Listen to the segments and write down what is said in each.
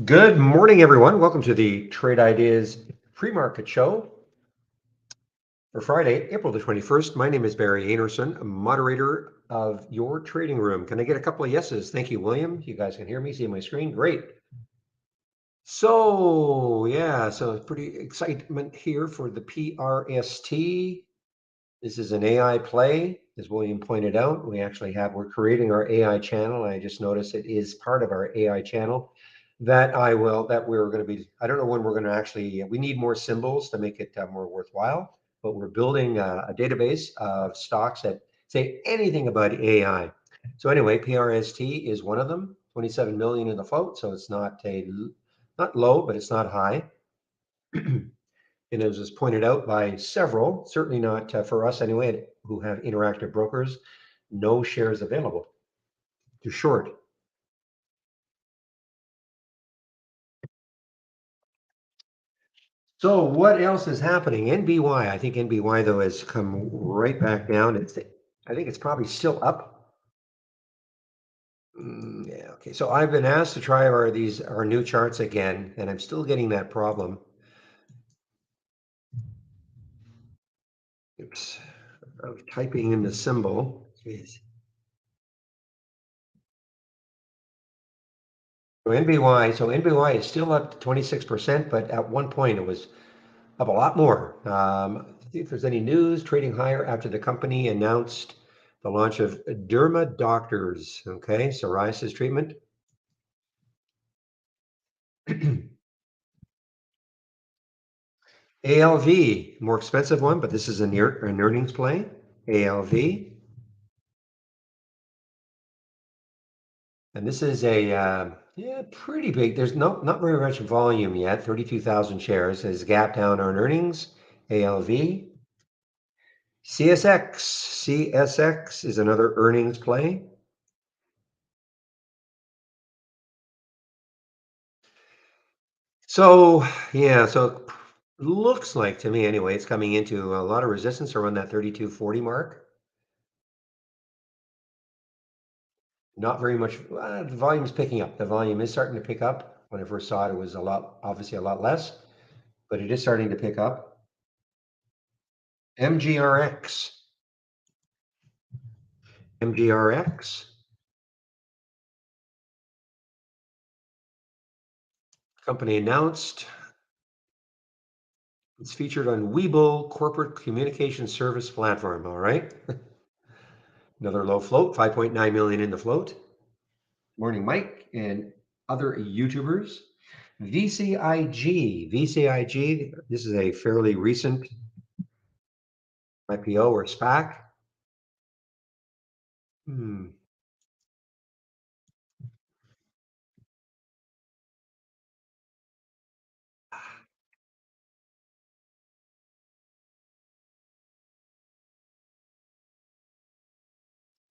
Good morning, everyone. Welcome to the Trade Ideas pre-market show for Friday, April the 21st. My name is Barry Anderson, moderator of your trading room. Can I get a couple of yeses? Thank you, William. You guys can hear me, see my screen. Great. So it's pretty excitement here for the PRST. This is an AI play, as William pointed out. We're creating our AI channel. I just noticed it is part of our AI channel that we're going to be, I don't know when we're going to actually, we need more symbols to make it more worthwhile, but we're building a database of stocks that say anything about AI. So anyway, PRST is one of them, 27 million in the float. So it's not low, but it's not high. And as was pointed out by several, certainly not for us anyway, who have interactive brokers, no shares available to short. So what else is happening? NBY, I think NBY though has come right back down. I think it's probably still up. Yeah, okay. So I've been asked to try our new charts again, and I'm still getting that problem. Oops, of typing in the symbol. Jeez. So NBY is still up to 26%, but at one point it was up a lot more. See if there's any news trading higher after the company announced the launch of Derma Doctors, okay, psoriasis treatment. ALV, more expensive one, but this is an earnings play. ALV, and this is pretty big. There's not very much volume yet. 32,000 shares has gap down on earnings. ALV, CSX is another earnings play. So so looks like to me anyway, it's coming into a lot of resistance around that 32.40 mark. Not very much. The volume is picking up. The volume is starting to pick up. When I first saw it, it was obviously a lot less, but it is starting to pick up. MGRX. MGRX. Company announced it's featured on Webull corporate communication service platform. All right. Another low float, 5.9 million in the float. Morning, Mike, and other YouTubers. VCIG. This is a fairly recent IPO or SPAC. Hmm.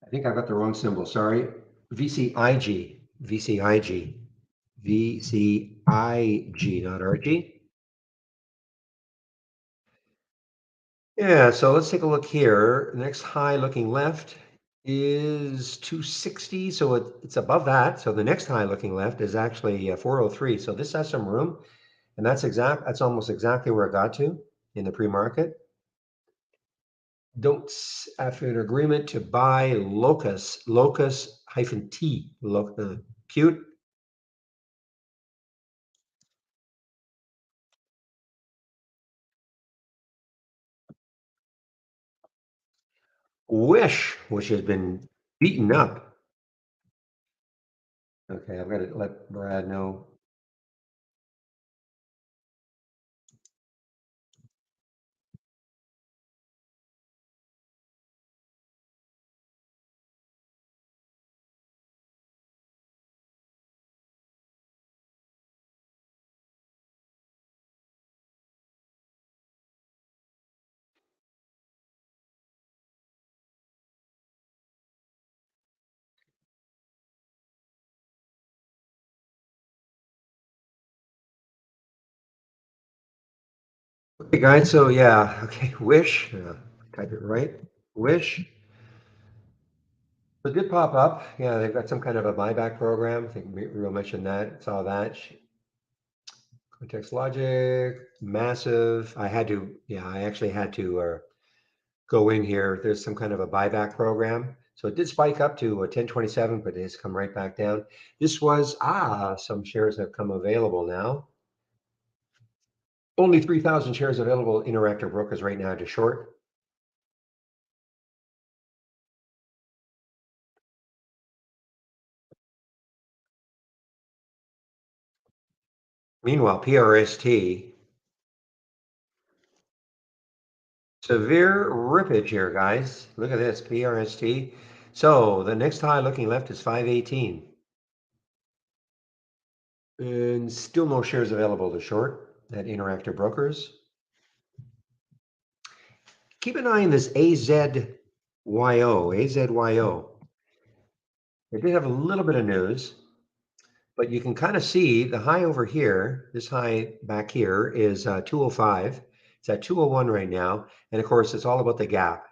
I think I got the wrong symbol. Sorry. VCIG. VCIG. VCIG, not RG. Yeah, so let's take a look here. Next high looking left is 260. So it's above that. So the next high looking left is actually 403. So this has some room. And that's almost exactly where it got to in the pre-market. Don't after an agreement to buy Locus hyphen T, cute. Wish, which has been beaten up. Okay, I've got to let Brad know. Okay, guys. So yeah, okay. Wish, type it right. Wish. It did pop up. Yeah, they've got some kind of a buyback program. I think Real mentioned that. Saw that. Context logic, massive. I actually had to go in here. There's some kind of a buyback program. So it did spike up to 1027, but it's come right back down. This was, some shares have come available now. Only 3,000 shares available, Interactive Brokers right now to short. Meanwhile, PRST, severe rippage here, guys. Look at this, PRST. So the next high looking left is 518. And still no shares available to short at Interactive Brokers. Keep an eye on this AZYO. AZYO. They did have a little bit of news, but you can kind of see the high over here. This high back here is 205. It's at 201 right now. And of course, it's all about the gap.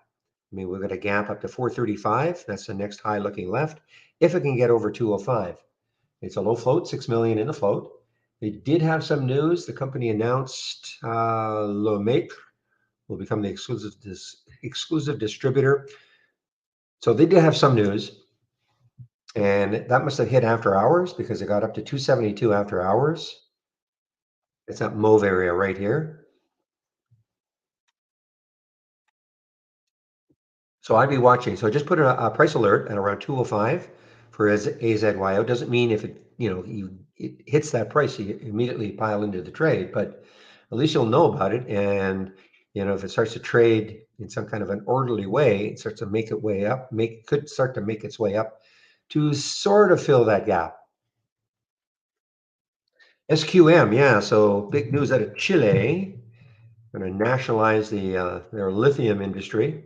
I mean, we've got a gap up to 435. That's the next high looking left. If it can get over 205, it's a low float, 6 million in the float. They did have some news. The company announced Lomate will become the exclusive distributor. So they did have some news, and that must have hit after hours because it got up to 272 after hours. It's that mauve area right here. So I'd be watching. So just put a price alert at around 205 for AZYO. Doesn't mean if it hits that price, you immediately pile into the trade, but at least you'll know about it. And if it starts to trade in some kind of an orderly way, it starts to make its way up, could start to make its way up to sort of fill that gap. SQM, yeah. So big news out of Chile. Going to nationalize their lithium industry.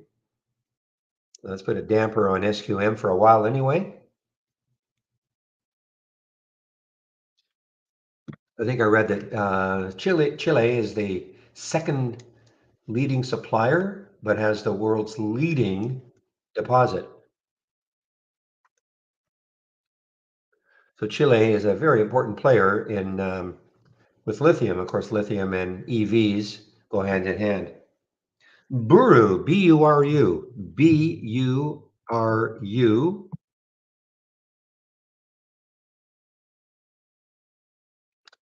Let's put a damper on SQM for a while anyway. I think I read that Chile is the second leading supplier, but has the world's leading deposit. So Chile is a very important player in with lithium. Of course, lithium and EVs go hand in hand. Buru, B-U-R-U, B-U-R-U.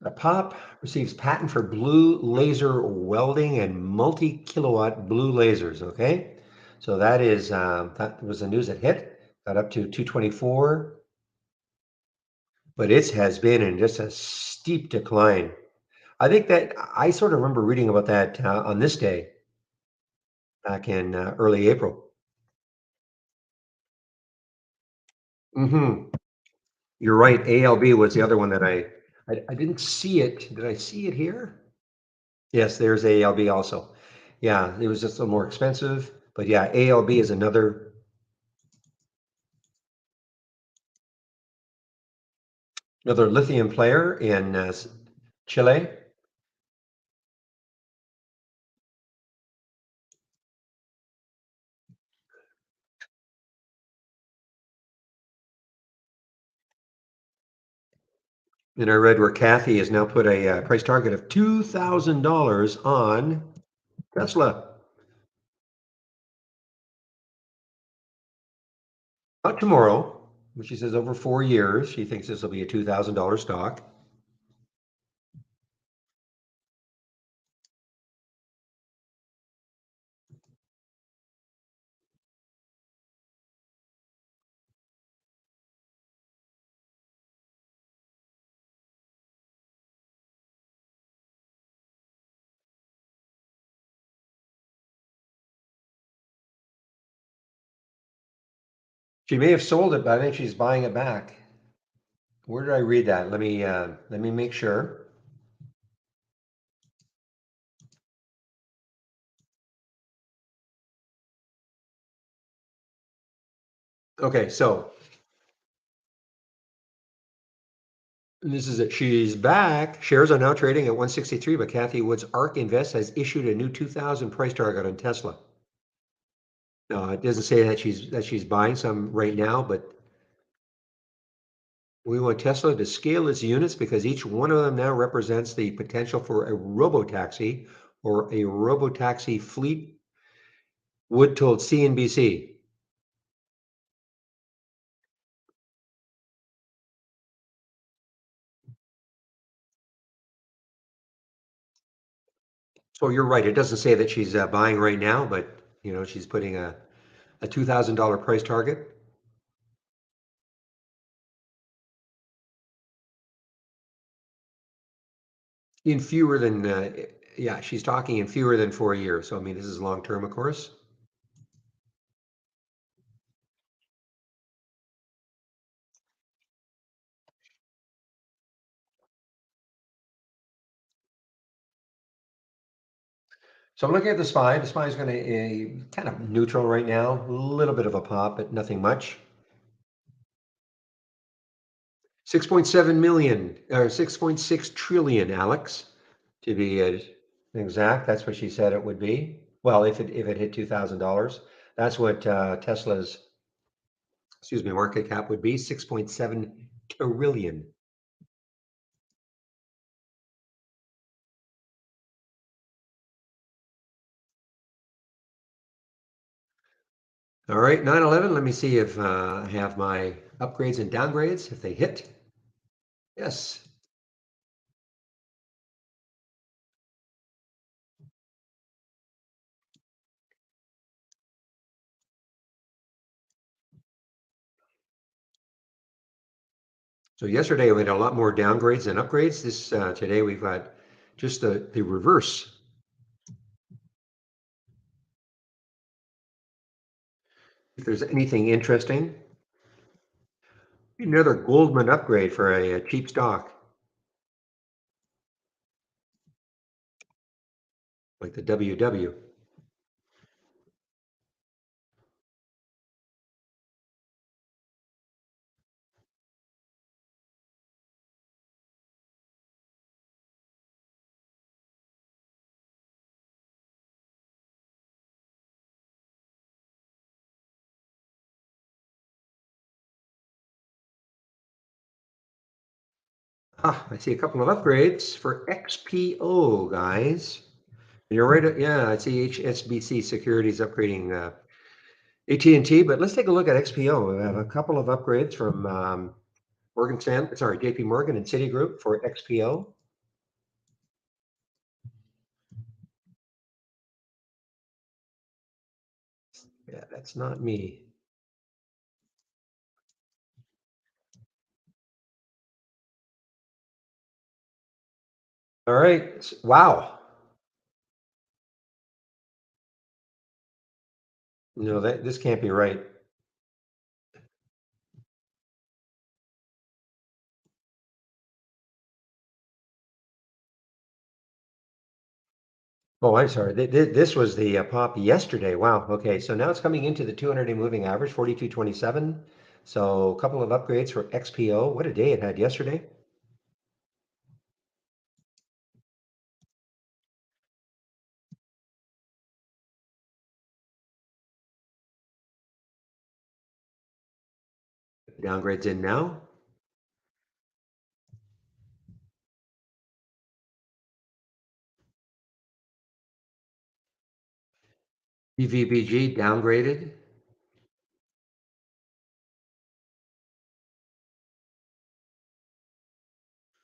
A POP receives patent for blue laser welding and multi-kilowatt blue lasers. Okay, so that was the news that hit. Got up to 224, but it has been in just a steep decline. I think that I sort of remember reading about that on this day back in early April. Hmm. You're right. ALB was the other one that I didn't see it. Did I see it here? Yes, there's ALB also. Yeah, it was just a little more expensive, but yeah, ALB is another lithium player in Chile. And I read where Kathy has now put a price target of $2,000 on Tesla. Not tomorrow, but she says over 4 years, she thinks this will be a $2,000 stock. She may have sold it, but I think she's buying it back. Where did I read that? Let me make sure. Okay, so this is it. She's back. Shares are now trading at 163, but Kathy Wood's ARK Invest has issued a new 2,000 price target on Tesla. No, it doesn't say that she's buying some right now, but We want Tesla to scale its units because each one of them now represents the potential for a robotaxi or a robotaxi fleet, Wood told CNBC. So you're right. It doesn't say that she's buying right now, but she's putting a $2,000 price target. In fewer than, yeah, she's talking in fewer than 4 years. So, I mean, this is long term, of course. So I'm looking at the SPY. The SPY is going to kind of neutral right now, a little bit of a pop, but nothing much. 6.7 million or 6.6 trillion, Alex, to be exact. That's what she said it would be. Well, if it hit $2,000, that's what Tesla's, excuse me, market cap would be, 6.7 trillion. All right, 9/11. Let me see if I have my upgrades and downgrades, if they hit. Yes. So yesterday we had a lot more downgrades than upgrades. This today we've got just the reverse. If there's anything interesting, another Goldman upgrade for a cheap stock like the WW. Ah, I see a couple of upgrades for XPO, guys. You're right. Yeah, I see HSBC Securities upgrading AT&T, but let's take a look at XPO. We have a couple of upgrades from Morgan Stanley, sorry, JP Morgan and Citigroup for XPO. Yeah, that's not me. All right. Wow. No, this can't be right. Oh, I'm sorry. This was the pop yesterday. Wow. Okay. So now it's coming into the 200-day moving average, 42.27. So a couple of upgrades for XPO. What a day it had yesterday. Downgrades in now. EVBG downgraded.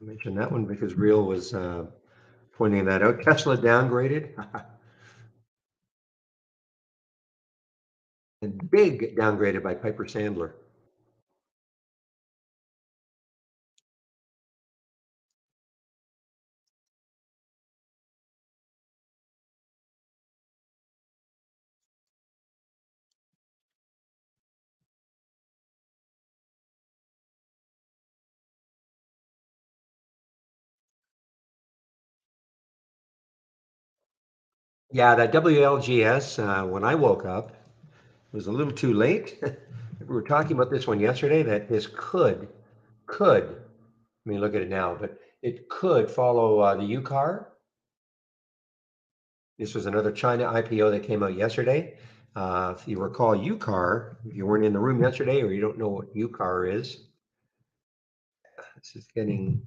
I mentioned that one because Real was pointing that out. Tesla downgraded. And big downgraded by Piper Sandler. Yeah, that WLGS, when I woke up, it was a little too late. We were talking about this one yesterday, that this could, I mean, look at it now, but it could follow the UCAR. This was another China IPO that came out yesterday. If you recall UCAR, if you weren't in the room yesterday or you don't know what UCAR is, This is getting.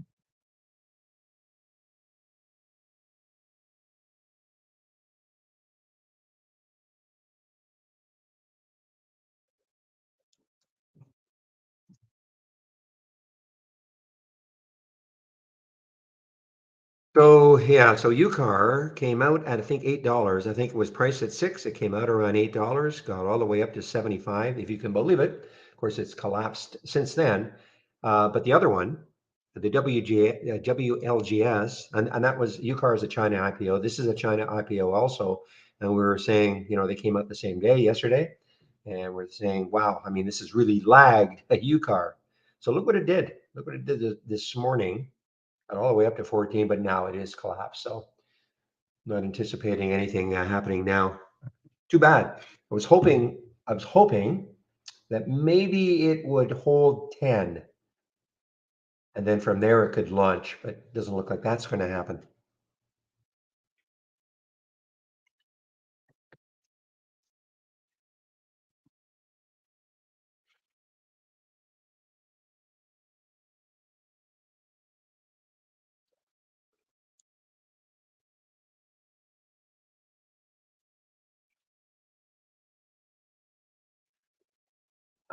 So yeah, so UCAR came out at I think $8. I think it was priced at 6. It came out around $8, got all the way up to 75, if you can believe it. Of course, it's collapsed since then. But the other one, the WLGS, and that was UCAR is a China IPO. This is a China IPO also, and we were saying, they came out the same day yesterday, and we're saying, wow, I mean, this has really lagged at UCAR. So look what it did. Look what it did this morning, got all the way up to 14, but now it is collapsed. So not anticipating anything happening now. Too bad. I was hoping that maybe it would hold 10 and then from there it could launch, but it doesn't look like that's going to happen.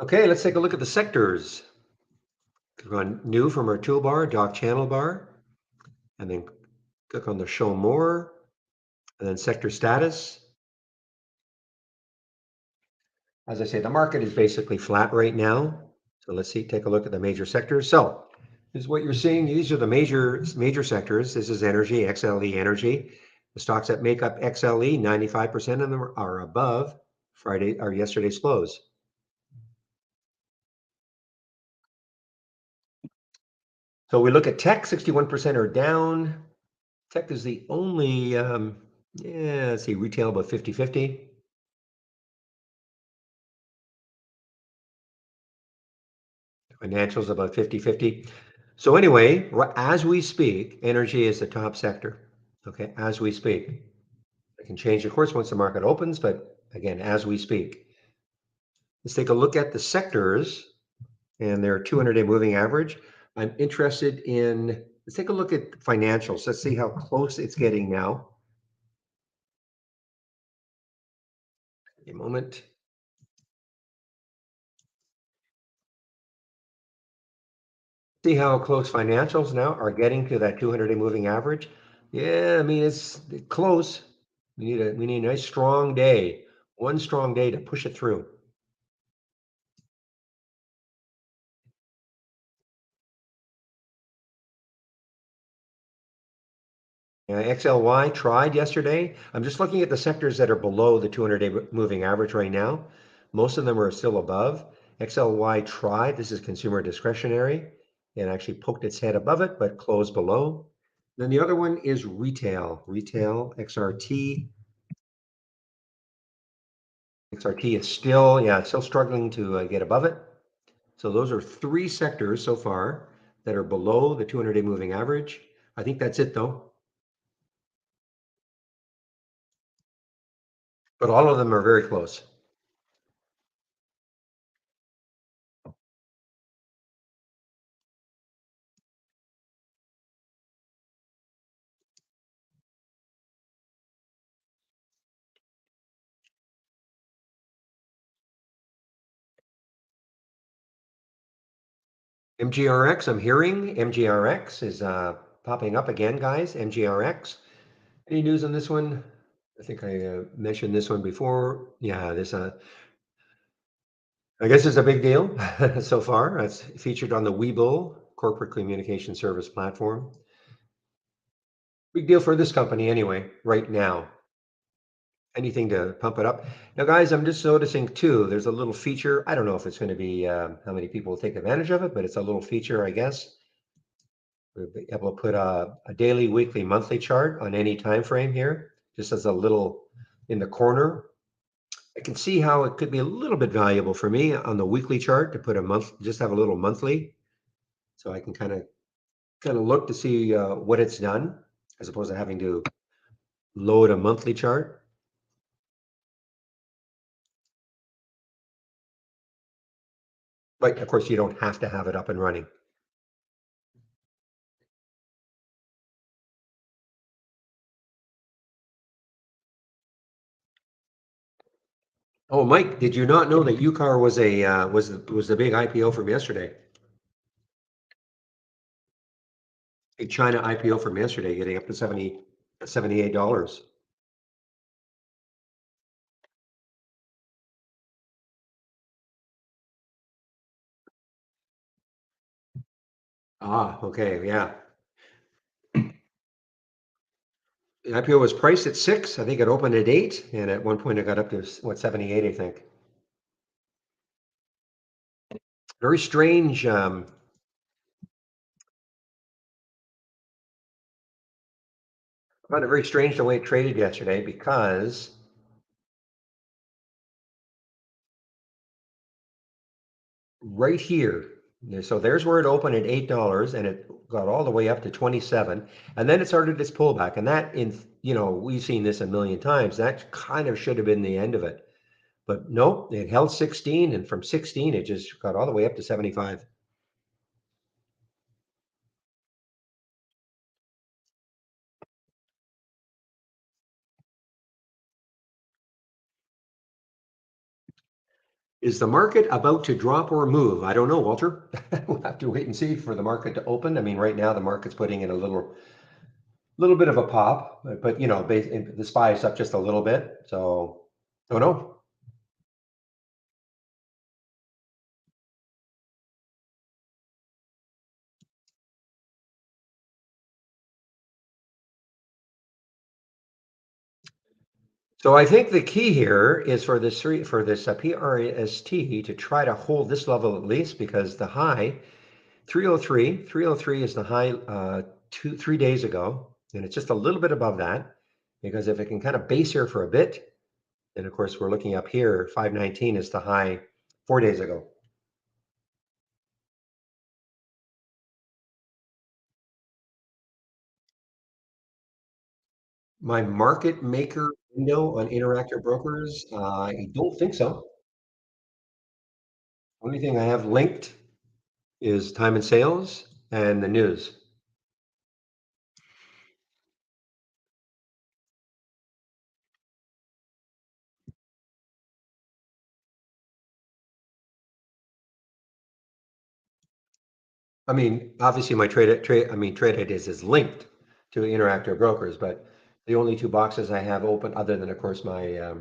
Okay, let's take a look at the sectors. Click on new from our toolbar, dock channel bar, and then click on the show more, and then sector status. As I say, the market is basically flat right now. So let's take a look at the major sectors. So this is what you're seeing. These are the major sectors. This is energy, XLE energy. The stocks that make up XLE, 95% of them are above Friday or yesterday's close. So we look at tech, 61% are down. Tech is the only, let's see, retail about 50-50. Financials about 50-50. So anyway, as we speak, energy is the top sector. Okay, as we speak. It can change, of course, once the market opens, but again, as we speak. Let's take a look at the sectors and their 200-day moving average. I'm interested in, let's take a look at financials. Let's see how close it's getting now. A moment. See how close financials now are getting to that 200-day moving average. Yeah, I mean, it's close. We need a nice strong day, one strong day to push it through. XLY tried yesterday. I'm just looking at the sectors that are below the 200-day moving average right now. Most of them are still above. XLY tried. This is consumer discretionary. It actually poked its head above it, but closed below. Then the other one is retail. Retail XRT. XRT is still, it's still struggling to get above it. So those are three sectors so far that are below the 200-day moving average. I think that's it though. But all of them are very close. MGRX, I'm hearing MGRX is popping up again, guys. MGRX. Any news on this one? I think I mentioned this one before. Yeah, I guess it's a big deal so far. It's featured on the Webull corporate communication service platform. Big deal for this company anyway, right now. Anything to pump it up. Now, guys, I'm just noticing too, there's a little feature. I don't know if it's going to be how many people will take advantage of it, but it's a little feature, I guess. We'll be able to put a daily, weekly, monthly chart on any time frame here, just as a little in the corner. I can see how it could be a little bit valuable for me on the weekly chart to put a month, just have a little monthly, so I can kind of look to see what it's done, as opposed to having to load a monthly chart. But of course, you don't have to have it up and running. Oh, Mike, did you not know that UCAR was a was the big IPO from yesterday? A China IPO from yesterday, getting up to 78 dollars. Ah, okay, yeah. The IPO was priced at 6. I think it opened at 8, and at one point it got up to what 78, I think. Very strange. I found it very strange the way it traded yesterday because right here, so there's where it opened at $8, and it got all the way up to 27, and then it started its pullback, and that we've seen this a million times. That kind of should have been the end of it, but nope, it held 16, and from 16 it just got all the way up to 75. Is the market about to drop or move? I don't know, Walter. We'll have to wait and see for the market to open. I mean, right now the market's putting in a little bit of a pop, but the SPY is up just a little bit. So, oh no. So I think the key here is for this PRST to try to hold this level at least, because the high 303 is the high 3 days ago, and it's just a little bit above that. Because if it can kind of base here for a bit, and of course we're looking up here, 519 is the high 4 days ago. My market maker window on Interactive Brokers, I don't think so. Only thing I have linked is time and sales and the news. I mean, obviously my trade ideas is linked to Interactive Brokers, but the only two boxes I have open, other than of course my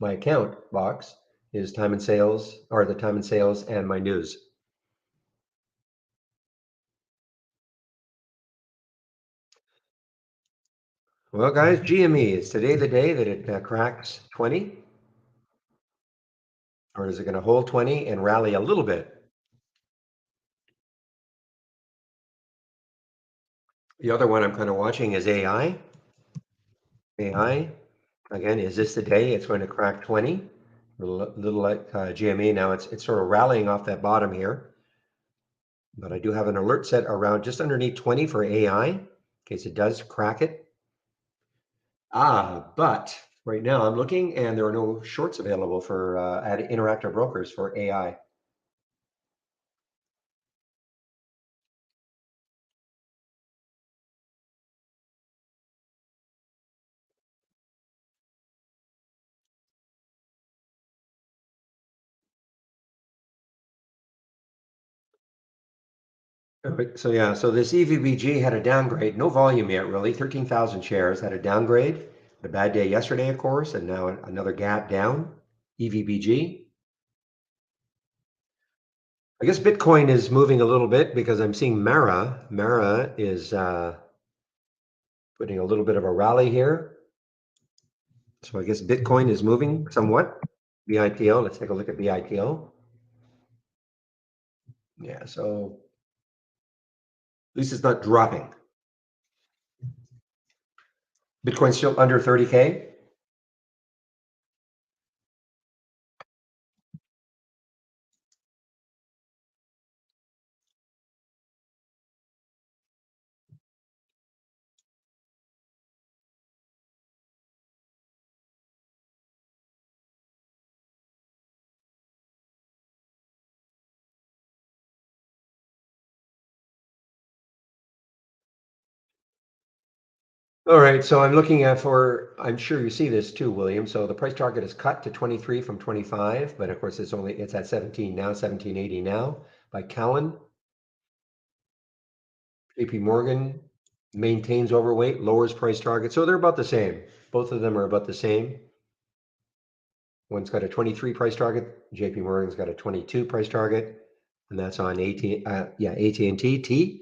account box, is time and sales, or the time and sales, and my news. Well, guys, GME, is today the day that it cracks 20, or is it going to hold 20 and rally a little bit? The other one I'm kind of watching is AI. AI, again, is this the day it's going to crack 20? A little like GME now, it's sort of rallying off that bottom here. But I do have an alert set around just underneath 20 for AI, in case it does crack it. But right now I'm looking and there are no shorts available for at Interactive Brokers for AI. Okay, so yeah, so this EVBG had a downgrade, no volume yet really, 13,000 shares had a downgrade. A bad day yesterday, of course, and now another gap down, EVBG. I guess Bitcoin is moving a little bit because I'm seeing Mara. Mara is putting a little bit of a rally here. So I guess Bitcoin is moving somewhat. BITO, let's take a look at BITO. Yeah, so at least it's not dropping. Bitcoin's still under 30K. All right, so I'm looking at for, I'm sure you see this too, William. So the price target is cut to 23 from 25, but of course it's at 17 now, 1780 now by Cowen. JP Morgan maintains overweight, lowers price target. So they're about the same. Both of them are about the same. One's got a 23 price target. JP Morgan's got a 22 price target, and that's on AT&T. T.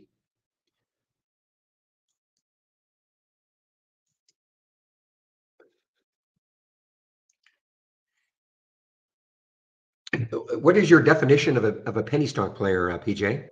What is your definition of a penny stock player, PJ?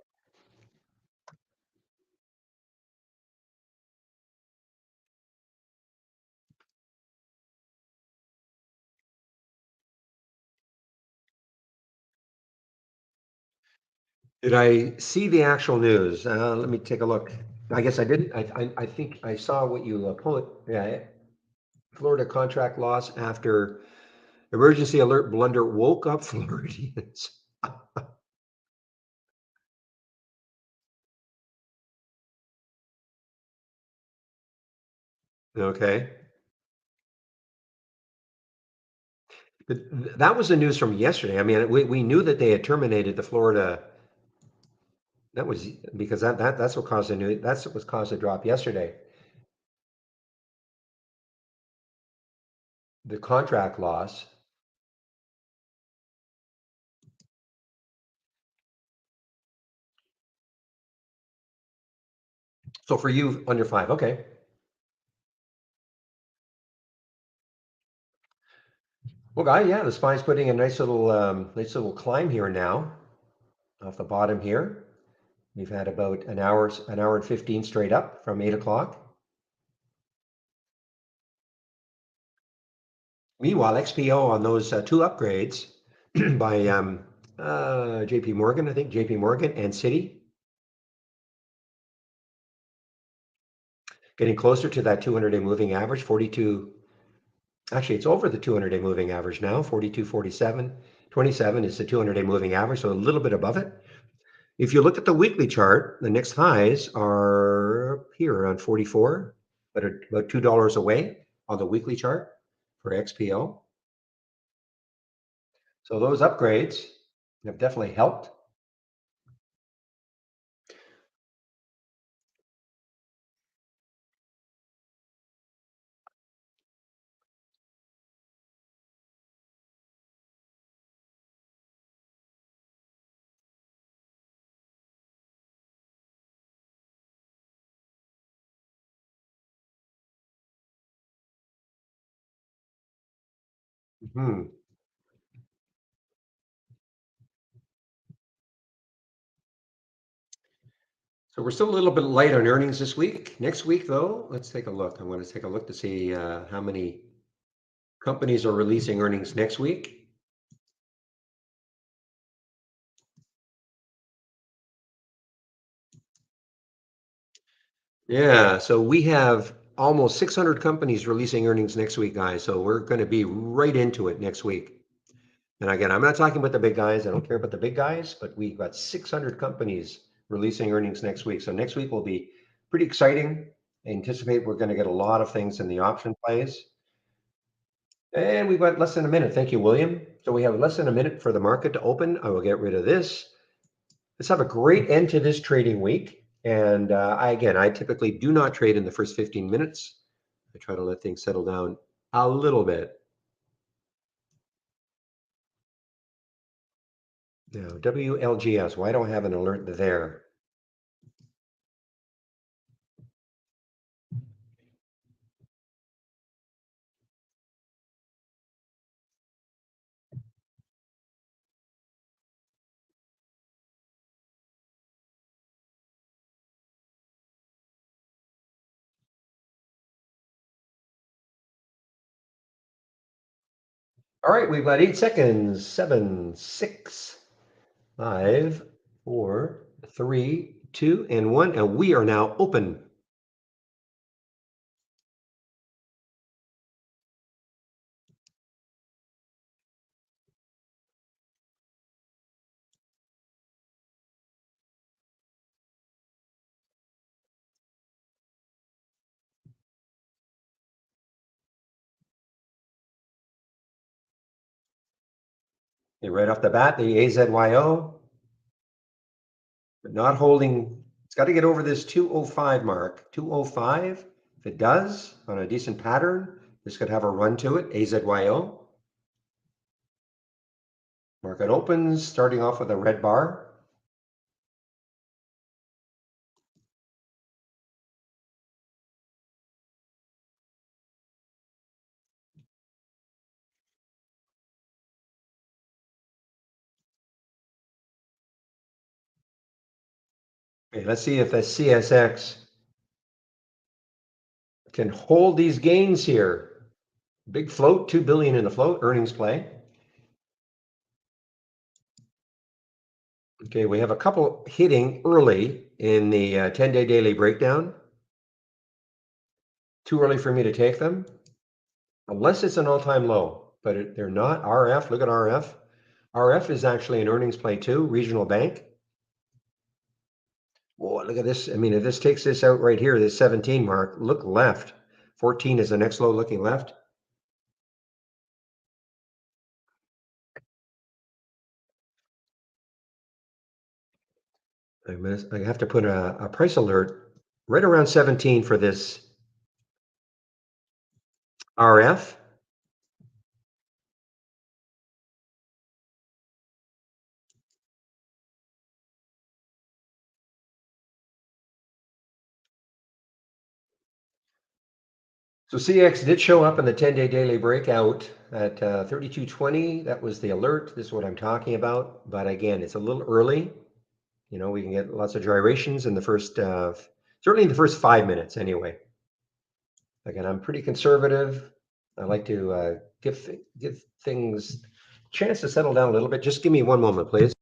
Did I see the actual news? Let me take a look. I guess I didn't. I think I saw what you put. Yeah, Florida contract loss after emergency alert blunder woke up Floridians. Okay. That was the news from yesterday. I mean, we knew that they had terminated the Florida. That was because that's what caused the new. That's what was caused the drop yesterday. The contract loss. So for you, under five, okay. Well, guy, yeah, the spine's putting a nice little climb here now off the bottom here. We've had about an hour and 15 straight up from 8 o'clock. Meanwhile, XPO on those two upgrades by JP Morgan, I think JP Morgan and Citi, getting closer to that 200-day moving average, 42. Actually, it's over the 200-day moving average now, 42.47. 27 is the 200-day moving average, so a little bit above it. If you look at the weekly chart, the next highs are here around 44, but about $2 away on the weekly chart for XPO. So those upgrades have definitely helped. Mhm. So we're still a little bit light on earnings this week. Next week, though, let's take a look. I want to take a look to see how many companies are releasing earnings next week. Yeah, so we have almost 600 companies releasing earnings next week, guys. So we're going to be right into it next week. And again, I'm not talking about the big guys. I don't care about the big guys, but we've got 600 companies releasing earnings next week. So next week will be pretty exciting. I anticipate we're going to get a lot of things in the option plays. And we've got less than a minute. Thank you, William. So we have less than a minute for the market to open. I will get rid of this. Let's have a great end to this trading week. And I typically do not trade in the first 15 minutes. I try to let things settle down a little bit. Now, WLGS, why don't I have an alert there? All right, we've got 8 seconds. 7, 6, 5, 4, 3, 2, and 1. And we are now open. Okay, right off the bat, the AZYO, but not holding. It's got to get over this 205 mark. 205, if it does, on a decent pattern, this could have a run to it, AZYO. Market opens, starting off with a red bar. Okay, let's see if the CSX can hold these gains here. Big float, 2 billion in the float, earnings play. Okay, we have a couple hitting early in the 10-day daily breakdown. Too early for me to take them, unless it's an all-time low, but they're not. RF, look at RF. RF is actually an earnings play too, regional bank. Whoa, look at this. I mean, if this takes this out right here, this 17 mark, look left. 14 is the next low looking left. I have to put a price alert right around 17 for this RF. So CX did show up in the 10-day daily breakout at 32.20. That was the alert. This is what I'm talking about. But again, it's a little early. You know, we can get lots of gyrations in the first, certainly in the first 5 minutes anyway. Again, I'm pretty conservative. I like to give things a chance to settle down a little bit. Just give me one moment, please.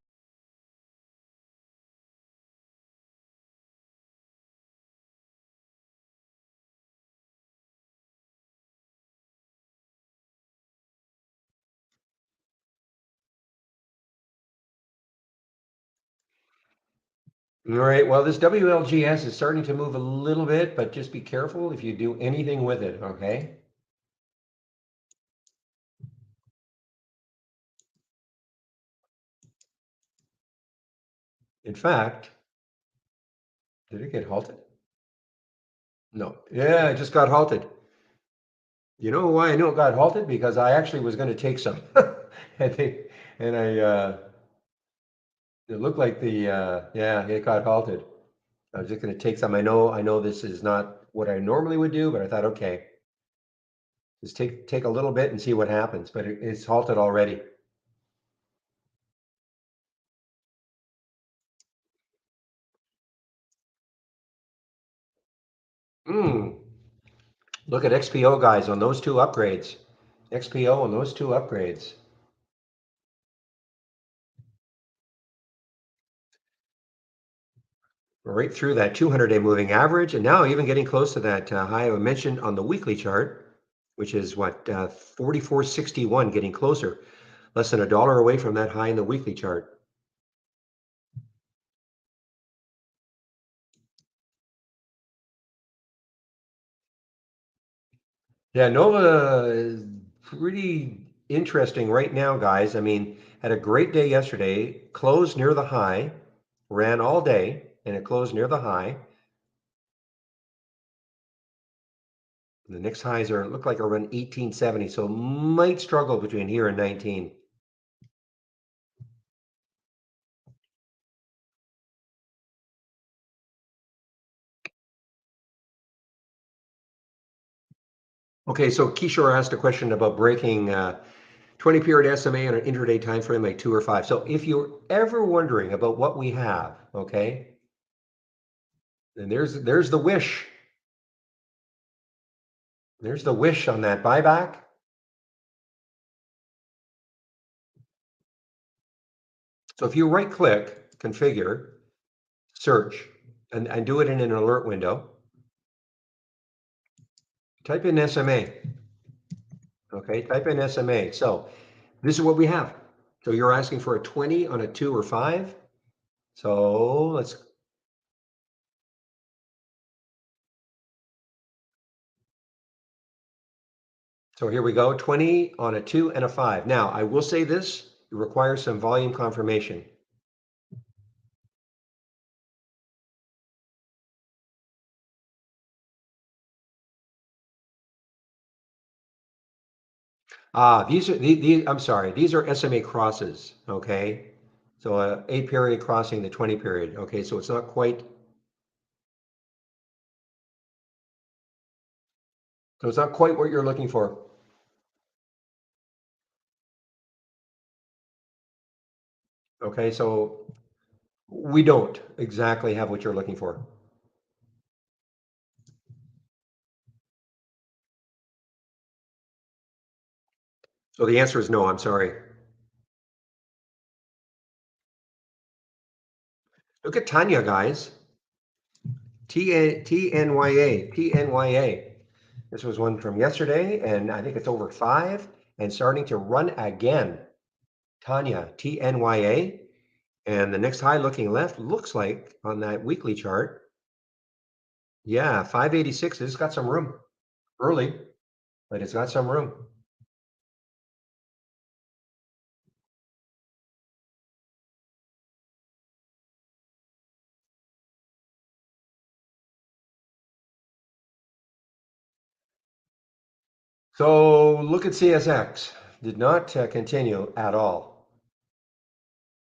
All right, well, this WLGS is starting to move a little bit, but just be careful if you do anything with it, okay? In fact, did it get halted? No. Yeah, it just got halted. You know why I knew it got halted? Because I actually was going to take some. I think, and it looked like yeah, it got halted. I was just going to take some. I know this is not what I normally would do, but I thought, okay, just take a little bit and see what happens. But it's halted already. Hmm. Look at XPO guys on those two upgrades. XPO on those two upgrades. Right through that 200-day moving average, and now even getting close to that high I mentioned on the weekly chart, which is what 44.61, getting closer, less than $1 away from that high in the weekly chart. Yeah, Nova is pretty interesting right now, guys. I mean, had a great day yesterday, closed near the high, ran all day, and it closed near the high. The next highs are look like around 1870, so might struggle between here and 19. Okay, so Kishore asked a question about breaking 20 period SMA on an intraday time frame like 2 or 5. So if you're ever wondering about what we have, okay, then there's the wish. There's the wish on that buyback. So if you right click, configure, search, and do it in an alert window, type in SMA. Okay, type in SMA. So this is what we have. So you're asking for a 20 on a 2 or 5. So so here we go, 20 on a 2 and a 5. Now, I will say this, It requires some volume confirmation. These are I'm sorry, these are SMA crosses, okay? So a 8 period crossing the 20 period. Okay, so it's not quite, what you're looking for. Okay, so we don't exactly have what you're looking for. So the answer is no, I'm sorry. Look at Tanya, guys. TNYA. This was one from yesterday, and I think it's over 5 and starting to run again. Tanya, TNYA. And the next high looking left looks like on that weekly chart. Yeah, 586. It's got some room early, but it's got some room. So look at CSX. Did not continue at all.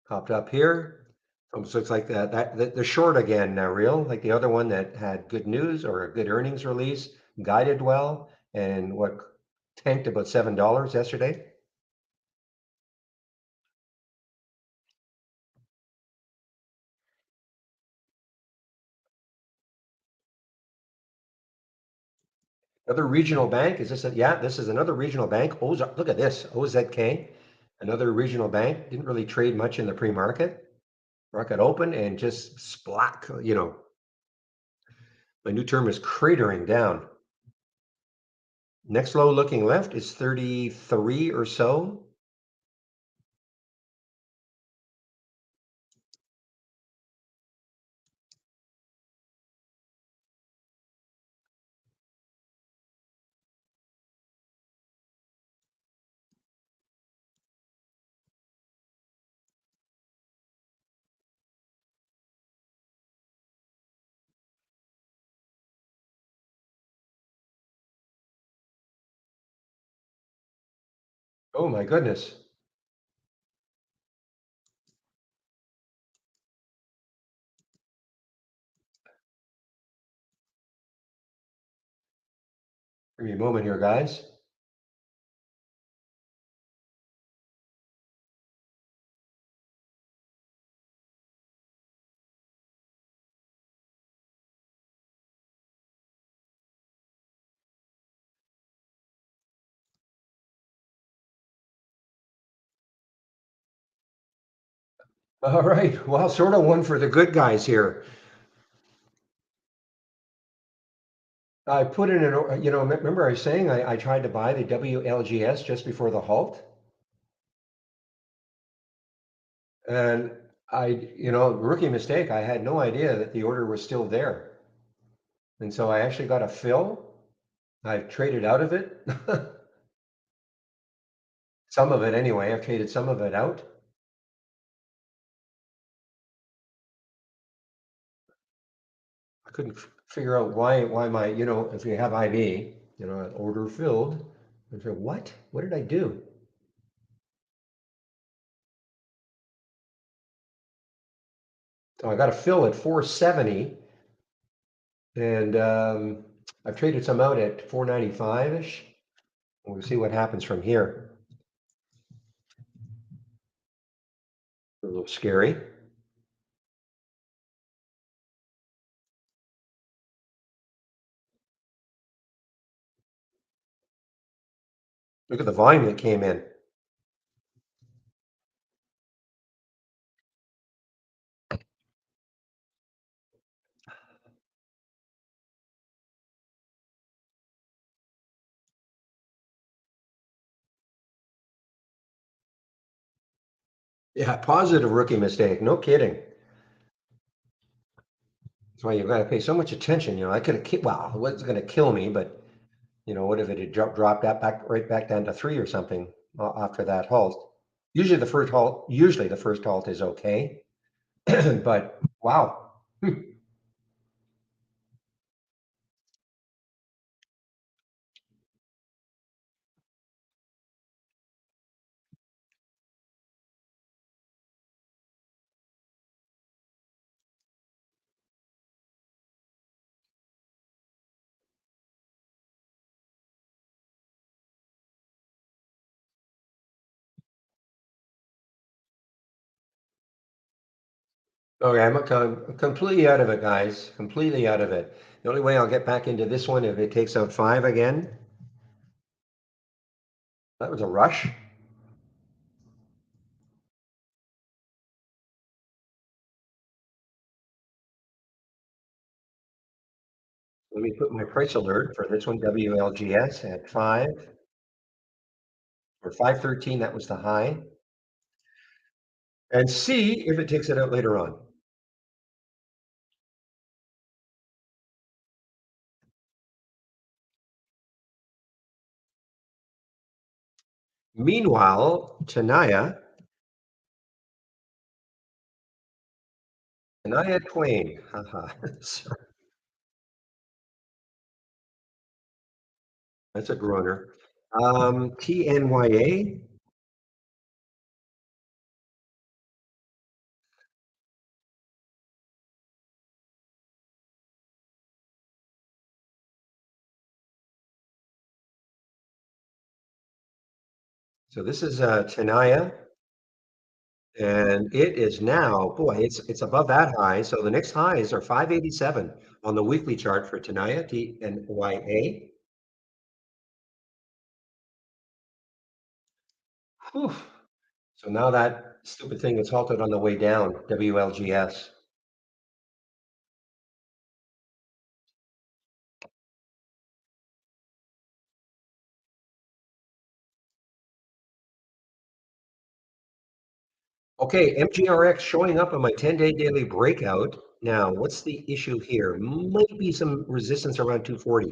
Popped up here. Almost looks like the short again, real like the other one that had good news or a good earnings release, guided well, and what tanked about $7 yesterday. Another regional bank. Is this? Yeah, this is another regional bank. Look at this. OZK, another regional bank. Didn't really trade much in the pre-market. Market open and just splat. My new term is cratering down. Next low looking left is 33 or so. Oh my goodness. Give me a moment here, guys. All right. Well, sort of one for the good guys here. I put in remember I was saying I tried to buy the WLGS just before the halt. And rookie mistake, I had no idea that the order was still there. And so I actually got a fill. I've traded out of it. Some of it anyway. I've traded some of it out. I couldn't figure out why my, if you have IB, order filled. I said, what? What did I do? So I got a fill at 470 and I've traded some out at 495-ish. We'll see what happens from here. A little scary. Look at the volume that came in. Yeah, positive rookie mistake. No kidding. That's why you've got to pay so much attention. I could have, well, it wasn't going to kill me, but what if it had dropped that right back down to 3 or something after that halt? Usually the first halt is okay, but wow. Okay, completely out of it, guys. Completely out of it. The only way I'll get back into this one if it takes out five again. That was a rush. Let me put my price alert for this one, WLGS at 5 or 513. That was the high. And see if it takes it out later on. Meanwhile, Tanaya Twain. Haha. That's a groaner. TNYA. So this is Tanaya, and it is now, boy, it's above that high. So the next highs are 587 on the weekly chart for Tanaya, TNYA. Whew. So now that stupid thing is halted on the way down, WLGS. Okay, MGRX showing up on my 10-day daily breakout. Now, what's the issue here? Might be some resistance around 240.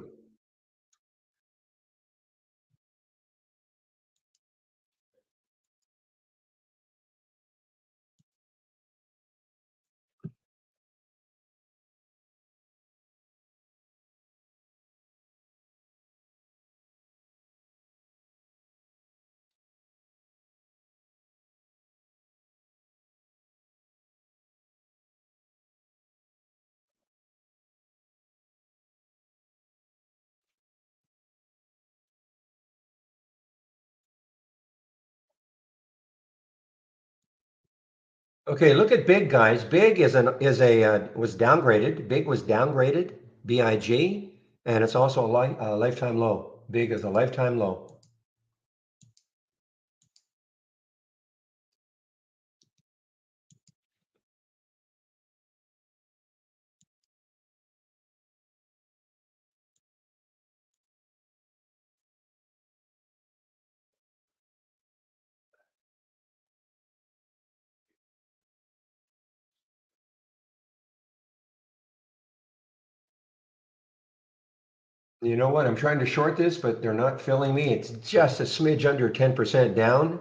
Okay, look at Big, guys. Big was downgraded. Big was downgraded, BIG, and it's also a lifetime low. Big is a lifetime low. You know what? I'm trying to short this, but they're not filling me. It's just a smidge under 10% down,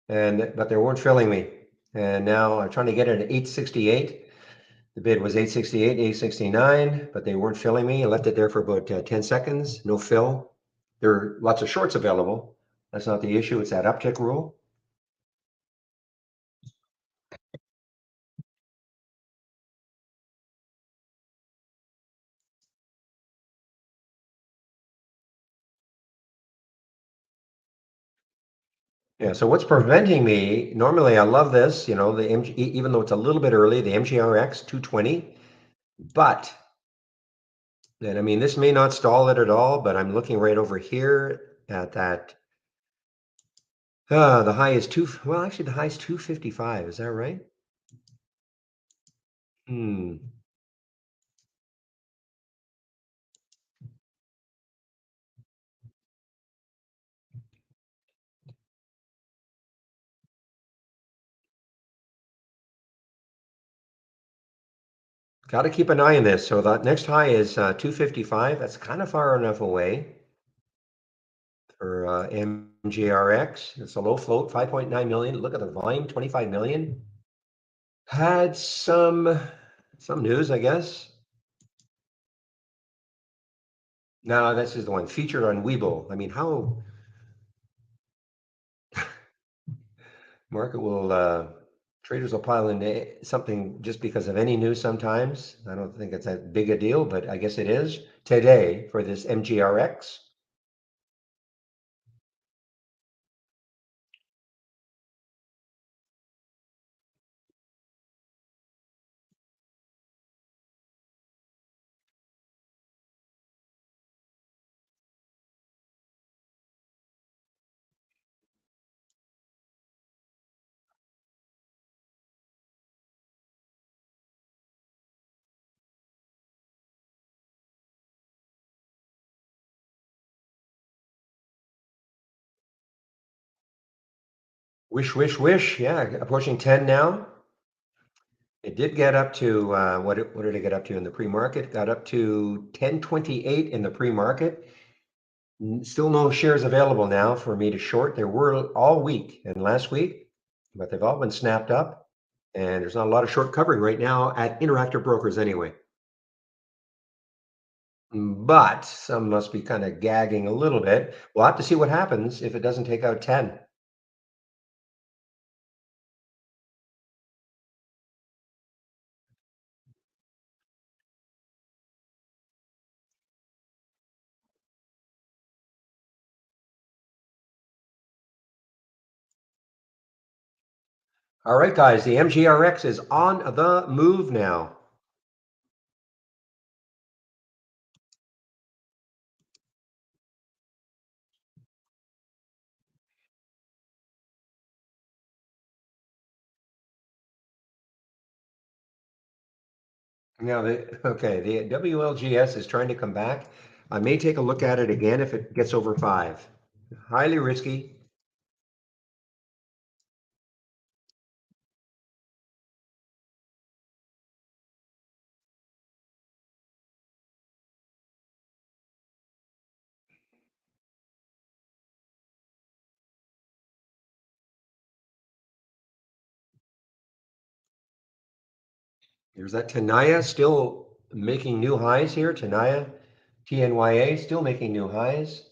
but they weren't filling me. And now I'm trying to get it at 868. The bid was 868, 869, but they weren't filling me. I left it there for about 10 seconds, no fill. There are lots of shorts available. That's not the issue. It's that uptick rule. Yeah, so what's preventing me? Normally, I love this, even though it's a little bit early, the MGRX 220. But then, I mean, this may not stall it at all, but I'm looking right over here at that. The high is well, actually, the high is 255. Is that right? Hmm. Got to keep an eye on this. So that next high is 255. That's kind of far enough away for MGRX. It's a low float, 5.9 million. Look at the volume, 25 million. Had some news, I guess. No, this is the one featured on Weibo. I mean, how market will traders will pile into something just because of any news sometimes. I don't think it's that big a deal, but I guess it is today for this MGRX. Wish, wish, wish. Yeah, approaching 10 now. It did get up to what did it get up to in the pre-market? Got up to 1028 in the pre-market. Still no shares available now for me to short. There were all week and last week, but they've all been snapped up. And there's not a lot of short covering right now at Interactive Brokers anyway. But some must be kind of gagging a little bit. We'll have to see what happens if it doesn't take out 10. All right, guys, the MGRX is on the move now. Now, the WLGS is trying to come back. I may take a look at it again if it gets over 5. Highly risky. There's that Tenaya still making new highs here. Tenaya, TNYA, still making new highs.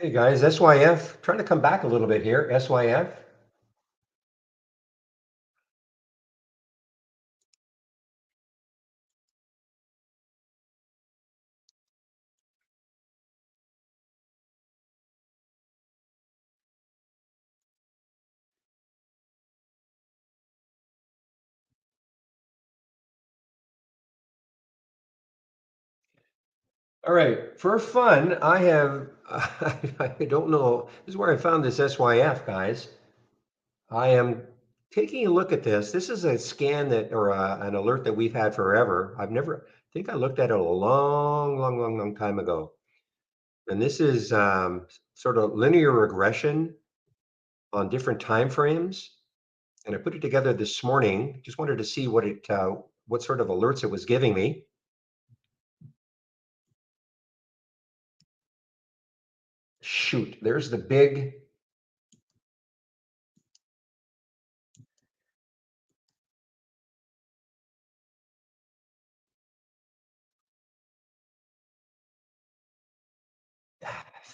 Hey guys, SYF trying to come back a little bit here. SYF. All right, for fun, I have, I don't know, this is where I found this SYF, guys. I am taking a look at this. This is a scan that, or an alert that we've had forever. I think I looked at it a long time ago. And this is sort of linear regression on different time frames. And I put it together this morning. Just wanted to see what sort of alerts it was giving me. Shoot, there's the big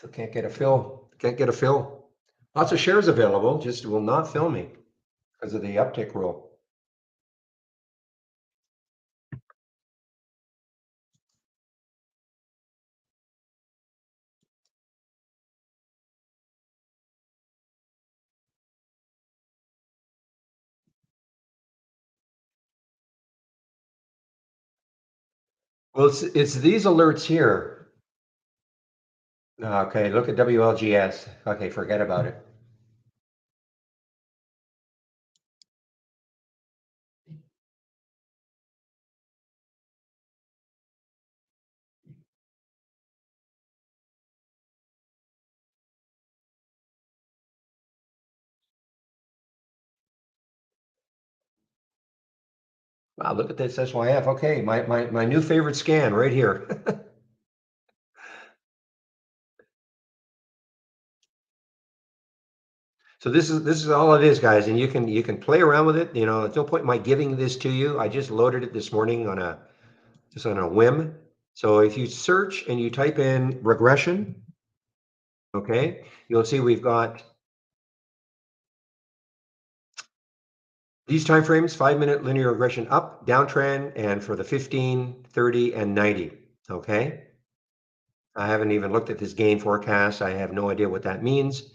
So can't get a fill. Can't get a fill. Lots of shares available, just will not fill me because of the uptick rule. Well, it's these alerts here. Okay, look at WLGS. Okay, forget about it. Wow, look at this SYF. Okay, my new favorite scan right here. So this is all it is, guys, and you can play around with it. You know, there's no point in my giving this to you. I just loaded it this morning on a just on a whim. So if you search and you type in regression, okay, you'll see we've got these time frames: 5-minute linear regression up, downtrend, and for the 15, 30, and 90. Okay. I haven't even looked at this gain forecast. I have no idea what that means,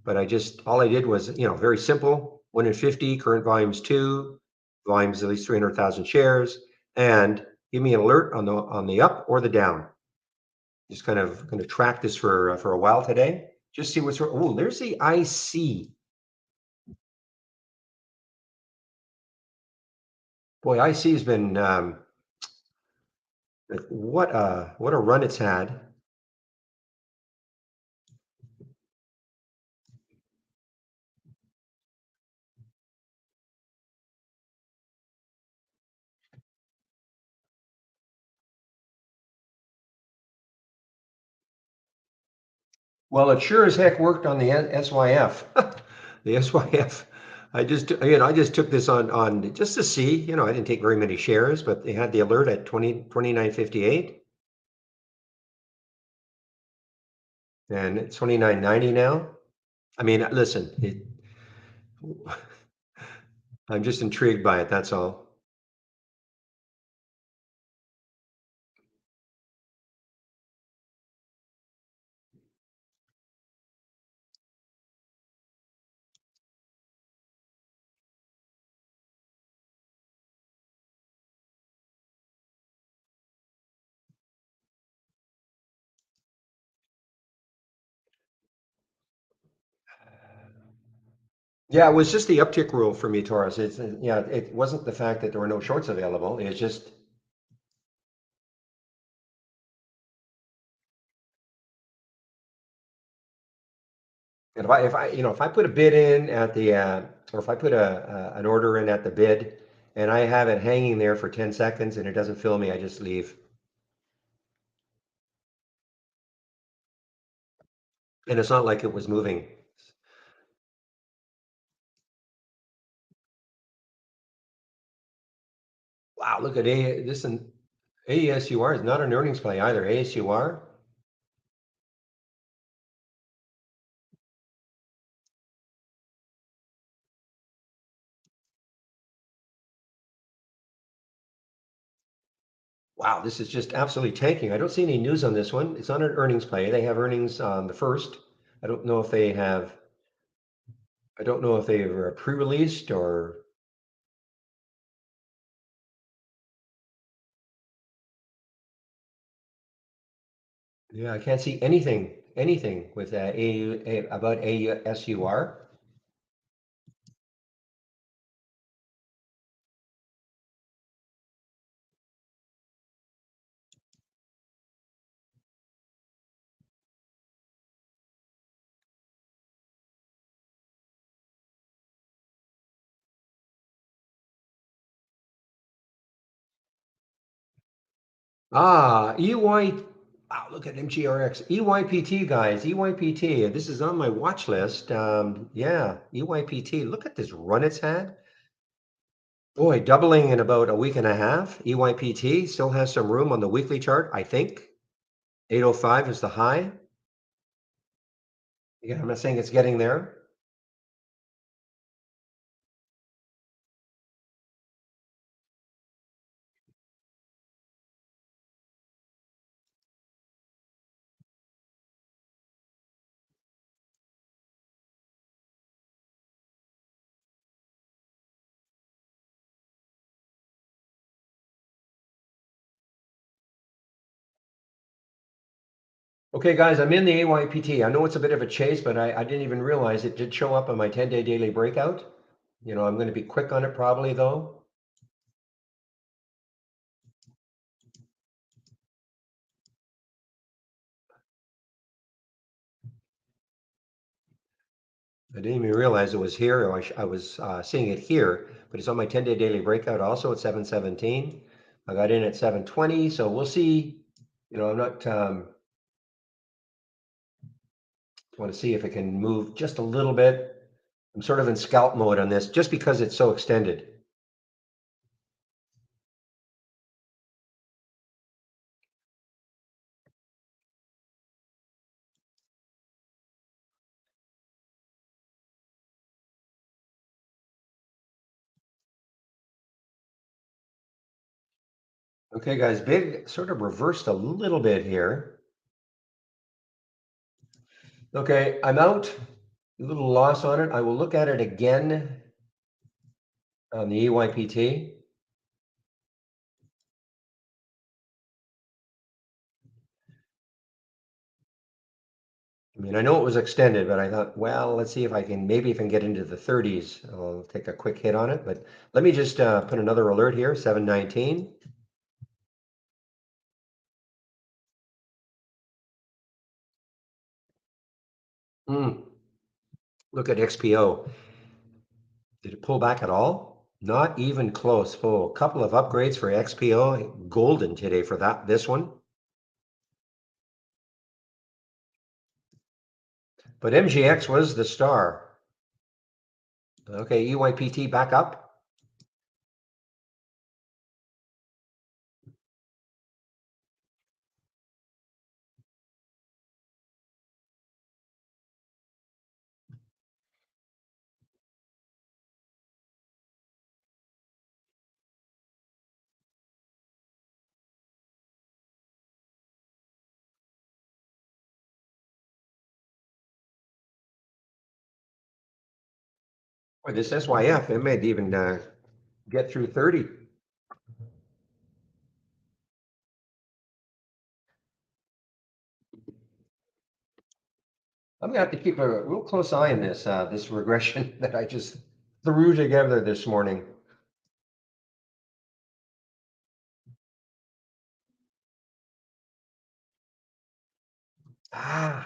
but all I did was, very simple. 1 in 50, current volume's 2, volume's at least 300,000 shares, and give me an alert on the up or the down. Just kind of going to track this for a while today. Just see what's. Oh, there's the IC. Boy, IC has been what a run it's had. Well, it sure as heck worked on the SYF. The SYF. I just took this on just to see. I didn't take very many shares, but they had the alert at 29.58, and it's 29.90 now. I mean, listen, I'm just intrigued by it. That's all. Yeah, it was just the uptick rule for me, Taurus. It wasn't the fact that there were no shorts available. It's just if I put a bid in at the or if I put an order in at the bid and I have it hanging there for 10 seconds and it doesn't fill me, I just leave. And it's not like it was moving. Wow, look at this and AESUR is not an earnings play either. ASUR. Wow, this is just absolutely tanking. I don't see any news on this one. It's not an earnings play. They have earnings on the first. I don't know if they have. I don't know if they were pre-released or. Yeah, I can't see anything with about ASUR. EY. Wow, look at MGRX. EYPT, guys. EYPT. This is on my watch list. Yeah, EYPT. Look at this run it's had. Boy, doubling in about a week and a half. EYPT still has some room on the weekly chart, I think. 805 is the high. Yeah, I'm not saying it's getting there. Okay, guys, I'm in the AYPT. I know it's a bit of a chase, but I didn't even realize it did show up on my 10-day daily breakout. I'm going to be quick on it probably though. I didn't even realize it was here. Or I was seeing it here, but it's on my 10-day daily breakout also at 717. I got in at 720, so we'll see. I'm not want to see if it can move just a little bit. I'm sort of in scalp mode on this just because it's so extended. Okay, guys, big sort of reversed a little bit here. Okay, I'm out. A little loss on it. I will look at it again on the EYPT. I mean, I know it was extended, but I thought, well, let's see if I can, maybe if I can get into the 30s, I'll take a quick hit on it. But let me just put another alert here, 719. Look at XPO. Did it pull back at all? Not even close. Oh, a couple of upgrades for XPO. Golden today for this one. But MGX was the star. Okay, EYPT back up. Boy, this SYF, it may even get through 30. I'm gonna have to keep a real close eye on this regression that I just threw together this morning.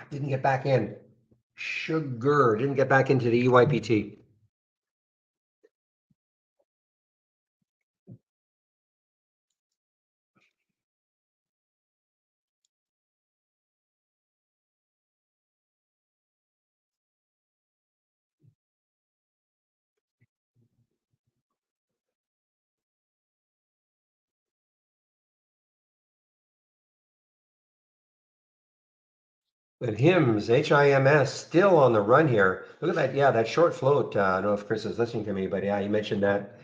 Didn't get back in. Sugar, didn't get back into the EYPT. But HIMS, still on the run here. Look at that. Yeah, that short float. I don't know if Chris is listening to me, but yeah, he mentioned that.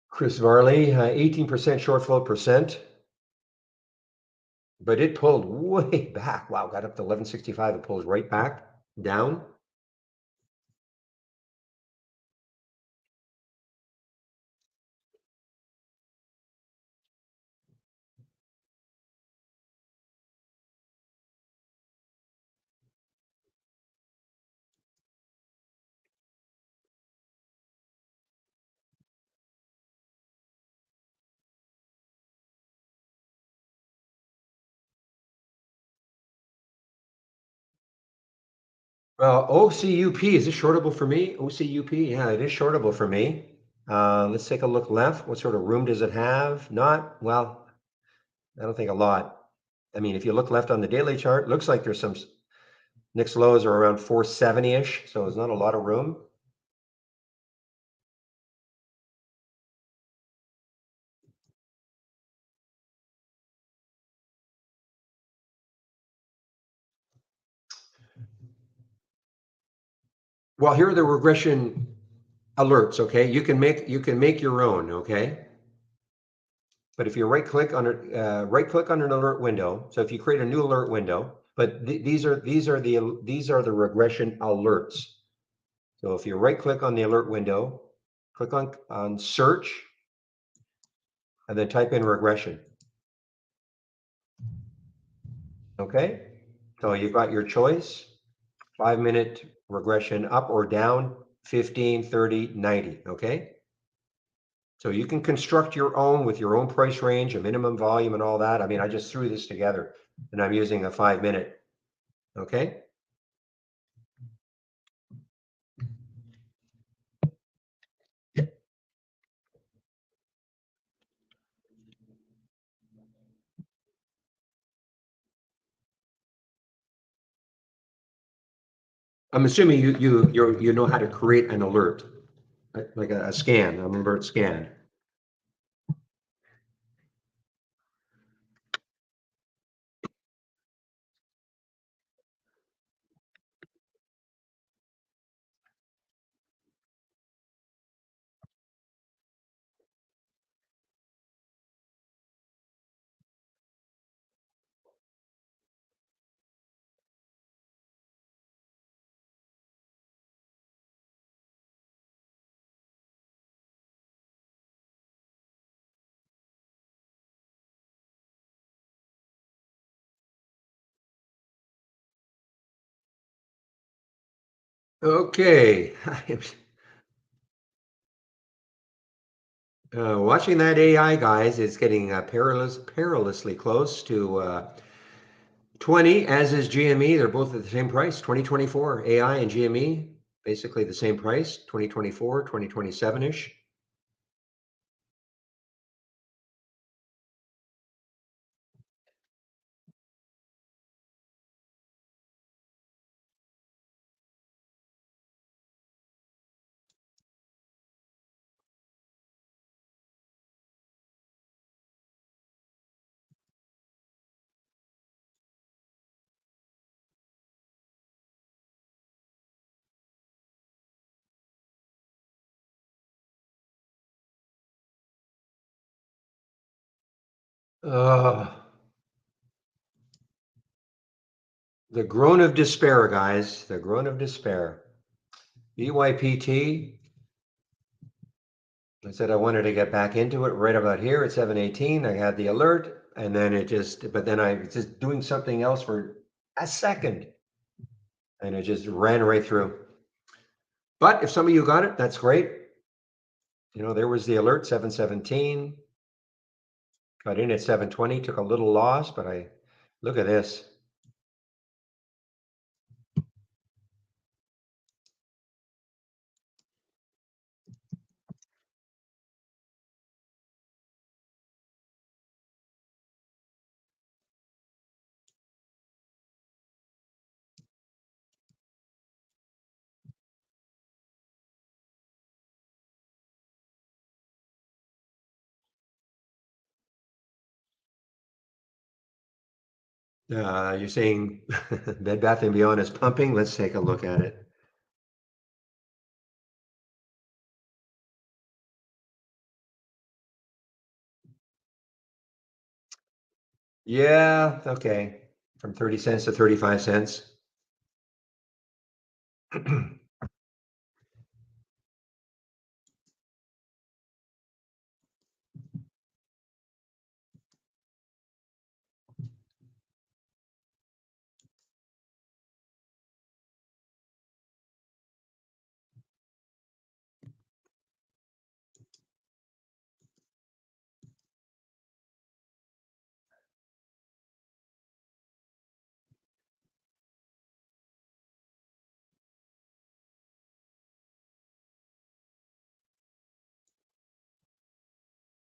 Chris Varley, 18% short float percent, but it pulled way back. Wow, got up to 1165. It pulls right back down. OCUP, is this shortable for me? OCUP, yeah, it is shortable for me. Let's take a look left. What sort of room does it have? Not, well, I don't think a lot. I mean, if you look left on the daily chart, looks like there's some next lows are around 470-ish, so there's not a lot of room. Well, here are the regression alerts. Okay, you can make your own. Okay, but if you right click on an alert window. So if you create a new alert window, but these are the regression alerts. So if you right click on the alert window, click on search, and then type in regression. Okay, so you've got your choice: 5-minute regression up or down, 15, 30, 90. Okay, so you can construct your own with your own price range, a minimum volume, and all that. I mean, I just threw this together, and I'm using a 5-minute. Okay. I'm assuming you know how to create an alert, like a scan, an alert scan. Okay. Watching that AI, guys, is getting perilously close to 20, as is GME. They're both at the same price, 2024. AI and GME, basically the same price, 2024, 2027-ish. Uh, the groan of despair, guys. The groan of despair. BYPT. I said I wanted to get back into it right about here at 7:18. I had the alert, and then but then I was just doing something else for a second, and it just ran right through. But if some of you got it, that's great. There was the alert, 7:17. Got in at 7:20, took a little loss, but look at this. You're saying Bed Bath and Beyond is pumping? Let's take a look at it. Yeah, okay. From 30 cents to 35 cents.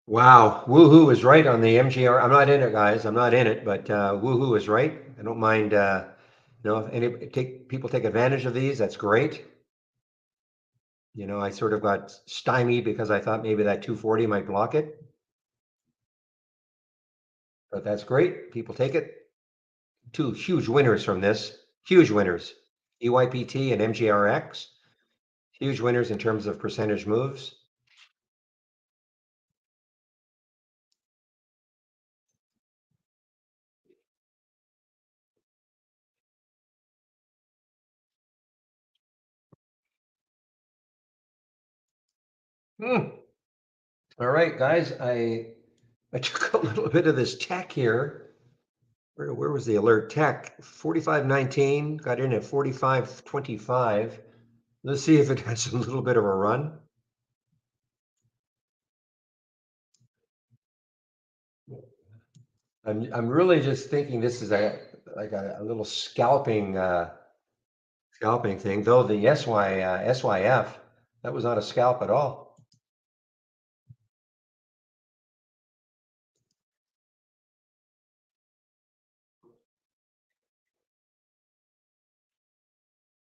Wow, Woohoo is right on the MGR. I'm not in it, guys. I'm not in it, but Woohoo is right. I don't mind. If people take advantage of these, that's great. I sort of got stymied because I thought maybe that 240 might block it, but that's great. People take it. Two huge winners from this. Huge winners. EYPT and MGRX. Huge winners in terms of percentage moves. Hmm. All right, guys. I took a little bit of this tech here. Where was the alert? Tech 45.19, got in at 45.25. Let's see if it has a little bit of a run. I'm really just thinking this is a little scalping thing, though the SYF, that was not a scalp at all.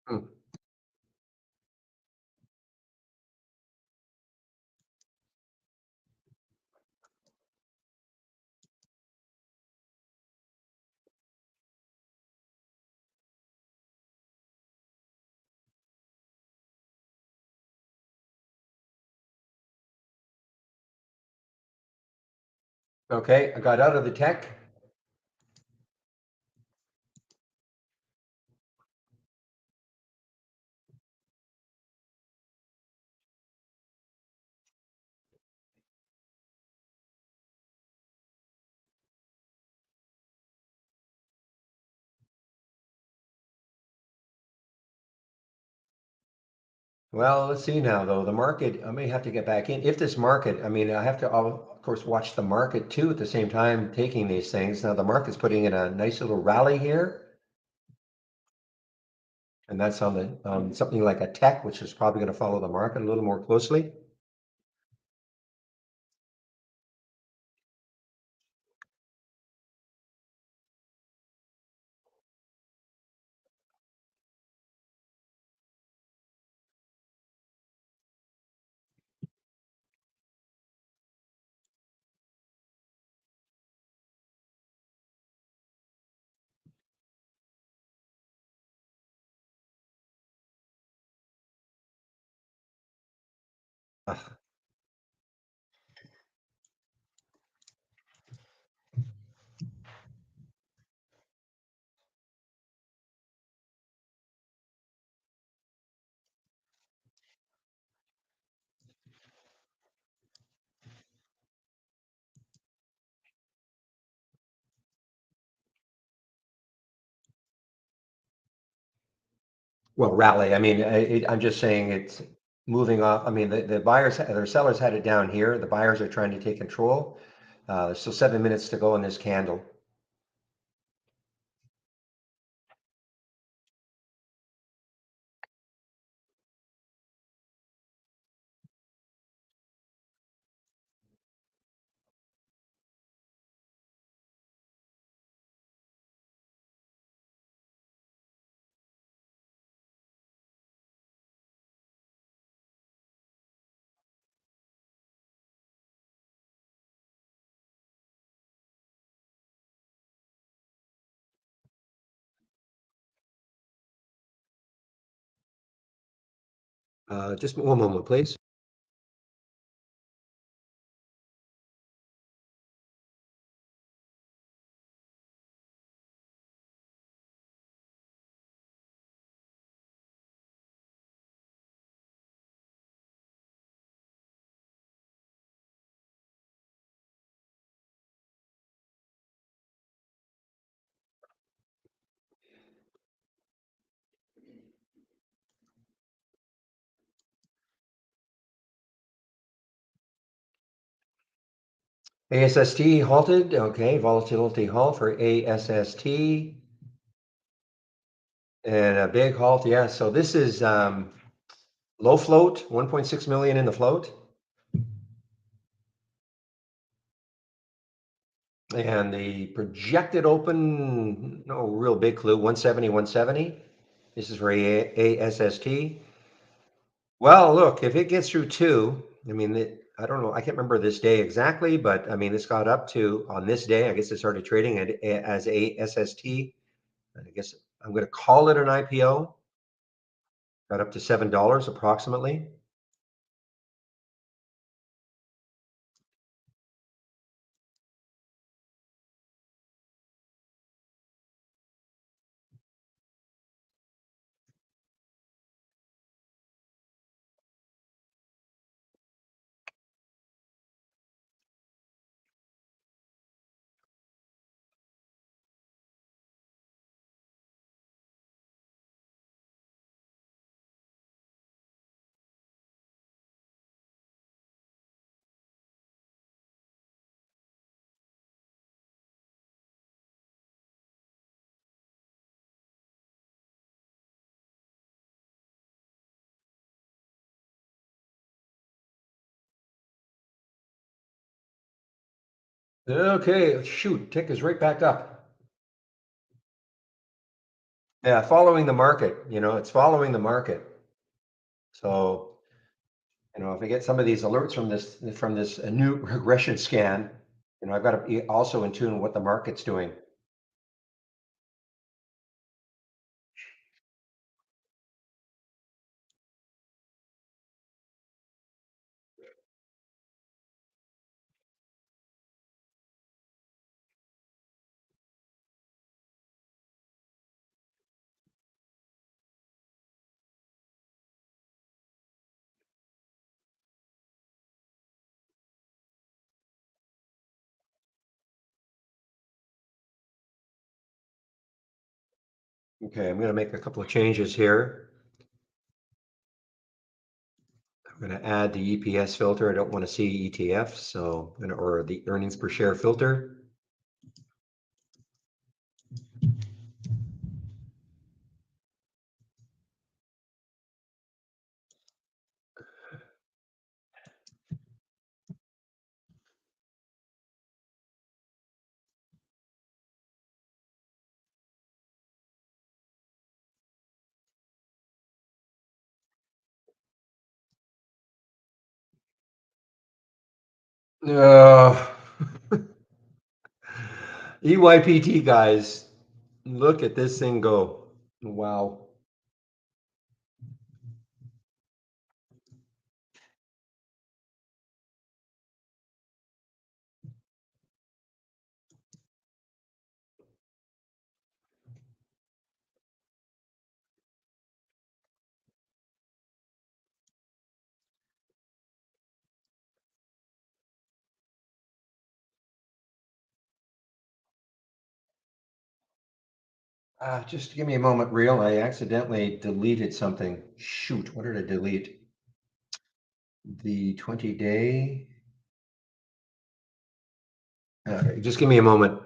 Hmm. Okay, I got out of the tech. Well, let's see now, though. The market, I may have to get back in. If this market, I mean, I have to, of course, watch the market too at the same time taking these things. Now, the market's putting in a nice little rally here, and that's on the something like a tech, which is probably going to follow the market a little more closely. Ah, well, rally. I mean, I'm just saying it's moving off. I mean, the buyers, their sellers had it down here. The buyers are trying to take control. There's still 7 minutes to go in this candle. Just one moment, please. ASST halted. Okay, volatility halt for ASST and a big halt. Yeah, so this is low float, 1.6 million in the float. And the projected open, no real big clue, 170, 170. This is for ASST. Well, look, if it gets through two, I mean, I don't know, I can't remember this day exactly, but I mean, this got up to on this day. I guess it started trading as ASST. I guess I'm going to call it an IPO. Got up to $7 approximately. Okay, shoot, tick is right back up. Yeah, following the market, it's following the market. So, if I get some of these alerts from this new regression scan, I've got to be also in tune with what the market's doing. Okay, I'm going to make a couple of changes here. I'm going to add the EPS filter. I don't want to see ETFs, so or the earnings per share filter. Uh, EYPT guys, look at this thing go. Wow. Just give me a moment, real. I accidentally deleted something. Shoot, what did I delete? The 20-day. Just give me a moment.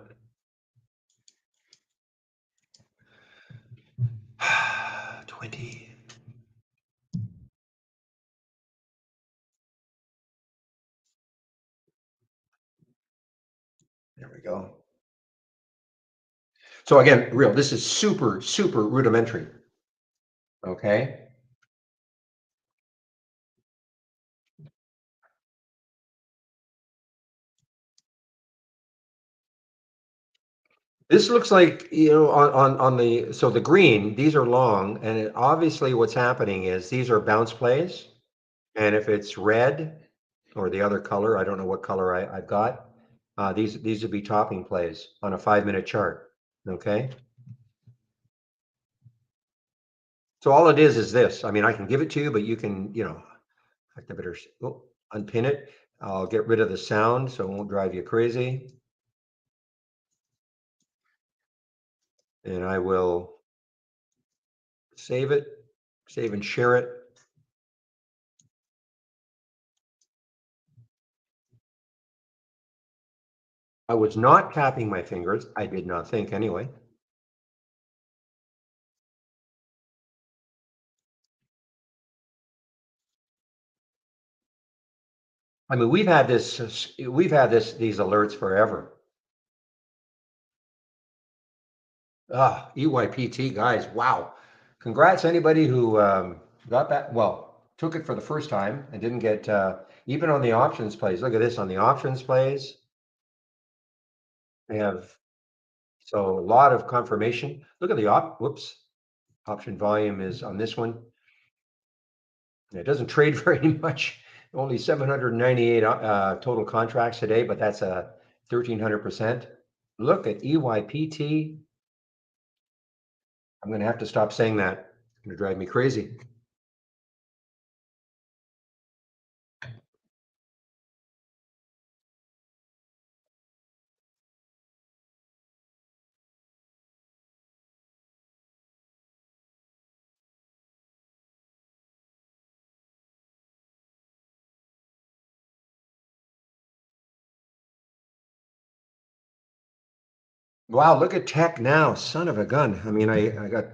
20. There we go. So again, real, this is super, super rudimentary. Okay. This looks like, on the green, these are long, and obviously what's happening is these are bounce plays. And if it's red or the other color, I don't know what color I've got, these would be topping plays on a 5-minute chart. Okay. So all it is this. I mean, I can give it to you, but you can, I better unpin it. I'll get rid of the sound so it won't drive you crazy. And I will save it, save and share it. I was not tapping my fingers. I did not think anyway. I mean, these alerts forever. EYPT guys, wow. Congrats anybody who got that. Well, took it for the first time and didn't get, even on the options plays. Look at this on the options plays. They have, so a lot of confirmation. Look at the option volume is on this one. It doesn't trade very much. Only 798 total contracts today, but that's a 1,300%. Look at EYPT. I'm going to have to stop saying that. It's going to drive me crazy. Wow, look at tech now. Son of a gun. I mean, I got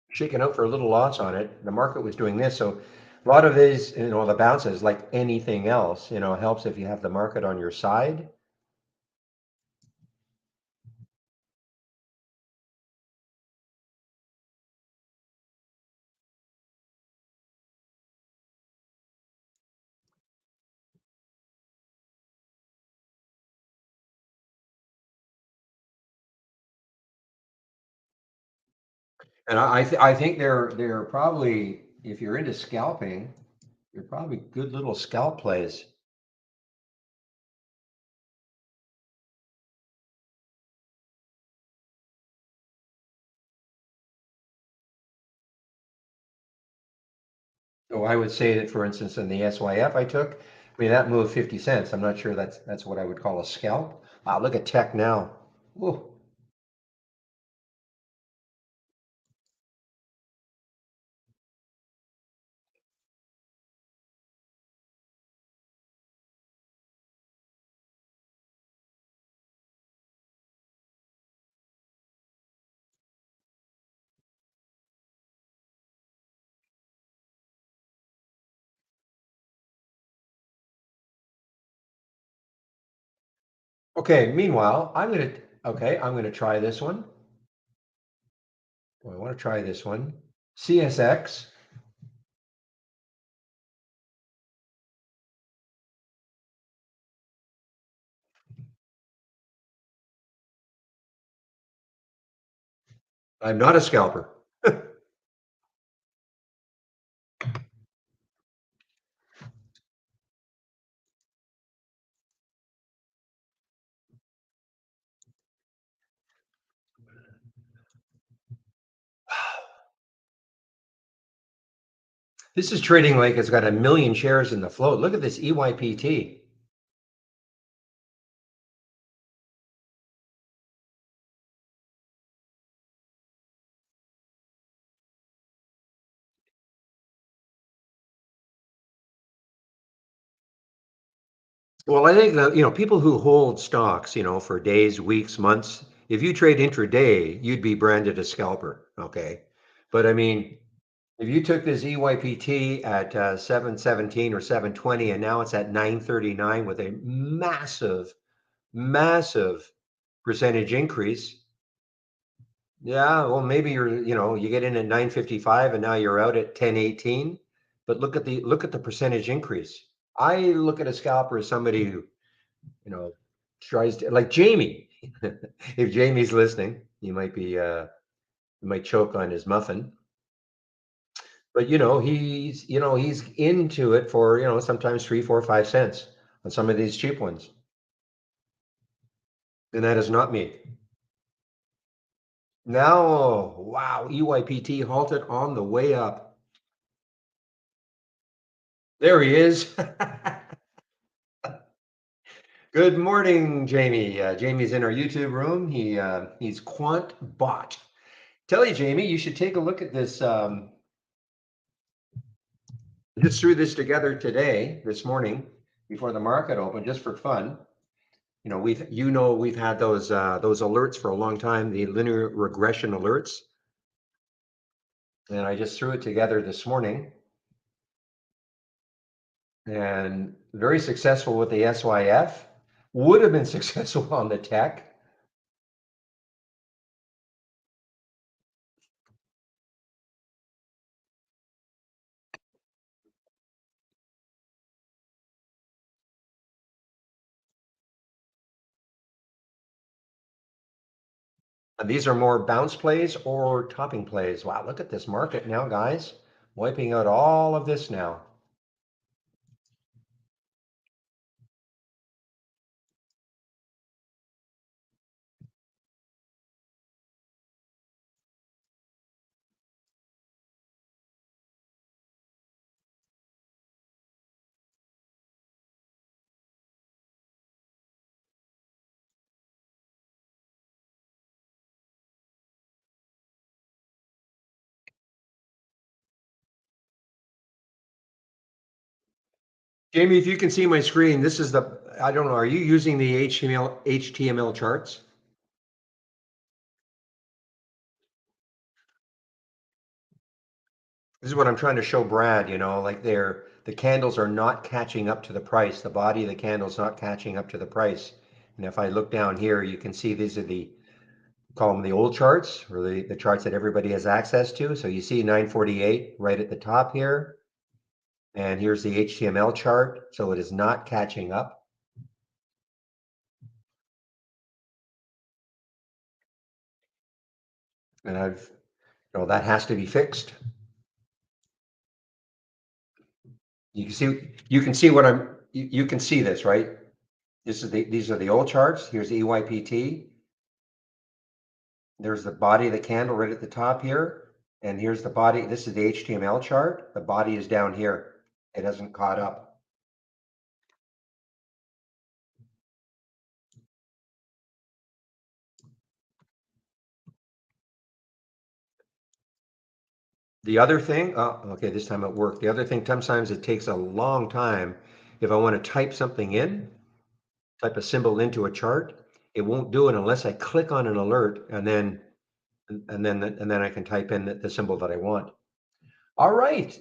shaken out for a little loss on it. The market was doing this. So a lot of these, the bounces, like anything else, helps if you have the market on your side. And I think they're probably, if you're into scalping, they're probably good little scalp plays. So I would say that, for instance, in the SYF I took, I mean, that moved 50 cents. I'm not sure that's what I would call a scalp. Wow, look at tech now. Whoa. Okay, meanwhile, I'm gonna try this one. Well, I want to try this one. CSX. I'm not a scalper. This is trading like it's got a million shares in the float. Look at this EYPT. Well, I think that, people who hold stocks, for days, weeks, months, if you trade intraday, you'd be branded a scalper. Okay. But I mean, if you took this EYPT at 717 or 720 and now it's at 939 with a massive, massive percentage increase. Yeah, well, maybe you get in at 955 and now you're out at 1018. But look at the percentage increase. I look at a scalper as somebody who, you know, tries to, like Jamie. If Jamie's listening, he might choke on his muffin. But he's into it for, sometimes 3, 4, 5 cents on some of these cheap ones. And that is not me. Now, wow, EYPT halted on the way up. There he is. Good morning, Jamie. Jamie's in our YouTube room. He's quant bot. Tell you, Jamie, you should take a look at this. Just threw this together today, this morning, before the market opened, just for fun. We've had those alerts for a long time, the linear regression alerts, and I just threw it together this morning, and very successful with the SYF. Would have been successful on the tech. And these are more bounce plays or topping plays. Wow, look at this market now, guys. Wiping out all of this now. Jamie, if you can see my screen, this is the, I don't know, are you using the HTML charts? This is what I'm trying to show Brad, like the candles are not catching up to the price. The body of the candle's not catching up to the price. And if I look down here, you can see these are call them the old charts, or the charts that everybody has access to. So you see 948 right at the top here. And here's the HTML chart. So it is not catching up. And that has to be fixed. You can see what you can see this, right? These are the old charts. Here's the EYPT. There's the body of the candle right at the top here. And here's the body. This is the HTML chart. The body is down here. It hasn't caught up. The other thing, oh, okay, this time it worked. The other thing, sometimes it takes a long time. If I want to type something in, type a symbol into a chart, it won't do it unless I click on an alert, and then I can type in the symbol that I want. All right,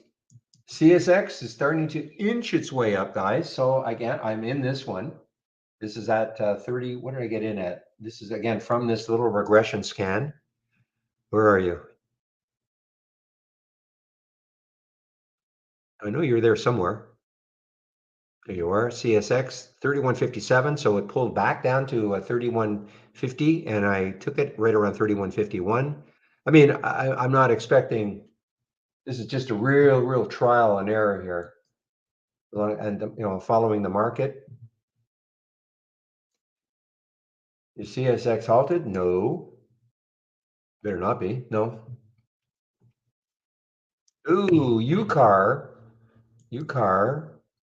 CSX is starting to inch its way up, guys. So again, I'm in this one. This is at 30. What did I get in at? This is again from this little regression scan. Where are you? I know you're there somewhere. There you are, CSX 3157. So it pulled back down to 3150, and I took it right around 3151. I mean, I'm not expecting. This is just a real trial and error here, and following the market. Is CSX halted? No, better not be. No. Ooh, UCAR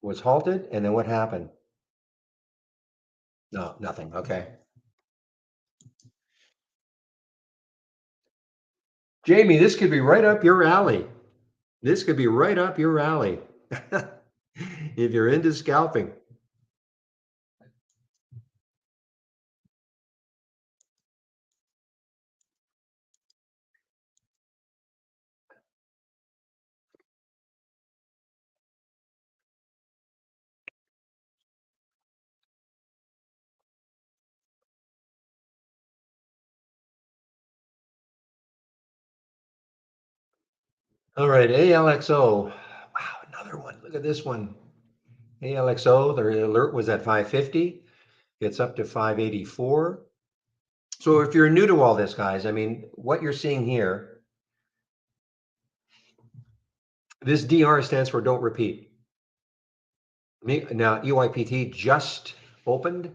was halted, and then what happened? No, nothing. Okay. Jamie, this could be right up your alley. This could be right up your alley. If you're into scalping. All right, ALXO. Wow, another one. Look at this one. ALXO, the alert was at 550. It's up to 584. So if you're new to all this, guys, I mean, what you're seeing here, this DR stands for don't repeat. Now, EYPT just opened,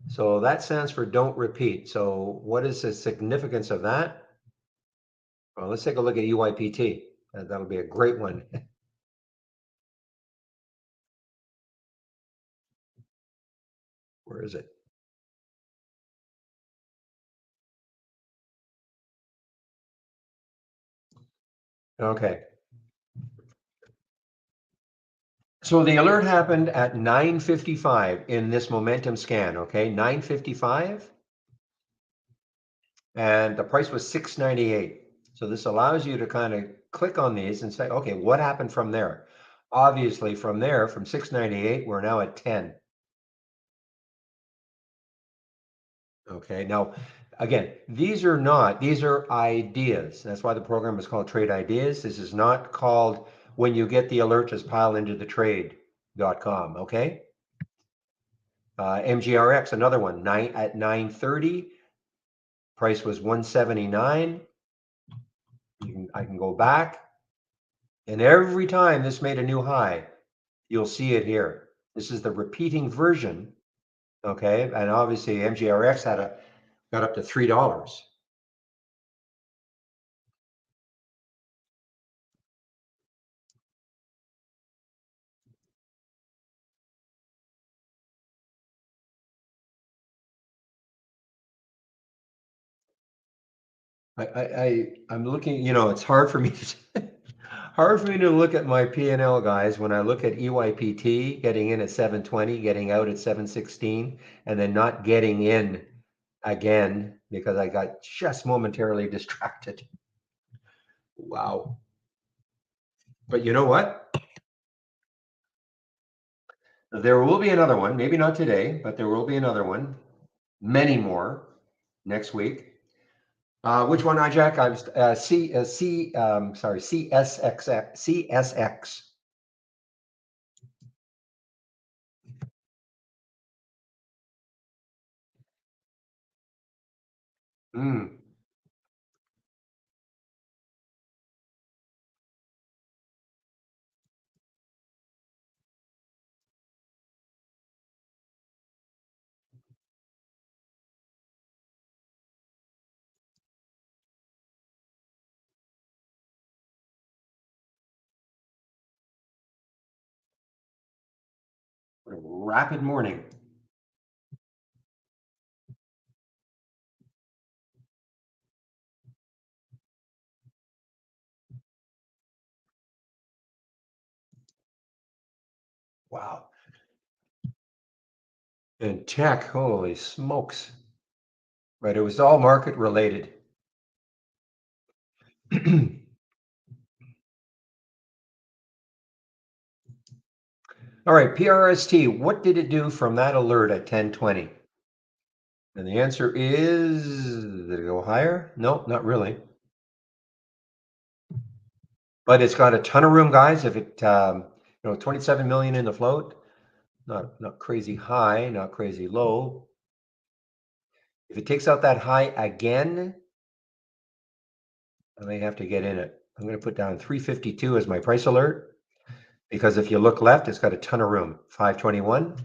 so that stands for don't repeat. So what is the significance of that? Well, let's take a look at EYPT. That'll be a great one. Where is it? Okay. So the alert happened at 9:55 in this momentum scan, okay? 9:55, and the price was 698. So this allows you to kind of click on these and say, okay, what happened from there? Obviously, from there, from 698, we're now at 10. Okay, now again, these are ideas. That's why the program is called Trade Ideas. This is not called when you get the alert, just pile into the trade.com. Okay. MGRX, another one, at 930, price was 179. I can go back, and every time this made a new high, you'll see it here. This is the repeating version, okay? And obviously MGRX got up to $3. I'm looking, it's hard for me to Hard for me to look at my P&L, guys, when I look at EYPT getting in at 720, getting out at 716, and then not getting in again because I got just momentarily distracted. Wow. But you know what? There will be another one, maybe not today, but there will be another one, many more next week. Which one, Jack? I was sorry, CSX. Mm, rapid morning. Wow. And tech, holy smokes. But it was all market related. All right, PRST, what did it do from that alert at 1020? And the answer is, did it go higher? No, not really. But it's got a ton of room, guys. If it, 27 million in the float, not crazy high, not crazy low. If it takes out that high again, I may have to get in it. I'm going to put down 352 as my price alert because if you look left, it's got a ton of room. 521.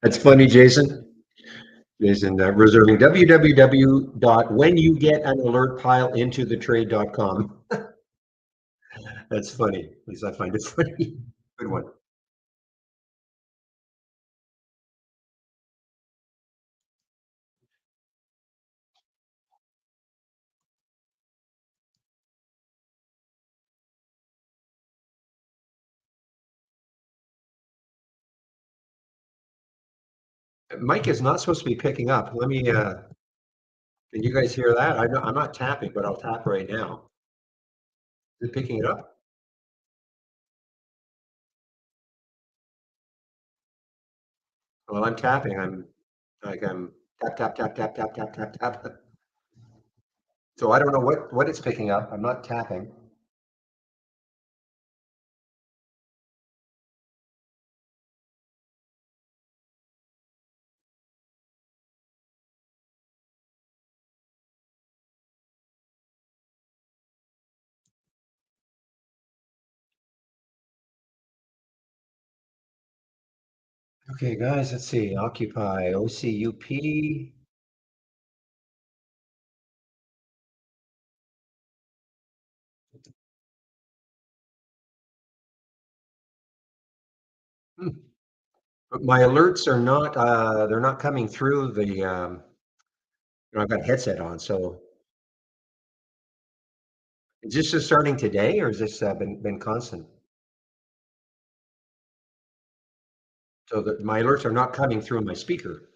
That's funny, Jason. Jason, reserving www.whenyougetalertpileintothetrade.com. That's funny. At least I find it funny. Good one. Mike is not supposed to be picking up. Let me, can you guys hear that? I'm not tapping, but I'll tap right now. Is it picking it up? Well, I'm tapping. I'm tap, tap, tap, tap, tap, tap, tap, tap. So I don't know what it's picking up. I'm not tapping. Okay, guys, let's see. Occupy, OCUP. Hmm. But my alerts are not, they're not coming through the, I've got a headset on, so is this just starting today or has this been constant? So that my alerts are not coming through my speaker.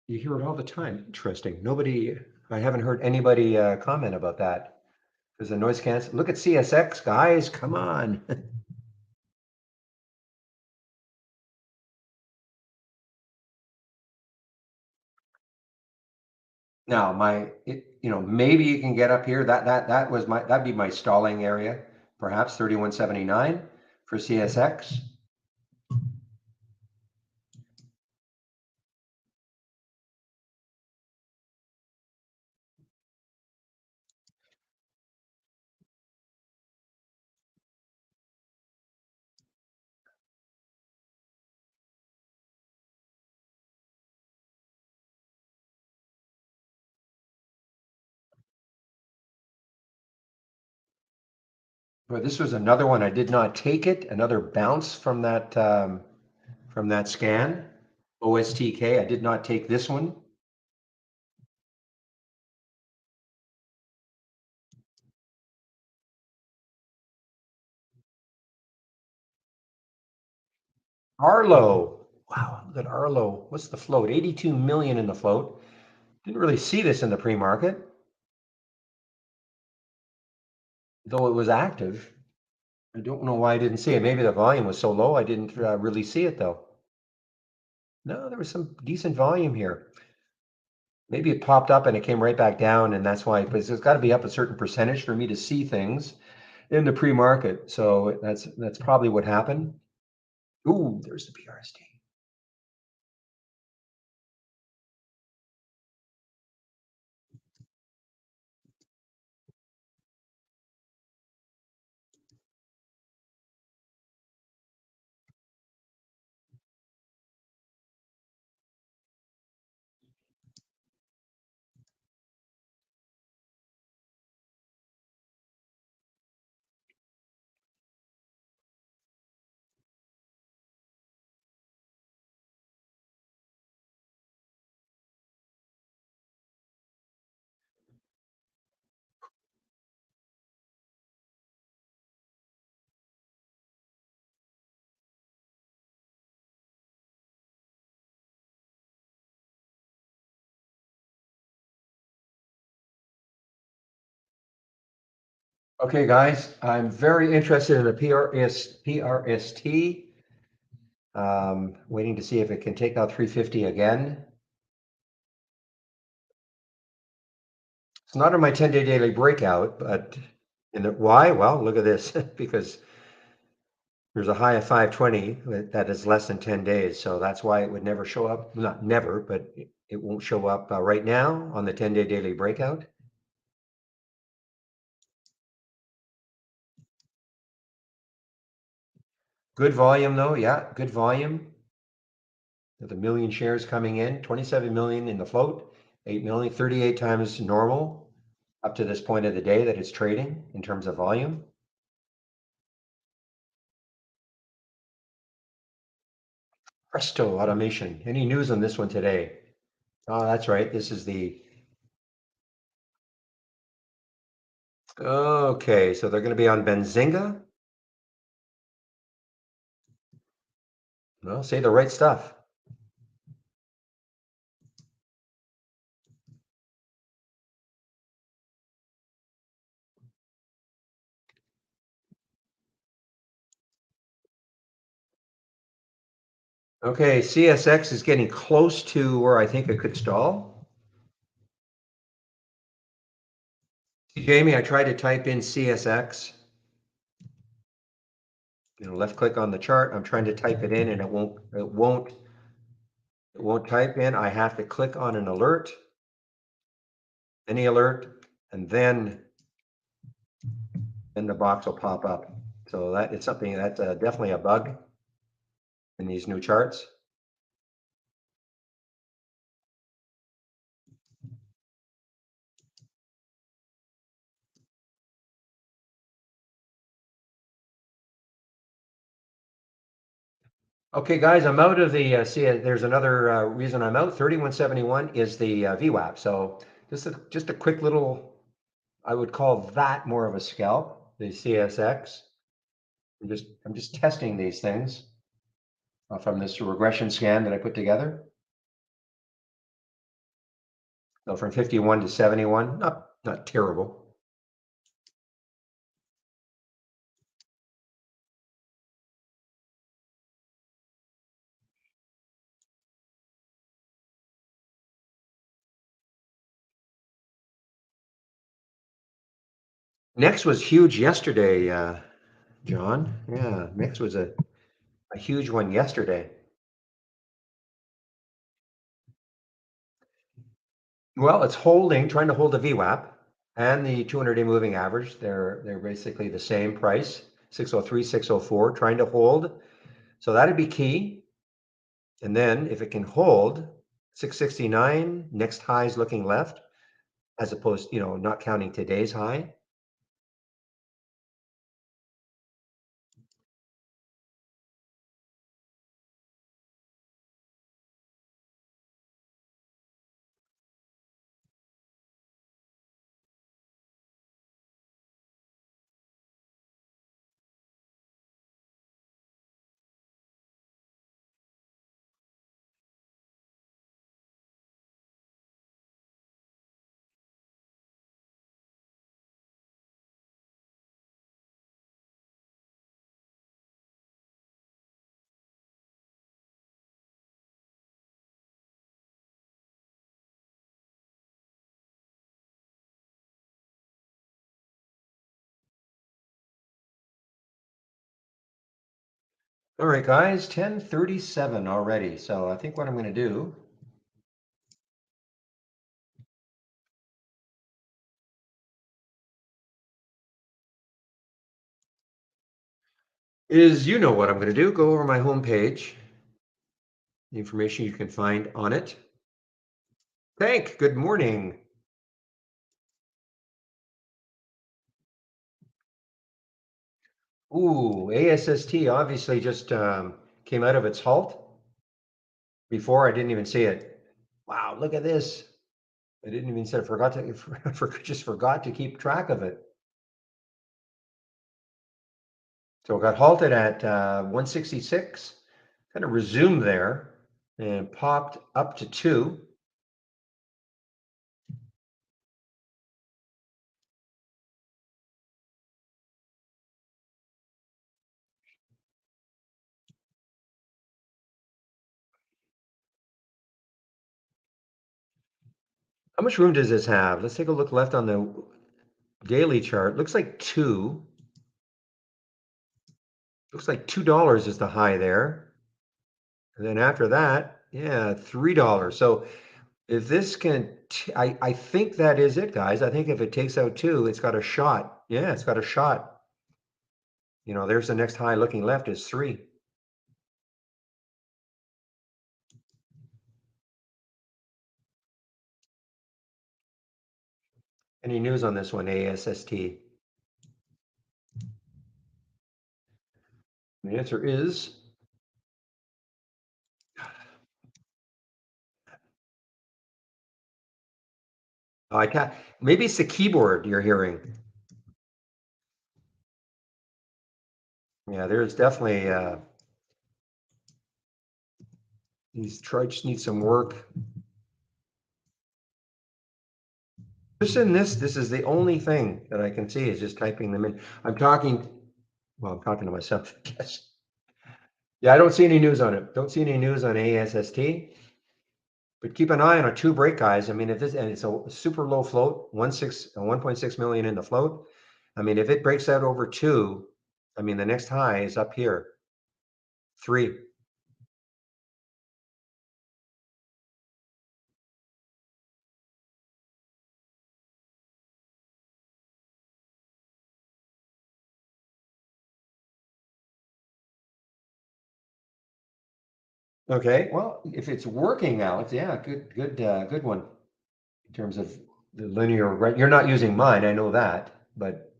You hear it all the time. Interesting. Nobody, I haven't heard anybody comment about that. There's a noise cancel. Look at CSX, guys. Come on. Now, maybe you can get up here. That was that'd be my stalling area, perhaps 3179 for CSX. But this was another one. I did not take it. Another bounce from that scan. OSTK. I did not take this one. Arlo. Wow, look at Arlo. What's the float? 82 million in the float. Didn't really see this in the pre-market, though it was active. I don't know why I didn't see it. Maybe the volume was so low I didn't really see it though. No, there was some decent volume here. Maybe it popped up and it came right back down, and that's why. But it's got to be up a certain percentage for me to see things in the pre-market. So that's probably what happened. Ooh, there's the PRST. Okay, guys, I'm very interested in the PRST. Waiting to see if it can take out 350 again. It's not on my 10-day daily breakout, but why? Well, look at this, because there's a high of 520 that is less than 10 days. So that's why it would never show up. Not never, but it won't show up right now on the 10-day daily breakout. Good volume though. Yeah, good volume. With a million shares coming in, 27 million in the float, 8 million, 38 times normal up to this point of the day that it's trading in terms of volume. Presto Automation. Any news on this one today? Oh, that's right. This is the. Okay, so they're going to be on Benzinga. Well, say the right stuff. Okay, CSX is getting close to where I think it could stall. Jamie, I tried to type in CSX. Left click on the chart. I'm trying to type it in and it won't type in. I have to click on an alert, any alert, and then the box will pop up. So that is something that's definitely a bug in these new charts. Okay, guys, I'm out of the, there's another reason I'm out. 3171 is the VWAP. So just a quick little, I would call that more of a scalp, the CSX. I'm just testing these things from this regression scan that I put together. So from 51 to 71, not terrible. Next was huge yesterday, John. Yeah, next was a huge one yesterday. Well, it's holding, trying to hold the VWAP and the 200-day moving average. They're basically the same price, 603, 604, trying to hold. So that'd be key. And then if it can hold 669, next high is looking left, as opposed, not counting today's high. All right, guys, 10:37 already. So I think what I'm going to do is, what I'm going to do, go over my homepage, the information you can find on it. Hank, good morning. Ooh, ASST obviously just came out of its halt. Before I didn't even see it. Wow, look at this. I didn't even say just forgot to keep track of it. So it got halted at 166, kind of resumed there and popped up to 2. How much room does this have? Let's take a look left on the daily chart. Looks like 2. Looks like $2 is the high there. And then after that, yeah, $3. So if this can, I think that is it, guys. I think if it takes out 2, it's got a shot. Yeah, it's got a shot. There's the next high looking left is 3. Any news on this one, ASST? The answer is I can't. Maybe it's the keyboard you're hearing. Yeah, there's definitely these charts need some work. Just in this is the only thing that I can see is just typing them in. I'm talking to myself, I guess. Yeah, I don't see any news on it. Don't see any news on ASST. But keep an eye on a 2 break, guys. I mean, if this, and it's a super low float, 1.6 million in the float. I mean, if it breaks out over 2, I mean, the next high is up here, 3. Okay, well, if it's working, Alex, yeah, good one in terms of the linear. Right, you're not using mine, I know that, but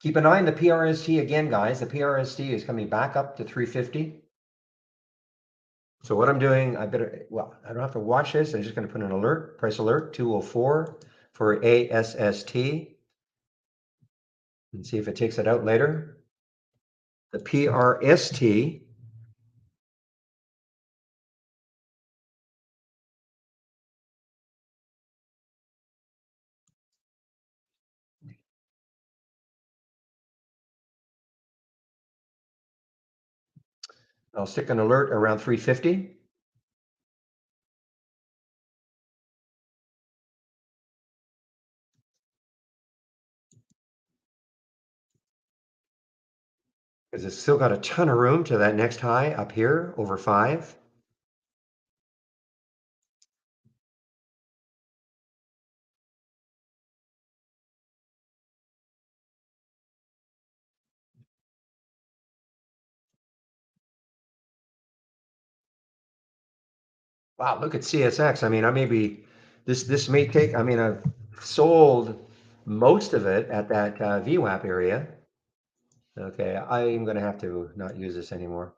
keep an eye on the PRST again, guys. The PRST is coming back up to 350. So what I'm doing, I don't have to watch this. I'm just going to put an alert, price alert 204 for ASST, and see if it takes it out later. The PRST. I'll stick an alert around 350. Because it's still got a ton of room to that next high up here over 5. Wow, look at CSX. I mean, I may be this may take. I mean, I've sold most of it at that VWAP area. Okay, I'm gonna have to not use this anymore.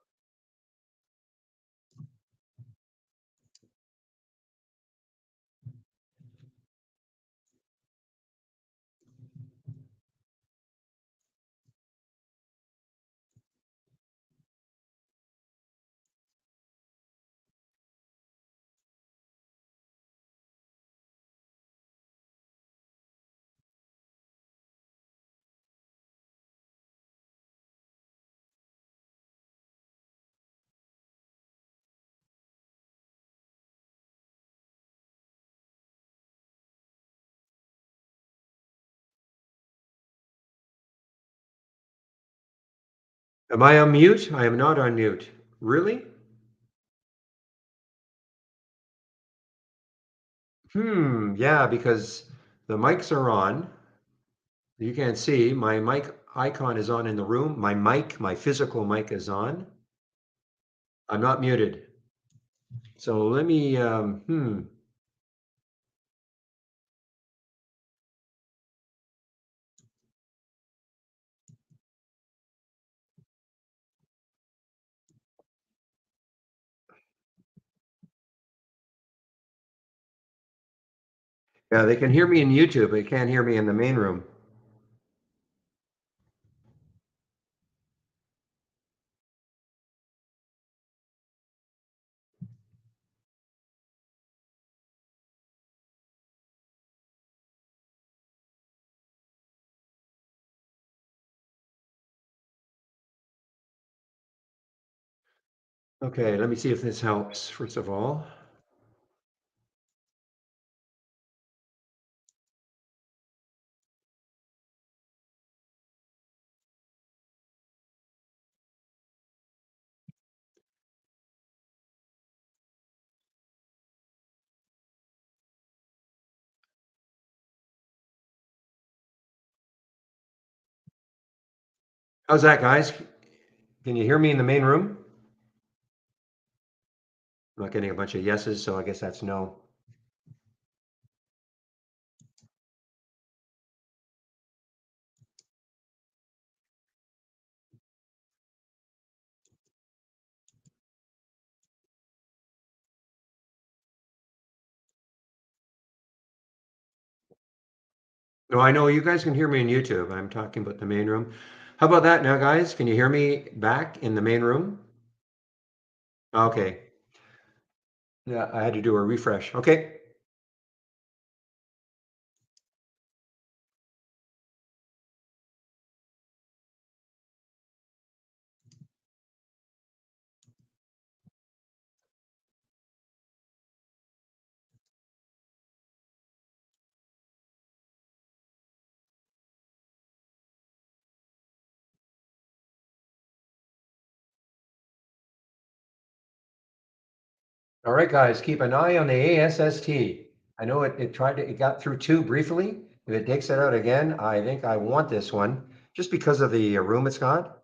Am I on mute? I am not on mute. Really? Yeah, because the mics are on. You can't see. My mic icon is on in the room. My physical mic is on. I'm not muted. So let me, yeah, they can hear me in YouTube. They can't hear me in the main room. Okay, let me see if this helps, first of all. How's that, guys? Can you hear me in the main room? I'm not getting a bunch of yeses, so I guess that's no. No, I know you guys can hear me in YouTube. I'm talking about the main room. How about that now, guys? Can you hear me back in the main room? Okay. Yeah, I had to do a refresh. Okay. All right, guys, keep an eye on the ASST. I know it got through 2 briefly. If it takes it out again, I think I want this one just because of the room it's got.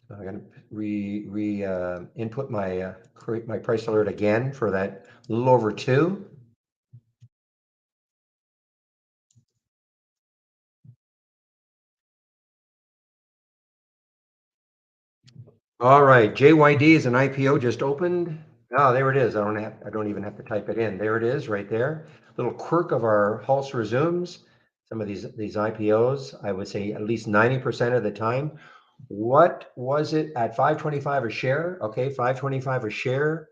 So I'm gonna input my create my price alert again for that little over 2. All right, JYD is an IPO just opened. Oh, there it is. I don't even have to type it in. There it is right there. Little quirk of our halts resumes. Some of these IPOs, I would say at least 90% of the time. What was it at 525 a share? Okay, 525 a share.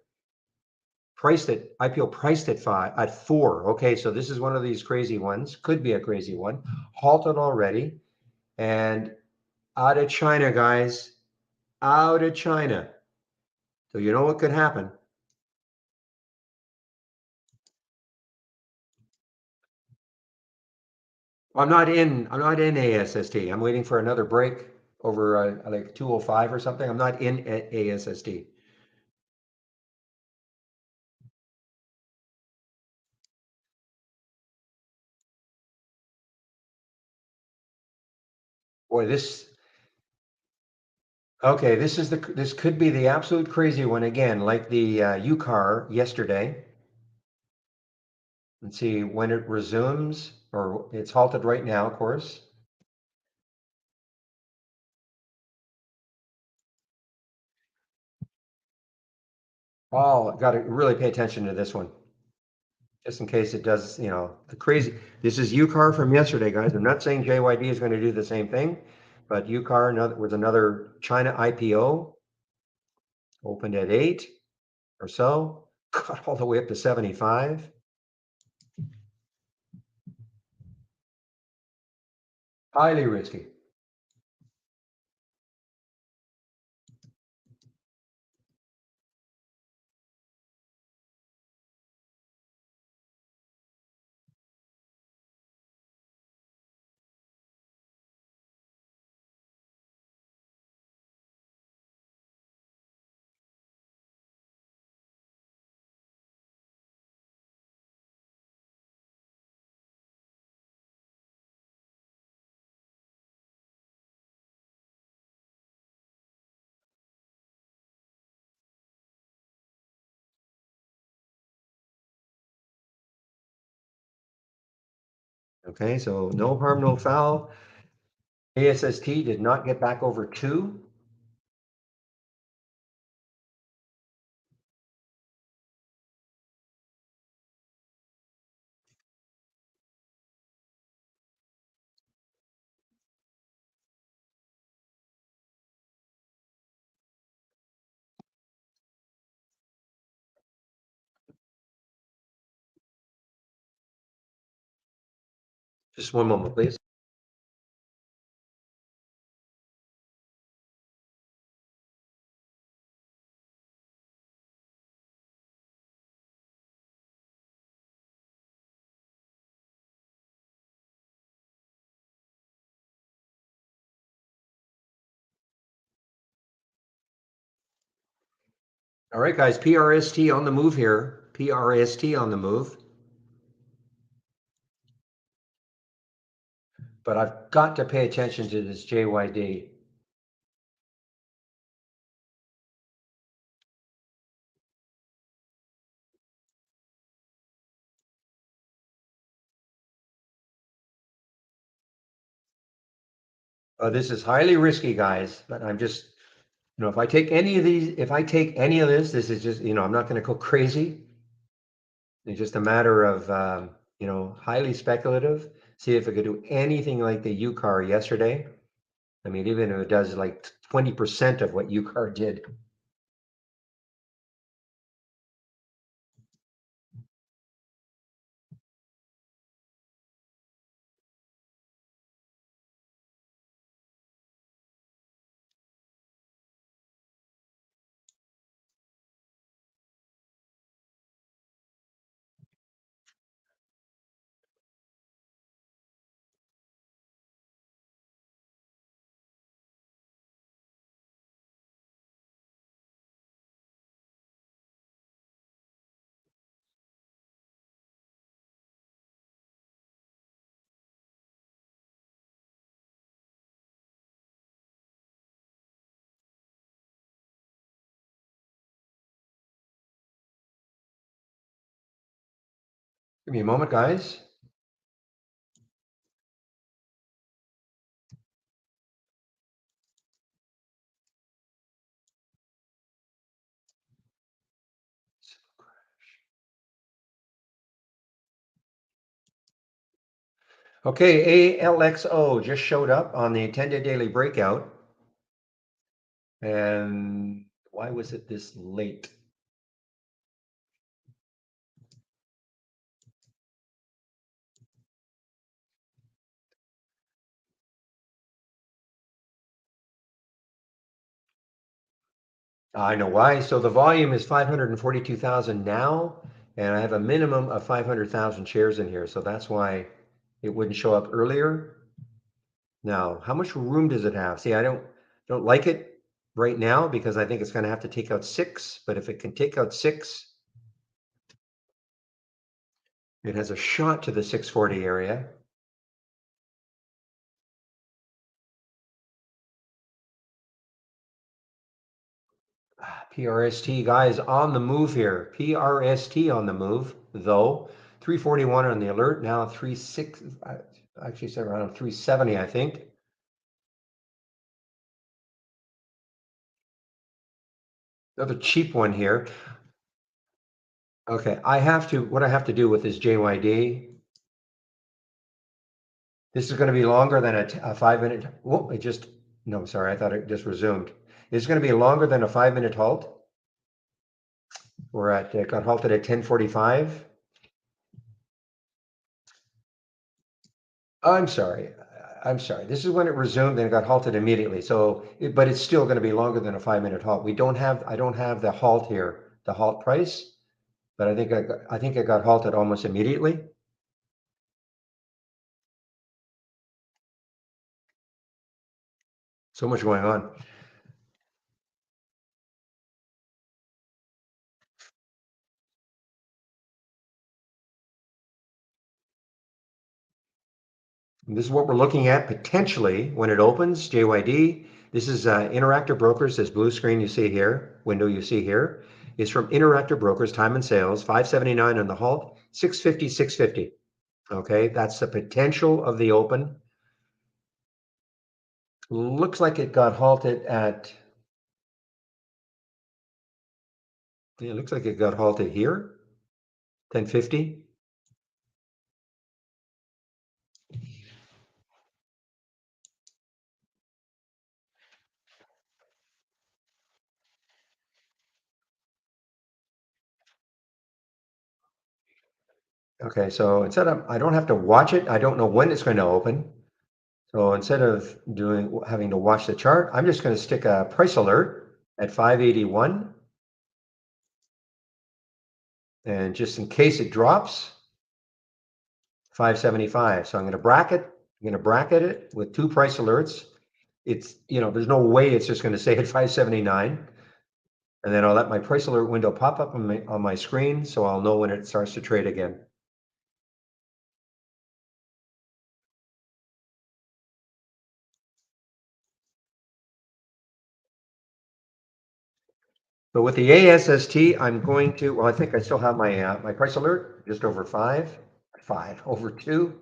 IPO priced at 4. Okay, so this is one of these crazy ones. Could be a crazy one. Halted already. And out of China, guys. Out of China. So you know what could happen. I'm not in ASST. I'm waiting for another break over like 205 or something. I'm not in ASST. Boy, okay, this could be the absolute crazy one again, like the UCAR yesterday. Let's see when it resumes, or it's halted right now, of course. Oh, got to really pay attention to this one, just in case it does, the crazy. This is UCAR from yesterday, guys. I'm not saying JYD is going to do the same thing, but UCAR was another China IPO, opened at 8 or so, got all the way up to 75. Highly risky. Okay, so no harm, no foul. ASST did not get back over 2. Just one moment, please. All right, guys, PRST on the move here. PRST on the move. But I've got to pay attention to this JYD. This is highly risky, guys, but I'm just, if I take any of these, if I take any of this is just, I'm not going to go crazy. It's just a matter of, highly speculative. See if it could do anything like the UCAR yesterday. I mean, even if it does like 20% of what UCAR did. Give me a moment, guys. Okay, ALXO just showed up on the 10-day daily breakout. And why was it this late? I know why. So the volume is 542,000 now, and I have a minimum of 500,000 shares in here. So that's why it wouldn't show up earlier. Now, how much room does it have? See, I don't like it right now because I think it's going to have to take out six. But if it can take out six, it has a shot to the 640 area. PRST guys on the move here. PRST on the move, though. 341 on the alert, now 36, actually said around 370, I think. Another cheap one here. Okay, what I have to do with this JYD, this is going to be longer than a 5 minute, whoa, it just, no, sorry, I thought it just resumed. It's going to be longer than a 5 minute halt. It got halted at 10:45. I'm sorry. I'm sorry. This is when it resumed and it got halted immediately. But it's still going to be longer than a 5 minute halt. I don't have the halt here, the halt price, but I think it got halted almost immediately. So much going on. And this is what we're looking at potentially when it opens, JYD. This is Interactive Brokers, this blue screen you see here, window you see here, is from Interactive Brokers, time and sales, 579 on the halt, 650, 650. Okay, that's the potential of the open. Looks like it got halted at, yeah, it looks like it got halted here, 1050. Okay, so I don't have to watch it. I don't know when it's going to open. So instead of having to watch the chart, I'm just going to stick a price alert at 581. And just in case it drops, 575. So I'm going to bracket it with two price alerts. There's no way it's just going to stay at 579. And then I'll let my price alert window pop up on my screen so I'll know when it starts to trade again. But with the ASST, well, I think I still have my price alert just over five over two.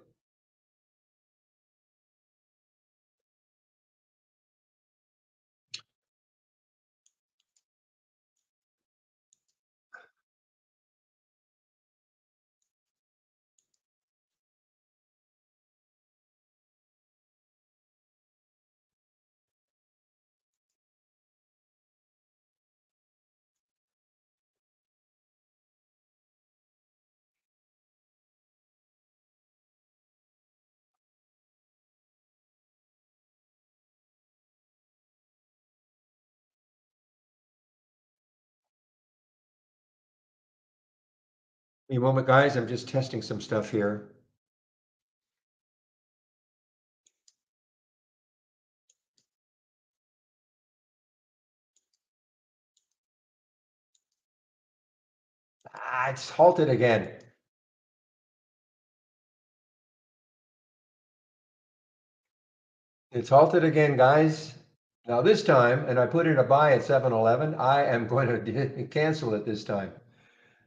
Give me a moment, guys. I'm just testing some stuff here. It's halted again. It's halted again, guys. Now this time, and I put in a buy at 7-Eleven, I am going to cancel it this time.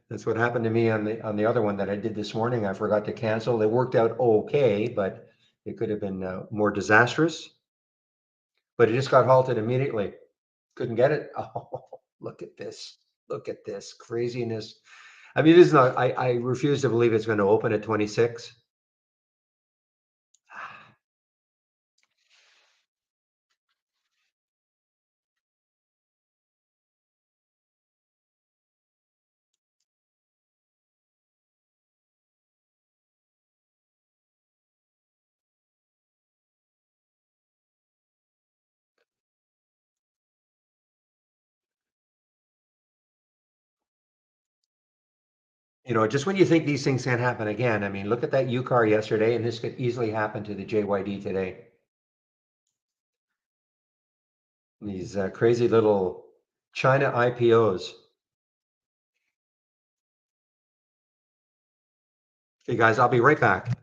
That's what happened to me on the other one that I did this morning. I forgot to cancel. It worked out okay, but it could have been more disastrous. But it just got halted immediately. Couldn't get it. Oh, look at this. Look at this craziness. I mean, this is not, I refuse to believe it's going to open at 26. You know, just when you think these things can't happen again, I mean, look at that U car yesterday, and this could easily happen to the JYD today. These crazy little China IPOs. Okay, guys, I'll be right back.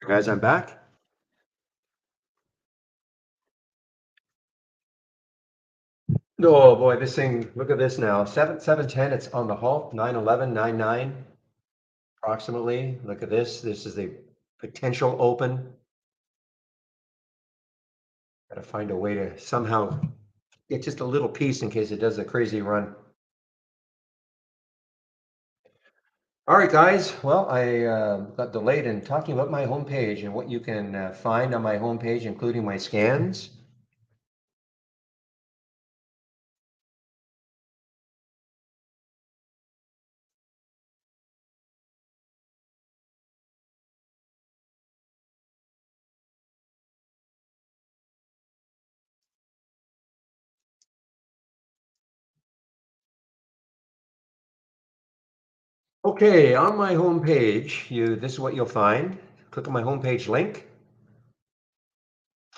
Guys, I'm back. Oh boy, this thing, look at this now. 7-7-10, it's on the halt, 9-11, 9-9 approximately. Look at this. This is the potential open. Got to find a way to somehow get just a little piece in case it does a crazy run. All right, guys. Well, I got delayed in talking about my homepage and what you can find on my homepage, including my scans. Okay, on my homepage, this is what you'll find. Click on my homepage link.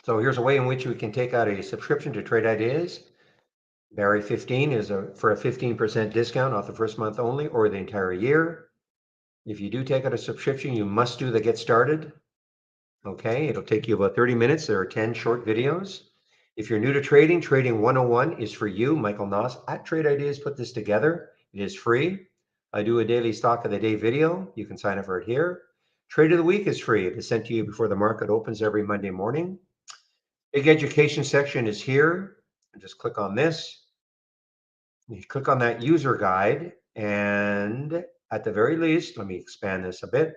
So here's a way in which we can take out a subscription to Trade Ideas. Barry 15 is for a 15% discount off the first month only or the entire year. If you do take out a subscription, you must do the get started. Okay, it'll take you about 30 minutes. There are 10 short videos. If you're new to trading, Trading 101 is for you. Michael Noss at Trade Ideas put this together. It is free. I do a daily stock of the day video. You can sign up for it here. Trade of the week is free. It is sent to you before the market opens every Monday morning. Big education section is here. Just click on this. You click on that user guide, and at the very least, let me expand this a bit.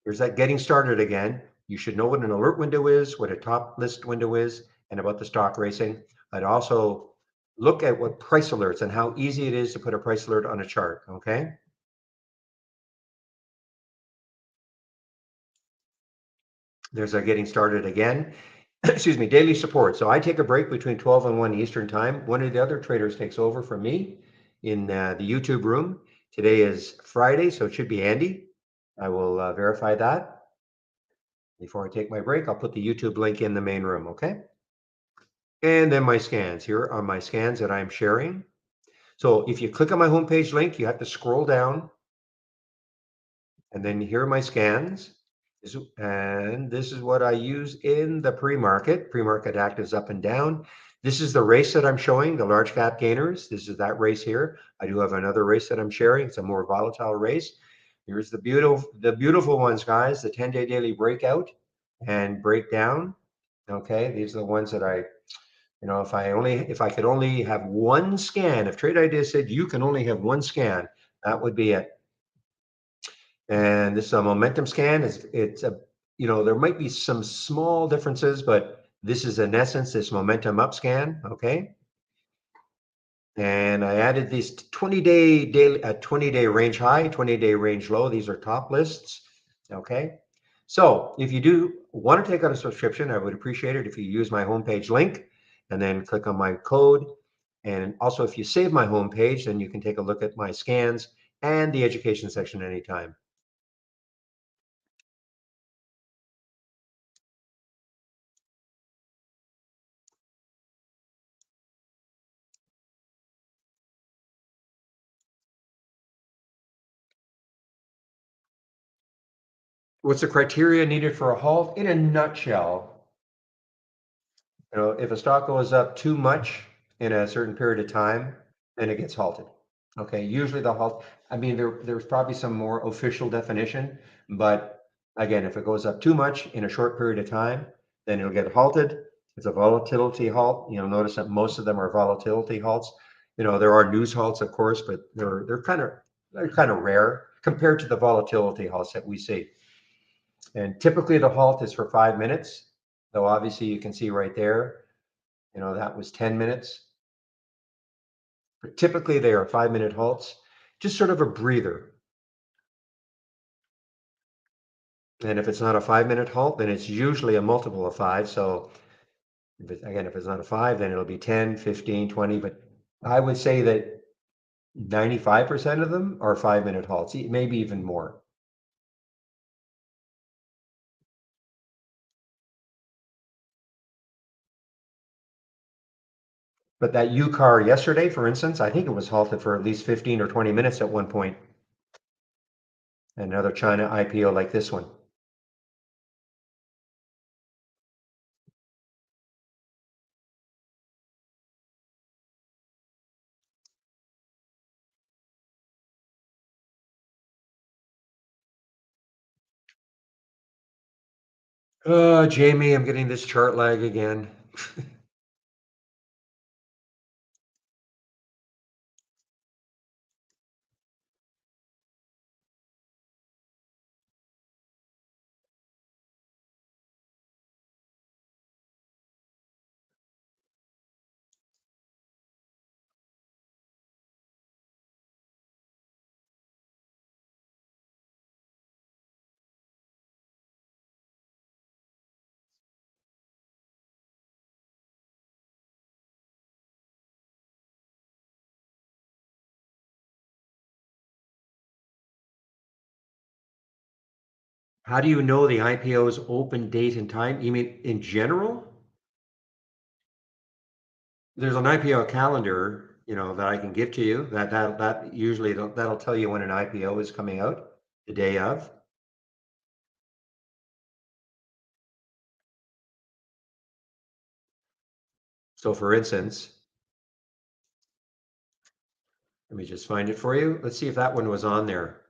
There's that getting started again. You should know what an alert window is, what a top list window is, and about the stock racing. I'd also look at what price alerts and how easy it is to put a price alert on a chart, okay? There's our getting started again. Excuse me, daily support. So I take a break between 12 and 1 Eastern time. One of the other traders takes over from me in the YouTube room. Today is Friday, so it should be Andy. I will verify that. Before I take my break, I'll put the YouTube link in the main room, okay? And then my scans. Here are my scans that I'm sharing. So if you click on my homepage link, you have to scroll down, and then here are my scans. And this is what I use in the pre-market. Pre-market actives up and down. This is the race that I'm showing, the large cap gainers. This is that race here. I do have another race that I'm sharing. It's a more volatile race. Here's the beautiful ones, guys. The 10-day daily breakout and breakdown. Okay, these are the ones that if I could only have one scan, if Trade Ideas said you can only have one scan, that would be it. And this is a momentum scan. It's a there might be some small differences, but this is in essence this momentum up scan. Okay. And I added these 20-day daily, 20-day range high, 20-day range low. These are top lists. Okay. So if you do want to take out a subscription, I would appreciate it if you use my homepage link and then click on my code. And also, if you save my homepage, then you can take a look at my scans and the education section anytime. What's the criteria needed for a halt? In a nutshell, if a stock goes up too much in a certain period of time, then it gets halted. Okay, usually the halt, I mean, there's probably some more official definition, but again, if it goes up too much in a short period of time, then it'll get halted. It's a volatility halt. You'll notice that most of them are volatility halts. There are news halts, of course, but they're kind of rare compared to the volatility halts that we see. And typically the halt is for 5 minutes, though obviously you can see right there, that was 10 minutes. But typically they are 5-minute halts, just sort of a breather. And if it's not a 5-minute halt, then it's usually a multiple of five. So if it's not a five, then it'll be 10, 15, 20. But I would say that 95% of them are 5-minute halts, maybe even more. But that U car yesterday, for instance, I think it was halted for at least 15 or 20 minutes at one point. Another China IPO like this one. Jamie, I'm getting this chart lag again. How do you know the IPO's open date and time? You mean in general? There's an IPO calendar. that I can give to you. That usually that'll tell you when an IPO is coming out the day of. So for instance, let me just find it for you. Let's see if that one was on there.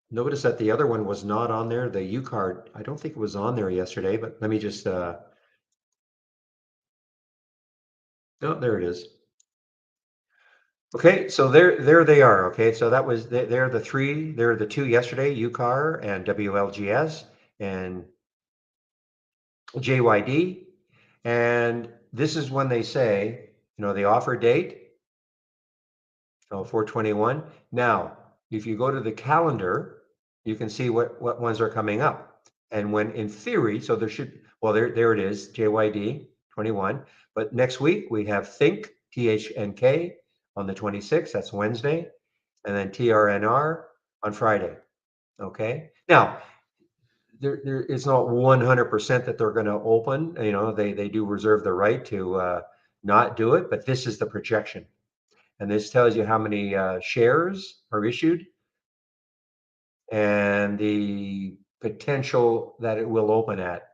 Notice that the other one was not on there. The U card, I don't think it was on there yesterday, but let me just, no, there it is. Okay, so there they are. Okay, so that was they're the three. They're the two yesterday, UCAR and WLGS and JYD. And this is when they say, the offer date, so 421. Now, if you go to the calendar, you can see what ones are coming up. And when in theory, so there should, well, there it is, JYD 21. But next week we have Think, THNK on the 26th, that's Wednesday, and then TRNR on Friday. Okay. Now, it's not 100% that they're going to open. They do reserve the right to not do it, but this is the projection. And this tells you how many shares are issued and the potential that it will open at.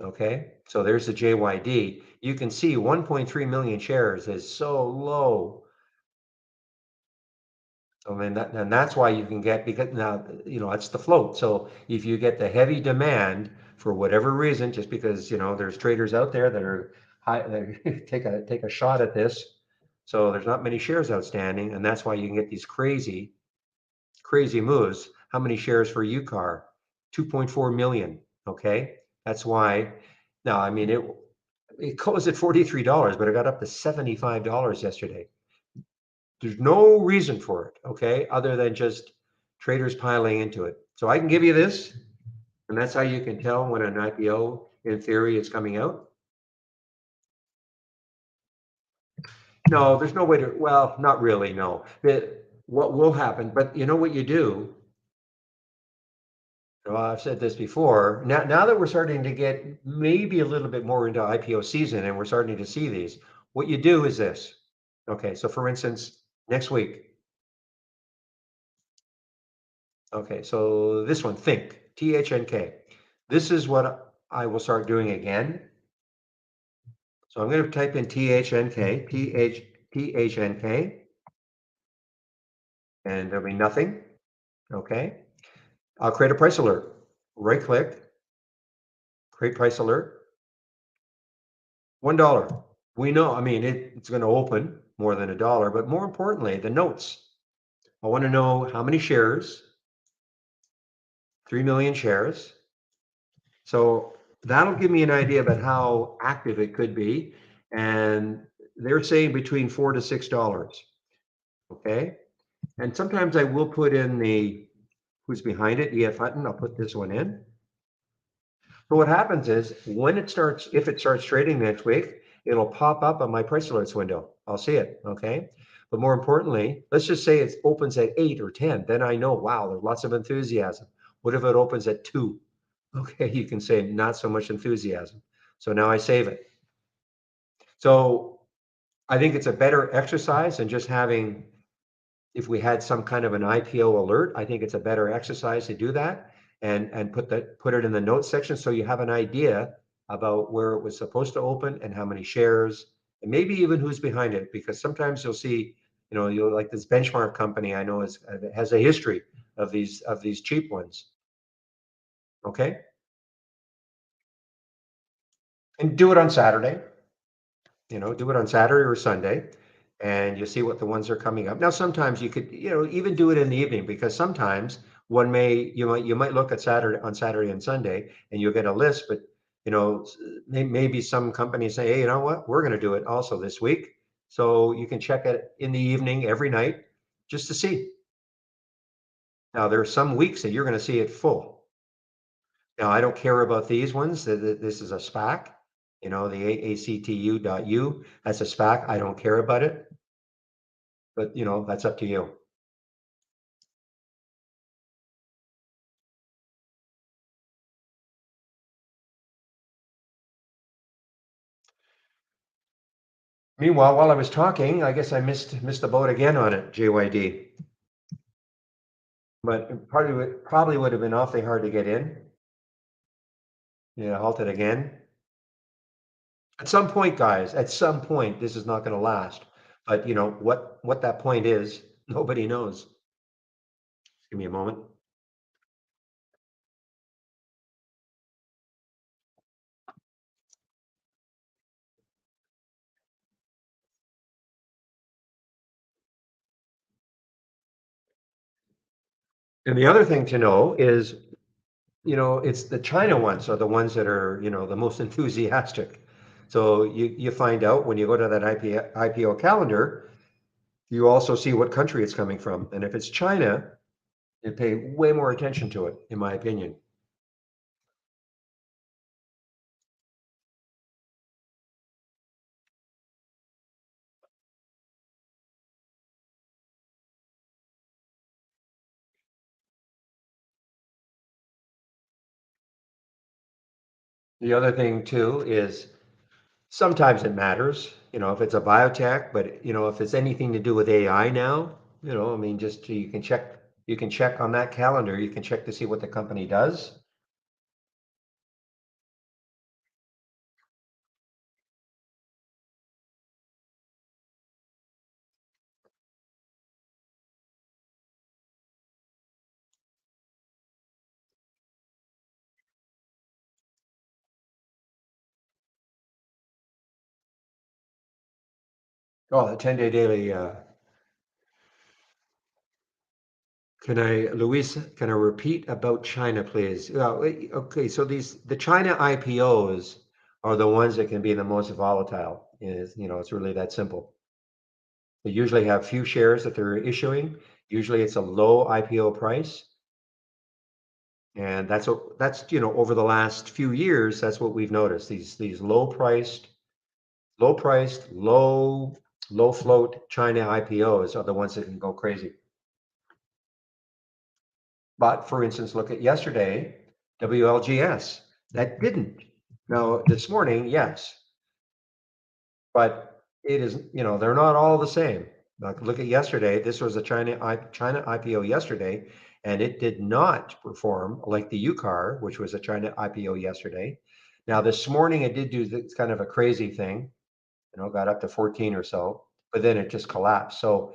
Okay, so there's the JYD. You can see 1.3 million shares is so low. I mean, and that's why you can get, because now, it's the float. So if you get the heavy demand for whatever reason, just because, there's traders out there that are high, that take a shot at this. So there's not many shares outstanding, and that's why you can get these crazy moves. How many shares for UCAR? 2.4 million. Okay, that's why. Now, I mean, it closed at $43, but it got up to $75 yesterday. There's no reason for it, okay, other than just traders piling into it. So I can give you this, and that's how you can tell when an IPO, in theory, is coming out. No, there's no way to, well, not really, no. What will happen, but you know what you do? Well, I've said this before. Now that we're starting to get maybe a little bit more into IPO season and we're starting to see these, what you do is this. Okay, so for instance, next week, okay, so this one, Think, THNK. This is what I will start doing again. So I'm going to type in THNK, THNK, and there'll be nothing. Okay. I'll create a price alert. Right click, create price alert, $1. We know, I mean, it's going to open more than $1, but more importantly, the notes. I want to know how many shares, 3 million shares. So that'll give me an idea about how active it could be. And they're saying between $4 to $6. Okay. And sometimes I will put in the who's behind it, EF Hutton. I'll put this one in. So what happens is when it starts, if it starts trading next week, it'll pop up on my price alerts window. I'll see it. Okay. But more importantly, let's just say it opens at 8 or 10. Then I know, wow, there's lots of enthusiasm. What if it opens at 2? Okay, you can say not so much enthusiasm. So now I save it. So I think it's a better exercise than just having, if we had some kind of an IPO alert, I think it's a better exercise to do that and put it in the notes section so you have an idea about where it was supposed to open and how many shares and maybe even who's behind it, because sometimes you'll see, you'll like this benchmark company I know has a history of these cheap ones. Okay, and do it on Saturday. Do it on Saturday or Sunday, and you see what the ones are coming up. Now, sometimes you could, even do it in the evening, because sometimes you might look at Saturday and Sunday, and you'll get a list, but maybe some companies say, hey, you know what, we're going to do it also this week, so you can check it in the evening every night just to see. Now, there are some weeks that you're going to see it full. Now, I don't care about these ones. This is a SPAC. The AACTU.U. That's a SPAC. I don't care about it, but that's up to you. Meanwhile, while I was talking, I guess I missed the boat again on it, JYD. But it probably would have been awfully hard to get in. Yeah, halted again. At some point, guys, at some point, this is not going to last. But you know what that point is, nobody knows. Give me a moment. And the other thing to know is, it's the China ones are the ones that are, the most enthusiastic. So you find out when you go to that IPO calendar, you also see what country it's coming from. And if it's China, you pay way more attention to it, in my opinion. The other thing too is sometimes it matters, if it's a biotech, but if it's anything to do with AI now, I mean, just you can check on that calendar, you can check to see what the company does. Oh, the 10-day daily. Luis, can I repeat about China, please? Okay, so the China IPOs are the ones that can be the most volatile. It's really that simple. They usually have few shares that they're issuing. Usually it's a low IPO price. And over the last few years, that's what we've noticed. These low priced, low float China IPOs are the ones that can go crazy. But for instance, look at yesterday, WLGS, that didn't. Now, this morning, yes, but they're not all the same. Like, look at yesterday, this was a China IPO yesterday, and it did not perform like the UCAR, which was a China IPO yesterday. Now, this morning, it did do this kind of a crazy thing, got up to 14 or so, but then it just collapsed. So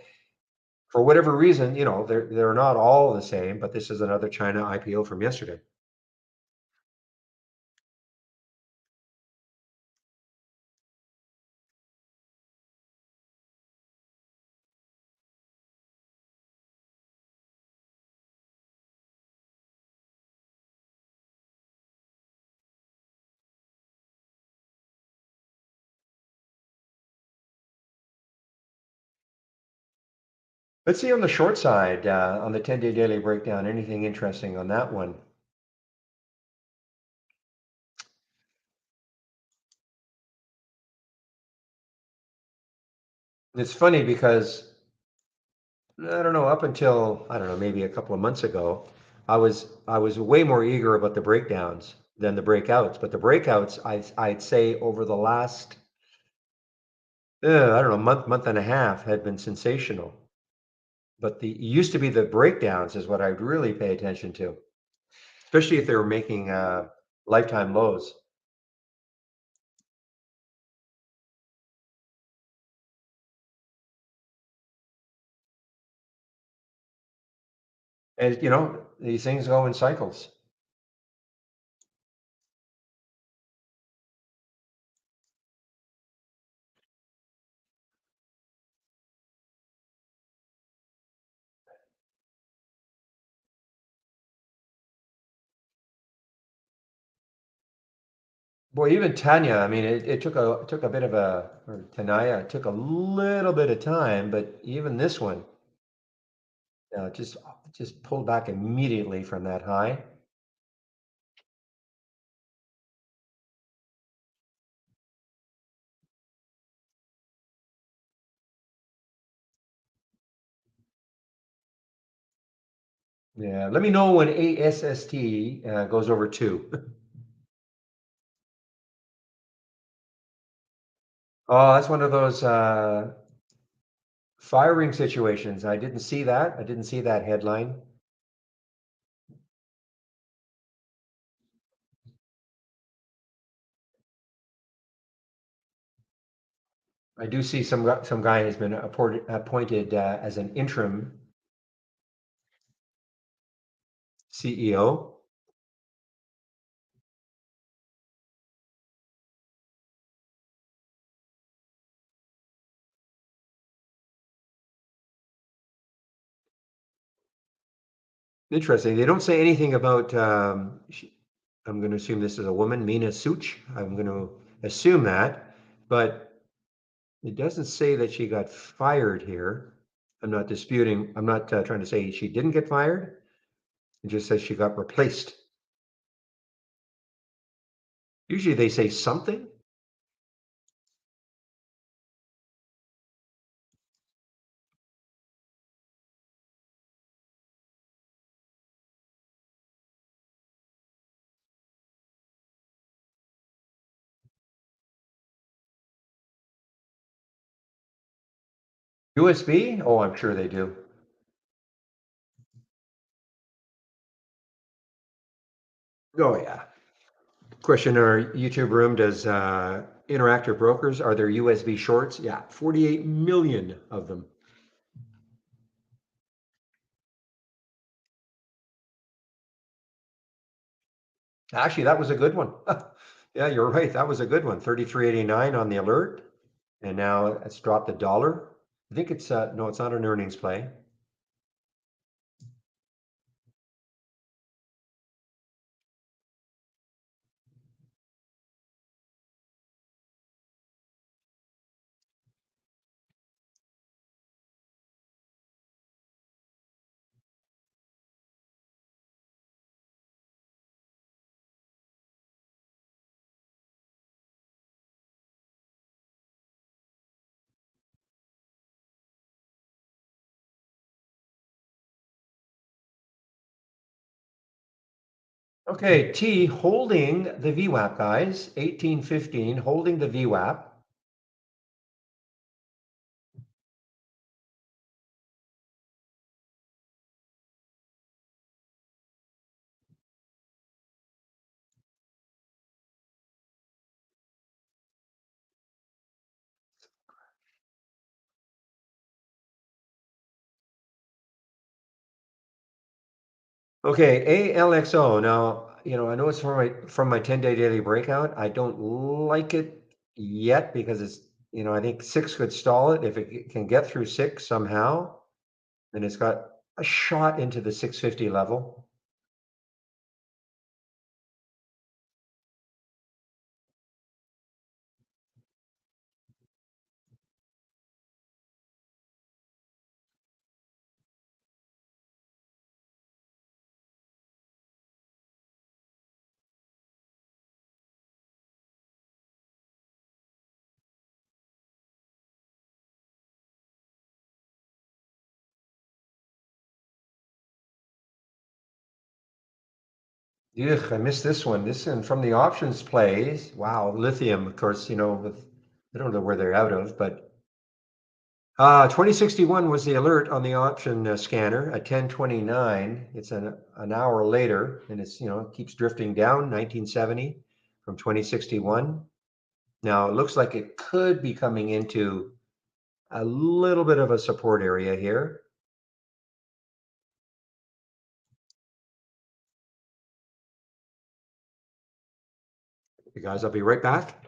for whatever reason, they're not all the same, but this is another China IPO from yesterday. Let's see on the short side, on the 10-day daily breakdown, anything interesting on that one? It's funny because I don't know, up until, I don't know, maybe a couple of months ago, I was way more eager about the breakdowns than the breakouts. But the breakouts, I'd say over the last, I don't know, month and a half had been sensational. But it used to be the breakdowns is what I'd really pay attention to, especially if they were making lifetime lows. And these things go in cycles. Boy, even Tanya, I mean, it took a bit of or Tanaya, it took a little bit of time, but even this one, just pulled back immediately from that high. Yeah, let me know when ASST goes over 2. Oh, that's one of those firing situations. I didn't see that. I didn't see that headline. I do see some guy has been appointed as an interim CEO. Interesting. They don't say anything about. I'm going to assume this is a woman, Mina Such. I'm going to assume that, but it doesn't say that she got fired here. I'm not disputing. I'm not trying to say she didn't get fired. It just says she got replaced. Usually they say something. USB? Oh, I'm sure they do. Oh yeah. Question in our YouTube room: does Interactive Brokers, are there USB shorts? Yeah, 48 million of them. Actually, that was a good one. Yeah, you're right. That was a good one. 33.89 on the alert, and now it's dropped $1. I think it's no, it's not an earnings play. Okay, T holding the VWAP, guys. 1815 holding the VWAP. Okay, ALXO. Now, I know it's from my 10-day daily breakout. I don't like it yet because I think six could stall it. If it can get through six somehow, then it's got a shot into the 650 level. Ugh, I missed this one. This one from the options plays. Wow, lithium, of course, I don't know where they're out of, but 2061 was the alert on the option scanner at 10:29. It's an hour later, and it keeps drifting down 1970 from 2061. Now it looks like it could be coming into a little bit of a support area here. You guys, I'll be right back.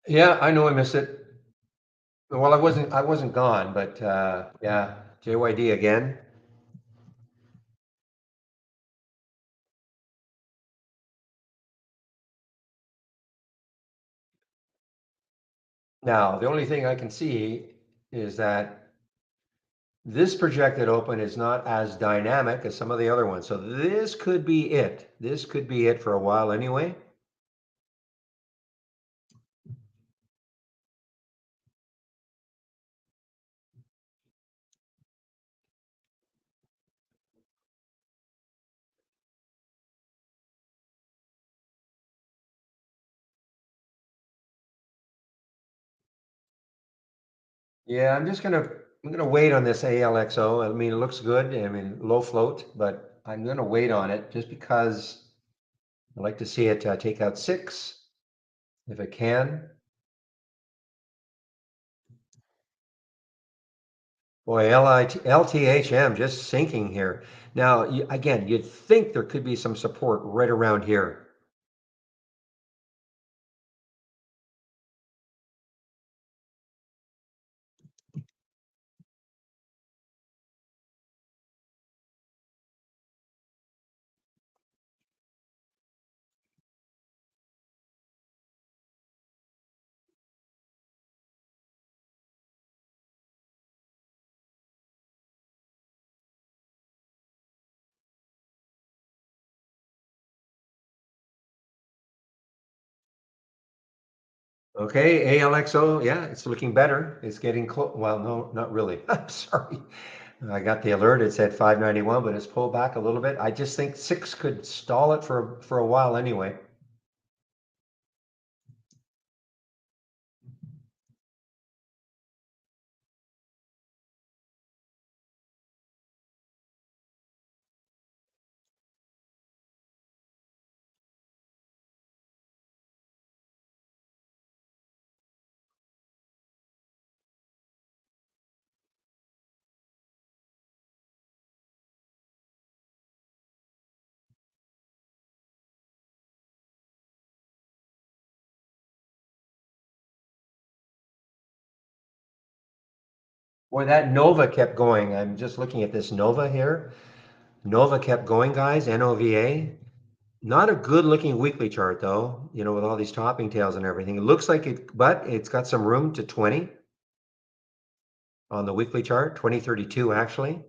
Yeah, I know I missed it. Well, I wasn't gone, but yeah, JYD again. Now, the only thing I can see is that this projected open is not as dynamic as some of the other ones. So this could be it. This could be it for a while anyway. Yeah, I'm gonna wait on this ALXO. I mean, it looks good. I mean, low float, but I'm gonna wait on it just because I like to see it take out six if it can. Boy, LTHM just sinking here. Now, again, you'd think there could be some support right around here. Okay, ALXO, yeah, it's looking better. It's getting close. Well, no, not really. I'm sorry. I got the alert. It said 591, but it's pulled back a little bit. I just think six could stall it for a while anyway. Boy, that Nova kept going. I'm just looking at this Nova here. Nova kept going, guys. NOVA. Not a good looking weekly chart though, with all these topping tails and everything. It looks like it, but it's got some room to 20 on the weekly chart, 2032 actually.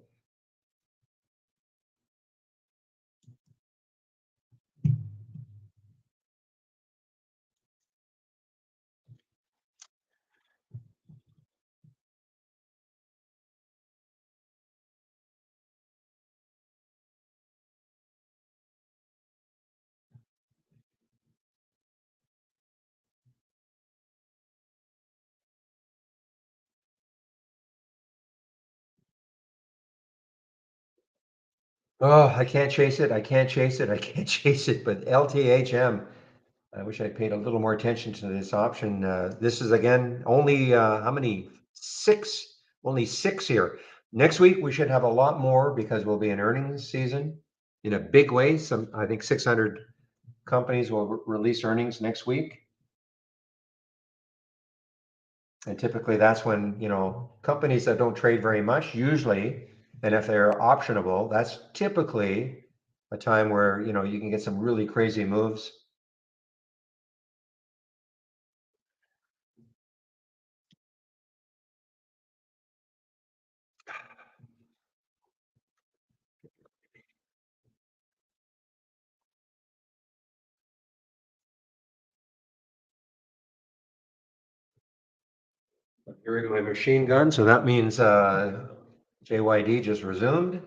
Oh, I can't chase it. I can't chase it. I can't chase it. But LTHM, I wish I paid a little more attention to this option. This is again only how many? Six. Only six here. Next week we should have a lot more because we'll be in earnings season in a big way. I think 600 companies will release earnings next week. And typically that's when, companies that don't trade very much usually, and if they're optionable, that's typically a time where, you can get some really crazy moves. Here we go, a machine gun. So that means JYD just resumed.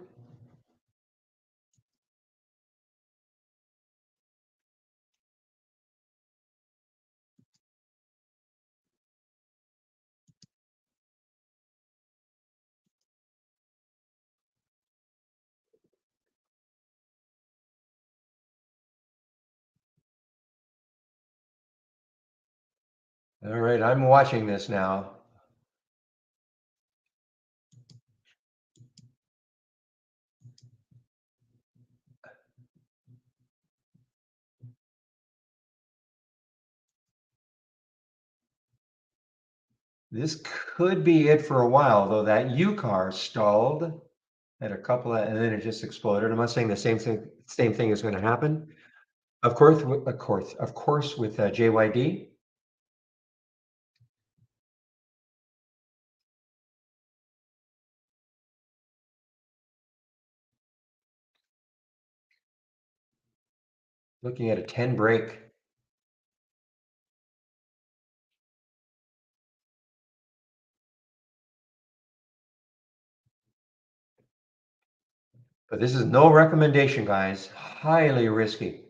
All right, I'm watching this now. This could be it for a while, though that U car stalled at a couple of, and then it just exploded. I'm not saying the same thing is going to happen. Of course, with JYD. Looking at a 10 break. But this is no recommendation, guys. Highly risky.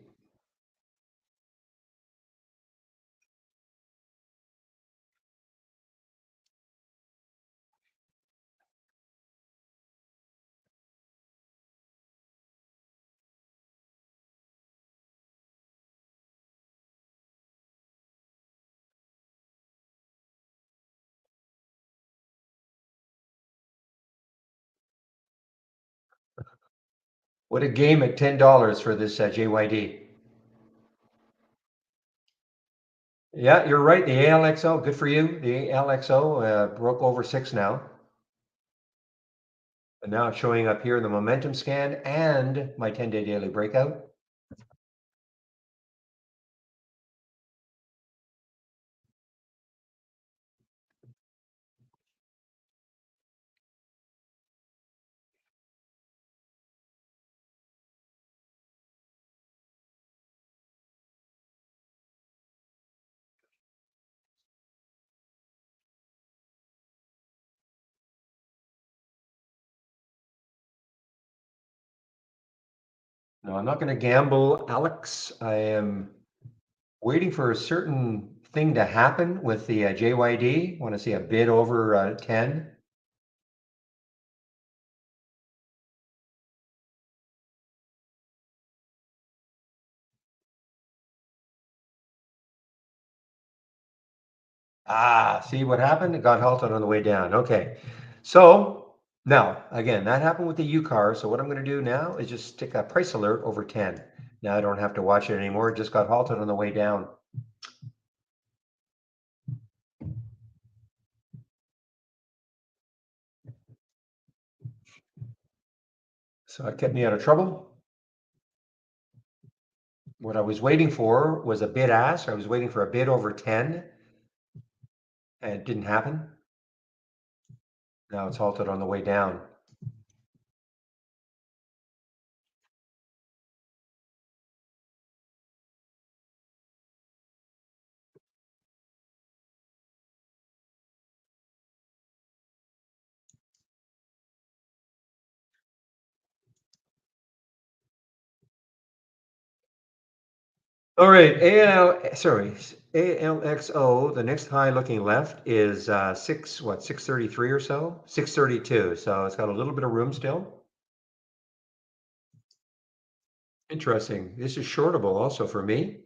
What a game at $10 for this JYD. Yeah, you're right. The ALXO, good for you. The ALXO broke over 6 now. And now it's showing up here in the momentum scan and my 10-day daily breakout. No, I'm not going to gamble, Alex. I am waiting for a certain thing to happen with the JYD. Want to see a bid over 10. See what happened? It got halted on the way down. Okay. So now, again, that happened with the U car. So what I'm going to do now is just stick a price alert over 10. Now I don't have to watch it anymore. It just got halted on the way down. So it kept me out of trouble. What I was waiting for was a bid ask. I was waiting for a bid over 10 and it didn't happen. Now it's halted on the way down. All right, ALXO, the next high looking left is 633 or so? 632. So it's got a little bit of room still. Interesting. This is shortable also for me.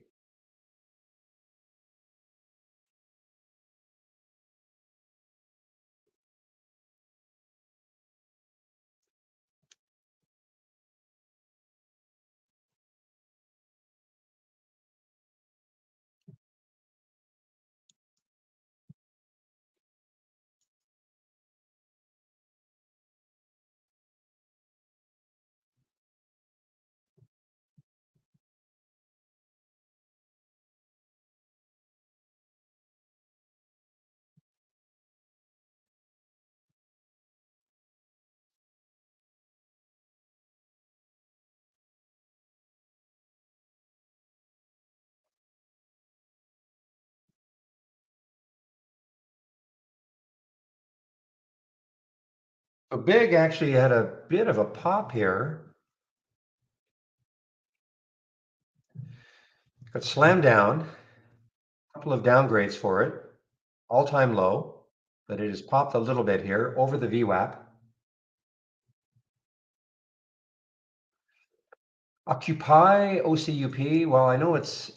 So big actually had a bit of a pop here. Got slammed down, a couple of downgrades for it, all-time low, but it has popped a little bit here over the VWAP. Occupy, OCUP, well, I know it's,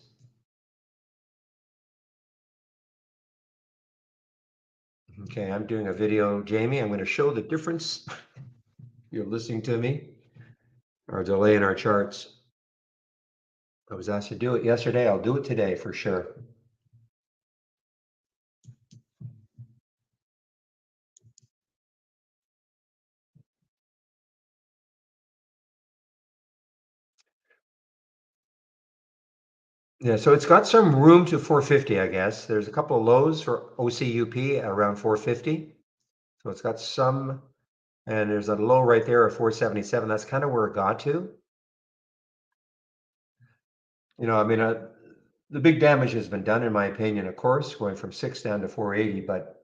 okay, I'm doing a video, Jamie. I'm going to show the difference. You're listening to me. Our delay in our charts. I was asked to do it yesterday. I'll do it today for sure. Yeah, so it's got some room to 450, I guess. There's a couple of lows for OCUP at around 450. So it's got some, and there's a low right there at 477. That's kind of where it got to. I mean, the big damage has been done, in my opinion, of course, going from 6 down to 480. But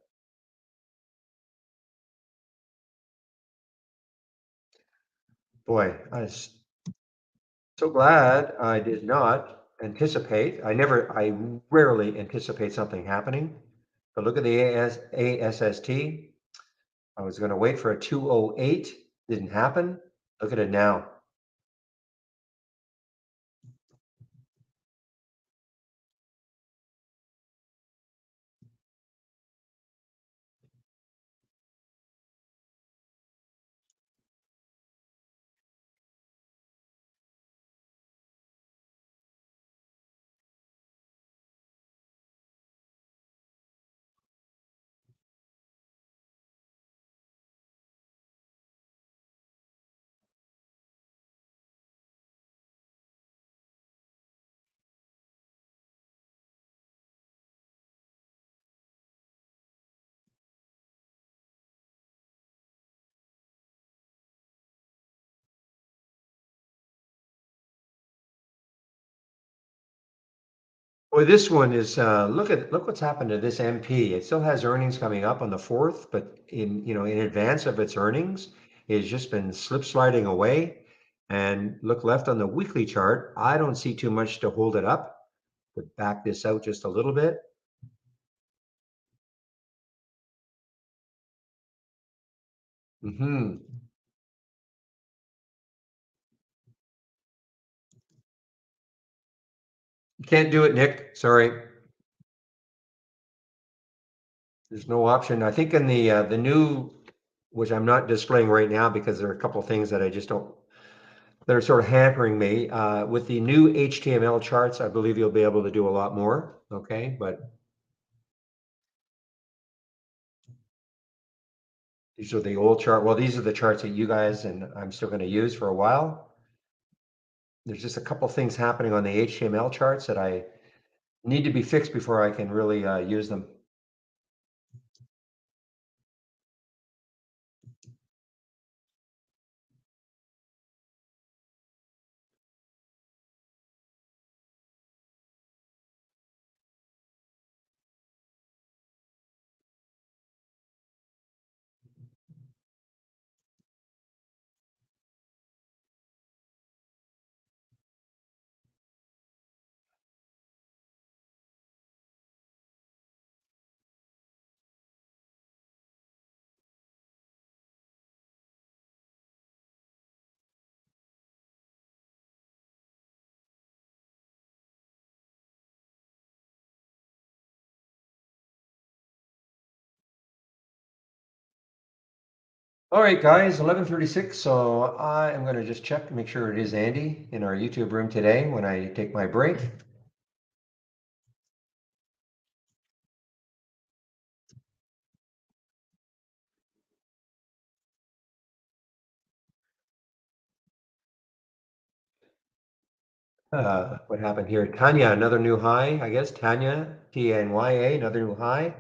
boy, so glad I did not anticipate. I rarely anticipate something happening. But look at the ASST. I was going to wait for a 208. Didn't happen. Look at it now. Boy, this one is look what's happened to this MP. It still has earnings coming up on the 4th, but in advance of its earnings, it's just been slip sliding away. And look left on the weekly chart. I don't see too much to hold it up. But back this out just a little bit. Hmm. Can't do it, Nick. Sorry. There's no option. I think in the new, which I'm not displaying right now because there are a couple of things that I just don't that are sort of hampering me. With the new HTML charts, I believe you'll be able to do a lot more. Okay, but these are the old chart. Well, these are the charts that you guys and I'm still going to use for a while. There's just a couple of things happening on the HTML charts that I need to be fixed before I can really use them. All right, guys, 11:36. So I am going to just check to make sure it is Andy in our YouTube room today when I take my break. What happened here? Tanya, another new high, I guess. Tanya, Tanya, another new high.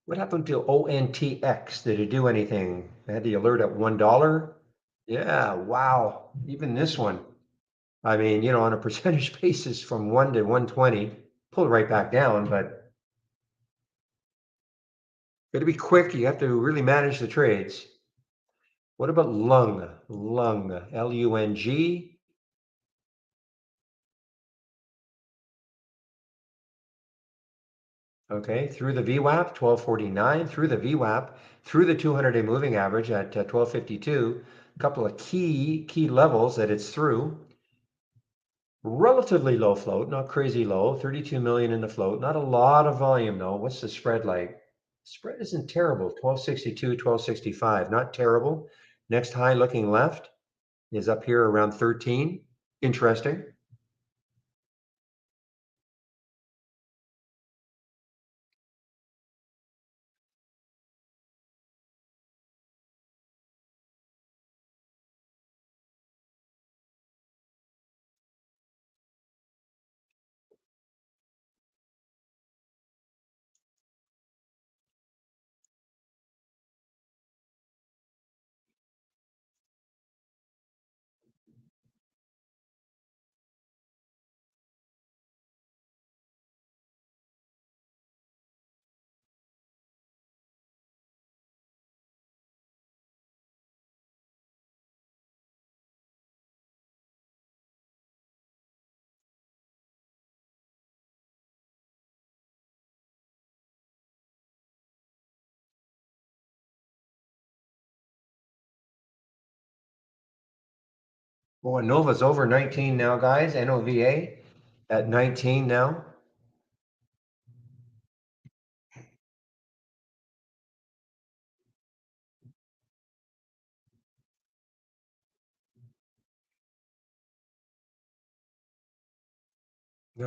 What happened to ONTX? Did it do anything? I had the alert at $1. Yeah, wow. Even this one. I mean, on a percentage basis from 1 to 120, pulled right back down, but got to be quick. You have to really manage the trades. What about lung? Lung, Lung. Okay, through the VWAP, 1249, through the VWAP, through the 200-day moving average at 1252. A couple of key levels that it's through. Relatively low float, not crazy low, 32 million in the float. Not a lot of volume though. What's the spread like? Spread isn't terrible. 1262, 1265, not terrible. Next high looking left is up here around 13. Interesting. Well, Nova's over 19 now, guys. NOVA at 19 now.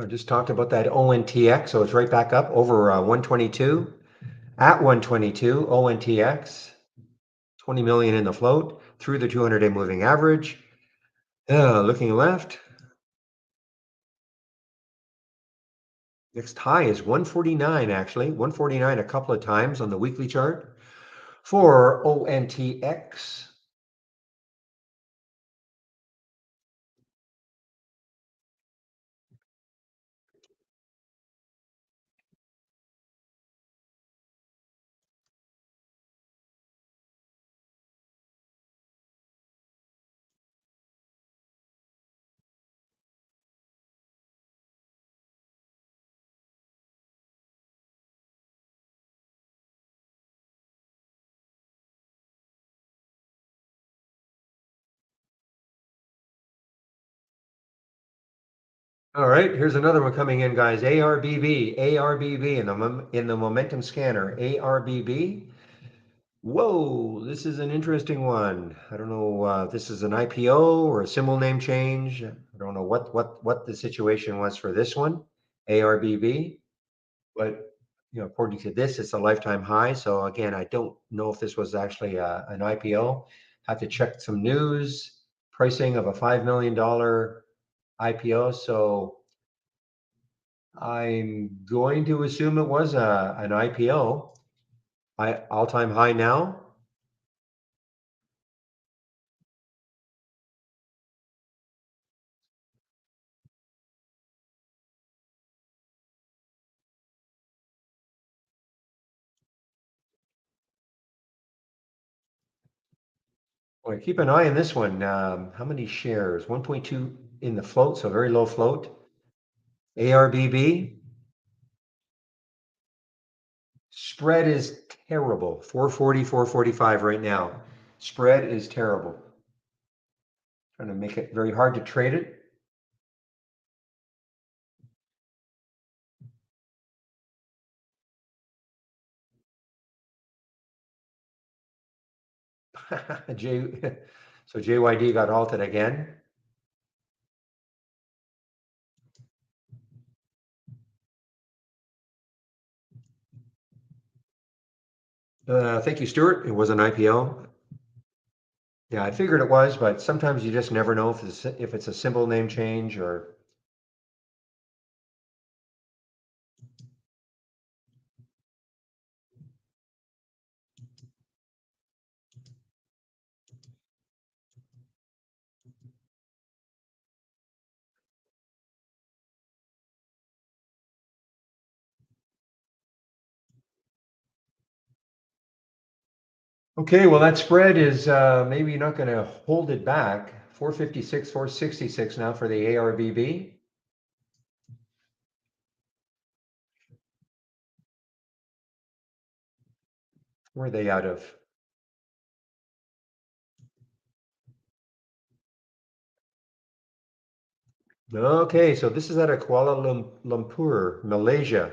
Just talked about that ONTX, so it's right back up over 122. At 122, ONTX, 20 million in the float through the 200-day moving average. Looking left, next high is 149 actually, 149 a couple of times on the weekly chart for ONTX. All right, here's another one coming in, guys. ARBB, ARBB in the momentum scanner. ARBB. Whoa, this is an interesting one. I don't know if this is an IPO or a symbol name change. I don't know what the situation was for this one, ARBB. But according to this, it's a lifetime high. So again, I don't know if this was actually an IPO. Have to check some news. Pricing of a $5 million IPO. So I'm going to assume it was an IPO. All-time high now. Well, keep an eye on this one. How many shares? 1.2 in the float, so very low float. ARBB. Spread is terrible. 440, 445 right now. Spread is terrible. Trying to make it very hard to trade it. J, so JYD got halted again. Thank you, Stuart. It was an IPO. Yeah, I figured it was, but sometimes you just never know if it's a simple name change or. Okay, well, that spread is maybe not going to hold it back. 456, 466 now for the ARBB. Where are they out of? Okay, so this is out of Kuala Lumpur, Malaysia.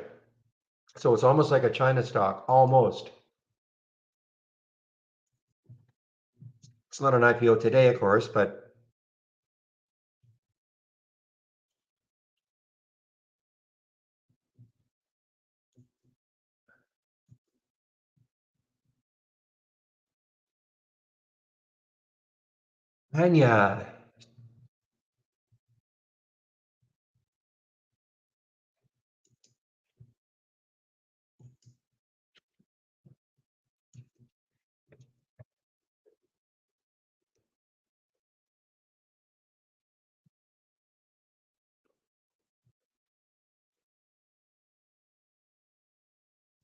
So it's almost like a China stock, almost. It's not an IPO today, of course, but man, yeah,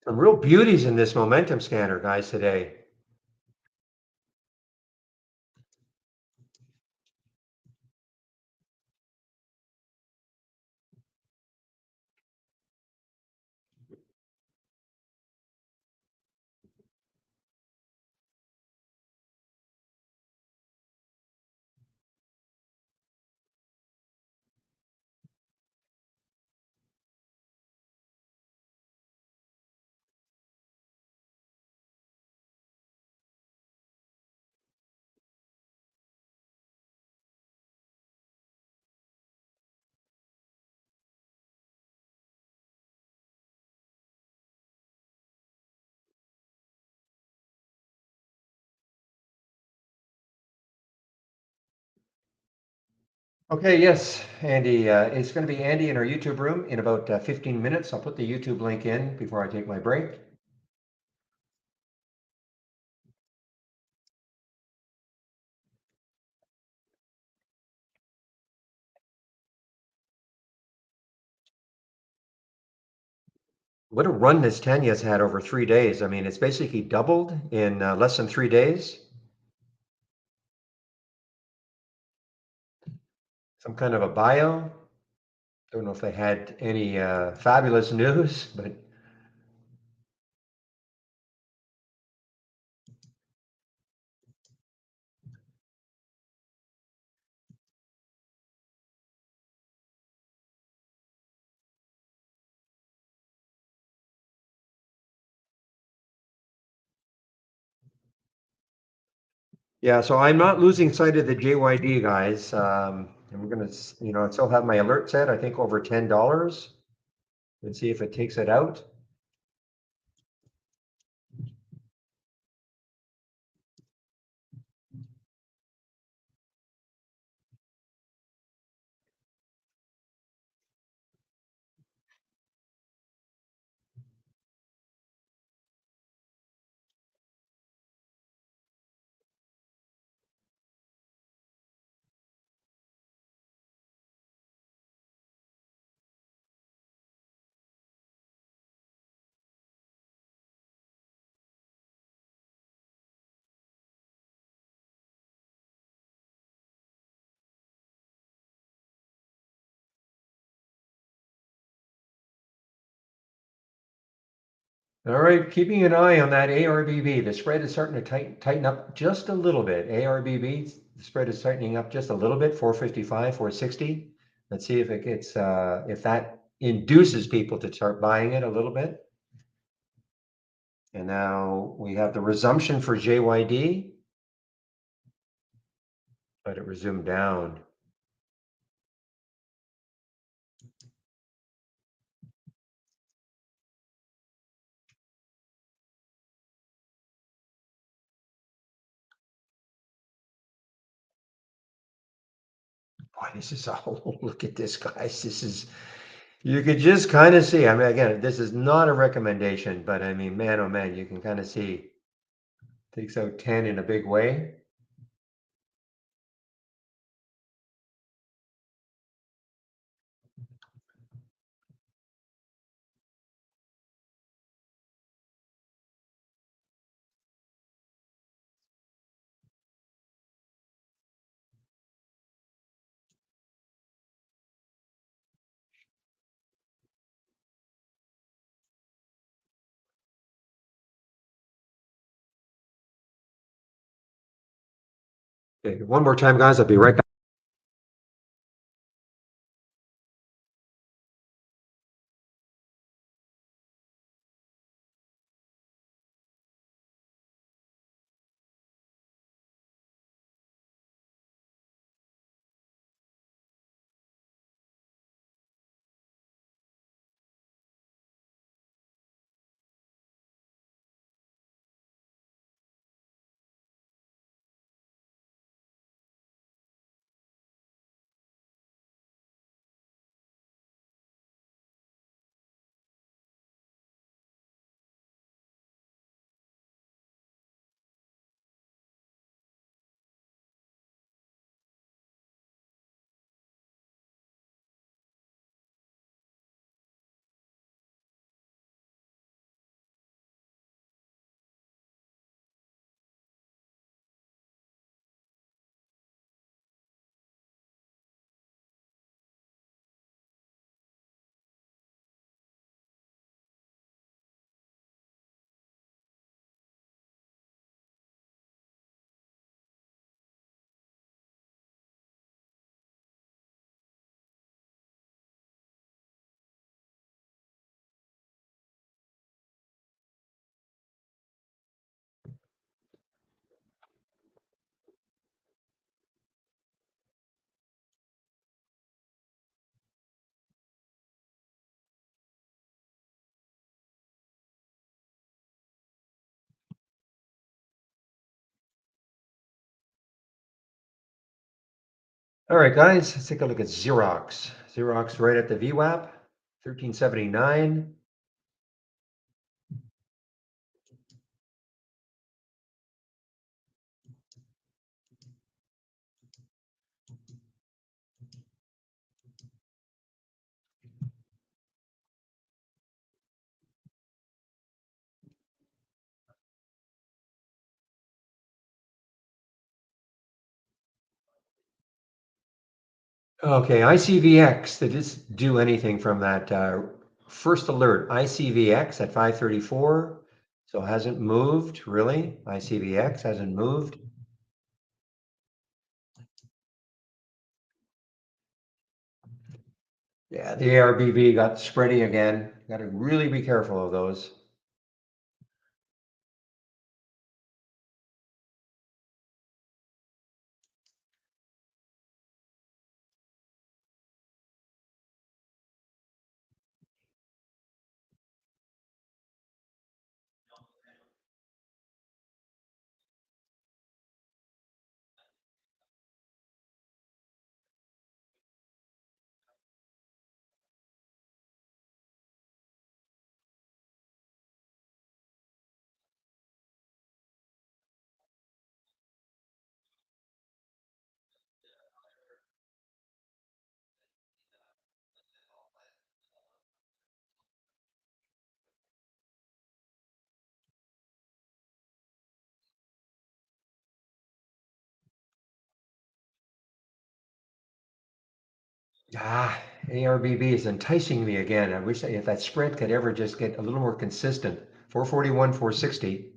some real beauties in this momentum scanner, guys, today. Okay, yes, Andy. It's going to be Andy in our YouTube room in about 15 minutes. I'll put the YouTube link in before I take my break. What a run this Tanya's had over 3 days. I mean, it's basically doubled in less than 3 days. Some kind of a bio. Don't know if they had any fabulous news, but yeah. So I'm not losing sight of the JYD guys. And we're gonna, I still have my alert set. I think over $10. Let's see if it takes it out. All right, keeping an eye on that ARBB. The spread is starting to tighten up just a little bit. ARBB, the spread is tightening up just a little bit, 455, 460. Let's see if it gets if that induces people to start buying it a little bit. And now we have the resumption for JYD. Let it resume down. Boy, this is all, look at this, guys. This is, you could just kind of see. I mean, again, this is not a recommendation, but I mean, man, oh man, you can kind of see takes out 10 in a big way. Okay, one more time, guys. I'll be right back. All right, guys, let's take a look at Xerox. Xerox right at the VWAP, 1379. Okay, ICVX, did this do anything from that first alert? ICVX at 534, so hasn't moved, really? ICVX hasn't moved. Yeah, the ARBV got spready again. Got to really be careful of those. Ah, ARBV is enticing me again. I wish if that spread could ever just get a little more consistent. 441, 460.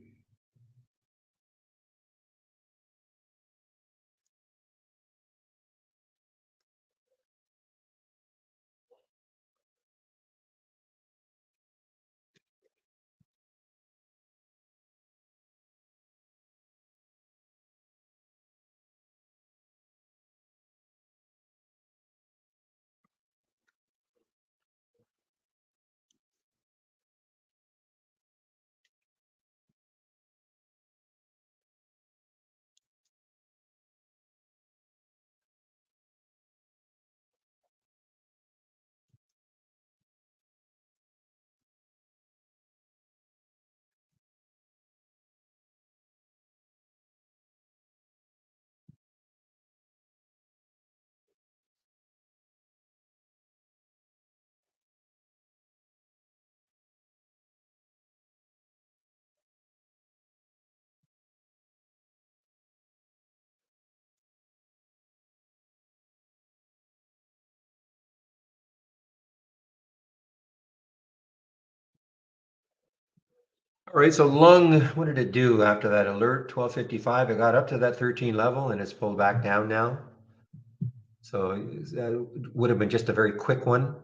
All right, so lung, what did it do after that alert? 1255. It got up to that 13 level and it's pulled back down now. So that would have been just a very quick one.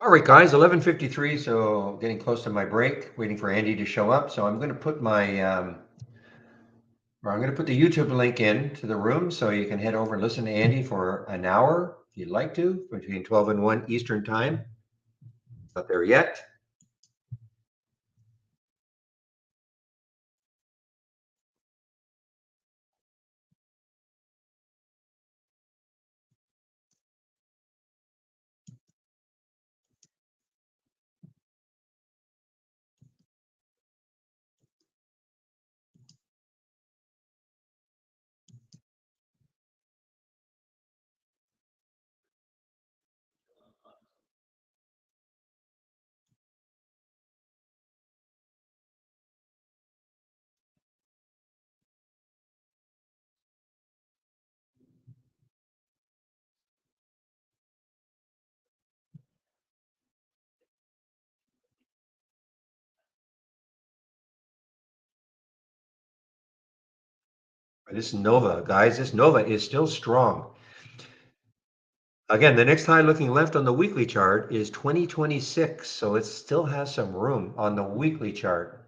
All right, guys, 11:53, so getting close to my break, waiting for Andy to show up. So I'm going to put I'm going to put the YouTube link in to the room so you can head over and listen to Andy for an hour if you'd like to, between 12 and 1 Eastern time. Not there yet. This Nova, guys, this Nova is still strong. Again, the next high looking left on the weekly chart is 2026, so it still has some room on the weekly chart.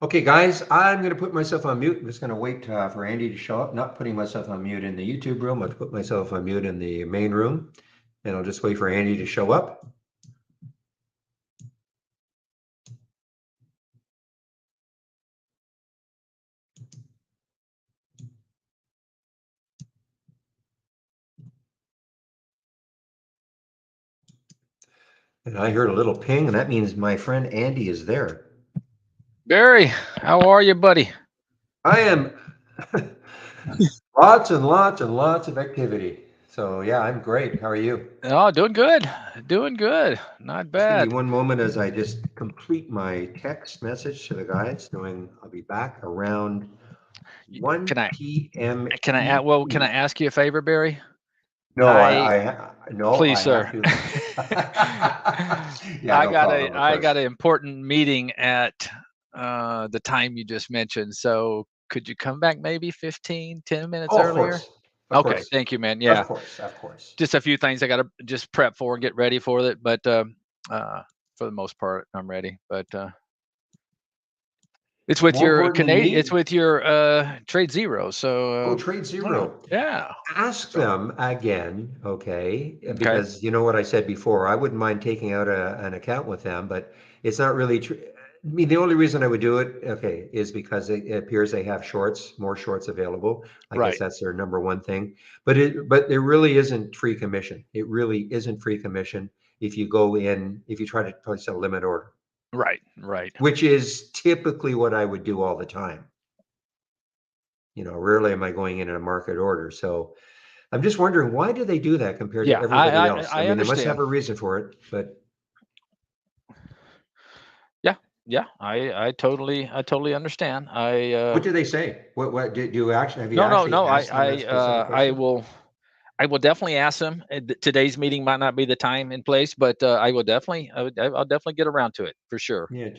Okay, guys, I'm going to put myself on mute. I'm just going to wait for Andy to show up. Not putting myself on mute in the YouTube room. I'll put myself on mute in the main room, and I'll just wait for Andy to show up. And I heard a little ping, and that means my friend Andy is there. Barry, how are you, buddy? I am lots and lots and lots of activity. So yeah, I'm great. How are you? Oh, doing good. Doing good. Not Just give me bad. one moment as I just complete my text message to the guys, knowing I'll be back around 1 Can I p.m. can I well, can I ET. ask you a favor, Barry? No, I no, Please, I have sir. to. Yeah, no problem, of I got course. an important meeting at the time you just mentioned. So could you come back maybe 10 minutes Oh, of earlier? course, of Okay, course, thank you, man. of Yeah. course, of course. Just a few things I gotta just prep for and get ready for it. But uh for the most part, I'm ready. But it's with More your important than Canadian. It's me. with your Trade Zero. Oh, So Trade yeah, Zero. yeah. Ask So them again, okay? okay, Because you know what I said before, I wouldn't mind taking out an account with them, but it's not really true. I mean, the only reason I would do it, okay, is because it appears they have shorts, more shorts available. I guess right, that's their number one thing. But there really isn't free commission. It really isn't free commission if you go in, if you try to place a limit order, right. which is typically what I would do all the time. Rarely am I going in a market order. So I'm just wondering, why do they do that compared to Yeah, everybody else? I I mean, they must have understand. a reason for it, but Yeah, yeah. I totally understand. what do they say? What do you actually have you No, no, actually no. asked them that specific question? I will definitely ask them. Today's meeting might not be the time and place, but I'll definitely get around to it for sure. Yeah,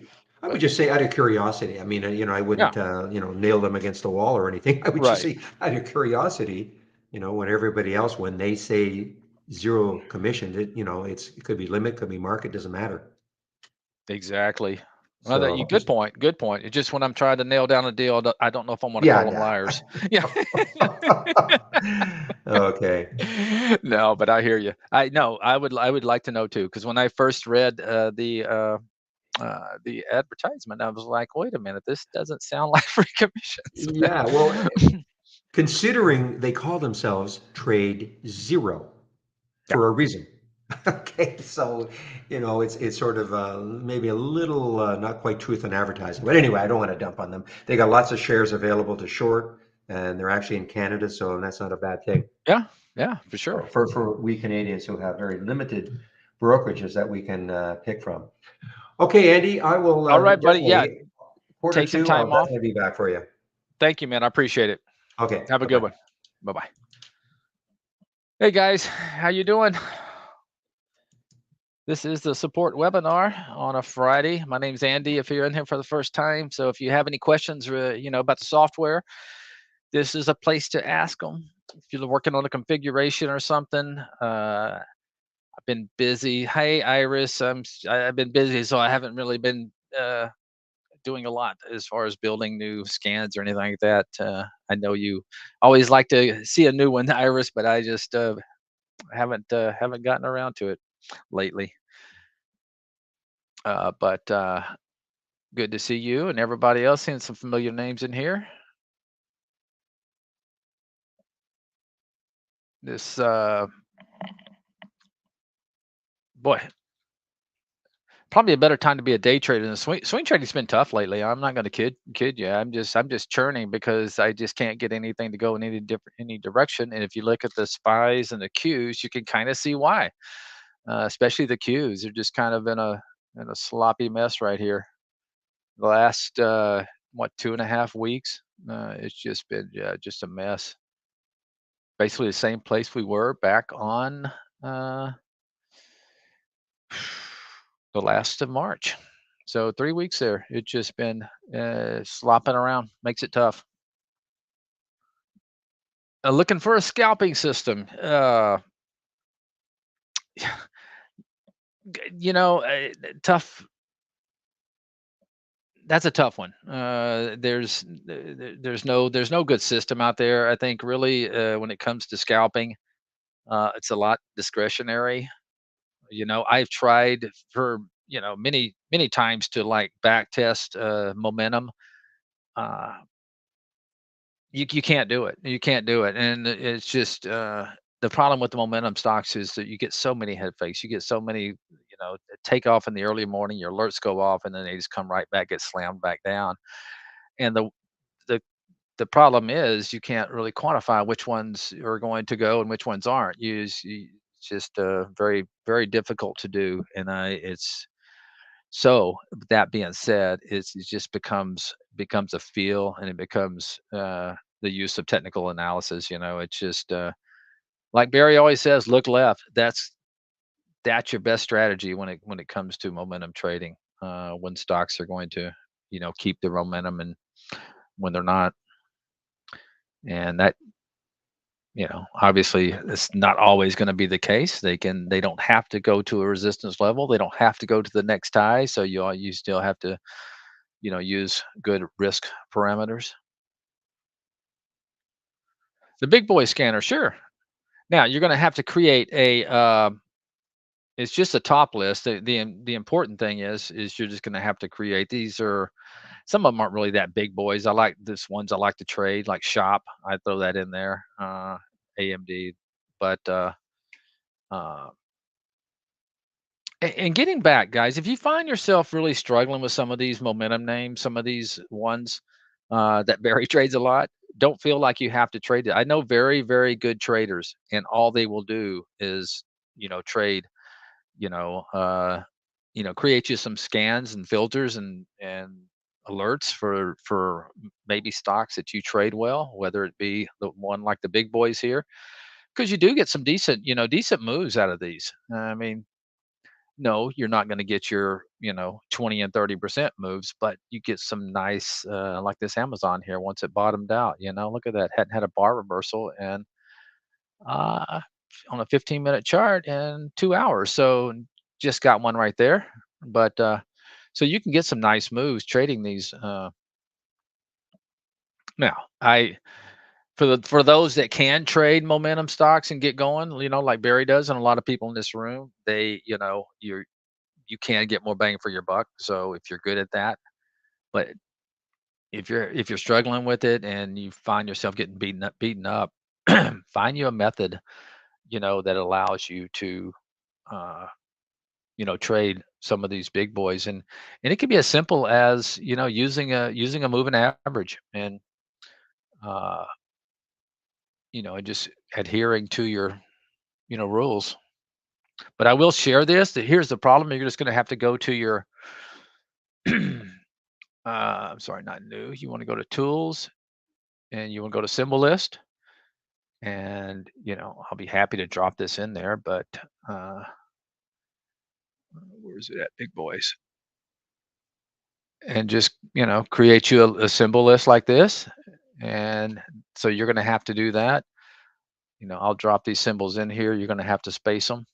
I would But just say out of curiosity. I mean, I yeah, wouldn't, nail them against the wall or anything. I would just right. say out of curiosity, when everybody else, when they say zero commission, it could be limit, could be market, doesn't matter. Exactly. Well, that you So good just, point. Good point. It's just when I'm trying to nail down a deal, I don't know if I want to call them yeah, liars. Yeah. okay. No, but I hear you. I know. I would like to know too, because when I first read the advertisement, I was like, wait a minute, this doesn't sound like free commissions. Yeah, well, considering they call themselves Trade Zero Yeah. for a reason. Okay, so it's sort of maybe a little not quite truth in advertising, but anyway, I don't want to dump on them. They got lots of shares available to short, and they're actually in Canada, so that's not a bad thing. Yeah. Yeah. For sure. So for we Canadians who have very limited brokerages that we can pick from. Okay, Andy, I will All right, buddy. Yeah. definitely quarter Take some two. I'll time off. definitely be back for you. Thank you, man. I appreciate it. Okay, Have a bye good bye. one. Bye bye. Hey guys, how you doing? This is the support webinar on a Friday. My name's Andy. If you're in here for the first time, so if you have any questions, about the software, this is a place to ask them. If you're working on a configuration or something, I've been busy. Hey, Iris, I've been busy, so I haven't really been doing a lot as far as building new scans or anything like that. I know you always like to see a new one, Iris, but I just haven't gotten around to it lately. But Good to see you and everybody else. Seeing some familiar names in here. This boy, probably a better time to be a day trader than swing trading's been tough lately. I'm not going to kid you. I'm just churning because I just can't get anything to go in any direction. And if you look at the spies and the Qs, you can kind of see why. Especially the Qs, they're just kind of in a sloppy mess right here. The last 2.5 weeks, it's just been just a mess. Basically the same place we were back on uh, the last of March. So 3 weeks there. It's just been slopping around. Makes it tough. Looking for a scalping system. Tough. That's a tough one. There's no good system out there. I think really when it comes to scalping, it's a lot discretionary. I've tried for many times to like back test momentum. Uh, you can't do it. You can't do it, and it's just the problem with the momentum stocks is that you get so many head fakes. You get so many, take off in the early morning. Your alerts go off, and then they just come right back, get slammed back down. And the the problem is you can't really quantify which ones are going to go and which ones aren't. It's just very very difficult to do, and it's so. That being said, it just becomes a feel, and it becomes the use of technical analysis. It's just like Barry always says, look left. That's your best strategy when it comes to momentum trading. When stocks are going to keep their momentum and when they're not, and that obviously it's not always going to be the case. They don't have to go to a resistance level. They don't have to go to the next high. So you still have to use good risk parameters. The big boy scanner, sure. Now you're going to have to create it's just a top list. The important thing is you're just going to have to create. These are some of them aren't really that big boys. I like this ones I like to trade, like shop. I throw that in there. AMD, but uh, and getting back, guys, if you find yourself really struggling with some of these momentum names, some of these ones that Barry trades a lot, don't feel like you have to trade it. I know very, very good traders, and all they will do is, trade, you know, uh, create you some scans and filters and alerts for maybe stocks that you trade well, whether it be the one like the big boys here, because you do get some decent moves out of these. I mean, no, you're not going to get your 20 and 30% moves, but you get some nice like this Amazon here once it bottomed out. Look at that, hadn't had a bar reversal and uh on a 15-minute chart in 2 hours, so just got one right there. But so you can get some nice moves trading these. Now I for those that can trade momentum stocks and get going, like Barry does and a lot of people in this room, they you can get more bang for your buck. So if you're good at that, but if you're struggling with it and you find yourself getting beaten up, find you a method, that allows you to uh, trade some of these big boys, and it can be as simple as using a moving average and uh, and just adhering to your rules. But I will share this. That here's the problem: you're just going to have to go to your I'm sorry, not new. You want to go to tools and you want to go to symbol list. And, I'll be happy to drop this in there, but uh, where's it at, big boys? And just, create you a symbol list like this. And so you're going to have to do that. I'll drop these symbols in here. You're going to have to space them.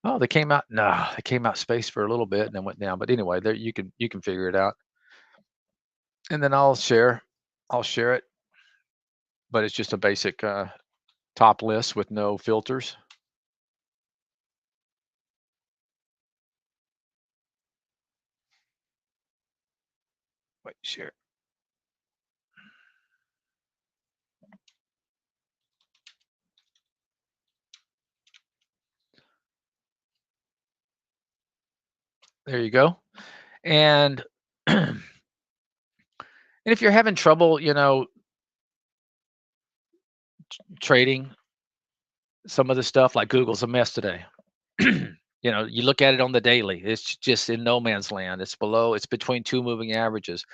Oh, they came out. No, they came out spaced for a little bit and then went down. But anyway, there you can figure it out. And then I'll share it, but it's just a basic top list with no filters. Wait, share. There you go. And and if you're having trouble, trading some of the stuff, like Google's a mess today. You look at it on the daily, it's just in no man's land. It's between two moving averages.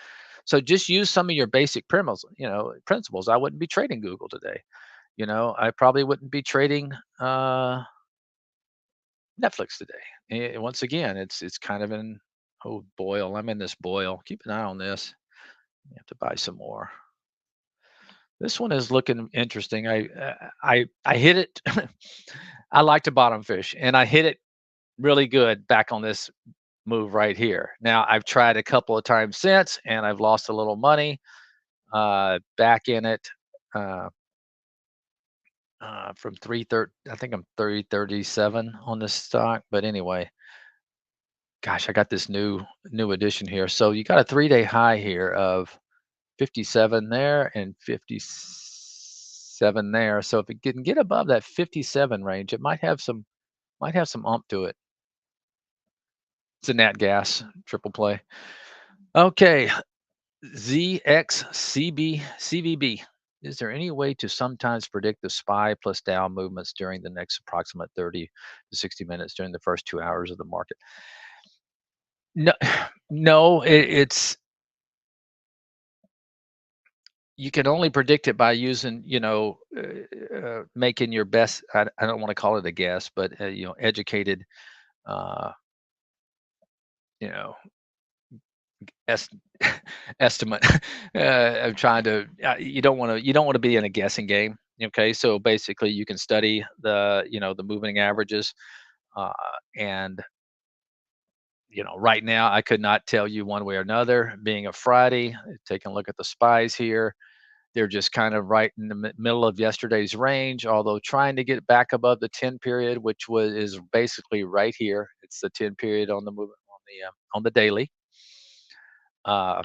So just use some of your basic principles. I wouldn't be trading Google today. I probably wouldn't be trading Netflix today. Once again, it's kind of an boil. I'm in this boil. Keep an eye on this. You have to buy some more. This one is looking interesting. I hit it. I like to bottom fish, and I hit it really good back on this move right here. Now I've tried a couple of times since, and I've lost a little money back in it. Uh, from 330, I think I'm 337 on this stock. But anyway, gosh, I got this new edition here. So you got a 3-day high here of 57 there and 57 there. So if it can get above that 57 range, it might have some ump to it. It's a nat gas triple play. Okay, CVB. Is there any way to sometimes predict the SPY plus Dow movements during the next approximate 30 to 60 minutes during the first 2 hours of the market? No, no, it's you can only predict it by using, making your best. I don't want to call it a guess, but educated, uh, you know, est- estimate. Of trying to. You don't want to be in a guessing game. Okay, so basically, you can study the moving averages, uh, and right now I could not tell you one way or another. Being a Friday, taking a look at the spies here. They're just kind of right in the middle of yesterday's range, although trying to get back above the 10 period, which is basically right here. It's the 10 period on the movement on the daily. Uh,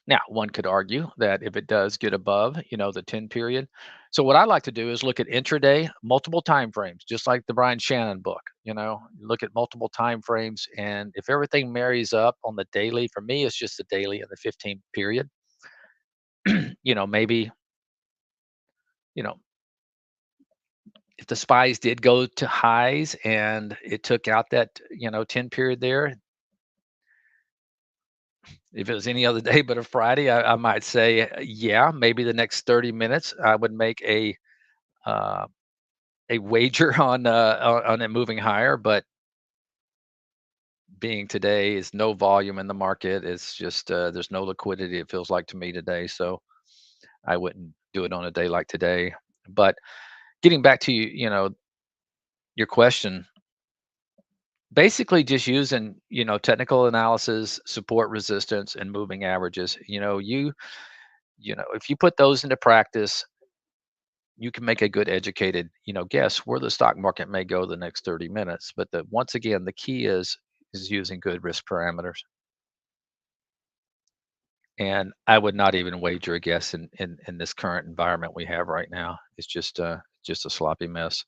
Now, one could argue that if it does get above, the 10 period. So what I like to do is look at intraday, multiple time frames, just like the Brian Shannon book. Look at multiple time frames, and if everything marries up on the daily, for me, it's just the daily and the 15 period. Maybe you know if the spies did go to highs and it took out that 10 period there, if it was any other day but a Friday, I might say, yeah, maybe the next 30 minutes I would make uh, a wager on it moving higher. But being today is no volume in the market, it's just there's no liquidity, it feels like to me today. So I wouldn't do it on a day like today. But getting back to your question, basically just using technical analysis, support, resistance, and moving averages. If you put those into practice, you can make a good educated guess where the stock market may go the next 30 minutes. But once again, the key is using good risk parameters. And I would not even wager a guess in this current environment we have right now. It's just a sloppy mess.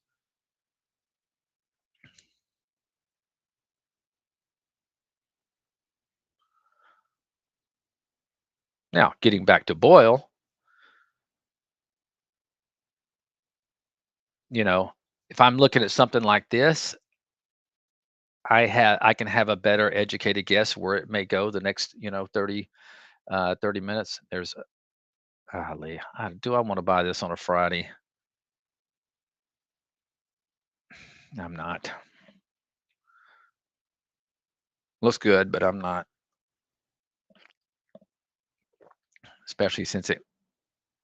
Now, getting back to Boyle, you know, if I'm looking at something like this, I can have a better educated guess where it may go the next 30 minutes. Golly, do I want to buy this on a Friday? I'm not. Looks good, but I'm not, especially since it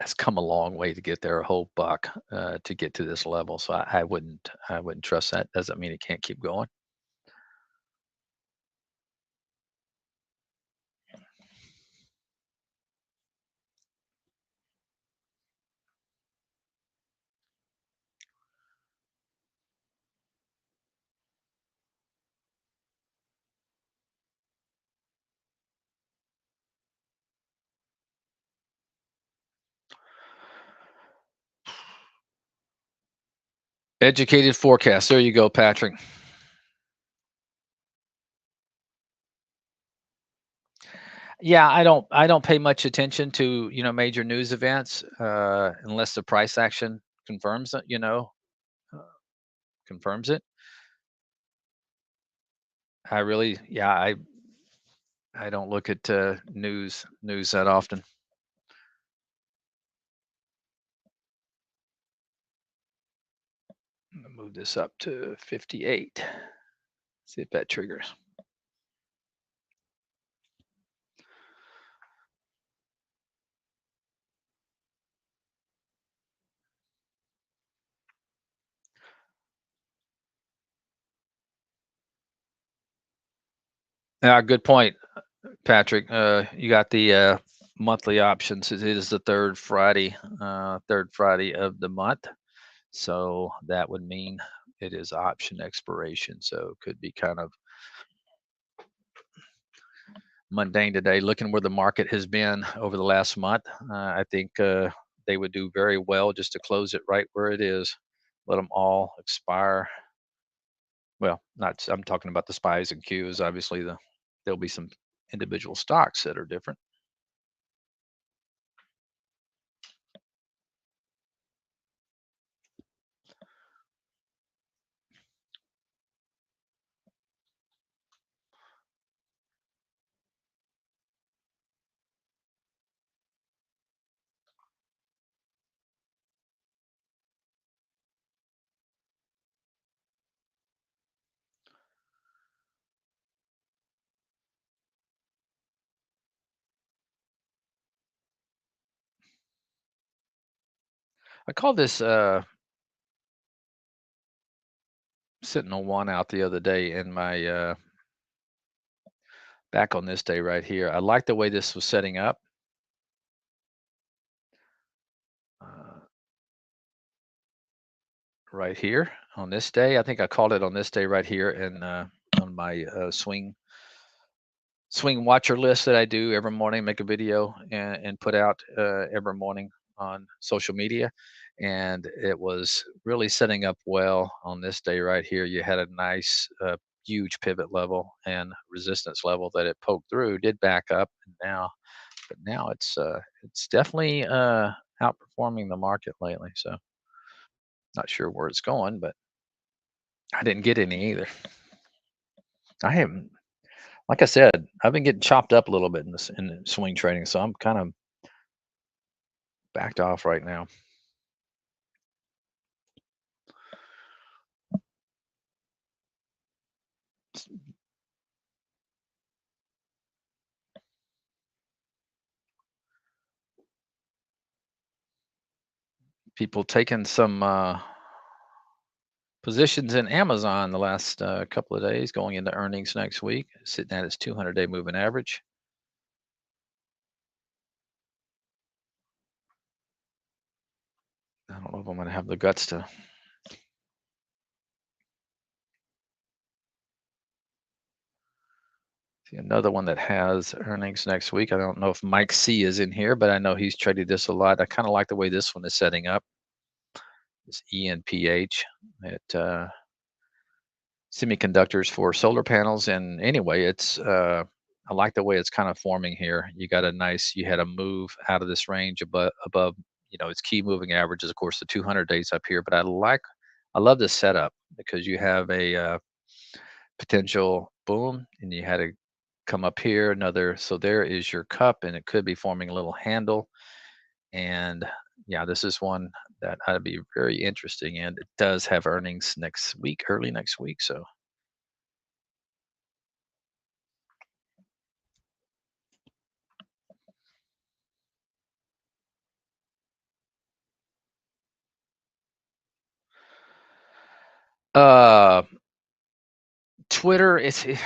has come a long way to get there, a whole buck to get to this level. So I wouldn't trust that. Doesn't mean it can't keep going. Educated forecast. There you go, Patrick. Yeah, I don't pay much attention to, major news events unless the price action confirms it, uh, confirms it. I really, yeah, I don't look at news that often. I'm gonna move this up to 58. See if that triggers. Yeah, good point, Patrick. You got the monthly options. It is the third Friday of the month. So that would mean it is option expiration. So it could be kind of mundane today. Looking where the market has been over the last month, I think they would do very well just to close it right where it is. Let them all expire. Well, not. I'm talking about the spies and Qs. Obviously, there'll be some individual stocks that are different. I call this Sentinel One out the other day in my back on this day right here. I like the way this was setting up. Uh, right here on this day. I think I called it on this day right here and on my swing watcher list that I do every morning, make a video and put out every morning on social media. And it was really setting up well on this day right here. You had a nice, huge pivot level and resistance level that it poked through, did back up, and now it's definitely outperforming the market lately. So not sure where it's going, but I didn't get any either. I haven't, like I said, I've been getting chopped up a little bit in the swing trading, so I'm kind of backed off right now. People taking some positions in Amazon the last couple of days, going into earnings next week, sitting at its 200-day moving average. I don't know if I'm going to have the guts to see another one that has earnings next week. I don't know if Mike C is in here, but I know he's traded this a lot. I kind of like the way this one is setting up. This ENPH. It semiconductors for solar panels. And anyway, it's I like the way it's kind of forming here. You had a move out of this range above its key moving averages, of course, the 200 days up here. But I love this setup because you have a potential boom, and you had to come up here another. So there is your cup, and it could be forming a little handle. And yeah, this is one that I'd be very interesting in. It does have earnings next week, early next week. So Uh, Twitter,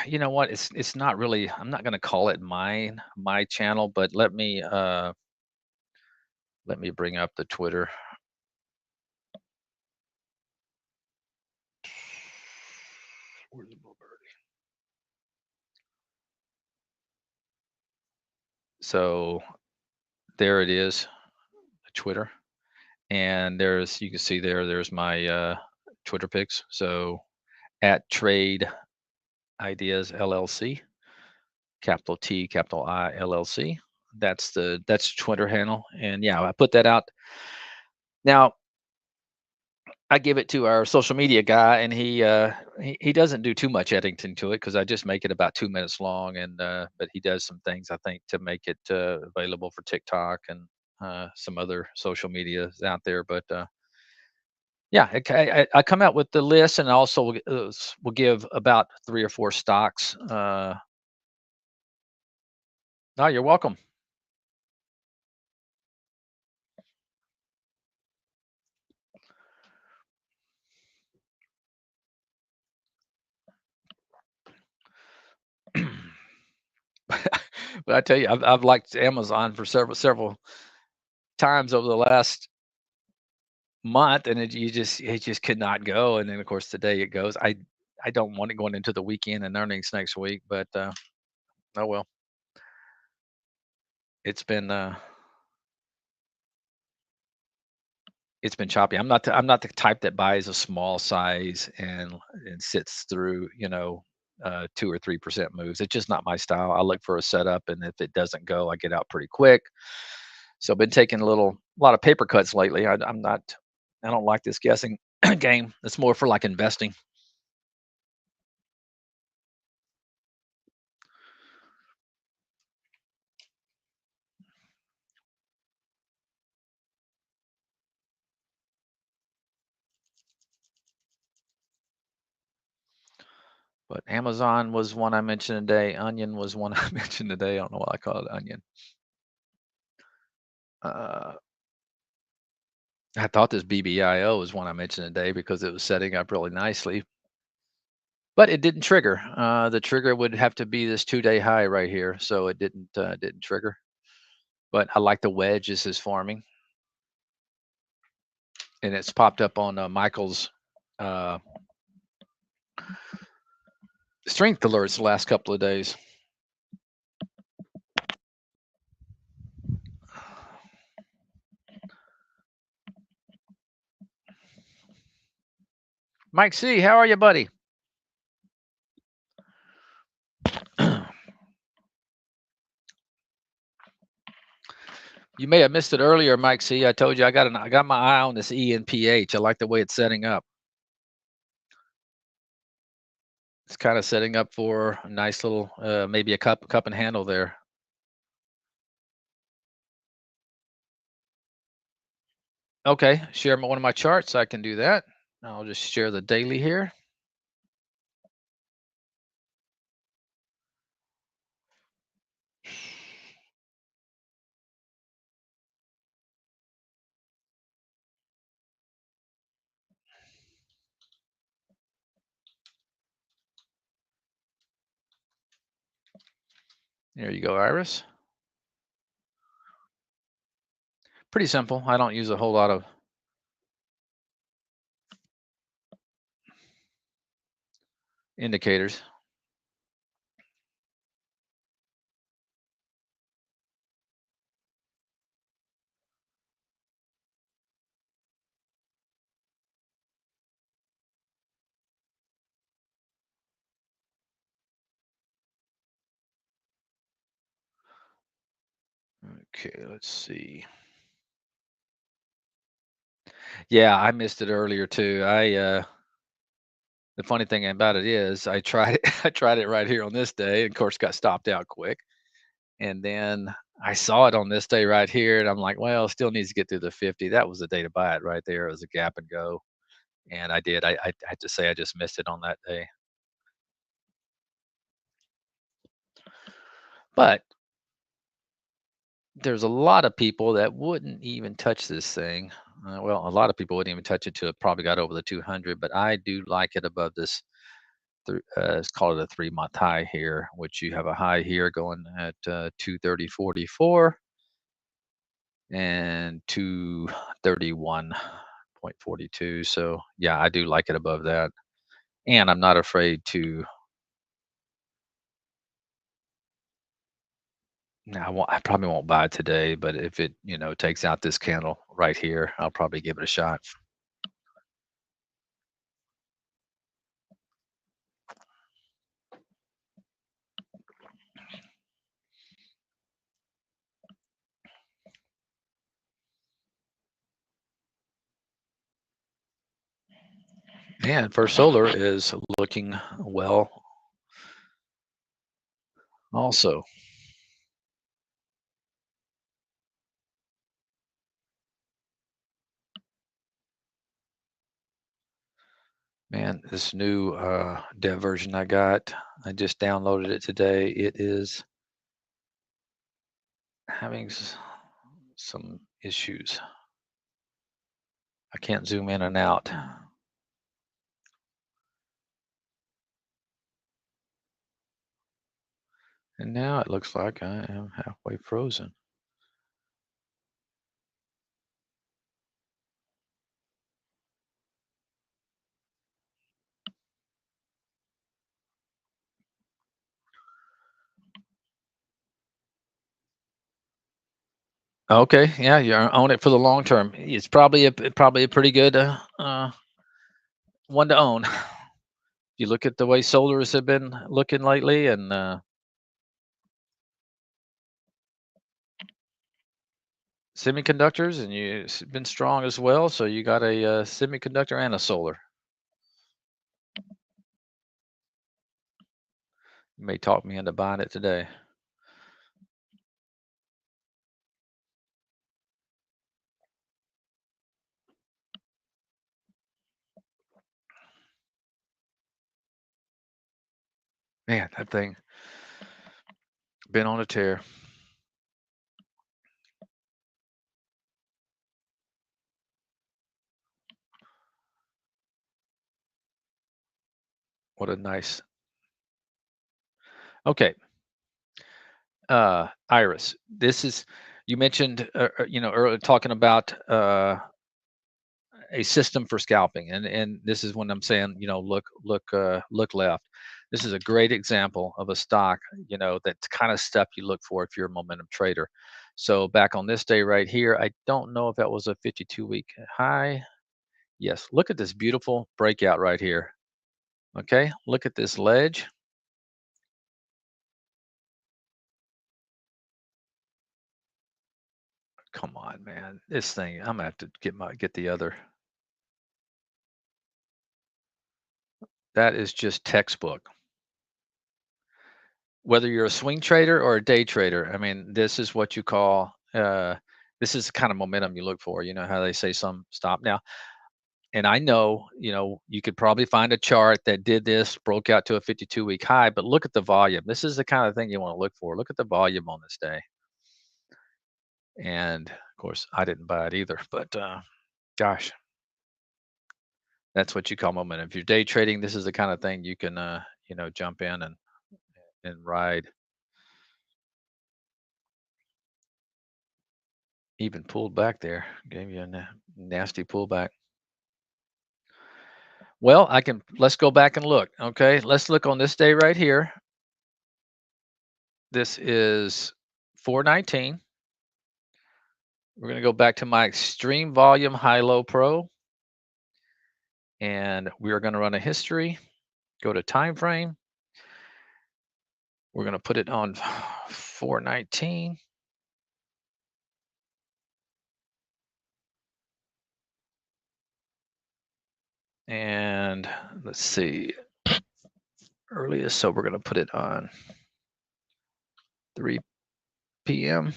you know what? It's not really. I'm not going to call it my channel, but let me bring up the Twitter. Where's the bluebird? So there it is, Twitter, and you can see there's my Twitter pics. So at Trade Ideas LLC, capital T, capital I, LLC. That's the Twitter handle. And yeah, I put that out. Now I give it to our social media guy, and he doesn't do too much editing to it because I just make it about 2 minutes long, and but he does some things I think to make it available for TikTok and some other social medias out there. But yeah, I come out with the list, and also will give about 3 or 4 stocks. No, you're welcome. But I tell you, I've liked Amazon for several times over the last month, and it just could not go. And then of course today it goes. I don't want it going into the weekend and earnings next week, but oh well. It's been it's been choppy. I'm not the type that buys a small size and sits through 2 or 3% moves. It's just not my style. I look for a setup, and if it doesn't go, I get out pretty quick. So I've been taking a lot of paper cuts lately. I'm not. I don't like this guessing game. It's more for like investing. But Amazon was one I mentioned today. Onion was one I mentioned today. I don't know why I call it onion. Uh, I thought this BBIO was one I mentioned today because it was setting up really nicely, but it didn't trigger. The trigger would have to be this 2-day high right here, so it didn't trigger. But I like the wedge this is forming, and it's popped up on Michael's uh, strength alerts the last couple of days. Mike C, how are you, buddy? You may have missed it earlier, Mike C. I told you I got my eye on this ENPH. I like the way it's setting up. It's kind of setting up for a nice little maybe a cup and handle there. Okay, share one of my charts. I can do that. I'll just share the daily here. There you go, Iris. Pretty simple. I don't use a whole lot of indicators. Okay, let's see. Yeah, I missed it earlier too. The funny thing about it is I tried it I tried it right here on this day, and of course got stopped out quick. And then I saw it on this day right here, and I'm like, well, still needs to get through the 50. That was the day to buy it right there. It was a gap and go. And I did. I have to say I just missed it on that day. But there's a lot of people that wouldn't even touch this thing. Well, a lot of people wouldn't even touch it till it probably got over the 200. But I do like it above this. Let's call it a 3-month high here, which you have a high here going at 230.44 and 231.42. So yeah, I do like it above that, and I'm not afraid to. Now, I probably won't buy it today, but if it takes out this candle right here, I'll probably give it a shot. And First Solar is looking well also. Man, this new dev version I got, I just downloaded it today. It is having some issues. I can't zoom in and out. And now it looks like I am halfway frozen. Okay, yeah, you're on it for the long term. It's probably a pretty good one to own. You look at the way solars have been looking lately, and semiconductors, and it's been strong as well. So you got a semiconductor and a solar. You may talk me into buying it today. Man, that thing been on a tear. What a nice. Okay, Iris, this is you mentioned earlier talking about a system for scalping, and this is when I'm saying look left. This is a great example of a stock, that's kind of stuff you look for if you're a momentum trader. So back on this day right here, I don't know if that was a 52-week high. Yes, look at this beautiful breakout right here. Okay, look at this ledge. Come on, man. This thing, I'm gonna have to get the other. That is just textbook. Whether you're a swing trader or a day trader, I mean, this is what you call this is the kind of momentum you look for. You know how they say some stop now. And I know, you could probably find a chart that did this, broke out to a 52-week high, but look at the volume. This is the kind of thing you want to look for. Look at the volume on this day. And of course, I didn't buy it either, but gosh, that's what you call momentum. If you're day trading, this is the kind of thing you can jump in and ride. Even pulled back there, gave you a nasty pullback. Well, let's go back and look. Okay, let's look on this day right here. This is 419. We're going to go back to my extreme volume high low pro, and we are going to run a history. Go to time frame. We're going to put it on 419. And let's see, earliest. So we're going to put it on 3 p.m.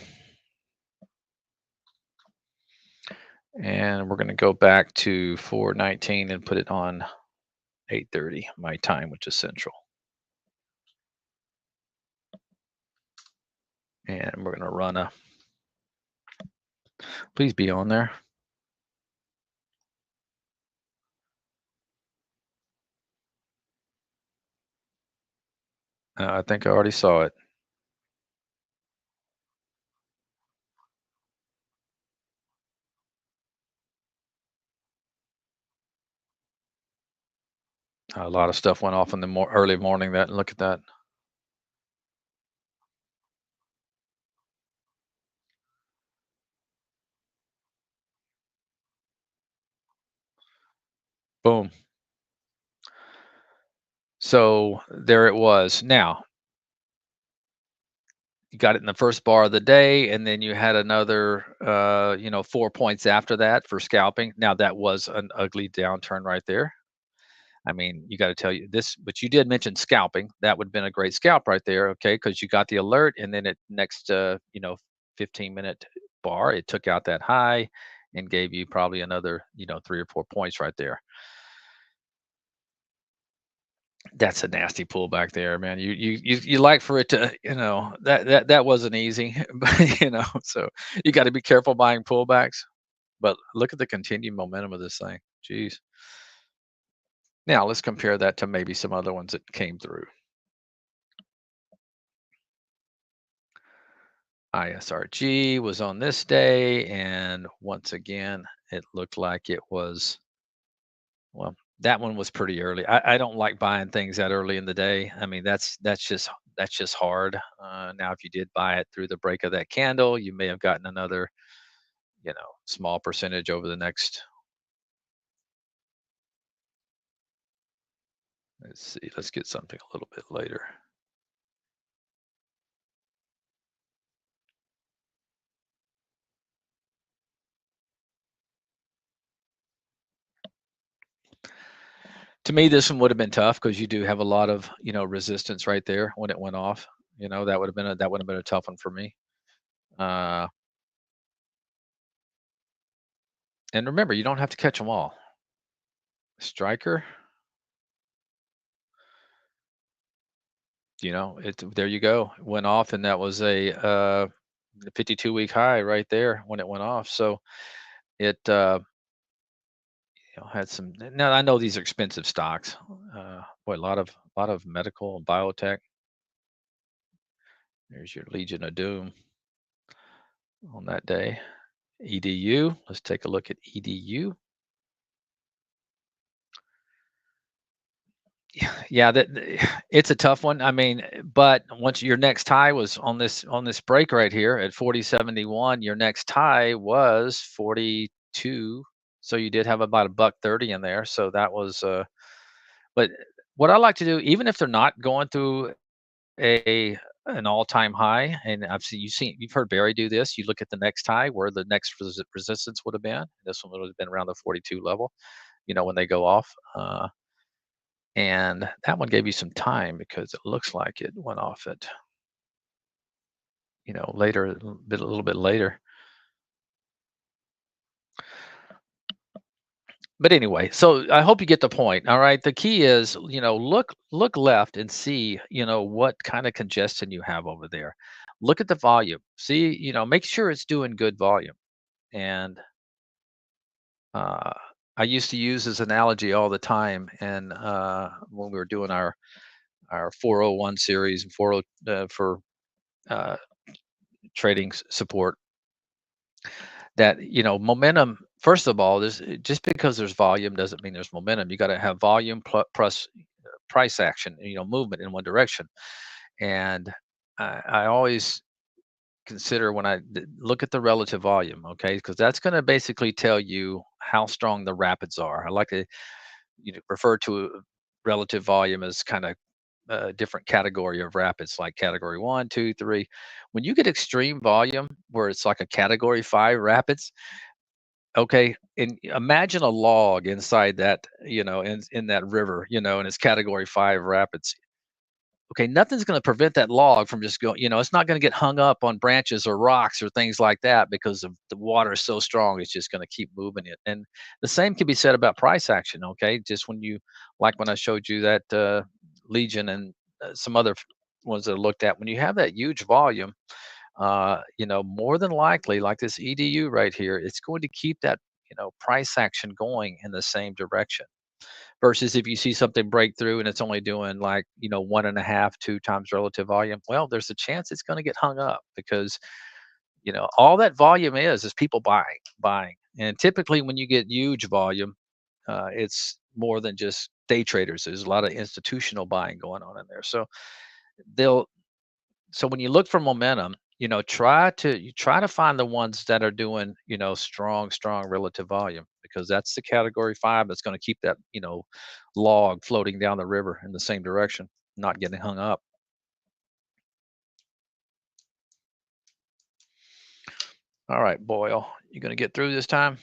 And we're going to go back to 419 and put it on 8:30 my time, which is central. And we're going to run a, please be on there. I think I already saw it. A lot of stuff went off in the early morning. Look at that. Boom. So there it was. Now, you got it in the first bar of the day, and then you had another 4 points after that for scalping. Now that was an ugly downturn right there. I mean, you got to tell you this, but you did mention scalping. That would have been a great scalp right there, okay? Because you got the alert, and then it next, 15-minute bar, it took out that high and gave you probably another, 3 or 4 points right there. That's a nasty pullback there, man. You like for it to, that wasn't easy, but so you got to be careful buying pullbacks. But look at the continued momentum of this thing. Jeez. Now let's compare that to maybe some other ones that came through. ISRG was on this day, and once again, it looked like it was, well, that one was pretty early. I don't like buying things that early in the day. I mean, that's just hard. Now, if you did buy it through the break of that candle, you may have gotten another, small percentage over the next. Let's see. Let's get something a little bit later. To me, this one would have been tough because you do have a lot of, resistance right there when it went off. That would have been a tough one for me. Uh, and remember, you don't have to catch them all. Striker, there you go. Went off, and that was a 52-week high right there when it went off. So it had some. Now I know these are expensive stocks. Boy, a lot of medical and biotech. There's your Legion of Doom on that day. EDU. Let's take a look at EDU. Yeah, it's a tough one. I mean, but once your next high was on this break right here at 40.71, your next high was 42. So you did have about a buck 30 in there. So that was but what I like to do, even if they're not going through a an all-time high, and you've heard Barry do this. You look at the next high where the next resistance would have been. This one would have been around the 42 level, when they go off. And that one gave you some time because it looks like it went off at, later, a little bit later. But anyway, so I hope you get the point. All right. The key is, look left and see, what kind of congestion you have over there. Look at the volume. See, make sure it's doing good volume. And uh, I used to use this analogy all the time, and when we were doing our 401 series and 40 for uh, trading support, that momentum, first of all, there's just because there's volume doesn't mean there's momentum. You got to have volume plus price action, movement in one direction. And I always consider when look at the relative volume, okay, because that's going to basically tell you how strong the rapids are. I like to refer to relative volume as kind of a different category of rapids, like category one, two, three. When you get extreme volume, where it's like a category five rapids, okay, and imagine a log inside that, in that river, and it's category five rapids. Okay, nothing's going to prevent that log from just going, it's not going to get hung up on branches or rocks or things like that because of the water is so strong, it's just going to keep moving it. And the same can be said about price action, okay? Just like when I showed you that Legion and some other ones that I looked at, when you have that huge volume, more than likely, like this EDU right here, it's going to keep that, price action going in the same direction. Versus if you see something break through and it's only doing like, one and a half, two times relative volume, well, there's a chance it's going to get hung up because, all that volume is people buying. And typically when you get huge volume, it's more than just day traders. There's a lot of institutional buying going on in there. They'll so when you look for momentum, try to find the ones that are doing, strong relative volume, because that's the category five that's going to keep that, log floating down the river in the same direction, not getting hung up. All right, Boyle, you going to get through this time?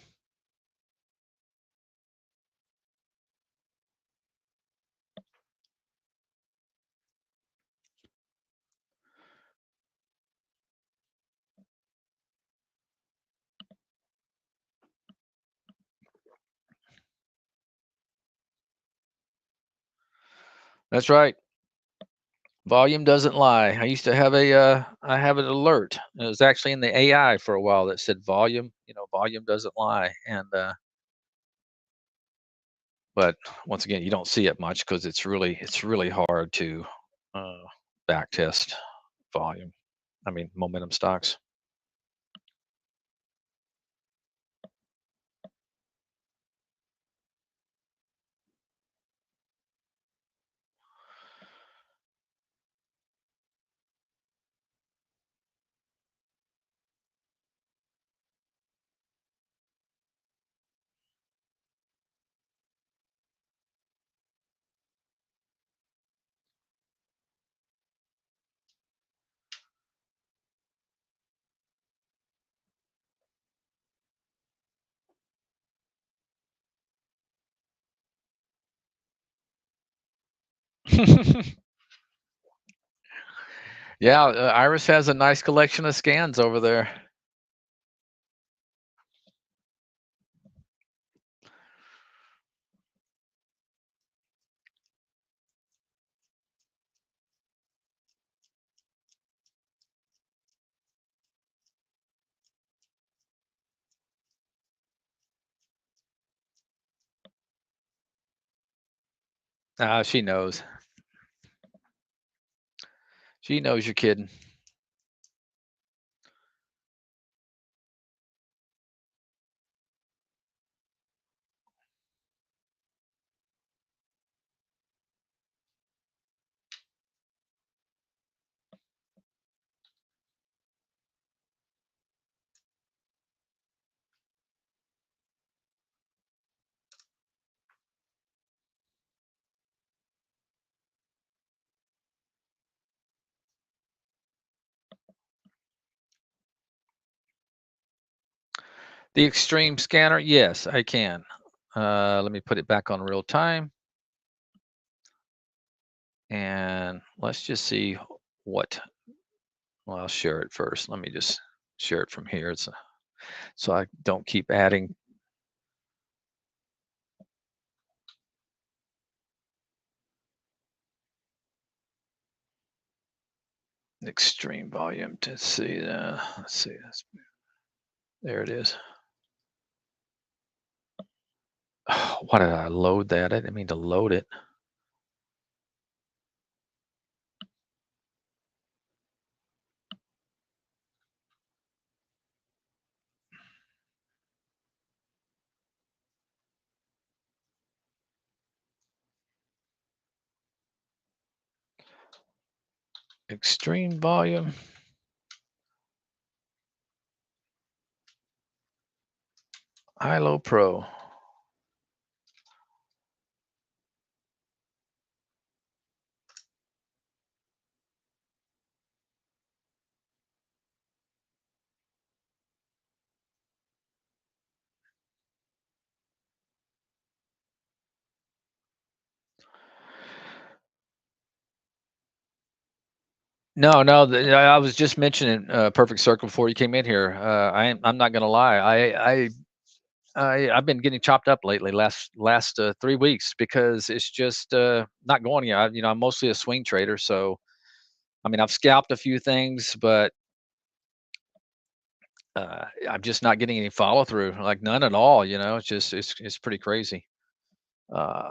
That's right. Volume doesn't lie. I used to have I have an alert. It was actually in the AI for a while that said volume, volume doesn't lie. But once again, you don't see it much because it's really hard to uh, back test volume. I mean, momentum stocks. Yeah, Iris has a nice collection of scans over there. She knows. She knows you're kidding. The extreme scanner, yes, I can. Let me put it back on real time, and let's just see what. Well, I'll share it first. Let me just share it from here. So I don't keep adding extreme volume to see. Let's see. There it is. Why did I load that? I didn't mean to load it. Extreme volume. ILO Pro. No, no, I was just mentioning Perfect Circle before you came in here. I'm not gonna lie. I've been getting chopped up lately, last 3 weeks because it's just not going. I'm mostly a swing trader, so I mean I've scalped a few things, but I'm just not getting any follow through, like none at all. It's just it's pretty crazy. Uh,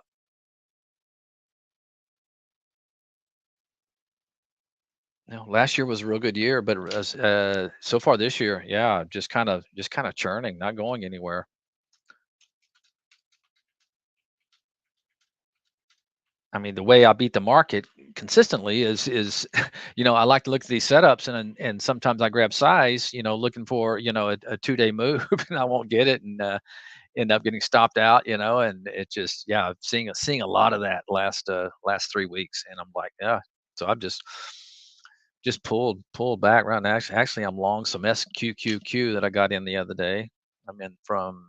Last year was a real good year, but so far this year, yeah, just kind of churning, not going anywhere. I mean, the way I beat the market consistently is, I like to look at these setups and sometimes I grab size, looking for, a 2 day move and I won't get it and end up getting stopped out, and it just, yeah, I'm seeing a lot of that last 3 weeks. And I'm like, yeah. So I've just pulled back right now. Actually I'm long some SQQQ that I got in the other day. I'm in from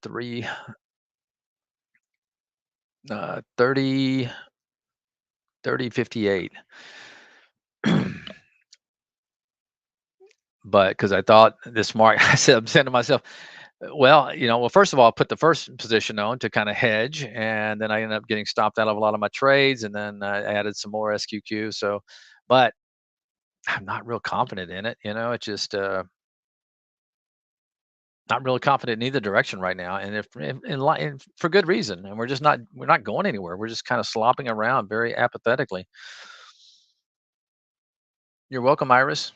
three 30 30.58. But because I thought this market, I'm saying to myself, Well, first of all, I put the first position on to kind of hedge, and then I ended up getting stopped out of a lot of my trades, and then I added some more SQQ. So, but I'm not real confident in it. It's just not really confident in either direction right now, and if and for good reason. And we're not going anywhere. We're just kind of slopping around very apathetically. You're welcome, Iris.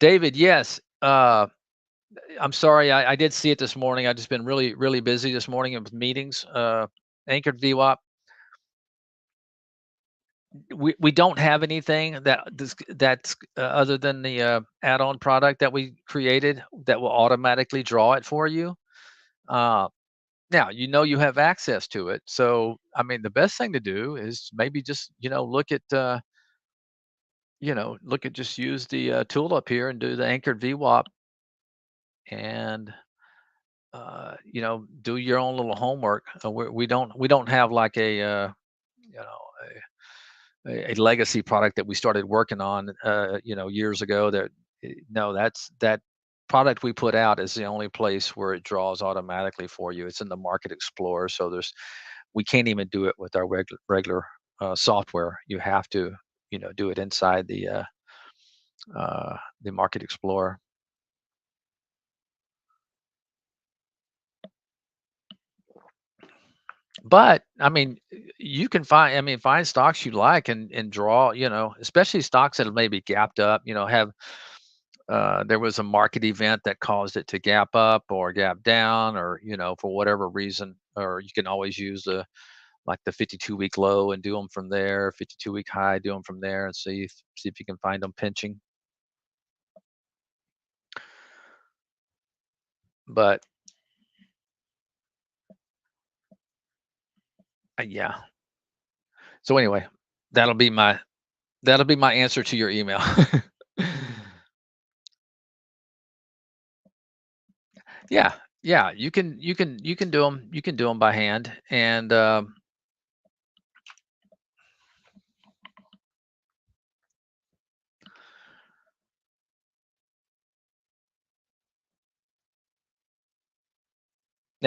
David, yes. I'm sorry, I did see it this morning. I just been really, really busy this morning with meetings. Anchored VWAP. We don't have anything that's other than the add-on product that we created that will automatically draw it for you. Uh, Now you have access to it. So I mean, the best thing to do is maybe just look at just use the tool up here and do the anchored VWAP and do your own little homework. We don't have like you know a legacy product that we started working on years ago. No, that product we put out is the only place where it draws automatically for you. It's in the Market Explorer, so we can't even do it with our regular software. You have to do it inside the Market Explorer. But I mean, you can find stocks you like and draw, especially stocks that have maybe gapped up, have there was a market event that caused it to gap up or gap down, or for whatever reason. Or you can always use the 52-week low and do them from there, 52-week high, do them from there, and see if you can find them pinching. But yeah. So anyway, that'll be my that'll be my answer to your email. Yeah, yeah, you can do them by hand, and now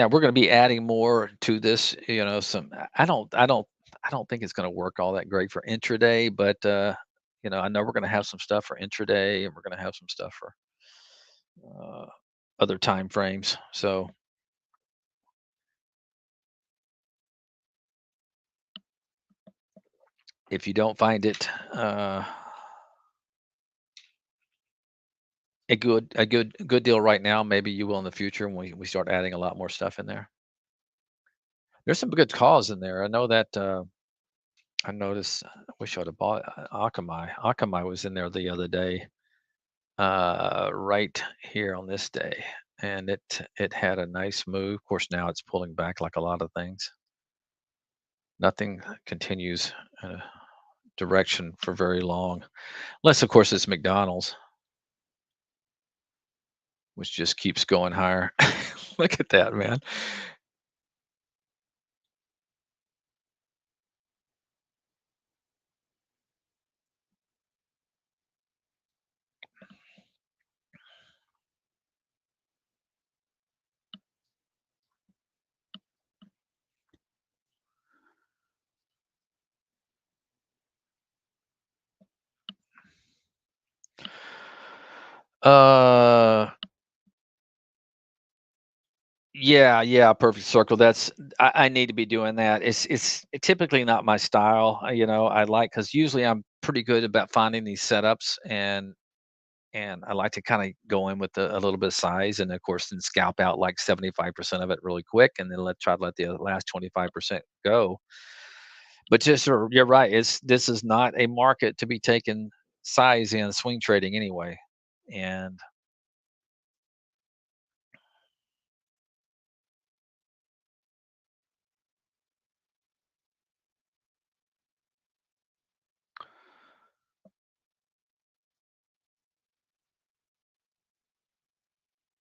we're going to be adding more to this. Some I don't think it's going to work all that great for intraday, but I know we're going to have some stuff for intraday, and we're going to have some stuff for uh, other time frames. So if you don't find it a good deal right now, maybe you will in the future when we start adding a lot more stuff in there. There's some good calls in there. I know that. I noticed. I wish I'd have bought Akamai. Akamai was in there the other day, right here on this day, and it had a nice move. Of course, now it's pulling back like a lot of things. Nothing continues in a direction for very long, unless of course it's McDonald's, which just keeps going higher. Look at that, man. Uh, yeah, yeah, perfect circle. I need to be doing that. It's typically not my style. I like because usually I'm pretty good about finding these setups, and I like to kind of go in with a little bit of size, and of course then scalp out like 75% of it really quick, and then try to let the last 25% go. But you're right. This is not a market to be taking size in swing trading anyway. And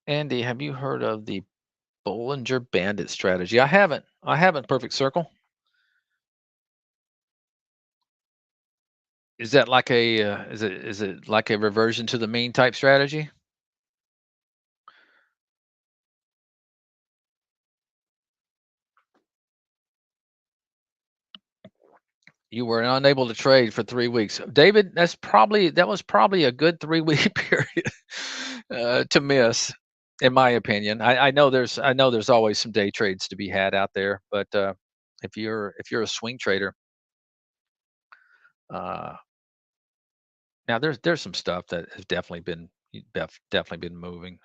Andy, have you heard of the Bollinger Bandit strategy? I haven't. I haven't. Perfect circle. Is that like is it like a reversion to the mean type strategy? You were unable to trade for 3 weeks. David, that was probably a good 3-week period to miss, in my opinion. I know there's always some day trades to be had out there, but if you're a swing trader, uh, now there's some stuff that has definitely been moving.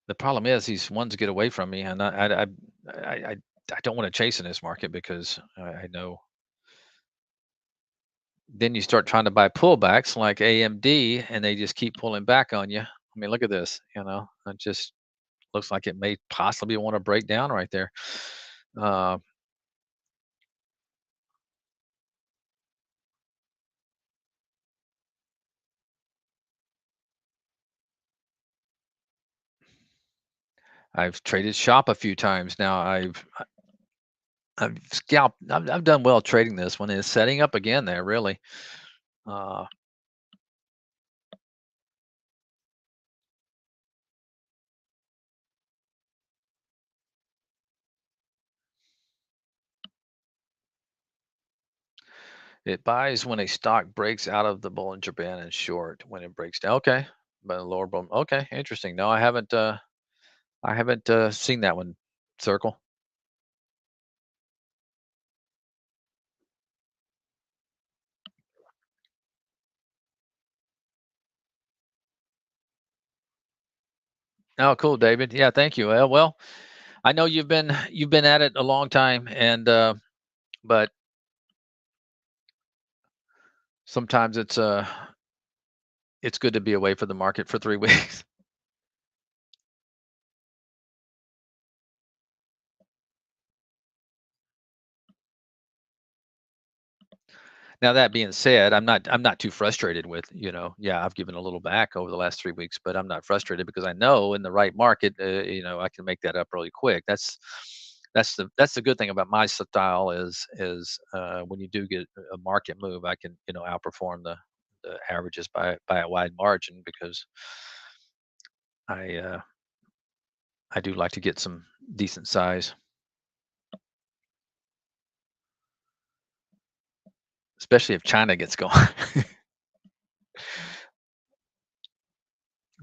The problem is these ones get away from me, and I I don't want to chase in this market because I know. Then you start trying to buy pullbacks like AMD, and they just keep pulling back on you. I mean, look at this. It just looks like it may possibly want to break down right there. Uh, I've traded shop a few times now. I've scalped. I've done well trading this one. It's setting up again there, really. Uh, it buys when a stock breaks out of the Bollinger Band and short when it breaks down. Okay, but a lower bone. Okay, interesting. No, I haven't. I haven't seen that one circle. Oh, cool, David. Yeah, thank you. Well, I know you've been at it a long time, and but sometimes it's good to be away from the market for 3 weeks. Now that being said, I'm not too frustrated with, yeah, I've given a little back over the last 3 weeks, but I'm not frustrated because I know in the right market, I can make that up really quick. That's the good thing about my style is when you do get a market move, I can outperform the averages by a wide margin because I uh, I do like to get some decent size, especially if China gets going.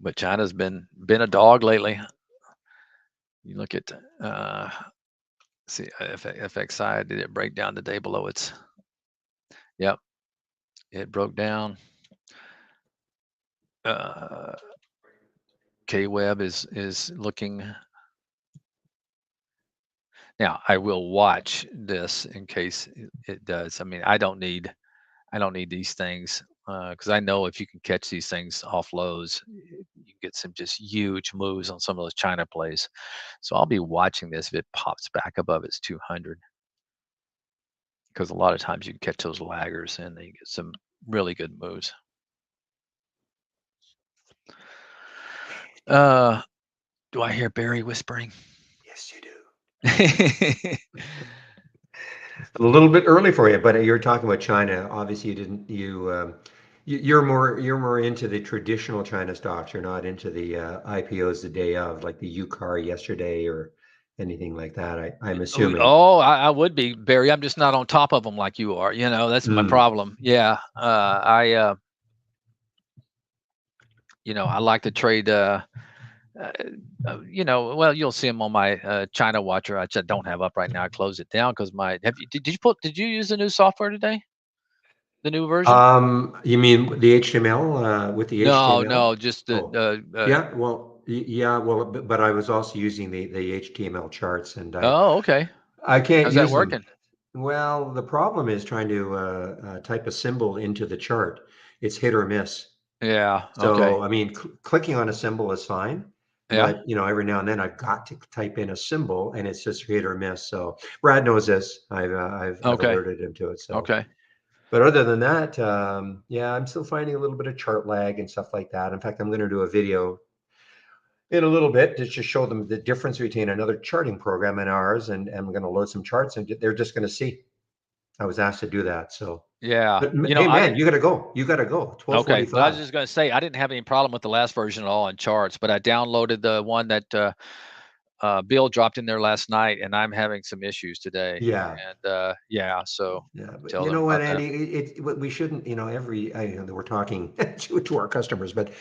But China's been a dog lately. You look at see FXI, did it break down the day below its? Yep, it broke down. Uh, KWeb is looking. Now I will watch this in case it does. I mean, I don't need these things because I know if you can catch these things off lows, you get some just huge moves on some of those China plays. So I'll be watching this if it pops back above its 200 because a lot of times you can catch those laggers and they get some really good moves. Uh, do I hear Barry whispering? Yes, you do. A little bit early for you, but you're talking about China. Obviously, you didn't. You're more into the traditional China stocks. You're not into the IPOs the day of, like the UCAR yesterday or anything like that. I'm Oh, assuming. oh, I would be Barry. I'm just not on top of them like you are. That's my Mm, problem. Yeah, I like to trade. Uh, well, you'll see them on my China Watcher, which I don't have up right now. I closed it down because my. Did you use the new software today? The new version? you mean the HTML with the No, HTML? no, just the. Oh, yeah. Well, yeah. Well, but I was also using the HTML charts, and I Oh, okay. I can't How's that use them. working? Well, the problem is trying to type a symbol into the chart. It's hit or miss. Yeah. So, Okay. I mean, clicking on a symbol is fine, Yeah. but every now and then I've got to type in a symbol, and it's just hit or miss. So, Brad knows this. I've Okay. alerted him to it. So, Okay. but other than that, yeah, I'm still finding a little bit of chart lag and stuff like that. In fact, I'm going to do a video in a little bit to just show them the difference between another charting program and ours, and I'm going to load some charts, and they're just going to see. I was asked to do that. So, Yeah. but hey, I man, didn't. you got to go. You got to go. Okay. Well, I was 12:45. just going to say I didn't have any problem with the last version at all in charts, but I downloaded the one that bill dropped in there last night, and I'm having some issues today. Yeah. And yeah, so Yeah, but tell you them know what, about that. Andy? We shouldn't, I know that we're talking to our customers, but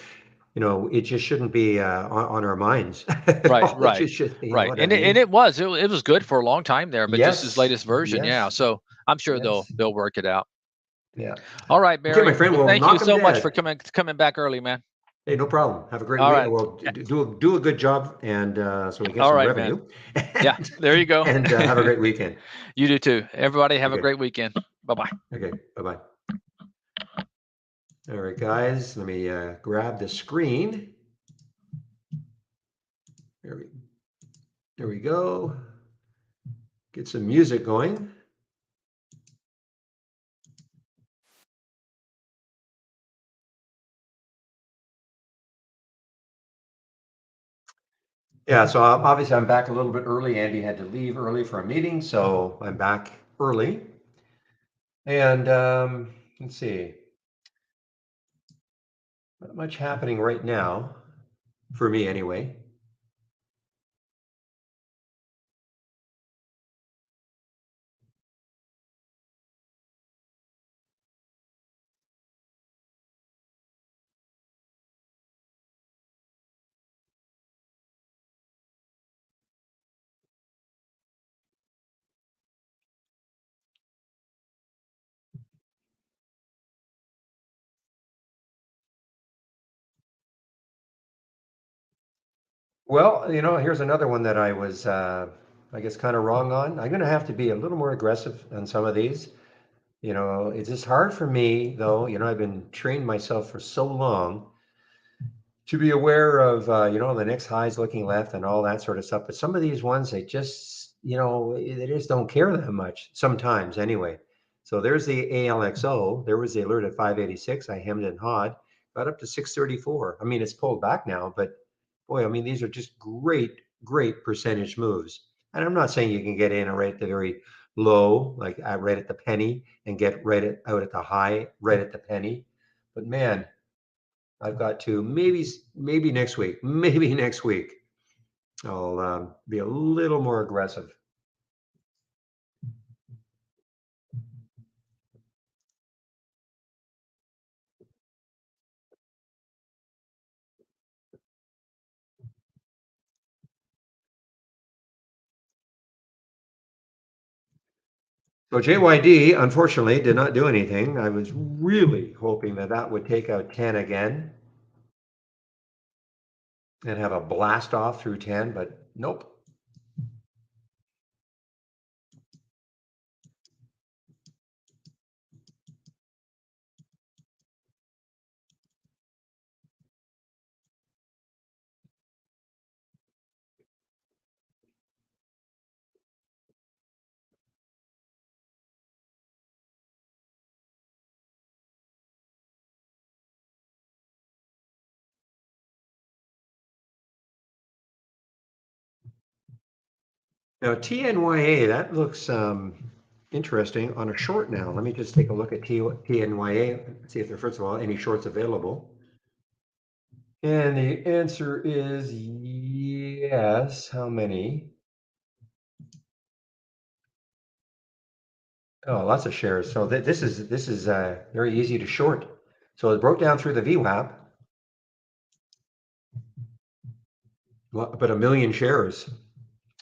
it just shouldn't be on our minds at Right, all. It right, just should, you know right. what I And mean? it was good for a long time there, but just this Yes, latest version, yeah. yes, So I'm sure yes, they'll work it out. yeah. All right, Okay, my Barry. friend, Well, we'll thank you knock them so much for dead. coming back early, man. Hey, no problem. Have a great All week. right. Well, do a good job, and so we get All some right, man. revenue, Yeah, and, there you go. have a great weekend. You do too. Everybody have a Okay, great weekend. Bye-bye. okay, bye bye. All right, guys, let me grab the screen. There we, there we go. Get some music going. Yeah, so obviously I'm back a little bit early. Andy had to leave early for a meeting, so I'm back early. And let's see, not much happening right now for me anyway. Well, here's another one that I was, I guess, kind of wrong on. I'm going to have to be a little more aggressive on some of these. It's just hard for me, though. I've been trained myself for so long to be aware of the next highs looking left and all that sort of stuff. But some of these ones, they just don't care that much sometimes anyway. So there's the ALXO. There was the alert at 586. I hemmed and hawed, got up to 634. I mean, it's pulled back now, but boy, I mean, these are just great percentage moves. And I'm not saying you can get in right at the very low, like right at the penny, and get out at the high right at the penny. But man, I've got to maybe next week, maybe next week, I'll be a little more aggressive. So JYD unfortunately did not do anything. I was really hoping that that would take out 10 again and have a blast off through 10, but nope. Now TNYA, that looks interesting on a short now. Let me just take a look at TNYA, see if there, first of all, any shorts available. And the answer is yes. How many? Oh, lots of shares. So this is very easy to short. So it broke down through the VWAP, but a million shares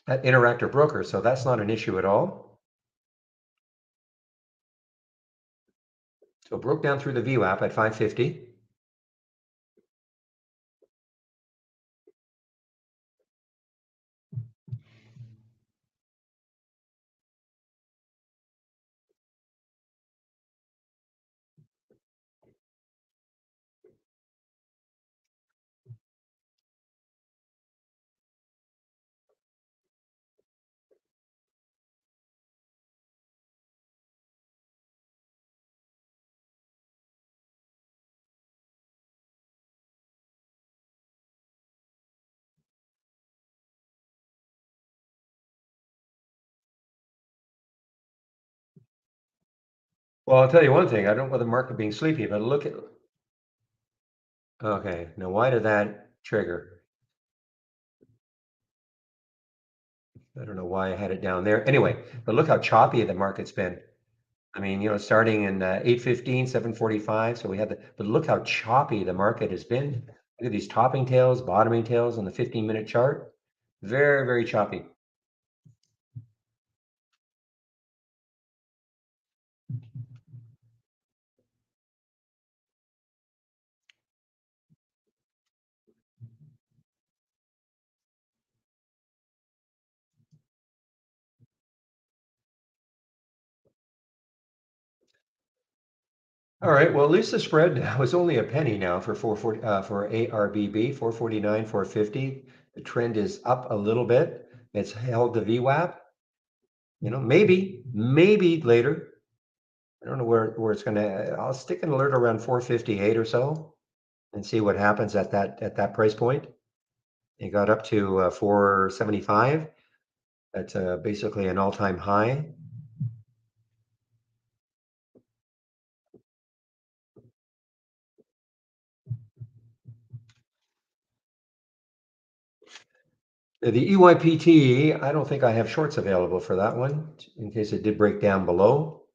at Interactive Broker. So that's not an issue at all. So it broke down through the VWAP at 550. Well, I'll tell you one thing. I don't know the market being sleepy, but look at. Okay, now why did that trigger? I don't know why I had it down there. Anyway, but look how choppy the market's been. I mean, starting in 8:15, 7:45. So we had but look how choppy the market has been. Look at these topping tails, bottoming tails on the 15-minute chart. Very, very choppy. All right. Well, at least the spread now is only a penny now for 440 for ARBB 449, 450. The trend is up a little bit. It's held the VWAP. Maybe later. I don't know where it's gonna. I'll stick an alert around 458 or so and see what happens at that price point. It got up to 475. That's basically an all-time high. The EYPT, I don't think I have shorts available for that one in case it did break down below.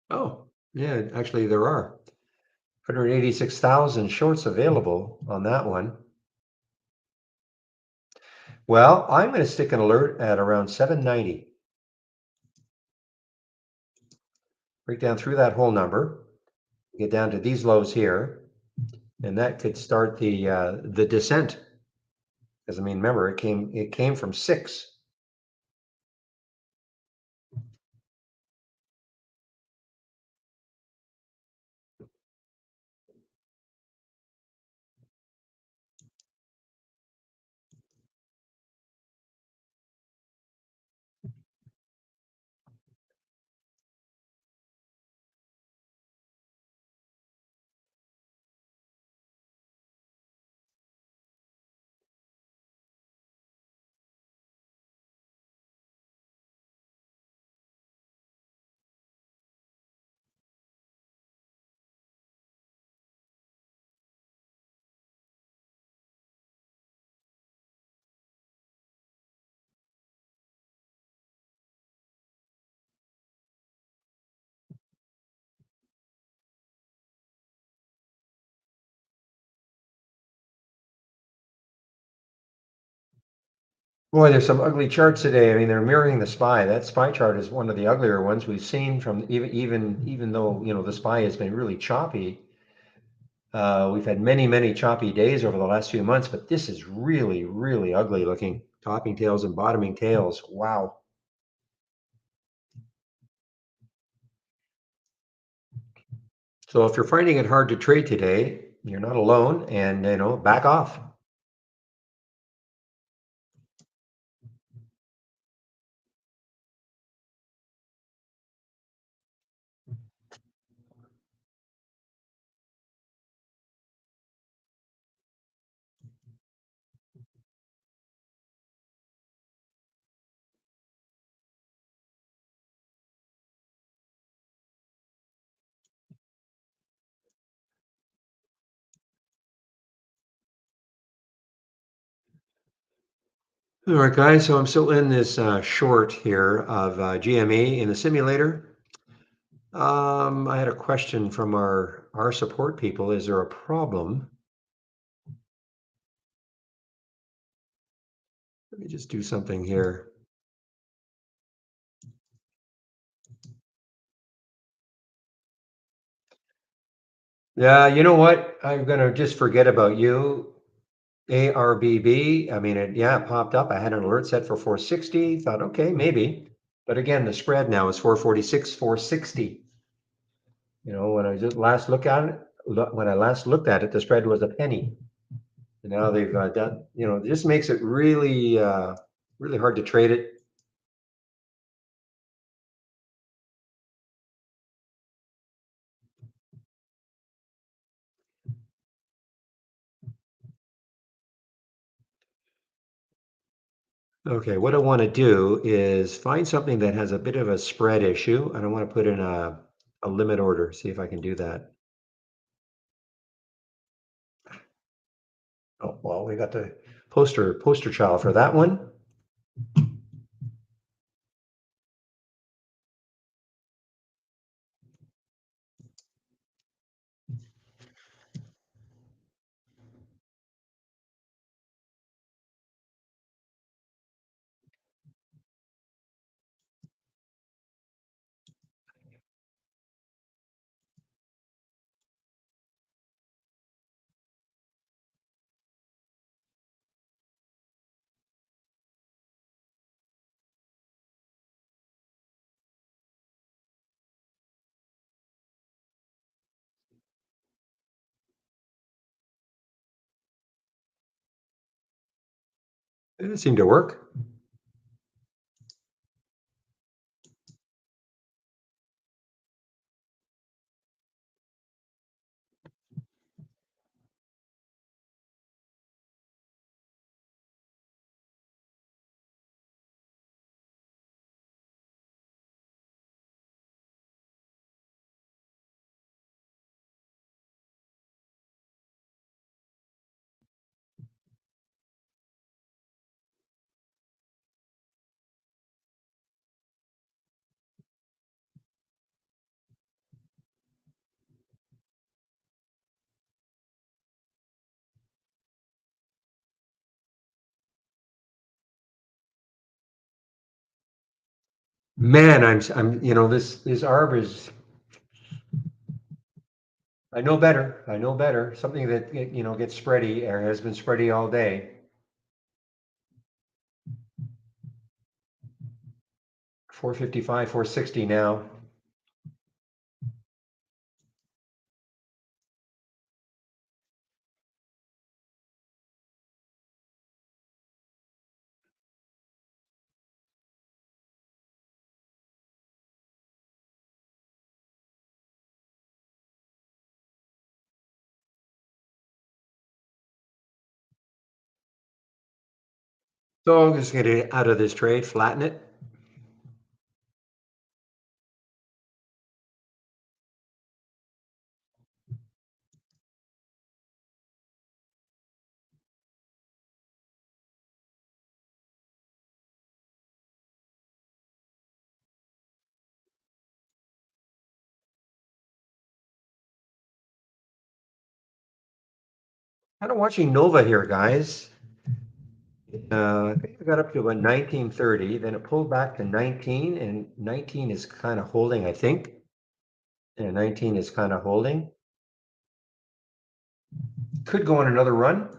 Oh, yeah, actually there are 186,000 shorts available on that one. Well, I'm going to stick an alert at around 790. Break down through that whole number, get down to these lows here, and that could start the descent. Because I mean, remember, it came from 6. Boy, there's some ugly charts today. I mean, they're mirroring the SPY. That SPY chart is one of the uglier ones we've seen from even though the SPY has been really choppy. We've had many choppy days over the last few months, but this is really ugly looking. Topping tails and bottoming tails. Wow. So if you're finding it hard to trade today, you're not alone, and back off. All right, guys. So I'm still in this short here of GME in the simulator. I had a question from our support people. Is there a problem? Let me just do something here. Yeah, you know what? I'm gonna just forget about you. ARBB. I mean, it popped up. I had an alert set for 460. Thought, okay, maybe. But again, the spread now is 446, 460. When I just last look at it, when I last looked at it, the spread was a penny. And now they've done, it just makes it really hard to trade it. Okay, what I want to do is find something that has a bit of a spread issue, and I want to put in a limit order, see if I can do that. Oh, well, we got the poster child for that one. It didn't seem to work. Man, this arb is. I know better. I know better. Something that gets spready or has been spready all day. 455, 460 now. So I'm just going to get out of this trade, flatten it. Kind of watching Nova here, guys. I think I got up to about 1930, then it pulled back to 19, and 19 is kind of holding, I think. Yeah, 19 is kind of holding. Could go on another run.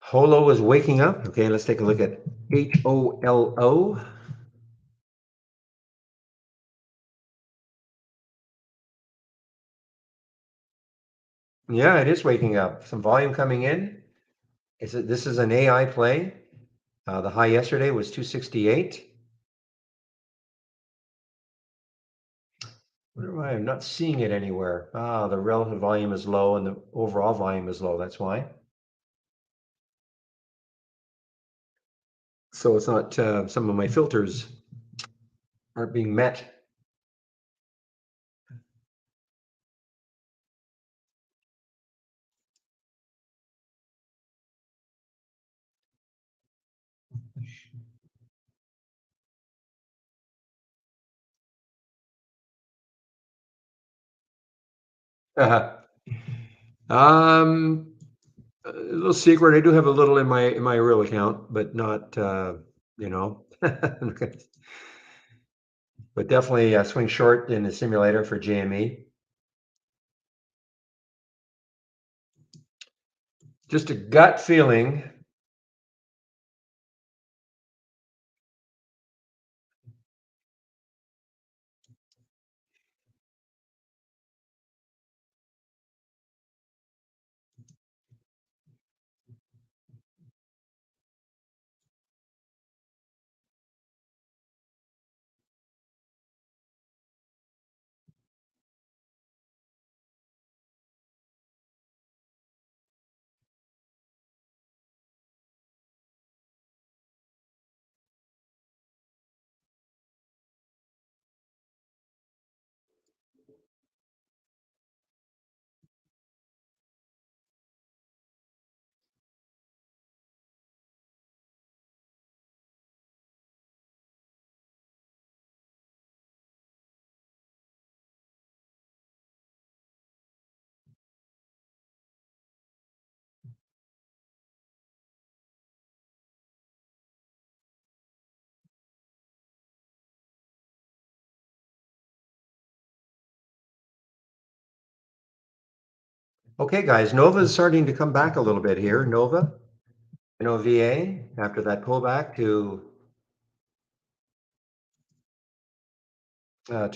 Holo is waking up. Okay, let's take a look at HOLO. Yeah, it is waking up. Some volume coming in. This is an AI play. The high yesterday was 268. Wonder why I'm not seeing it anywhere. The relative volume is low and the overall volume is low. That's why. So it's not, some of my filters aren't being met. Um, a little secret. I do have a little in my real account, but not, you know, but definitely swing short in the simulator for JME. Just a gut feeling. Okay, guys, Nova is starting to come back a little bit here. Nova, NOVA, after that pullback to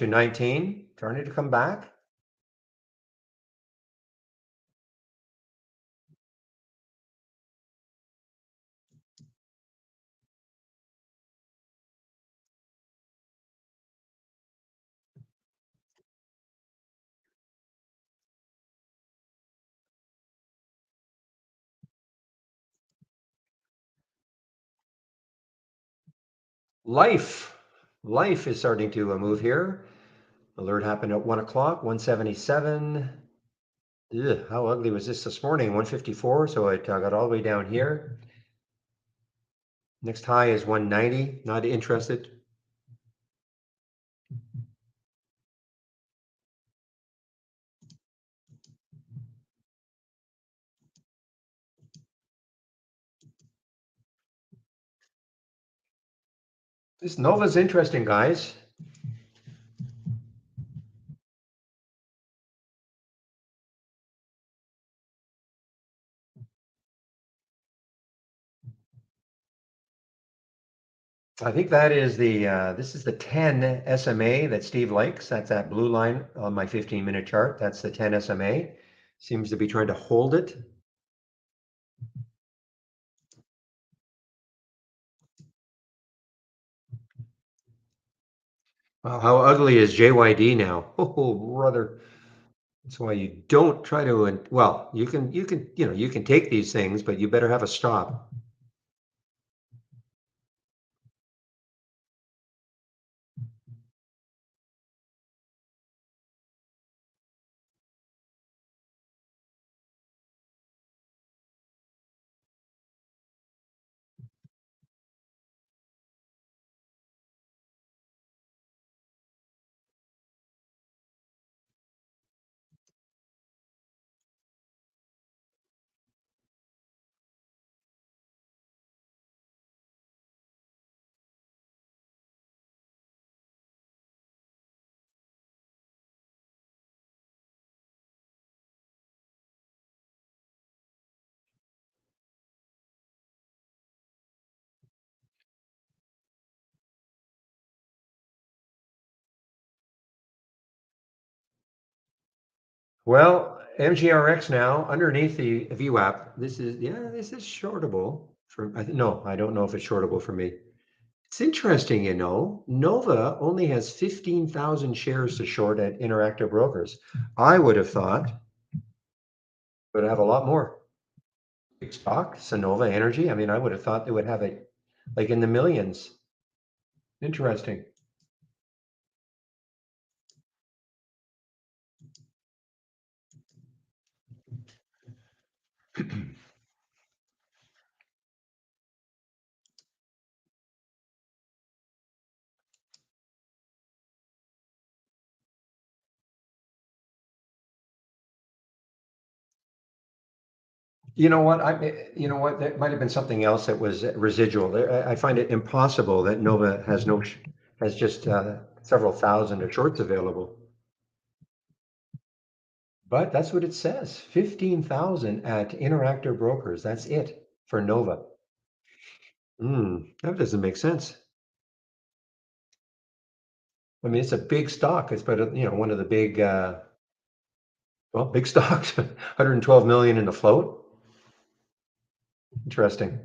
19, starting to come back. Life, life is starting to move here. Alert happened at 1 o'clock, 177. Ugh, how ugly was this morning? 154, so it got all the way down here. Next high is 190, not interested. This Nova's interesting, guys. I think that is this is the 10 SMA that Steve likes. That's that blue line on my 15-minute chart. That's the 10 SMA. Seems to be trying to hold it. Wow, how ugly is JYD now? Oh, brother. That's why you don't try to, well, you can take these things, but you better have a stop. Well, MGRX now underneath the VWAP. This is shortable for, no, I don't know if it's shortable for me. It's interesting, Nova only has 15,000 shares to short at Interactive Brokers. I would have thought it would have a lot more. Big stock, Sonova Energy. I mean, I would have thought they would have it like in the millions. Interesting. You know what, that might have been something else that was residual. I find it impossible that Nova has has just several thousand of shorts available. But that's what it says. 15,000 at Interactive Brokers. That's it for Nova. That doesn't make sense. I mean, it's a big stock. It's but one of the big big stocks. 112 million in the float. Interesting.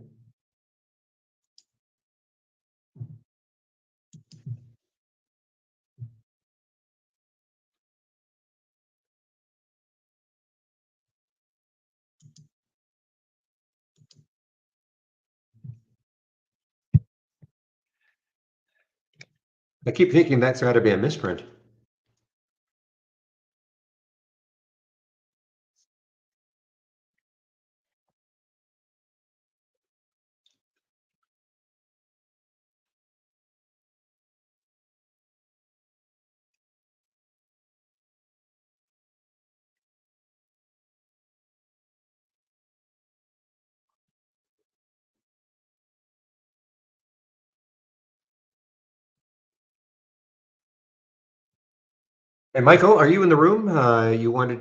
I keep thinking that's got to be a misprint. Hey, Michael, are you in the room? You wanted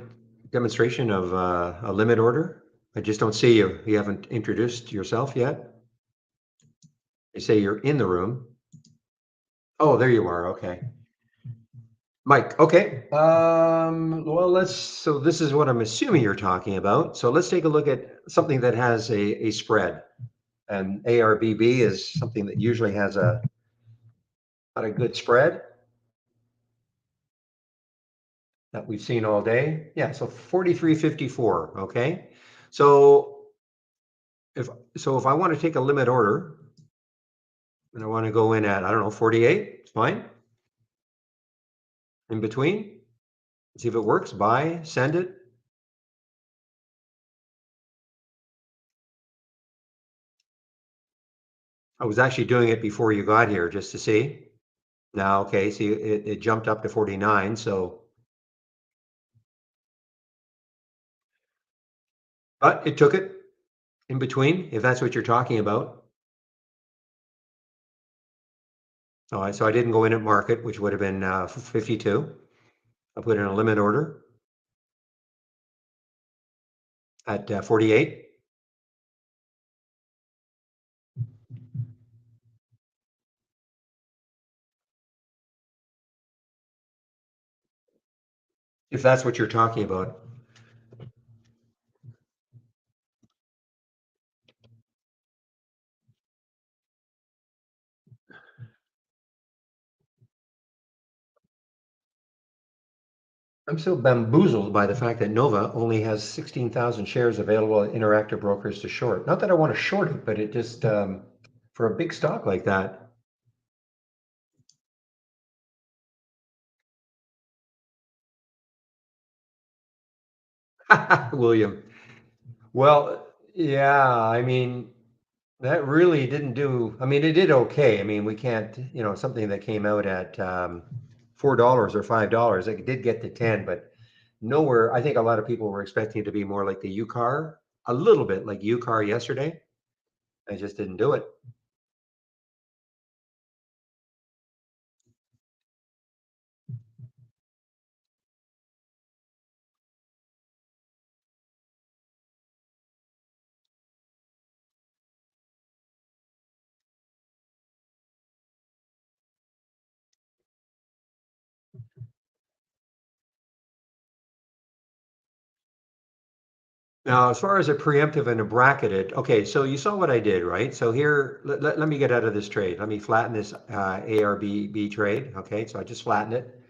demonstration of a limit order? I just don't see you. You haven't introduced yourself yet. You say you're in the room. Oh, there you are. Okay. Mike, okay. Well, so this is what I'm assuming you're talking about. So let's take a look at something that has a spread. And ARBB is something that usually has not a good spread that we've seen all day. Yeah, so 43.54, okay? So if if I want to take a limit order and I want to go in at, I don't know, 48, it's fine. In between, see if it works, buy, send it. I was actually doing it before you got here just to see. Now, okay, see, it jumped up to 49, so, but it took it in between, if that's what you're talking about. So I didn't go in at market, which would have been 52. I put in a limit order at 48. If that's what you're talking about. I'm so bamboozled by the fact that Nova only has 16,000 shares available at Interactive Brokers to short. Not that I want to short it, but it just, for a big stock like that. William. Well, yeah, I mean, that really didn't do, I mean, it did okay. I mean, we can't, something that came out at $4 or $5, it did get to 10, but nowhere. I think a lot of people were expecting it to be more like the UCAR, a little bit like UCAR yesterday. I just didn't do it. Now, as far as a preemptive and a bracketed, okay, so you saw what I did, right? So here, let me get out of this trade. Let me flatten this ARBB trade. Okay, so I just flattened it.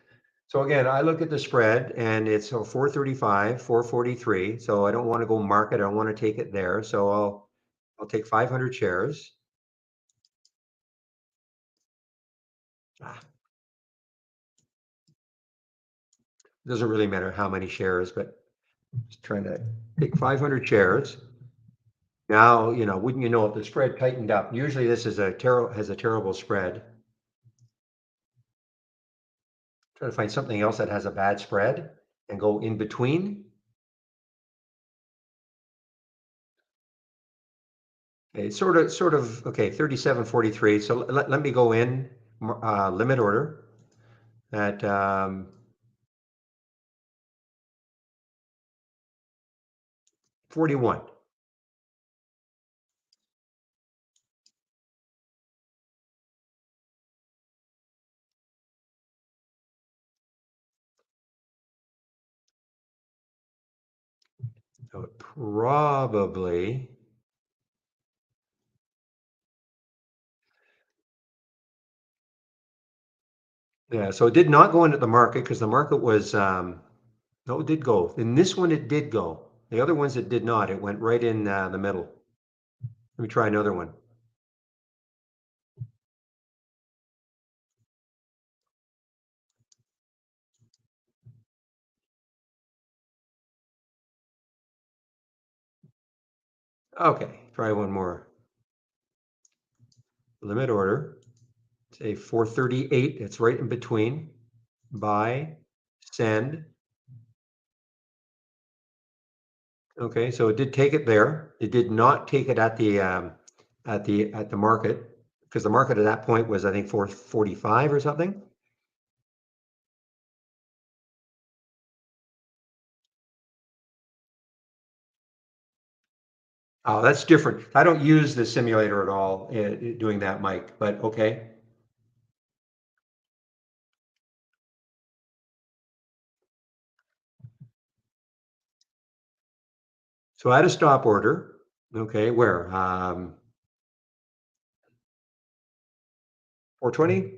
So again, I look at the spread and it's 435, 443. So I don't want to go market. I don't want to take it there. So I'll take 500 shares. Ah, doesn't really matter how many shares, but just trying to take 500 shares. Now, wouldn't you know it, the spread tightened up. Usually this is has a terrible spread. Try to find something else that has a bad spread and go in between. Okay, sort of, okay, 37.43. So let me go in limit order at 41. So it probably, yeah, so it did not go into the market because the market was, no, it did go. In this one, it did go. The other ones, it did not. It went right in the middle. Let me try another one. Okay, try one more. Limit order, say 438. It's right in between. Buy, send. Okay, so it did take it there. It did not take it at the market because the market at that point was, I think, 445 or something. Oh, that's different. I don't use the simulator at all, doing that, Mike, but okay. So I had a stop order. Okay, where? 420?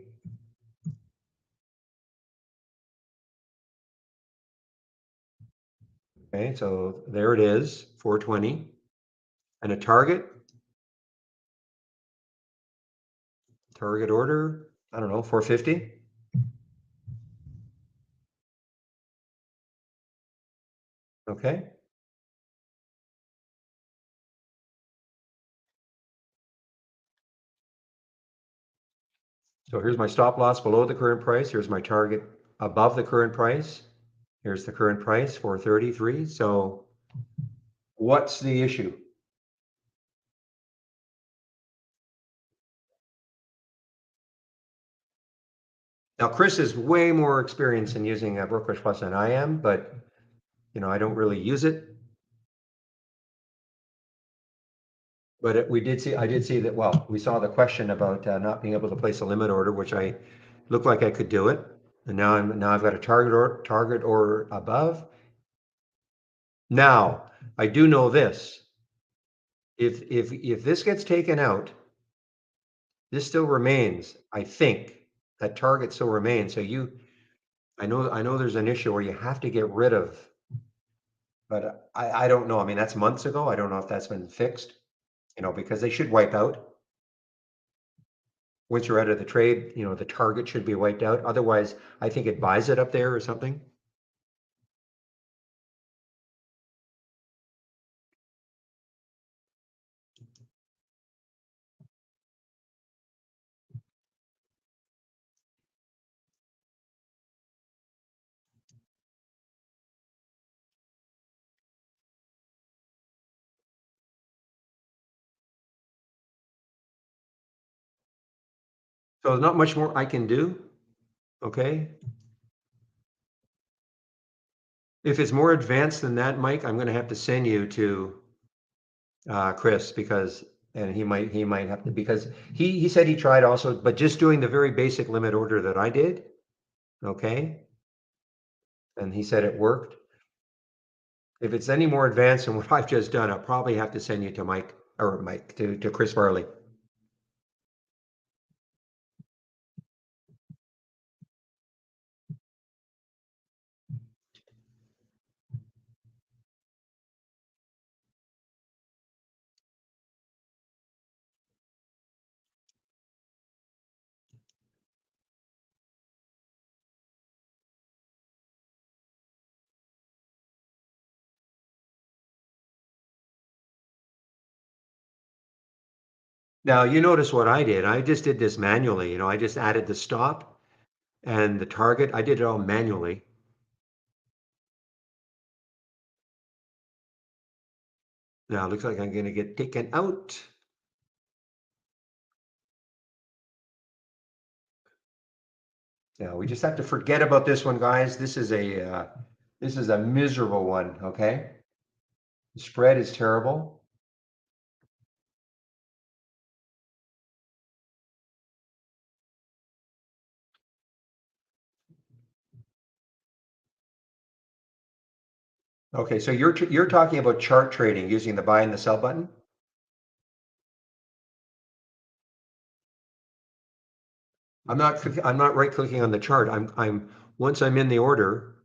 Okay, so there it is, 420. And a target order, I don't know, 450. Okay. So here's my stop loss below the current price. Here's my target above the current price. Here's the current price, 433. So what's the issue? Now, Chris is way more experienced in using Brokerage Plus than I am, but I don't really use it. But I did see that, well, we saw the question about not being able to place a limit order, which I looked like I could do it. And now I've got a target order above. Now, I do know this. If this gets taken out, this still remains, I think, that target still remains. So I know there's an issue where you have to get rid of, but I don't know. I mean, that's months ago. I don't know if that's been fixed, because they should wipe out. Once you're out of the trade, the target should be wiped out. Otherwise, I think it buys it up there or something. So there's not much more I can do. Okay. If it's more advanced than that, Mike, I'm going to have to send you to Chris, and he might have to, because he said he tried also, but just doing the very basic limit order that I did. Okay. And he said it worked. If it's any more advanced than what I've just done, I'll probably have to send you to Mike, to Chris Farley. Now, you notice what I did. I just did this manually. I just added the stop and the target. I did it all manually. Now, it looks like I'm going to get taken out. Now, we just have to forget about this one, guys. This is a miserable one, okay? The spread is terrible. Okay, so you're talking about chart trading using the buy and the sell button? I'm not right clicking on the chart. Once I'm in the order,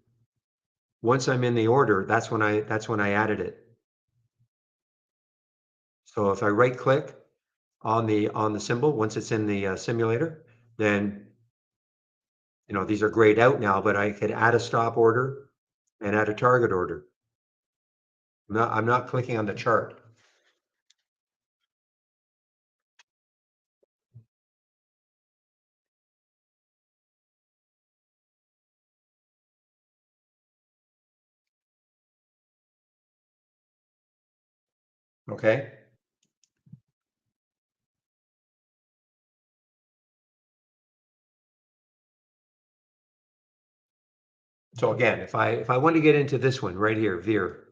that's when I added it. So if I right click on the symbol, once it's in the simulator, then these are grayed out now, but I could add a stop order and add a target order. I'm not clicking on the chart. Okay. So again, if I want to get into this one right here, Veer,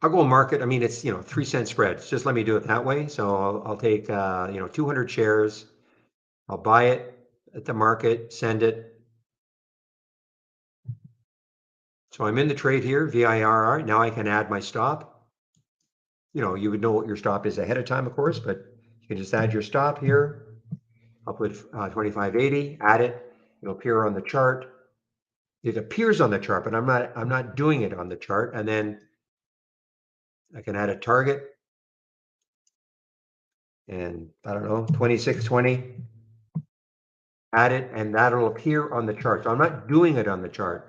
I'll go market. I mean, it's 3 cent spreads. Just let me do it that way. So I'll take 200 shares. I'll buy it at the market, send it. So I'm in the trade here, VIRR. Now I can add my stop. You would know what your stop is ahead of time, of course, but you can just add your stop here. I'll put 25.80, add it. It'll appear on the chart. It appears on the chart, but I'm not doing it on the chart. And then I can add a target and I don't know, 26.20, add it, and that'll appear on the chart. So I'm not doing it on the chart.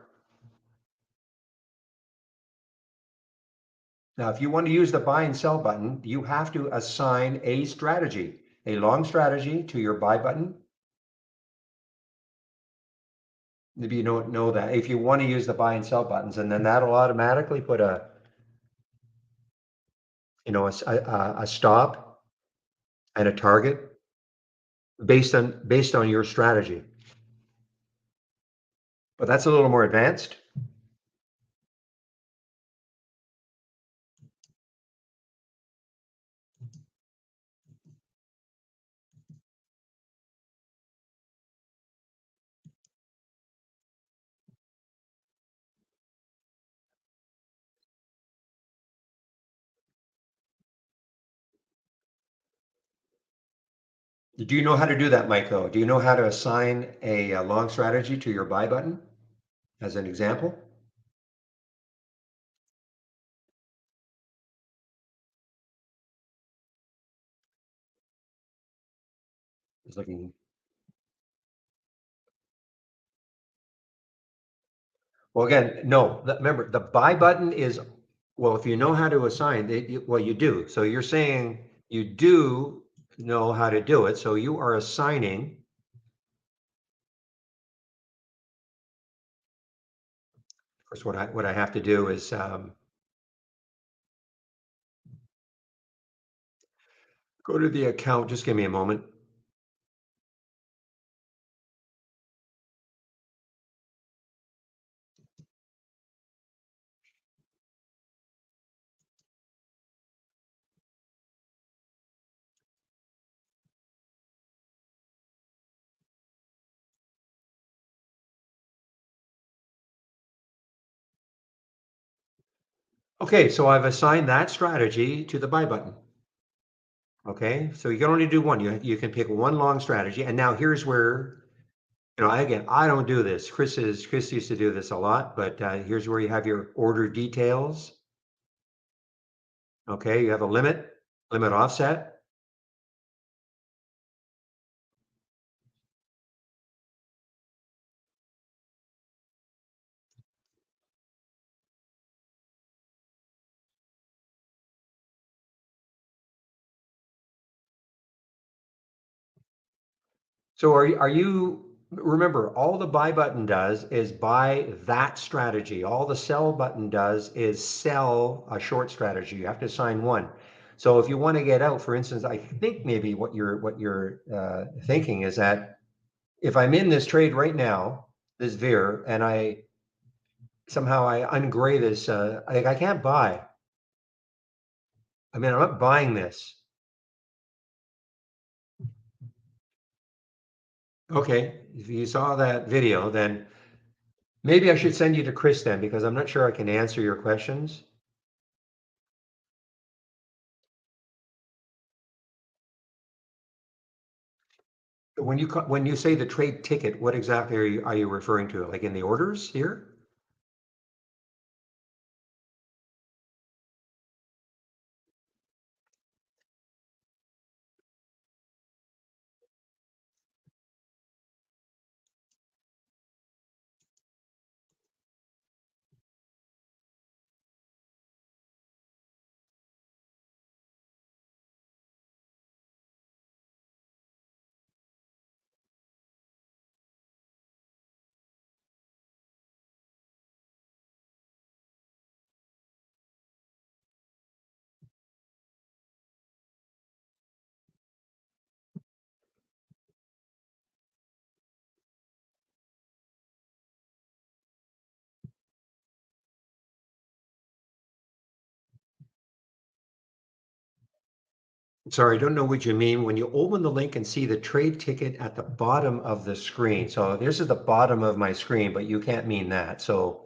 Now, if you want to use the buy and sell button, you have to assign a strategy, a long strategy to your buy button. Maybe you don't know that. If you want to use the buy and sell buttons, and then that'll automatically put a stop and a target based on your strategy. But that's a little more advanced. Do you know how to do that, Mike, though? Do you know how to assign a long strategy to your buy button as an example? It's looking. Well, again, no. Remember, the buy button is, well, if you know how to assign, well, you do. So you're saying you do know how to do it. So you are assigning. Of course, what I have to do is go to the account. Just give me a moment. Okay, so I've assigned that strategy to the buy button. Okay, so you can only do one. You can pick one long strategy. And now here's where, again, I don't do this. Chris used to do this a lot, but here's where you have your order details. Okay, you have a limit offset. So remember, all the buy button does is buy that strategy. All the sell button does is sell a short strategy. You have to assign one. So if you want to get out, for instance, I think maybe what you're thinking is that if I'm in this trade right now, this VIR, and somehow I ungray this, I can't buy. I mean, I'm not buying this. Okay, if you saw that video, then maybe I should send you to Chris then, because I'm not sure I can answer your questions. When you say the trade ticket, what exactly are you referring to? Like in the orders here? Sorry, I don't know what you mean. When you open the link and see the trade ticket at the bottom of the screen. So this is the bottom of my screen, but you can't mean that. So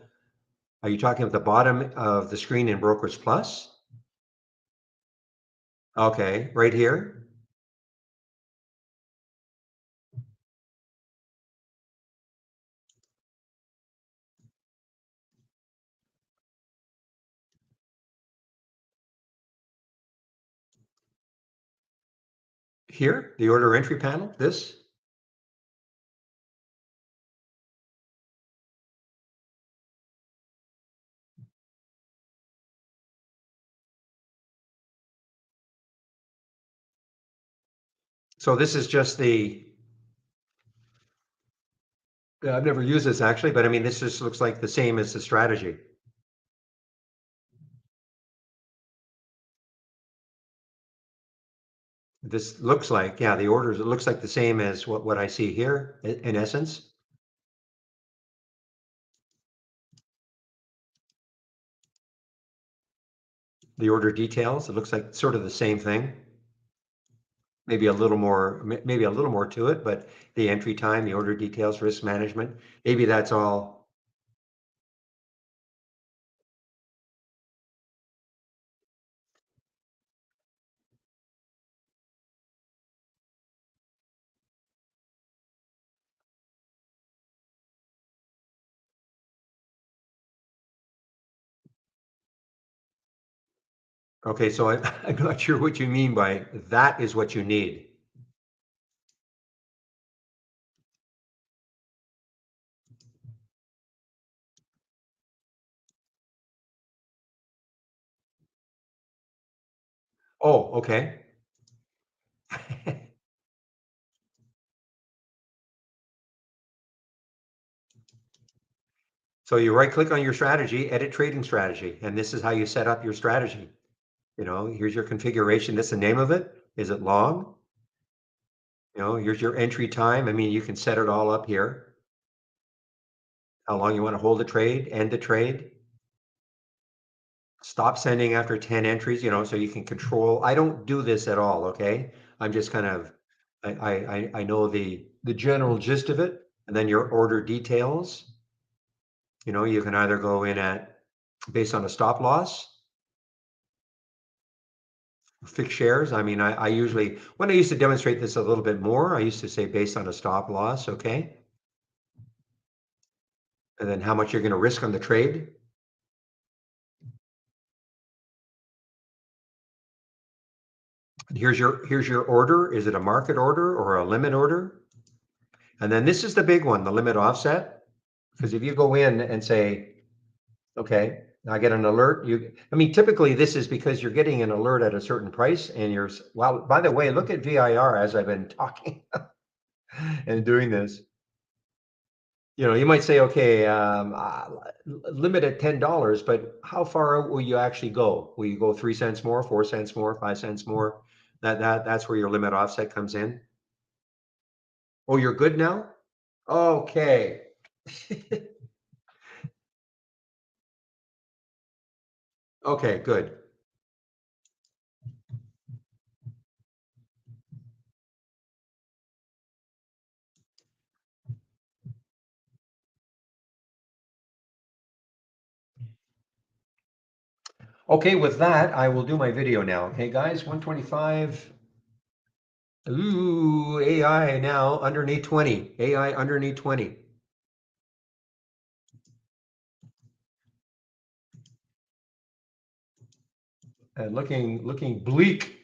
are you talking at the bottom of the screen in Brokers Plus? Okay, right here. Here, the order entry panel, this. So this is just I've never used this actually, but I mean, this just looks like the same as the strategy. This looks like, yeah, the orders, it looks like the same as what I see here in essence. The order details, it looks like sort of the same thing. Maybe a little more, maybe a little more to it, but the entry time, the order details, risk management, maybe that's all. Okay, so I'm not sure what you mean by that is what you need. Oh, okay. So you right click on your strategy, edit trading strategy, and this is how you set up your strategy. You know, here's your configuration. That's the name of it. Is it long? You know, here's your entry time. I mean, you can set it all up here. How long you want to hold the trade, end the trade, stop sending after 10 entries, you know, so you can control. I don't do this at all, okay? I'm just kind of, I know the general gist of it, and then your order details. You know, you can either go in at based on a stop loss, fixed shares. I mean, I usually, when I used to demonstrate this a little bit more, I used to say based on a stop loss, okay? And then how much you're going to risk on the trade. And here's your order. Is it a market order or a limit order? And then this is the big one, the limit offset. Because if you go in and say, okay, I get an alert, I mean, typically this is because you're getting an alert at a certain price and well, by the way, look at VIR as I've been talking and doing this. You know, you might say, okay, limit at $10, but how far out will you actually go? Will you go 3 cents more, 4 cents more, 5 cents more? That's where your limit offset comes in. Oh, you're good now? Okay. Okay, good. Okay, with that, I will do my video now. Okay, guys, 125. Ooh, AI now underneath 20. AI underneath 20. And looking bleak.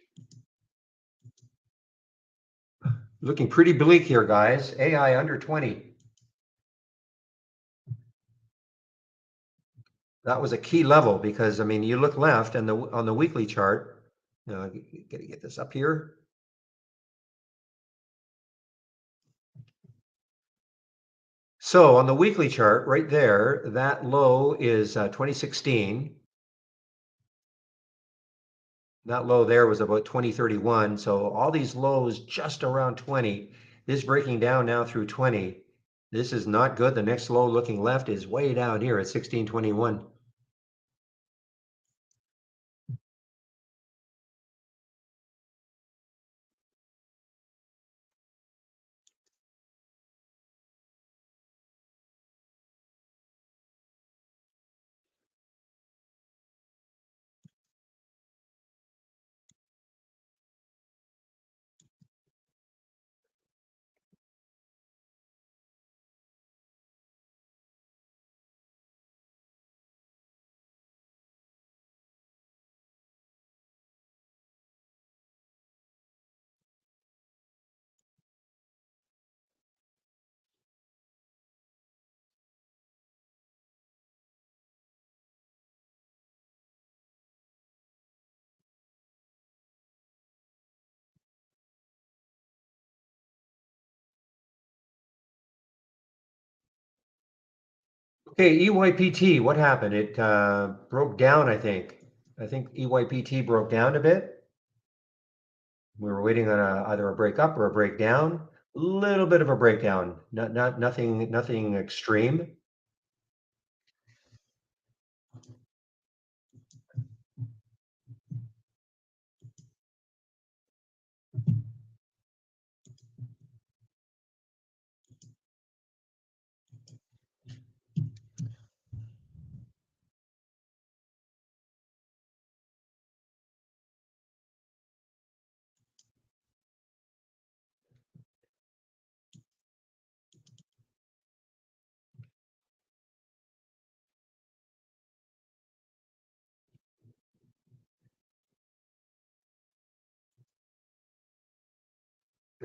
Looking pretty bleak here, guys. AI under 20. That was a key level because I mean, you look left and on the weekly chart. Gotta get this up here. So on the weekly chart, right there, that low is 2016. That low there was about 2031. So all these lows just around 20. This breaking down now through 20. This is not good. The next low looking left is way down here at 1621. Okay, EYPT, what happened? It broke down, I think. I think EYPT broke down a bit. We were waiting on either a break up or a breakdown. A little bit of a breakdown, nothing extreme.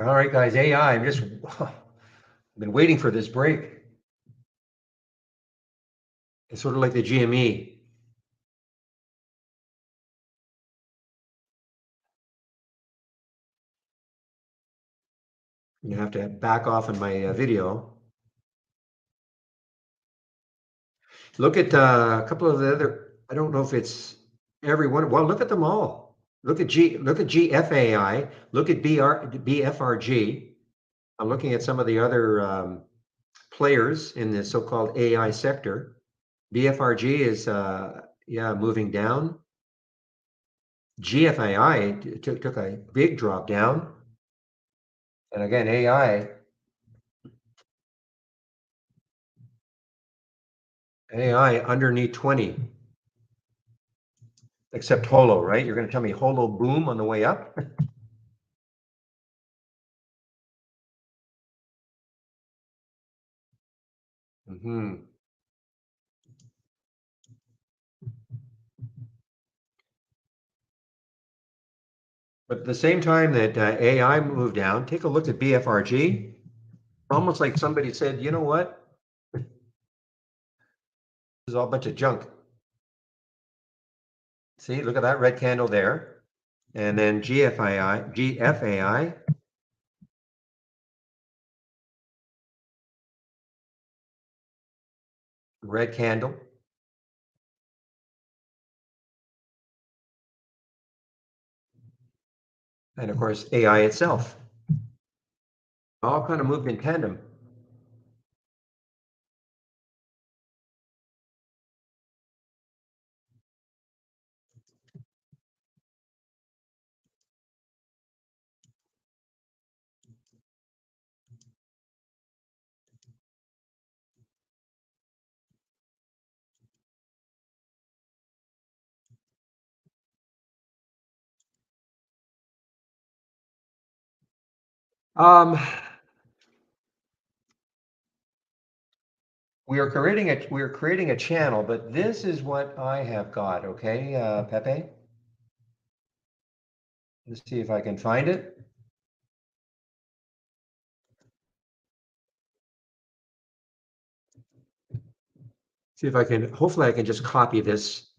All right, guys, AI, I've been waiting for this break. It's sort of like the GME. You have to back off in my video. Look at a couple of the other, I don't know if it's every one. Well, look at them all. Look at GFAI, look at BFRG. I'm looking at some of the other players in the so-called AI sector. BFRG is yeah, moving down. GFAI took a big drop down. And again, AI underneath 20. Except Holo, right? You're going to tell me Holo boom on the way up? Hmm. But at the same time that AI moved down, take a look at BFRG. Almost like somebody said, you know what? This is all a bunch of junk. See, look at that red candle there. And then GFAI, red candle. And of course, AI itself. All kind of moved in tandem. Um, we are creating a channel, but this is what I have got. Okay, Pepe. Let's see if I can find it. See if I can. Hopefully, I can just copy this.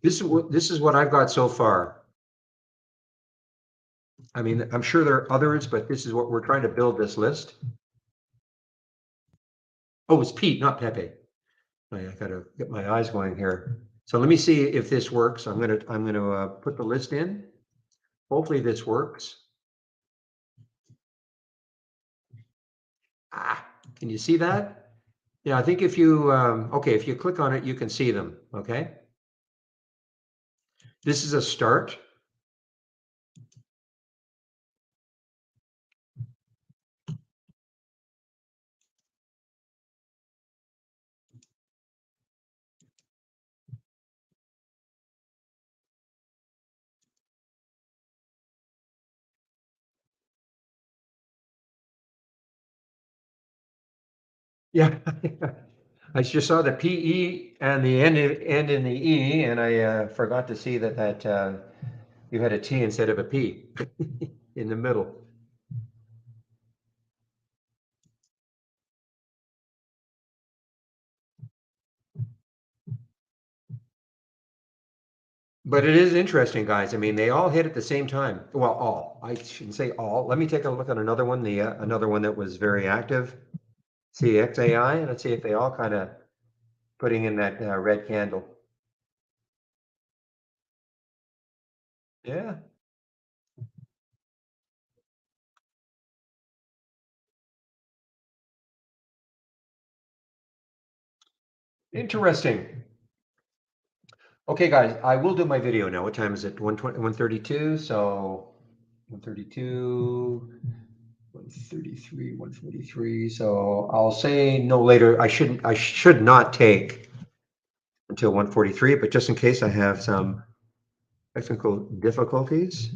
This is what I've got so far. I mean, I'm sure there are others, but this is what we're trying to build this list. Oh, it's Pete, not Pepe. I gotta get my eyes going here. So let me see if this works. I'm gonna put the list in. Hopefully this works. Ah, can you see that? Yeah, I think if you okay, if you click on it, you can see them. Okay, this is a start. Yeah, I just saw the PE and the end in the E, and I forgot to see that you had a T instead of a P in the middle. But it is interesting, guys. I mean, they all hit at the same time. Well, all. I shouldn't say all. Let me take a look at another one. The another one that was very active, CXAI. And let's see if they all kind of putting in that red candle. Yeah, interesting. Okay, guys, I will do my video now. What time is it? 1:20, 1:32. So 1:32, 1:33, 1:43. So I'll say no later. I should not take until 1:43, but just in case I have some technical difficulties.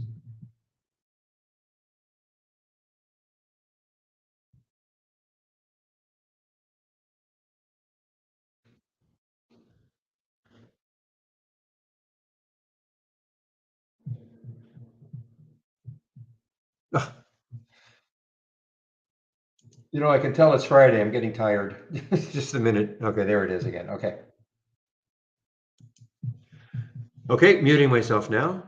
You know, I can tell it's Friday. I'm getting tired. Just a minute. Okay, there it is again. Okay. Okay, muting myself now.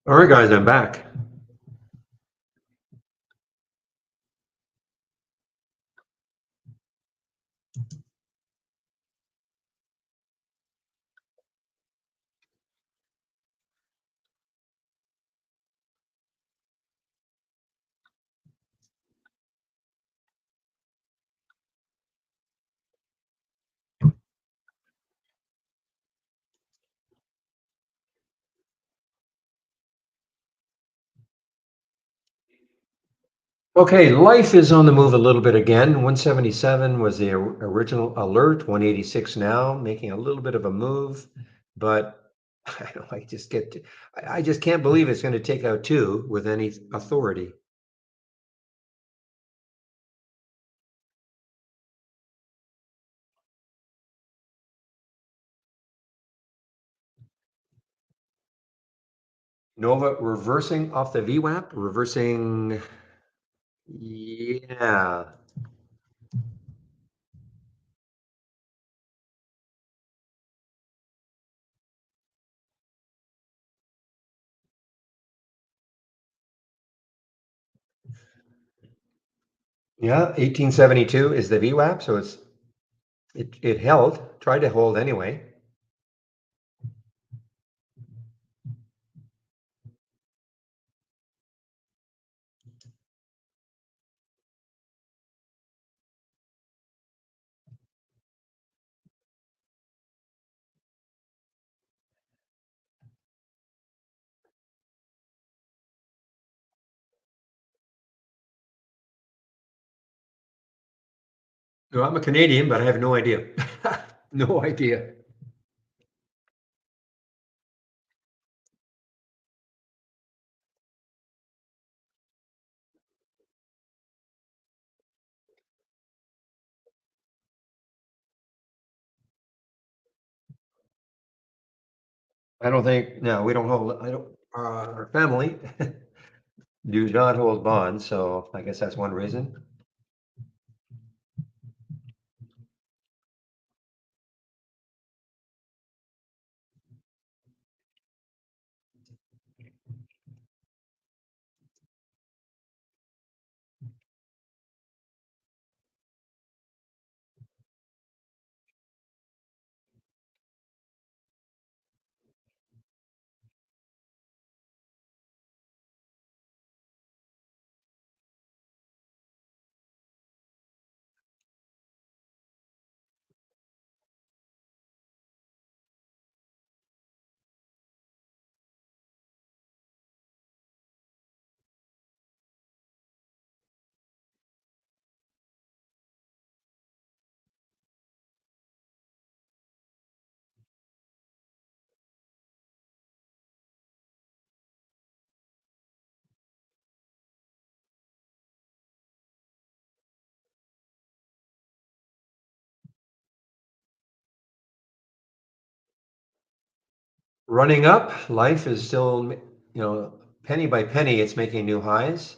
All right, guys, I'm back. Okay, life is on the move a little bit again. 177 was the original alert, 186 now, making a little bit of a move, but I don't know, I just can't believe it's going to take out two with any authority. Nova reversing off the VWAP, reversing, yeah. Yeah, 1872 is the VWAP, so it held, tried to hold anyway. No, I'm a Canadian, but I have no idea. No idea. I don't think, no, we don't hold, I don't, our family do not hold bonds, so I guess that's one reason. Running up, life is still, penny by penny, it's making new highs.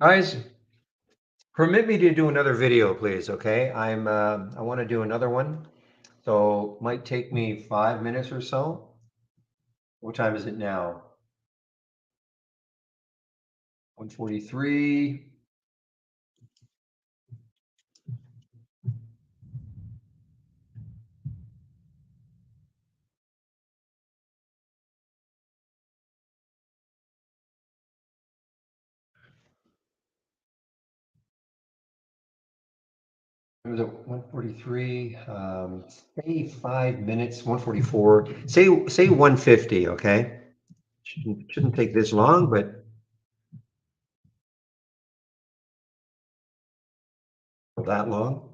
Guys, permit me to do another video, please, okay? I want to do another one, so might take me 5 minutes or so. What time is it now? 1:43. It was at 143. Say 5 minutes, 144. Say 150, okay? Shouldn't take this long, but not that long.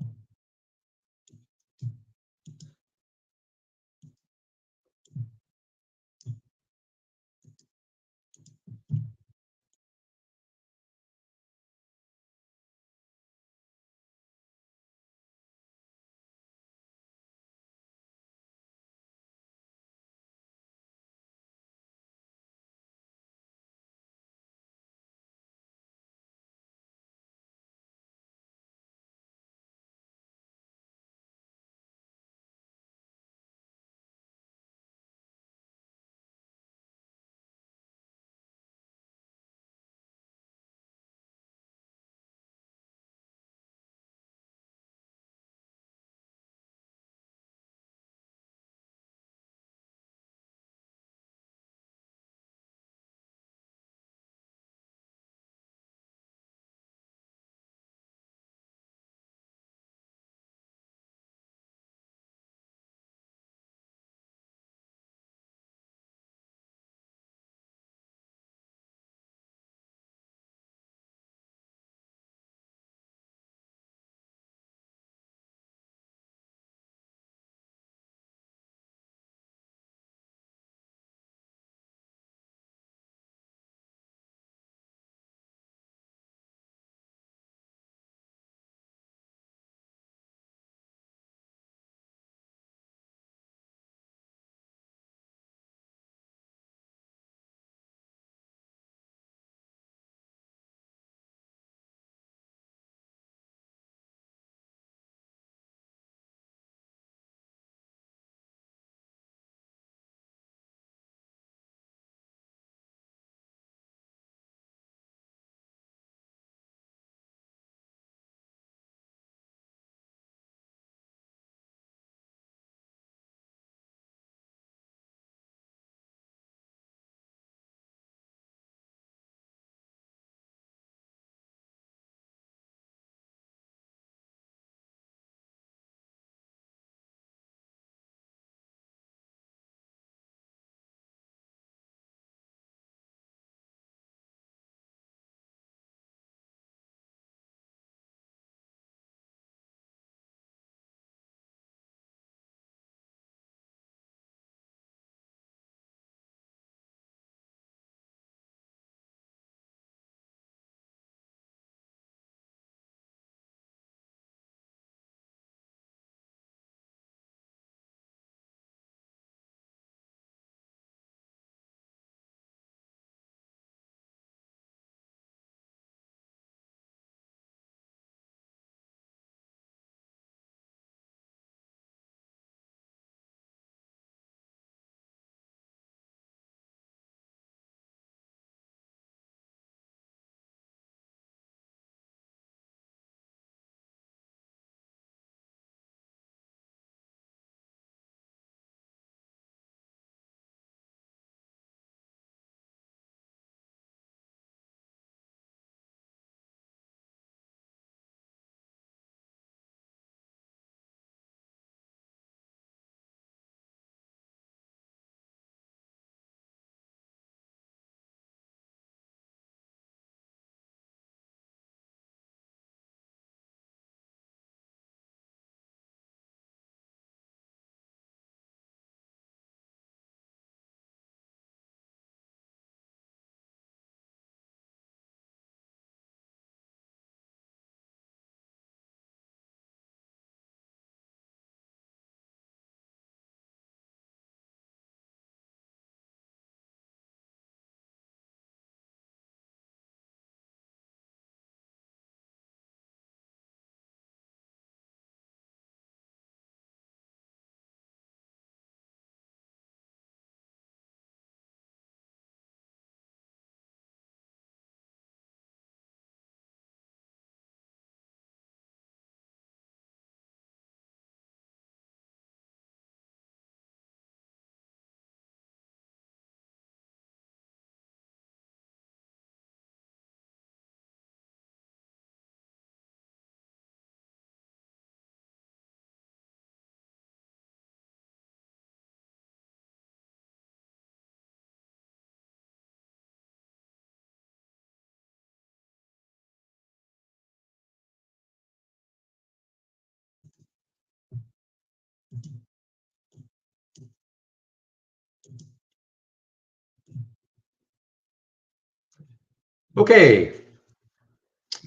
Okay,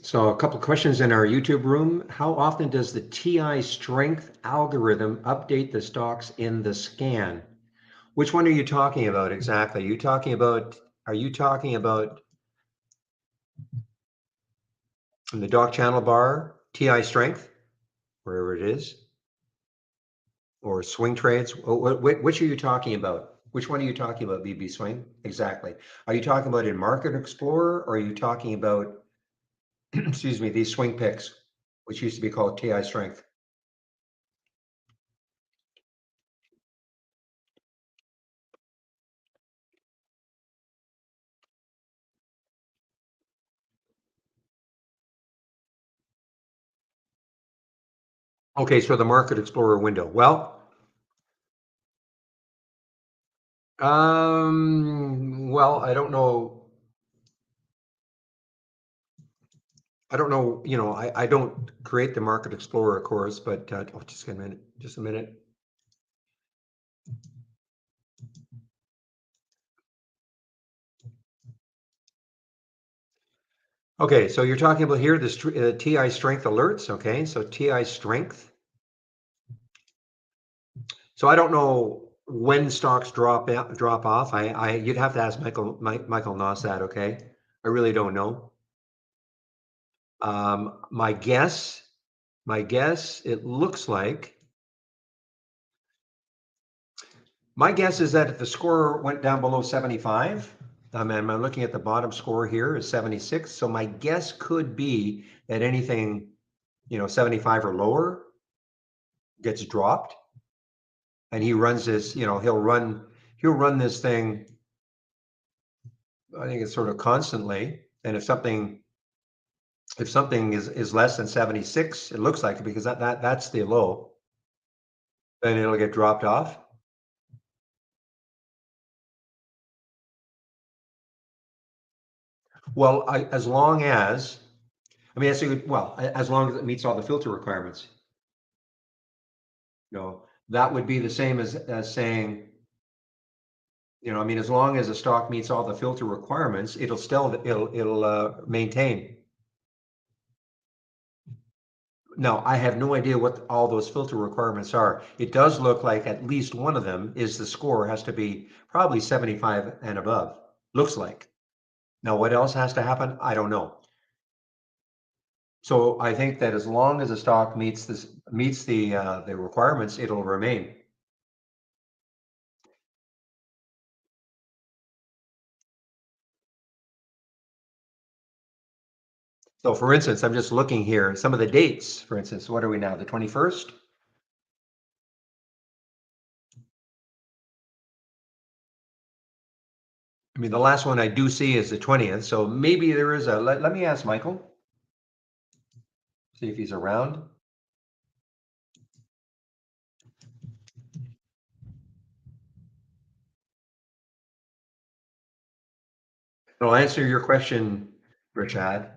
so a couple questions in our YouTube room. How often does the TI strength algorithm update the stocks in the scan? Which one are you talking about exactly? Are you talking about in the doc channel bar, TI strength, wherever it is, or swing trades? Which are you talking about? Which one are you talking about, BB Swing? Exactly. Are you talking about in Market Explorer, or are you talking about, excuse me, these swing picks, which used to be called TI strength? Okay, so the Market Explorer window. Well, I don't know. I don't know, I don't create the Market Explorer, of course, but oh, just a minute, just a minute. Okay, so you're talking about here the TI strength alerts. Okay, so TI strength. So I don't know when stocks drop off. You'd have to ask Michael Noss that. Okay, I really don't know. My guess, it looks like. My guess is that if the score went down below 75, I'm looking at the bottom score here is 76. So my guess could be that anything, 75 or lower gets dropped. And he runs this, he'll run this thing, I think it's sort of constantly. And if something is less than 76, it looks like it because that's the low, then it'll get dropped off. Well, as long as, as long as it meets all the filter requirements. That would be the same as saying, as long as a stock meets all the filter requirements, it'll maintain. Now, I have no idea what all those filter requirements are. It does look like at least one of them is the score has to be probably 75 and above. Looks like. Now, what else has to happen? I don't know. So I think that as long as a stock meets the requirements, it'll remain. So for instance, I'm just looking here, some of the dates, for instance, what are we now, the 21st? I mean, the last one I do see is the 20th, so maybe there is let me ask Michael, see if he's around. I'll answer your question, Richard.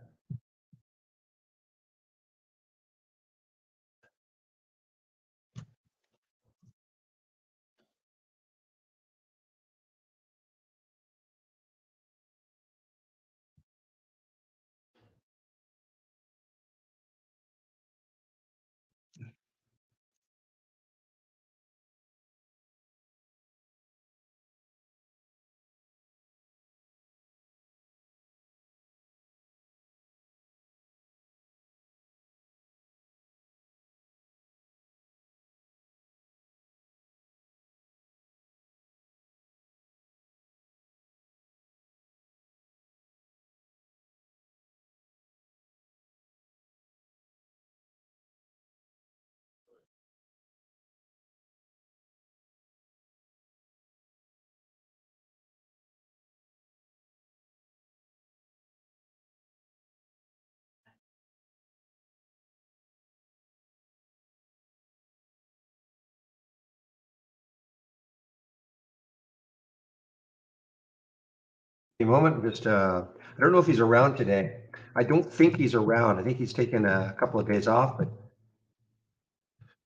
A moment, just I don't know if he's around today. I don't think he's around. I think he's taken a couple of days off, but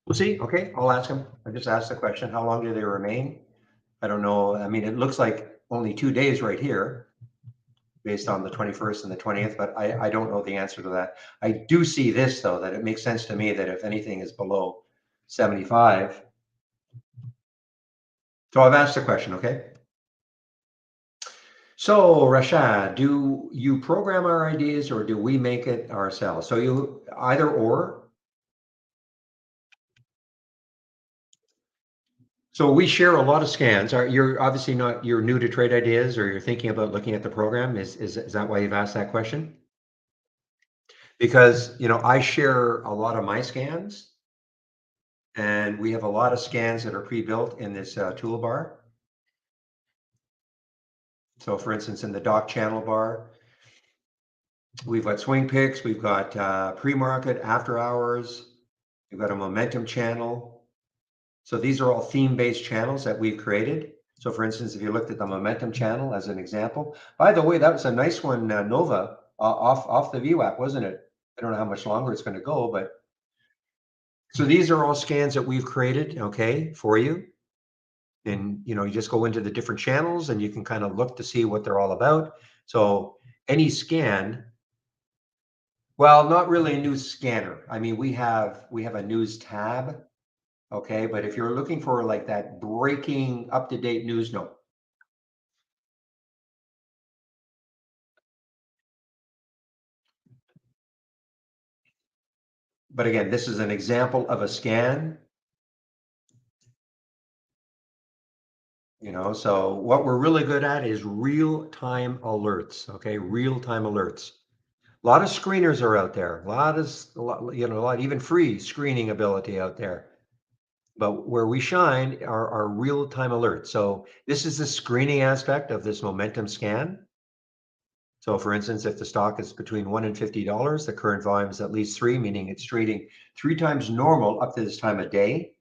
we'll see. Okay, I'll ask him. I just asked the question, how long do they remain? I don't know. I mean, it looks like only 2 days right here. based on the 21st and the 20th, but I don't know the answer to that. I do see this though, that it makes sense to me that if anything is below 75. So I've asked the question, okay? So Rashad, do you program our ideas or do we make it ourselves? So you either or. So we share a lot of scans. You're obviously not, you're new to trade ideas or you're thinking about looking at the program. Is that why you've asked that question? Because, I share a lot of my scans and we have a lot of scans that are pre-built in this toolbar. So for instance, in the doc channel bar, we've got swing picks, we've got pre-market, after hours, we've got a momentum channel. So these are all theme-based channels that we've created. So for instance, if you looked at the momentum channel as an example, by the way, that was a nice one, Nova, off the VWAP, wasn't it? I don't know how much longer it's going to go, but so these are all scans that we've created, okay, for you. And you just go into the different channels and you can kind of look to see what they're all about. So any scan, well, not really a news scanner. I mean, we have a news tab, okay, but if you're looking for like that breaking up-to-date news, no. But again, this is an example of a scan. So what we're really good at is real-time alerts, okay? Real-time alerts. A lot of screeners are out there. A lot, even free screening ability out there. But where we shine are real-time alerts. So this is the screening aspect of this momentum scan. So for instance, if the stock is between $1 and $50, the current volume is at least 3, meaning it's trading 3 times normal up to this time of day.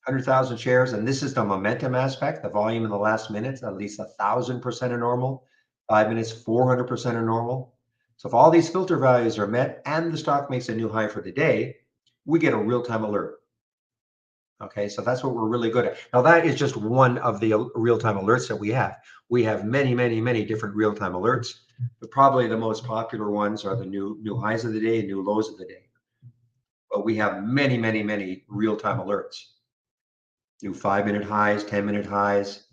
100,000 shares, and this is the momentum aspect, the volume in the last minute, at least 1,000% of normal, 5 minutes, 400% of normal. So if all these filter values are met and the stock makes a new high for the day, we get a real-time alert. Okay, so that's what we're really good at. Now that is just one of the real-time alerts that we have. We have many, many, many different real-time alerts, but probably the most popular ones are the new highs of the day and new lows of the day. But we have many, many, many real-time alerts. New 5-minute highs, 10-minute highs.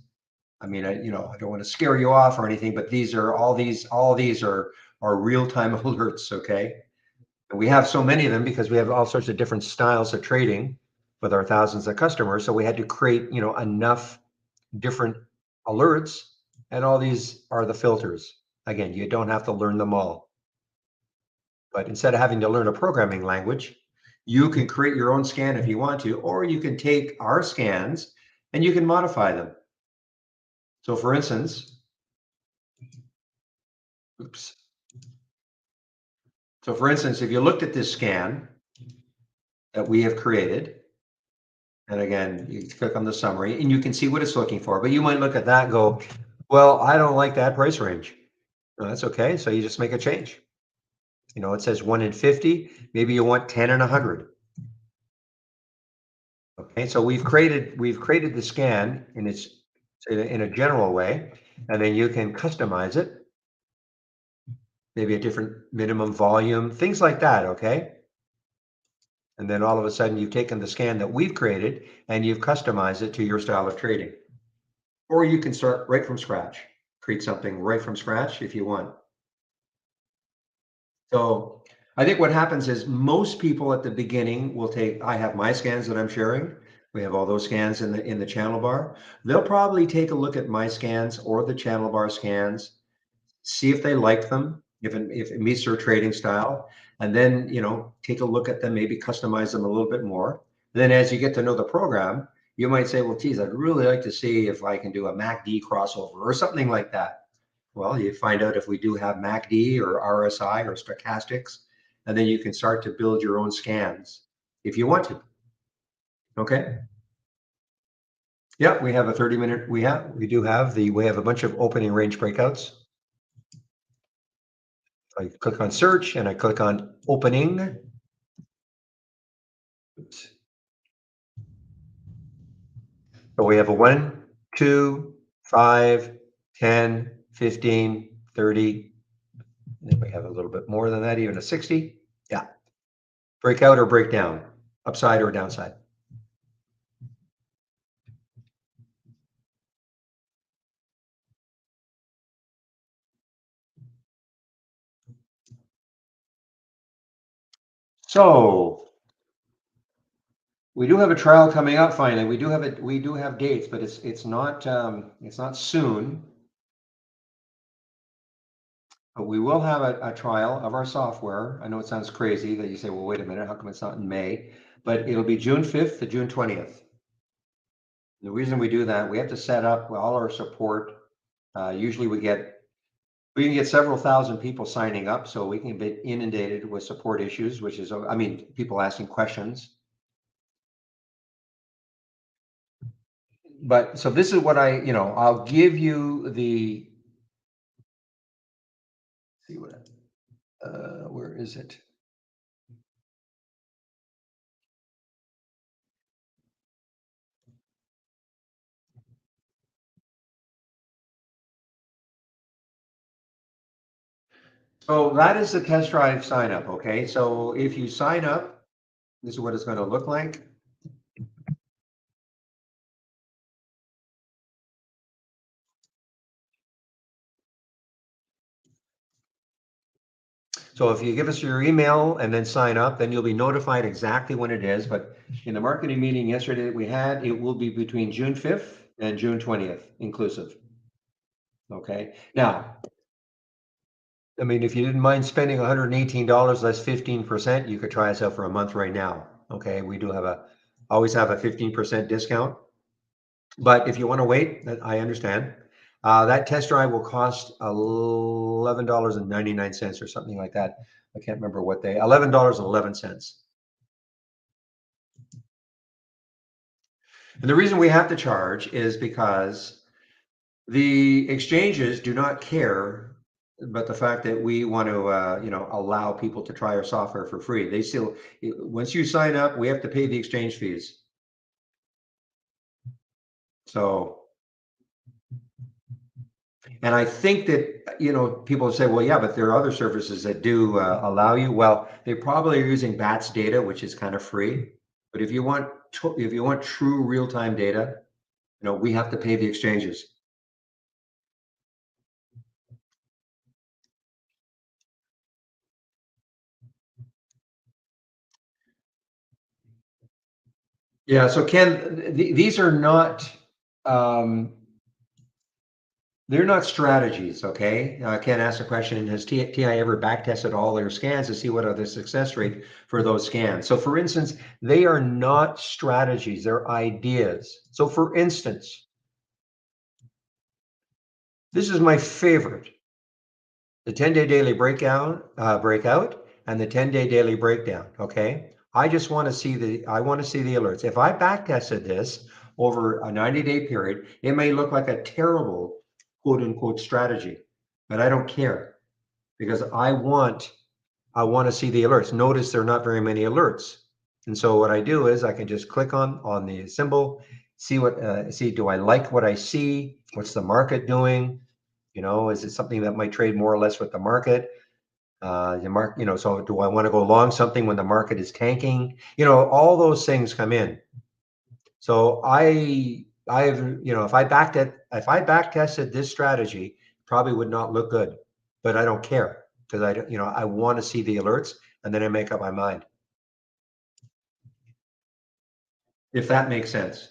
I mean, I don't want to scare you off or anything, but all these are real-time alerts, okay? And we have so many of them because we have all sorts of different styles of trading with our thousands of customers. So we had to create, enough different alerts, and all these are the filters. Again, you don't have to learn them all. But instead of having to learn a programming language, you can create your own scan if you want to, or you can take our scans and you can modify them. So for instance, oops. So for instance, if you looked at this scan that we have created, and again, you click on the summary and you can see what it's looking for, but you might look at that and go, well, I don't like that price range. No, that's okay. So you just make a change. It says 1 in 50, maybe you want 10 and 100. Okay, so we've created the scan in a general way, and then you can customize it, maybe a different minimum volume, things like that, okay? And then all of a sudden you've taken the scan that we've created and you've customized it to your style of trading. Or you can start right from scratch, create something right from scratch if you want. So I think what happens is most people at the beginning will I have my scans that I'm sharing. We have all those scans in the channel bar. They'll probably take a look at my scans or the channel bar scans, see if they like them, if it meets their trading style, and then take a look at them, maybe customize them a little bit more. Then as you get to know the program, you might say, well, geez, I'd really like to see if I can do a MACD crossover or something like that. Well, you find out if we do have MACD or RSI or stochastics, and then you can start to build your own scans if you want to. Okay. Yeah, we have a 30-minute. We have a bunch of opening range breakouts. I click on search and I click on opening. Oops. So we have a 1, 2, 5, 10, 15, 30. And then we have a little bit more than that, even a 60. Yeah. Breakout or breakdown, upside or downside. So we do have a trial coming up finally. We do have dates, but it's not soon. But we will have a trial of our software. I know it sounds crazy that you say, well, wait a minute, how come it's not in May? But it'll be June 5th to June 20th. The reason we do that, we have to set up all our support. Usually we can get several thousand people signing up, so we can be inundated with support issues, which is, I mean, people asking questions. But so this is what I'll give you the, see what, where is it? So that is the test drive sign up, okay? So if you sign up, this is what it's going to look like. So if you give us your email and then sign up, then you'll be notified exactly when it is. But in the marketing meeting yesterday that we had, it will be between June 5th and June 20th inclusive. Okay. Now, I mean, if you didn't mind spending $118 less 15%, you could try us out for a month right now. Okay. We do always have a 15% discount. But if you want to wait, I understand. That test drive will cost $11.99 or something like that. I can't remember what $11.11. And the reason we have to charge is because the exchanges do not care but the fact that we want to allow people to try our software for free. They still, once you sign up, we have to pay the exchange fees. So, and I think that, people say, well, yeah, but there are other services that do allow you. Well, they probably are using BATS data, which is kind of free. But if you want true real-time data, we have to pay the exchanges. Yeah. So Ken, these are not. They're not strategies, okay? Ken asked a question, has TI ever backtested all their scans to see what are the success rate for those scans? So for instance, they are not strategies, they're ideas. So for instance, this is my favorite, the 10-day daily breakout, and the 10-day daily breakdown, okay? I want to see the alerts. If I backtested this over a 90-day period, it may look like a terrible quote unquote strategy, but I don't care because I want to see the alerts. Notice there are not very many alerts. And so what I do is I can just click on the symbol, see do I like what I see? What's the market doing? Is it something that might trade more or less with the market? So do I want to go long something when the market is tanking? All those things come in. So if I back tested this strategy, probably would not look good, but I don't care because I want to see the alerts and then I make up my mind. If that makes sense.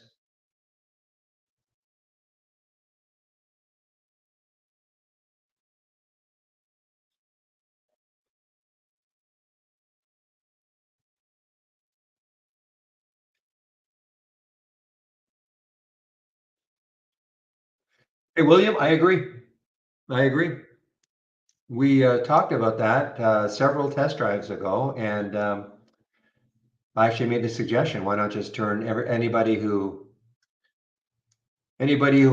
Hey, William, I agree. We talked about that several test drives ago, and I actually made the suggestion, why not just turn anybody who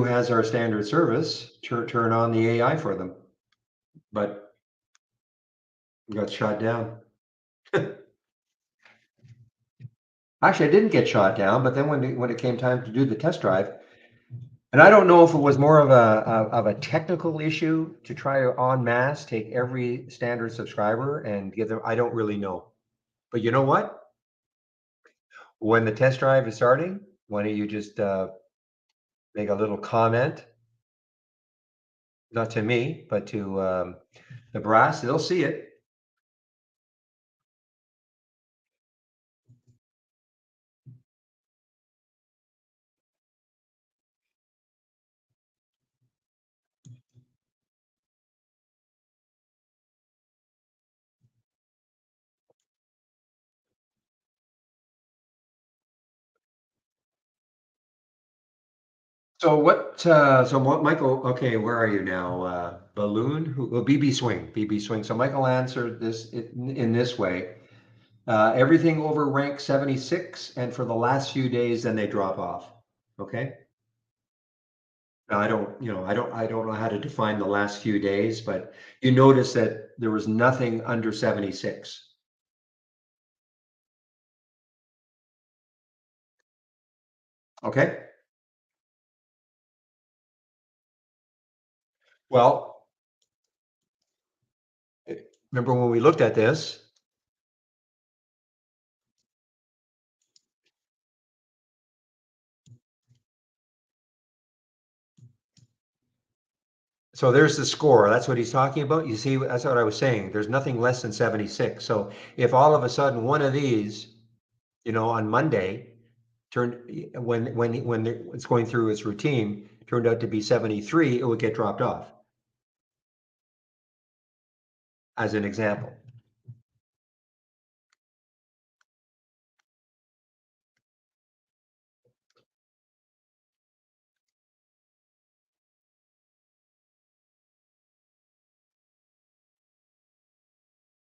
has our standard service, turn on the AI for them. But we got shot down. Actually, I didn't get shot down, but then when it came time to do the test drive, And I don't know if it was more of a technical issue to try to en masse take every standard subscriber and give them. I don't really know, but you know what? When the test drive is starting, why don't you just make a little comment, not to me, but to the brass. They'll see it. So what, Michael? Okay, where are you now? Balloon? BB Swing. BB Swing. So Michael answered this in this way. Everything over rank 76, and for the last few days, then they drop off. Okay. Now I don't know how to define the last few days, but you notice that there was nothing under 76. Okay. Well, remember when we looked at this? So there's the score. That's what he's talking about. You see, that's what I was saying. There's nothing less than 76. So if all of a sudden one of these, on Monday, turned when it's going through its routine, turned out to be 73, it would get dropped off, as an example.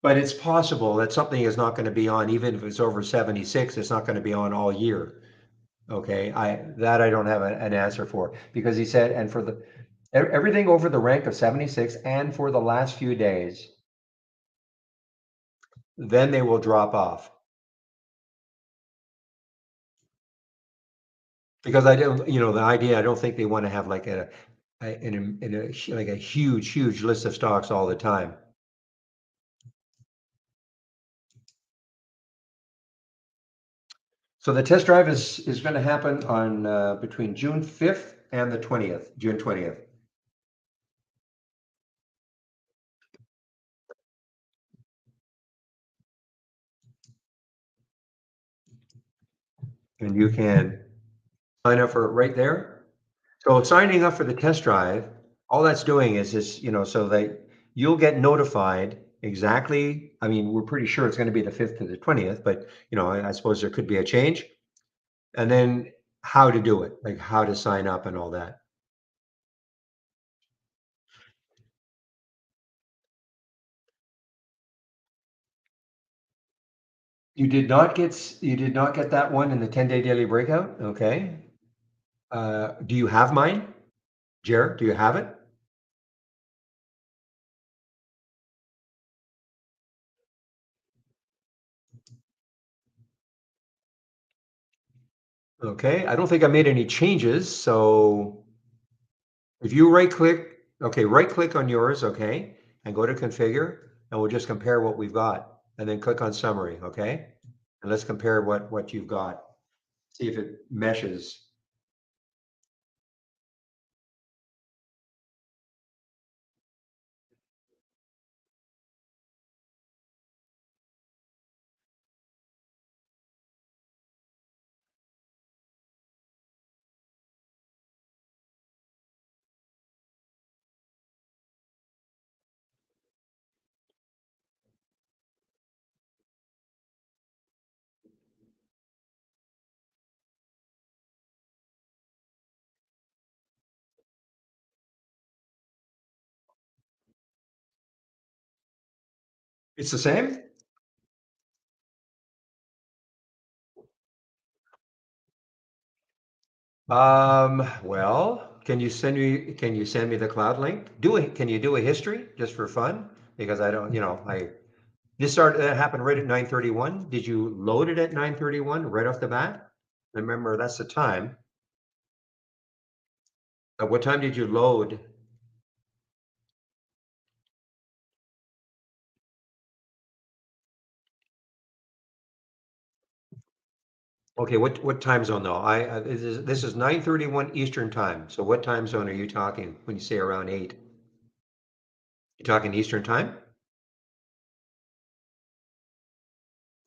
But it's possible that something is not going to be on, even if it's over 76, it's not going to be on all year. Okay, I don't have an answer for, because he said, and for everything over the rank of 76 and for the last few days, then they will drop off. Because I don't, the idea, I don't think they want to have like like a huge list of stocks all the time. So the test drive is going to happen on between June 5th and the 20th, June 20th. And you can sign up for it right there. So signing up for the test drive, all that's doing is just, so that you'll get notified exactly. I mean, we're pretty sure it's going to be the 5th to the 20th, but I suppose there could be a change. And then how to do it, like how to sign up and all that. You did not get that one in the 10-day daily breakout. Okay. Do you have mine? Jared, do you have it? Okay. I don't think I made any changes. So if you right click on yours, okay, and go to configure, and we'll just compare what we've got, and then click on summary, okay? And let's compare what you've got. See if it meshes. It's the same? Well, can you send me the cloud link? Can you do a history just for fun? Because I don't, that happened right at 9:31. Did you load it at 9:31 right off the bat? Remember, that's the time. At what time did you load? Okay, what time zone though? This is 9:31 Eastern time. So what time zone are you talking when you say around 8? You talking Eastern time?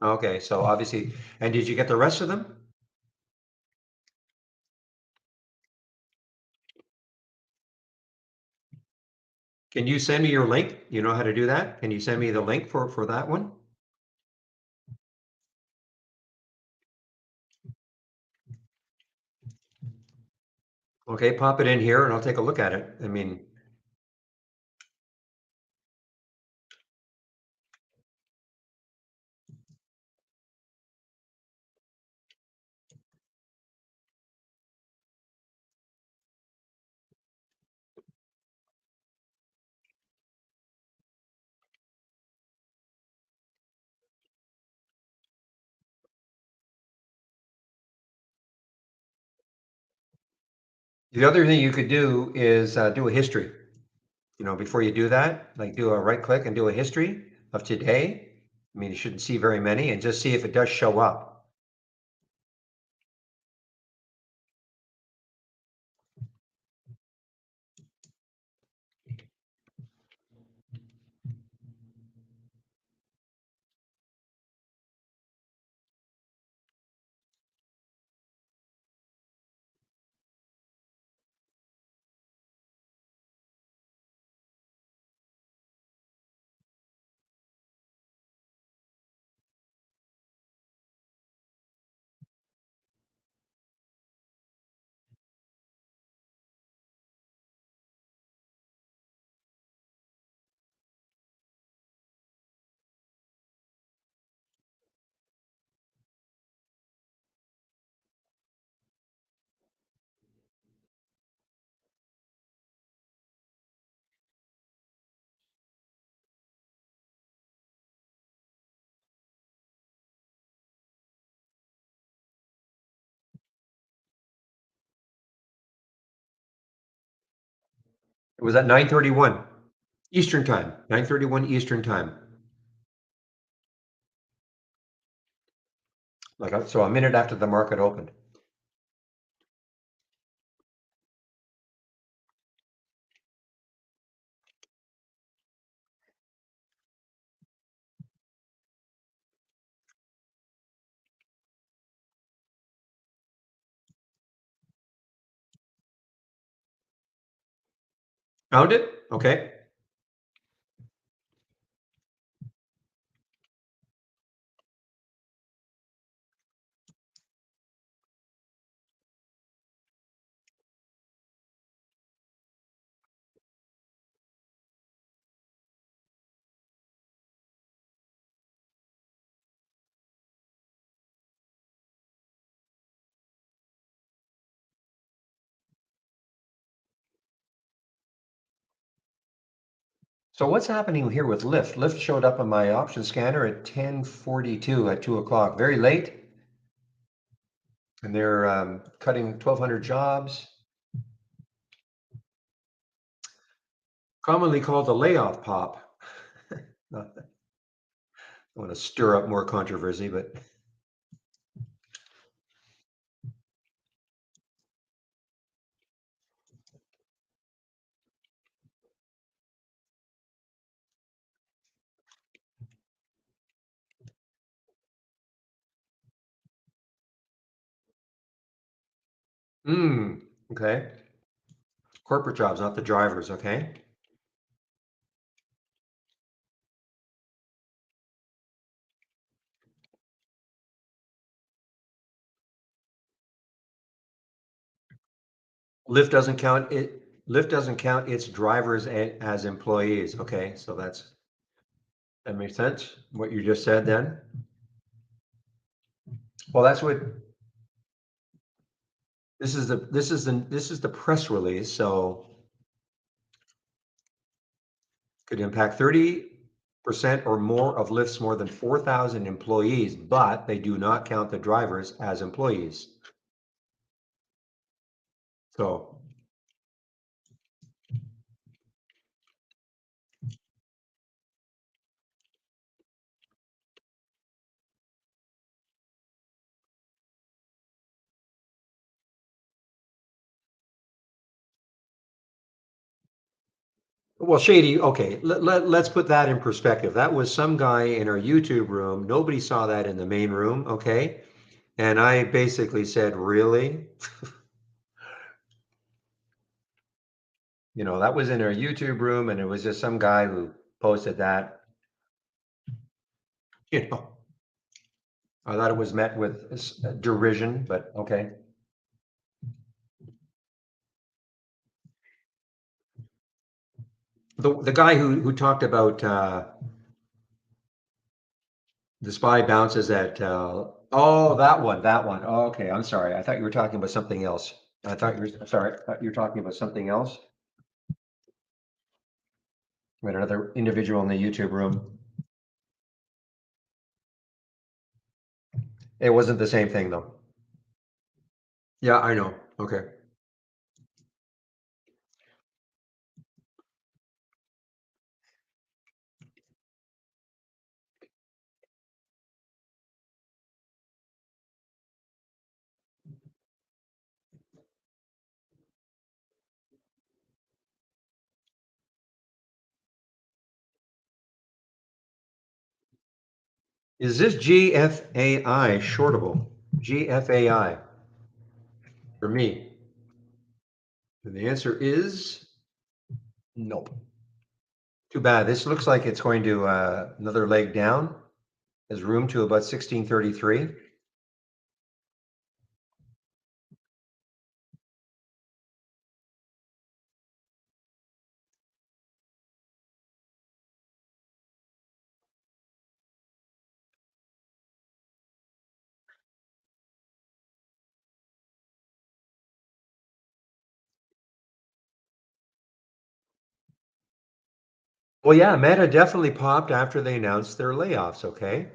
Okay, so obviously, and did you get the rest of them? Can you send me your link? You know how to do that? Can you send me the link for that one? Okay, pop it in here and I'll take a look at it. I mean, the other thing you could do is do a history. Before you do that, like do a right click and do a history of today. I mean, you shouldn't see very many and just see if it does show up. It was at 9:31 Eastern time, 9:31 Eastern time. So a minute after the market opened. Found it? Okay. So what's happening here with Lyft? Lyft showed up on my option scanner at 10:42 at 2 o'clock, very late. And they're cutting 1,200 jobs, commonly called the layoff pop. Not that I want to stir up more controversy, but okay. Corporate jobs, not the drivers, okay? Lyft doesn't count it. Lyft doesn't count its drivers as employees. Okay, so that makes sense. What you just said then. Well, that's what this is the press release. So could impact 30% or more of Lyft's more than 4,000 employees, but they do not count the drivers as employees. So Well, shady. Okay, let's put that in perspective. That was some guy in our YouTube room. Nobody saw that in the main room. Okay, and I basically said, "Really?" That was in our YouTube room, and it was just some guy who posted that. You know, I thought it was met with derision, but okay. The guy who talked about the spy bounces at oh, that one. Oh, okay, I'm sorry. I thought you were talking about something else. I thought you were sorry. I thought you were talking about something else. With another individual in the YouTube room. It wasn't the same thing though. Yeah, I know. Okay. Is this GFAI shortable? GFAI for me. And the answer is nope. Too bad. This looks like it's going to another leg down. There's room to about 1633. Well, yeah, Meta definitely popped after they announced their layoffs, okay?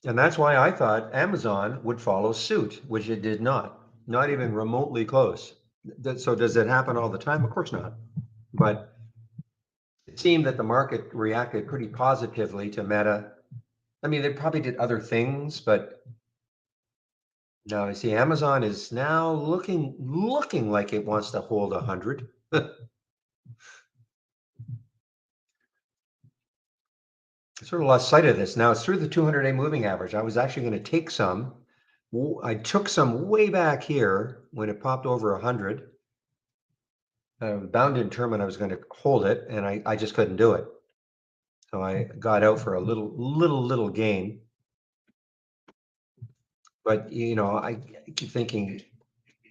And that's why I thought Amazon would follow suit, which it did not. Not even remotely close. So does it happen all the time? Of course not. But it seemed that the market reacted pretty positively to Meta. I mean, they probably did other things, but now I see Amazon is now looking like it wants to hold 100. I sort of lost sight of this. Now it's through the 200-day moving average. I was actually going to take some. I took some way back here when it popped over 100. I was bound and determined I was going to hold it, and I just couldn't do it. So I got out for a little gain. But I keep thinking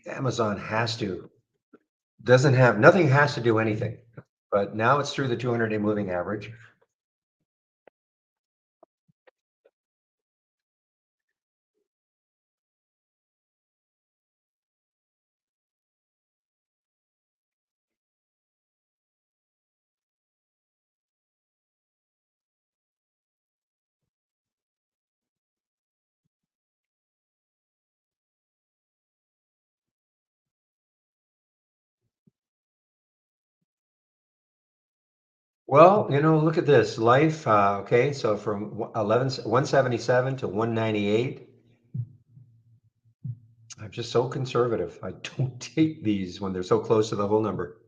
Amazon doesn't have nothing has to do anything. But now it's through the 200-day moving average. Well, look at this life. Okay, so from 177 to 198. I'm just so conservative. I don't take these when they're so close to the whole number.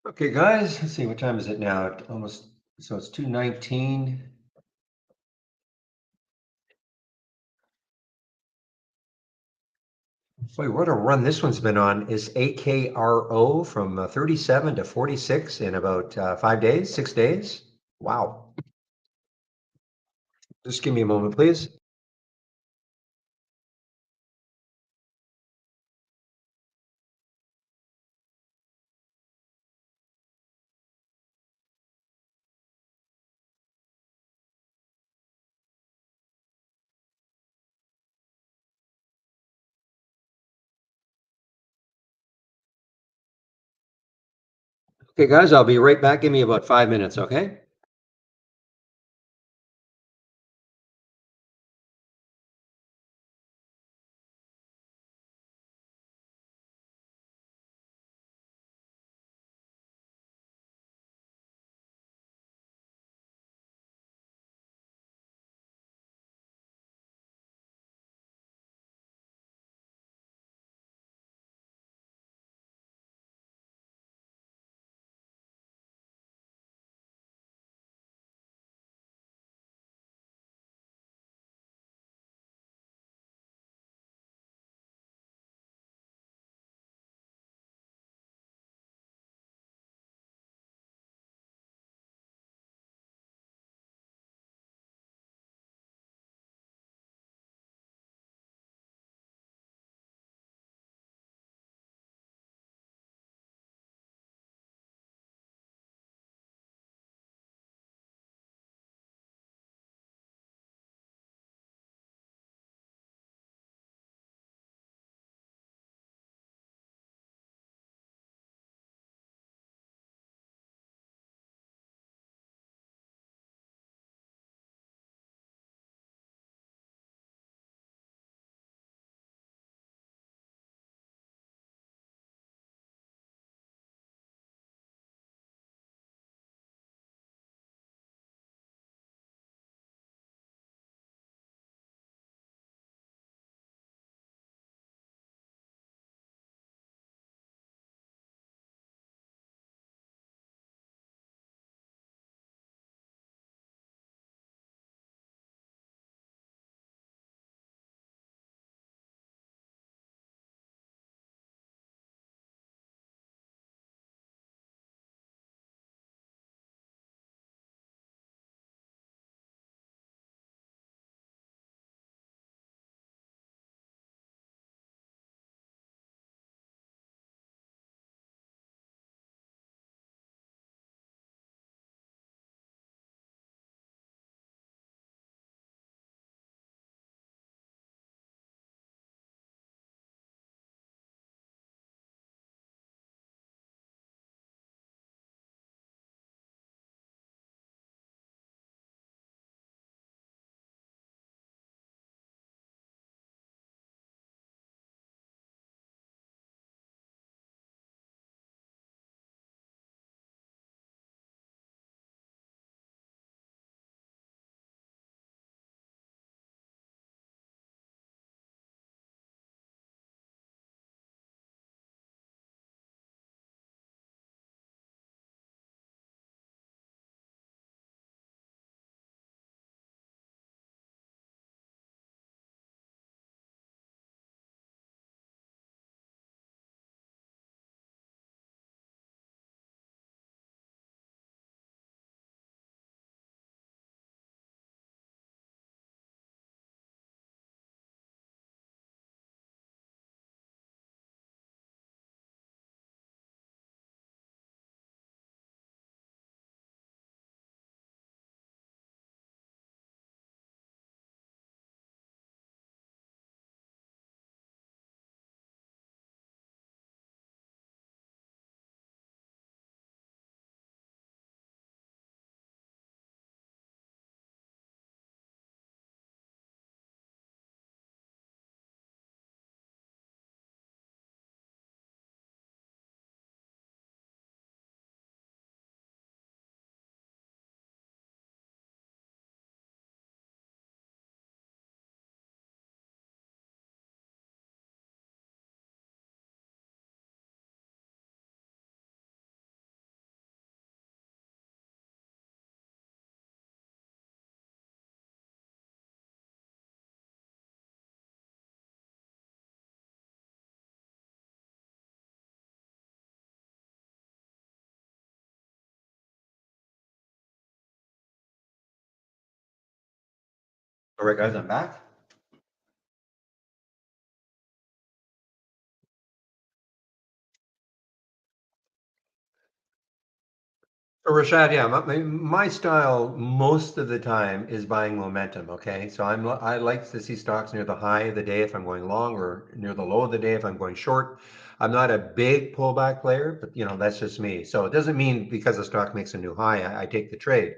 Okay, guys, let's see. What time is it now? Almost. So it's 2:19. Boy, what a run this one's been on. Is AKRO from 37 to 46 in about 5 days, 6 days? Wow. Just give me a moment, please. Okay, guys, I'll be right back. Give me about 5 minutes, okay? All right, guys, I'm back. So Rashad, yeah, my style most of the time is buying momentum. Okay, so I like to see stocks near the high of the day if I'm going long, or near the low of the day if I'm going short. I'm not a big pullback player, but that's just me. So it doesn't mean because a stock makes a new high, I take the trade.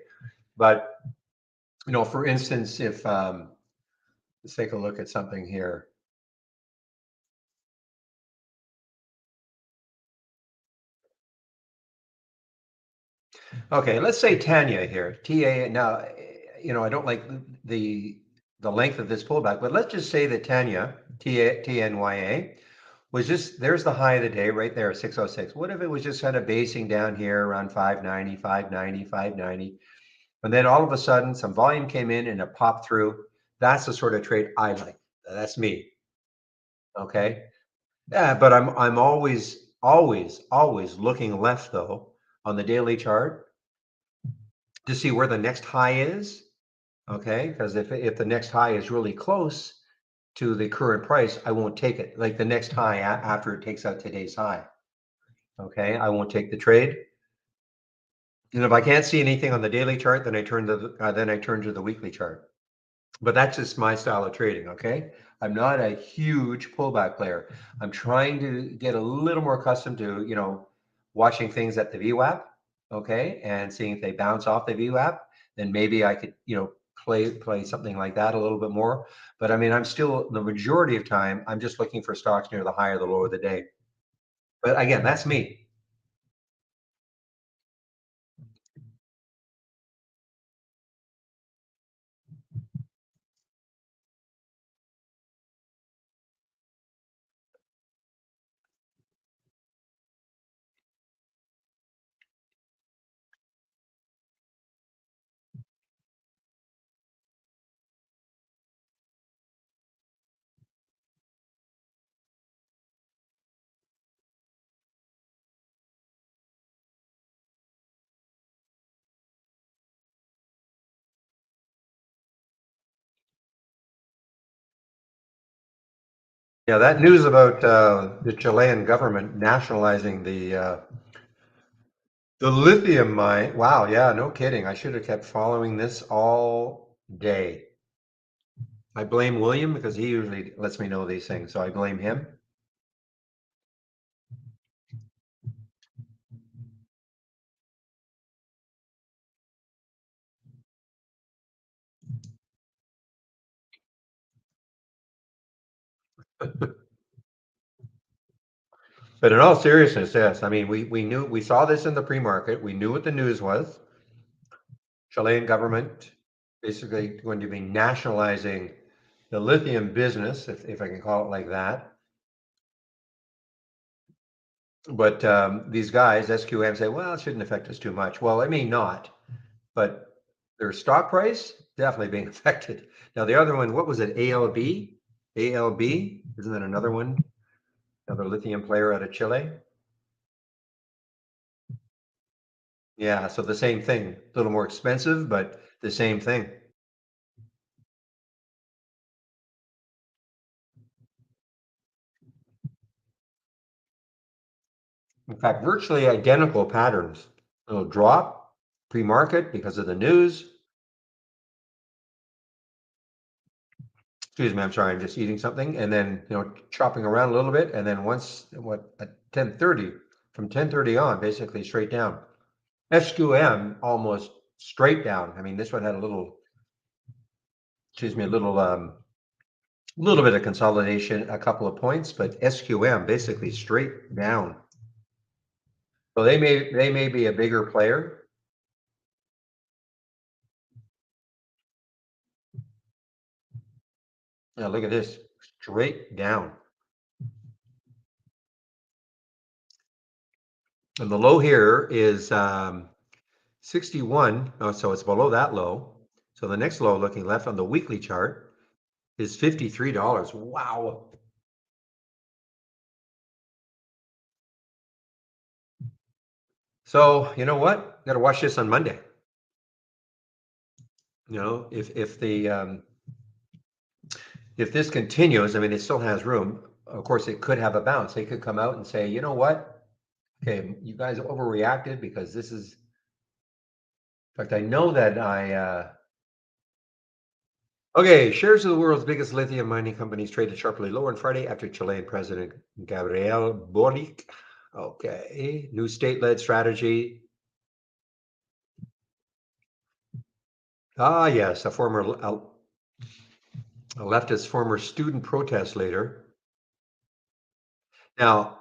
But for instance, if let's take a look at something here. Okay, let's say Tanya here, TA. Now, I don't like the length of this pullback, but let's just say that Tanya, TNYA, was just, there's the high of the day right there, 606. What if it was just kind of basing down here around 590, 590, 590, and then all of a sudden some volume came in and it popped through? That's the sort of trade I like. That's me. Okay. Yeah, but I'm always looking left though on the daily chart to see where the next high is. Okay, because if the next high is really close to the current price, I won't take it. Like the next high after it takes out today's high. Okay, I won't take the trade. And if I can't see anything on the daily chart, then I turn to the weekly chart. But that's just my style of trading. Okay, I'm not a huge pullback player. I'm trying to get a little more accustomed to watching things at the VWAP. Okay, and seeing if they bounce off the VWAP, then maybe I could play something like that a little bit more. But I mean, I'm still, the majority of time I'm just looking for stocks near the high or the low of the day. But again, that's me. Yeah, that news about the Chilean government nationalizing the lithium mine. Wow, yeah, no kidding. I should have kept following this all day. I blame William because he usually lets me know these things, so I blame him. But in all seriousness, yes. I mean, we saw this in the pre-market. We knew what the news was. Chilean government basically going to be nationalizing the lithium business, if I can call it like that. But these guys, SQM, say, well, it shouldn't affect us too much. Well, it may not, but their stock price definitely being affected. Now, the other one, what was it? ALB? ALB? Isn't that another one? Another lithium player out of Chile? Yeah, so the same thing. A little more expensive, but the same thing. In fact, virtually identical patterns. It'll drop pre-market because of the news. Excuse me, I'm sorry, I'm just eating something, and then chopping around a little bit, and then once at 10:30, from 10:30 on, basically straight down. SQM almost straight down. I mean, this one had a little, excuse me, a little bit of consolidation, a couple of points, but SQM basically straight down. So they may be a bigger player. Now look at this, straight down. And the low here is 61. Oh, so it's below that low. So the next low, looking left on the weekly chart, is $53. Wow. So you know what? Got to watch this on Monday. If the If this continues, I mean, it still has room. Of course, it could have a bounce. They could come out and say, you know what? Okay, you guys overreacted because this is. In fact, I know that Okay, shares of the world's biggest lithium mining companies traded sharply lower on Friday after Chilean President Gabriel Boric. Okay, new state-led strategy. Ah, yes, a leftist former student protest leader. Now,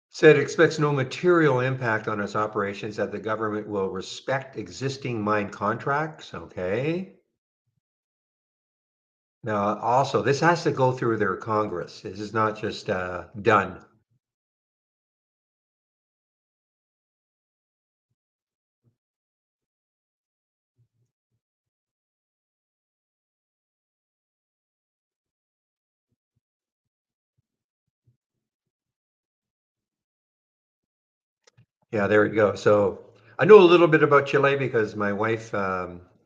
said it expects no material impact on its operations, that the government will respect existing mine contracts. Okay. Now, also, this has to go through their Congress. This is not just done. Yeah, there we go. So I know a little bit about Chile because my wife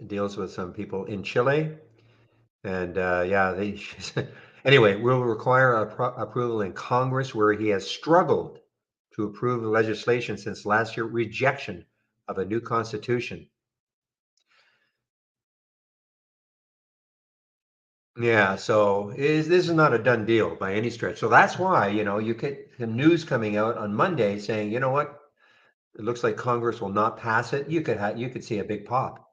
deals with some people in Chile, and yeah, they. Anyway, will require approval in Congress, where he has struggled to approve legislation since last year rejection of a new constitution. Yeah, so this is not a done deal by any stretch. So that's why, you get the news coming out on Monday saying, you know what, it looks like Congress will not pass it. You could see a big pop.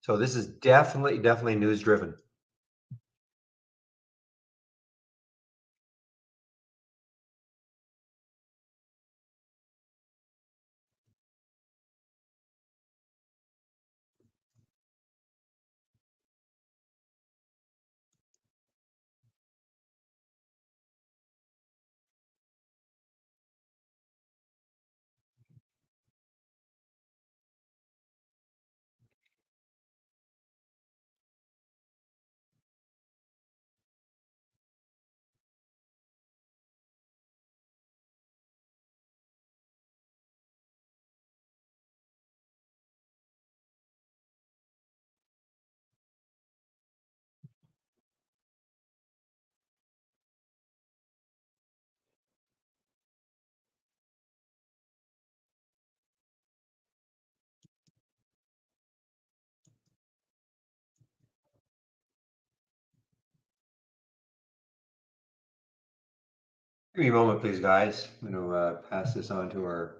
So this is definitely news driven. Give me a moment, please, guys. I'm going to pass this on to our.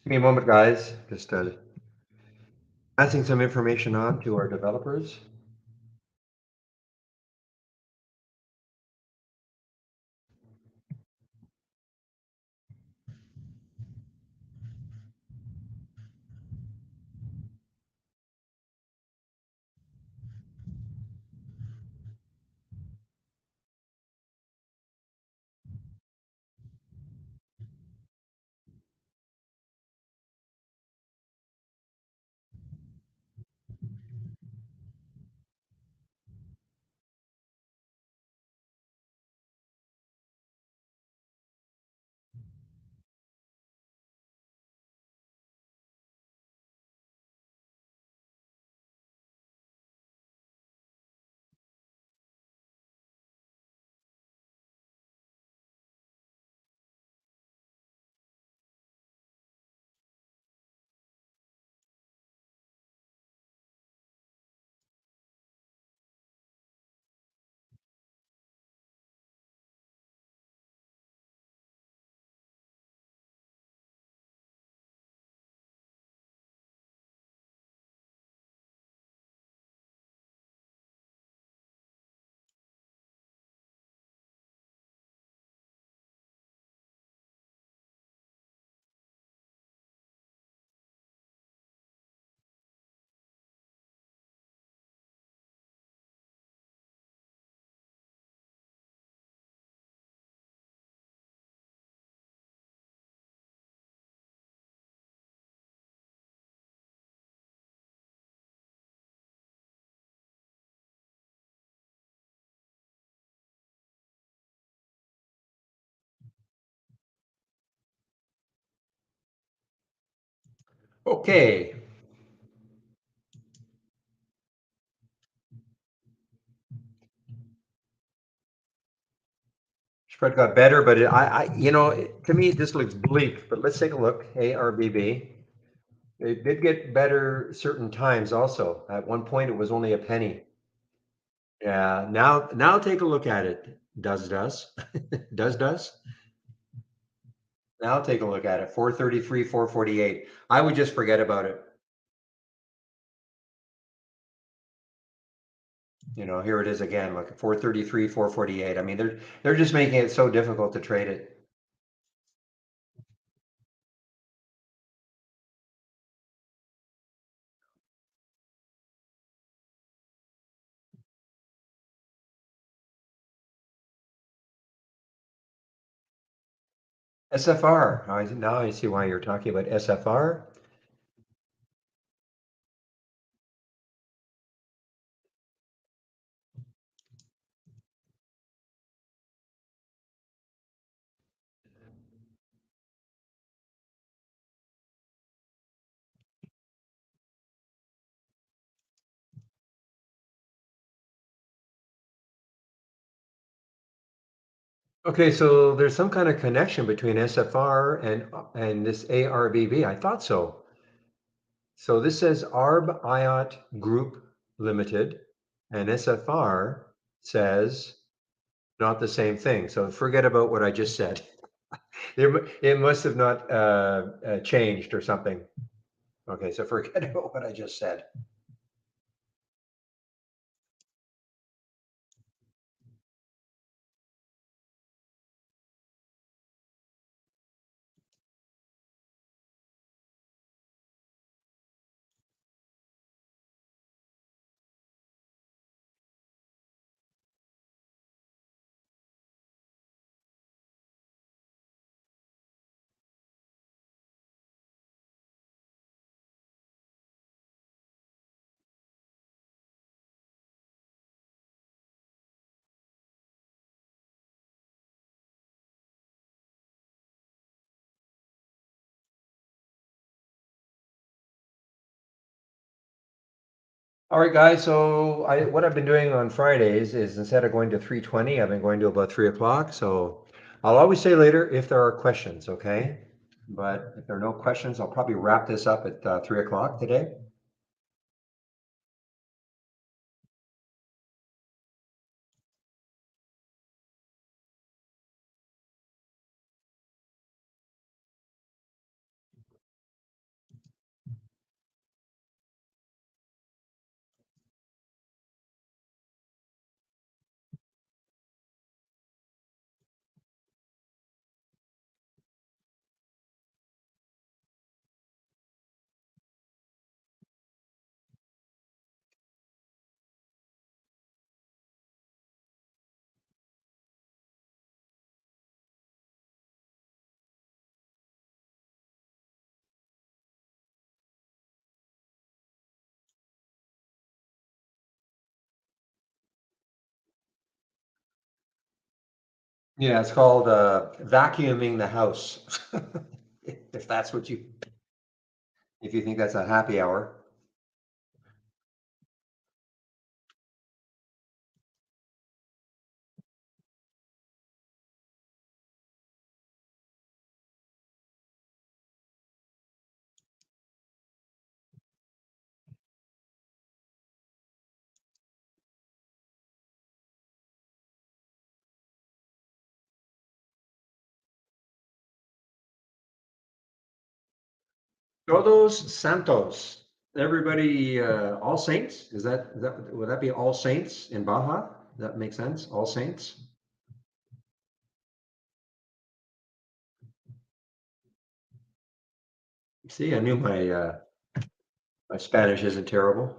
Give me a moment, guys. Just passing some information on to our developers. Okay. Spread got better, but to me, this looks bleak, but let's take a look. ARBB. It did get better certain times also. At one point, it was only a penny. Yeah. Now take a look at it. Does. Does. Now take a look at it. 433, 448. I would just forget about it. Here it is again, like 433, 448. I mean, they're just making it so difficult to trade it. SFR. Now I see why you're talking about SFR. Okay, so there's some kind of connection between SFR and this ARBB. I thought so. So this says ARB IOT Group Limited, and SFR says not the same thing. So forget about what I just said. It must have not changed or something. Okay, so forget about what I just said. All right, guys. So what I've been doing on Fridays is instead of going to 3:20, I've been going to about 3 o'clock. So I'll always say later if there are questions, okay? But if there are no questions, I'll probably wrap this up at 3 o'clock today. Yeah, it's called vacuuming the house. If that's if you think that's a happy hour. Todos Santos. Everybody, All Saints? Would that be All Saints in Baja? That makes sense? All Saints? See, I knew my Spanish isn't terrible.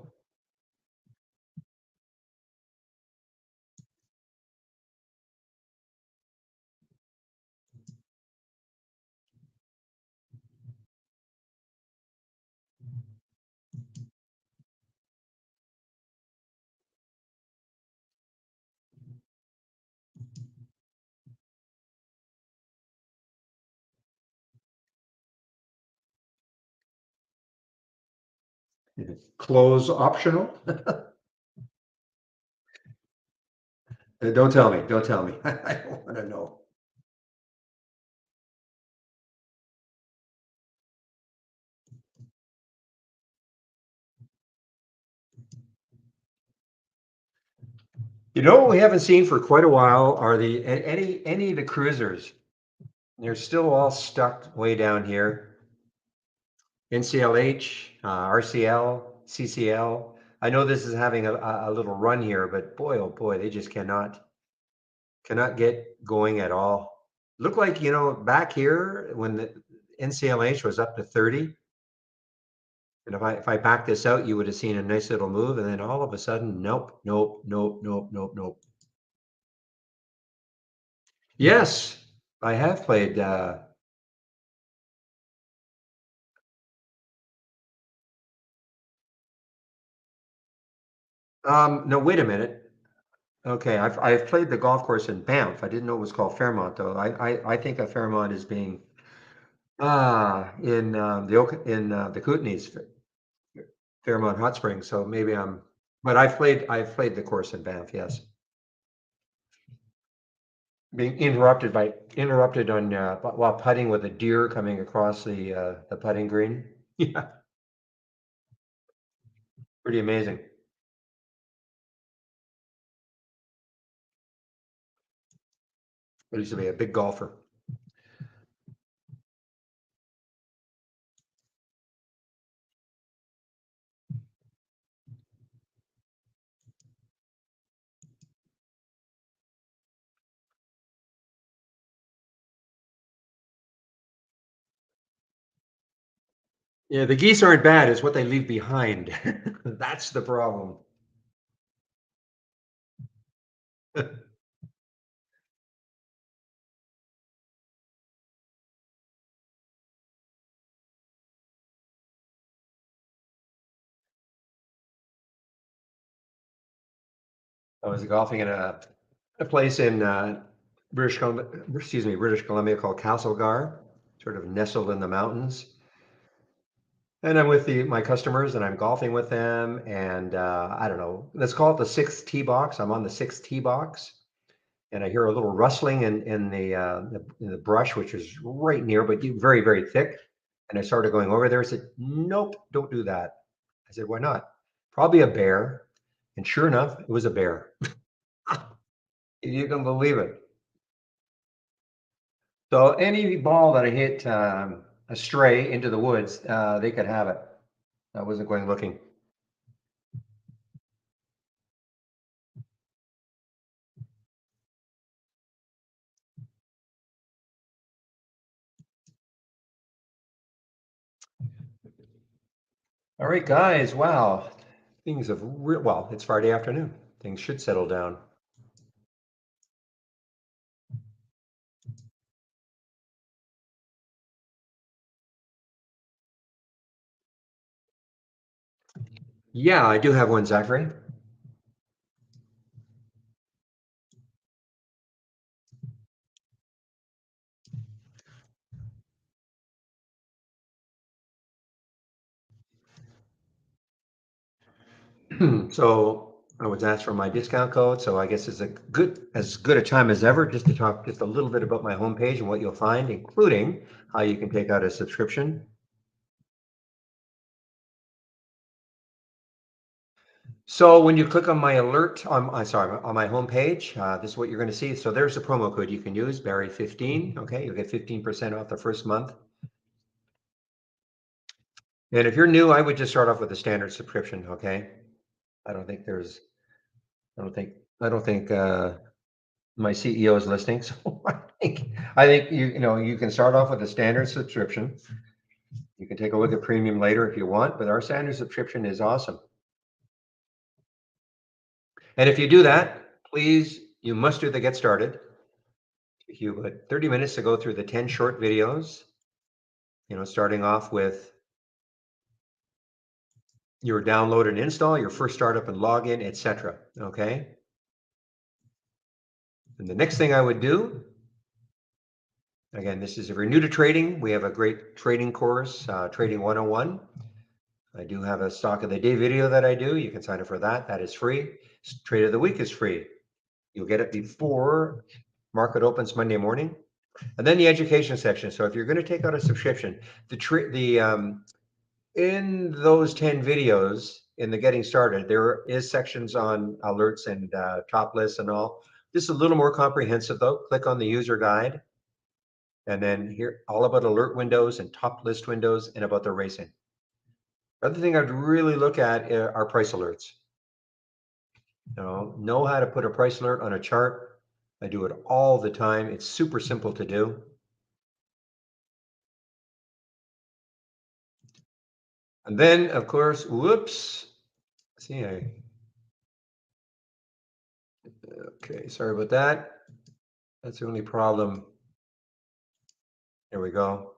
Close optional. Don't tell me. Don't tell me. I don't want to know. You know what we haven't seen for quite a while are any of the cruisers. They're still all stuck way down here. NCLH, RCL, CCL. I know this is having a little run here, but boy, oh boy, they just cannot get going at all. Look like, back here when the NCLH was up to 30, and if I back this out, you would have seen a nice little move, and then all of a sudden, nope, nope, nope, nope, nope, nope. Yes, I have played. No, wait a minute. Okay, I've played the golf course in Banff. I didn't know it was called Fairmont though. I think of Fairmont as being in the Kootenays, Fairmont Hot Springs. So maybe but I've played the course in Banff. Yes, being interrupted on while putting with a deer coming across the putting green. Yeah, pretty amazing. I used to be a big golfer. Yeah, the geese aren't bad. It's what they leave behind. That's the problem. I was golfing in a place in British Columbia, British Columbia called Castlegar, sort of nestled in the mountains. And I'm with my customers, and I'm golfing with them. And I don't know, let's call it the sixth tee box. I'm on the sixth tee box, and I hear a little rustling in the brush, which is right near, but very very thick. And I started going over there. I said, "Nope, don't do that." I said, "Why not?" "Probably a bear." And sure enough, it was a bear. You can believe it. So any ball that I hit astray into the woods, they could have it. I wasn't going looking. All right, guys. Wow, things have well. It's Friday afternoon. Things should settle down. Yeah, I do have one, Zachary. So I was asked for my discount code, so I guess it's as good a time as ever just to talk just a little bit about my homepage and what you'll find, including how you can take out a subscription. So when you click on my alert on my homepage, this is what you're going to see. So there's the promo code you can use, Barry15. Okay, you'll get 15% off the first month. And if you're new, I would just start off with a standard subscription. Okay, I don't think there's, I don't think my CEO is listening. So I think you can start off with a standard subscription. You can take a look at premium later if you want, but our standard subscription is awesome. And if you do that, please, you must do the get started. If you had 30 minutes to go through the 10 short videos, starting off with your download and install, your first startup and login, etc. Okay. And the next thing I would do, again, this is if you're new to trading, we have a great trading course, Trading 101. I do have a stock of the day video that I do. You can sign up for that. That is free. Trade of the week is free. You'll get it before market opens Monday morning. And then the education section. So if you're going to take out a subscription, in those 10 videos in the getting started, there is sections on alerts and top lists and all. This is a little more comprehensive though. Click on the user guide and then here all about alert windows and top list windows and about the racing. Other thing I'd really look at are price alerts. Know how to put a price alert on a chart. I do it all the time. It's super simple to do. And then, of course, whoops. See, okay, sorry about that. That's the only problem. There we go.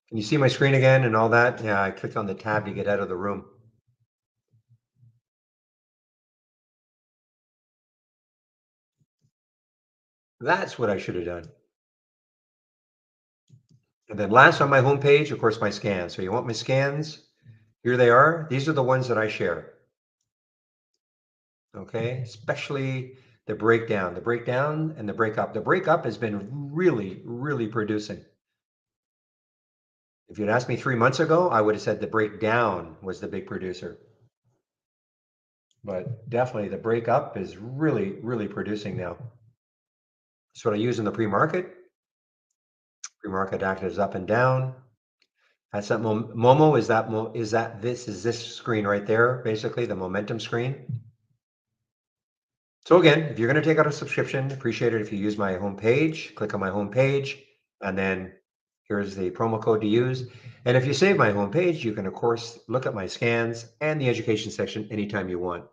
Can you see my screen again and all that? Yeah, I clicked on the tab to get out of the room. That's what I should have done. And then last on my homepage, of course, my scans. So you want my scans? Here they are. These are the ones that I share. Okay, especially the breakdown and the breakup. The breakup has been really, really producing. If you'd asked me 3 months ago, I would have said the breakdown was the big producer. But definitely the breakup is really, really producing now. That's what I use in the pre-market. Pre-market actives up and down. That's that Momo is this screen right there, basically the momentum screen. So again, if you're going to take out a subscription, appreciate it if you use my homepage, click on my homepage, and then here's the promo code to use. And if you save my homepage, you can of course look at my scans and the education section anytime you want.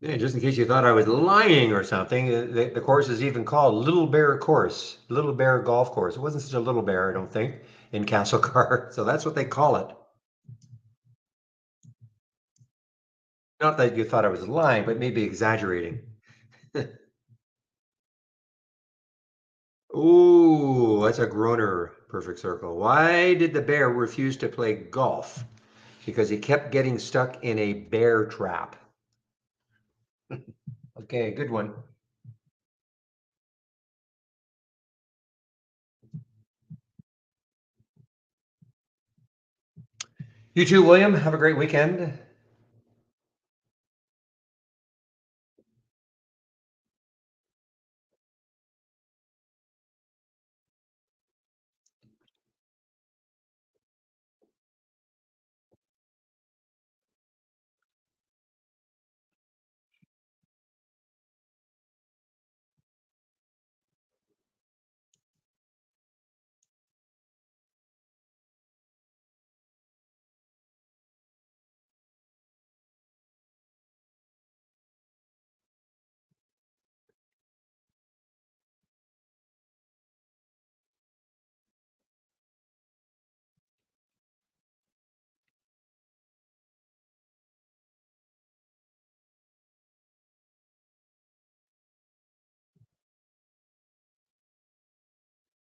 Yeah, just in case you thought I was lying or something, the course is even called Little Bear Course, Little Bear Golf Course. It wasn't such a little bear, I don't think, in Castlegar. So that's what they call it. Not that you thought I was lying, but maybe exaggerating. Ooh, that's a groaner perfect circle. Why did the bear refuse to play golf? Because he kept getting stuck in a bear trap. Okay, good one. You too, William. Have a great weekend.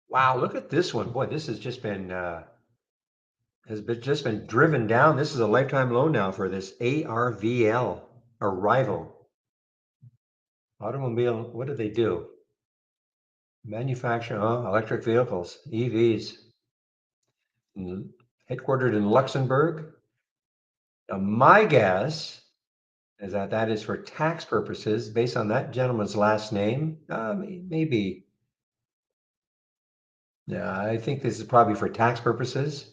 Wow, look at this one. Boy, this just been driven down. This is a lifetime low now for this ARVL, Arrival. Automobile, what do they do? Manufacture, electric vehicles, EVs. headquartered in Luxembourg. Now, my guess is that that is for tax purposes based on that gentleman's last name. Maybe. Yeah, I think this is probably for tax purposes.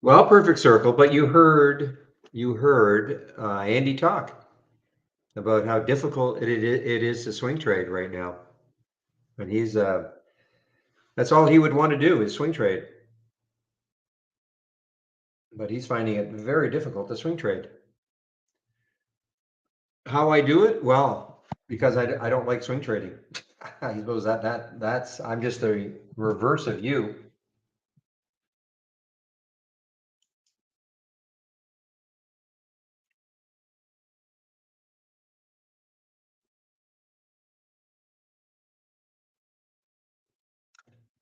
Well, perfect circle, but you heard Andy talk about how difficult it is to swing trade right now. And that's all he would want to do is swing trade. But he's finding it very difficult to swing trade. How I do it? Well, because I don't like swing trading. I suppose that's I'm just the reverse of you.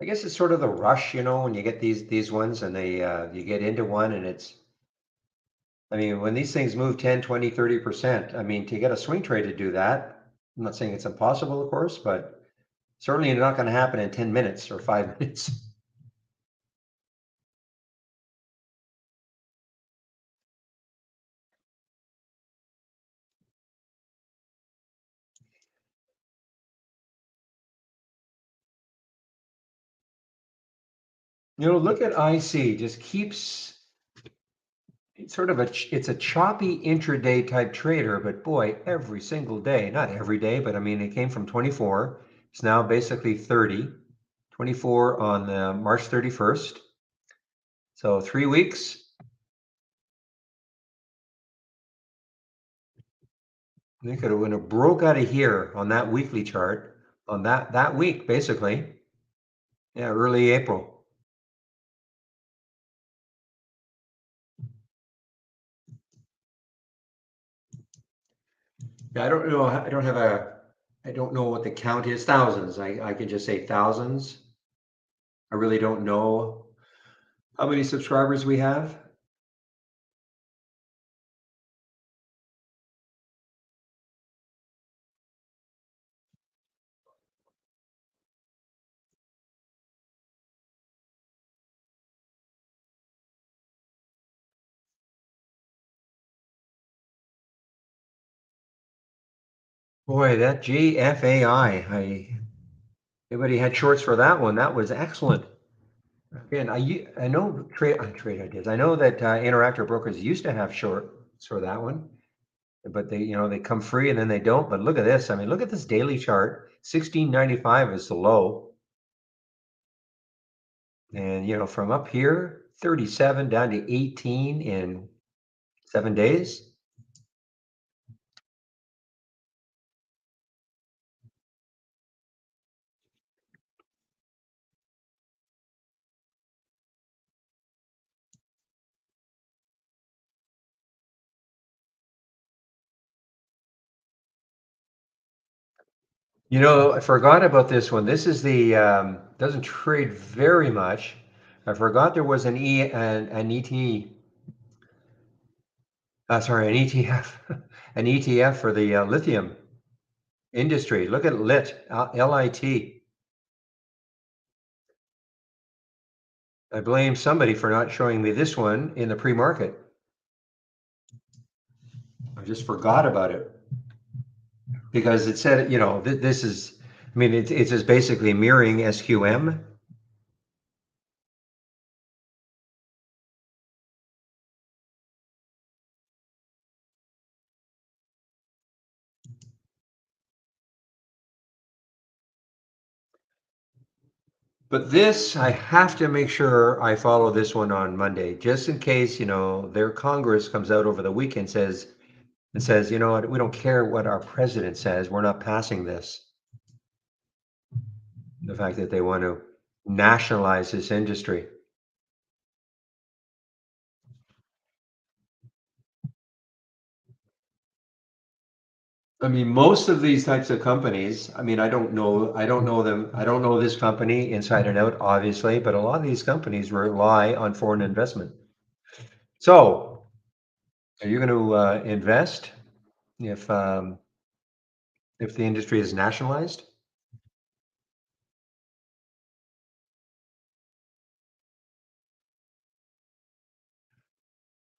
I guess it's sort of the rush, when you get these ones and they you get into one and I mean, when these things move 10, 20, 30%, I mean, to get a swing trade to do that, I'm not saying it's impossible, of course, but certainly not going to happen in 10 minutes or 5 minutes. Look at IC, just keeps it's sort of it's a choppy intraday type trader, but boy, every single day, not every day, but I mean, it came from 24. It's now basically 30, 24 on March 31st. So 3 weeks. They could have when it broke out of here on that weekly chart on that week, basically. Yeah, early April. Yeah, I don't know. I don't know what the count is. Thousands. I can just say thousands. I really don't know how many subscribers we have. Boy, that GFAI. Everybody had shorts for that one. That was excellent. Again, I know trade ideas. I know that Interactive Brokers used to have shorts for that one, but they come free and then they don't. But look at this. I mean, look at this daily chart. 1695 is the low, and from up here, 37 down to 18 in 7 days. I forgot about this one. This is the doesn't trade very much. I forgot there was an sorry, an ETF, an ETF for the lithium industry. Look at LIT. I blame somebody for not showing me this one in the pre-market. I just forgot about it because it said, this is, I mean, it's just basically mirroring SQM. But this, I have to make sure I follow this one on Monday, just in case, their Congress comes out over the weekend and says, you know what, we don't care what our president says, we're not passing this. The fact that they want to nationalize this industry. I mean, most of these types of companies, I mean, I don't know them, I don't know this company inside and out, obviously, but a lot of these companies rely on foreign investment. So, are you going to invest if the industry is nationalized.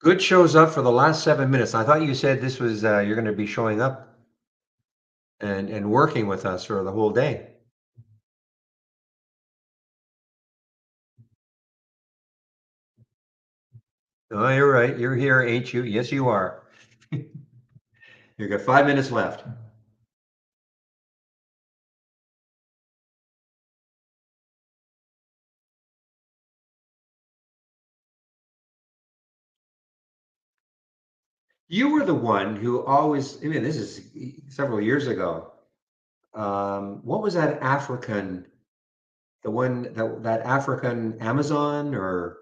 Good shows up for the last 7 minutes. I thought you said this was you're going to be showing up and working with us for the whole day. Oh, you're right. You're here, ain't you? Yes, you are. You got 5 minutes left. You were the one who always, I mean, this is several years ago. What was that African, the one that African Amazon or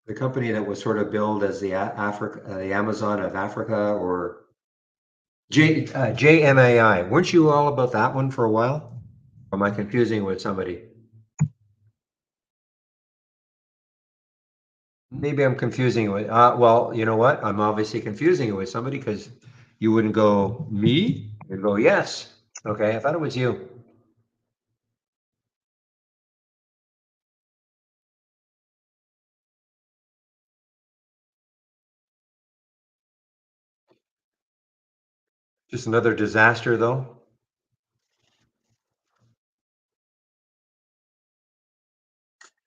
the company that was sort of billed as the Africa, the Amazon of Africa or JMAI? Weren't you all about that one for a while? Or am I confusing with somebody? Maybe I'm confusing it with, well, you know what? I'm obviously confusing it with somebody because you wouldn't go, me? You'd go, yes. Okay, I thought it was you. Just another disaster, though.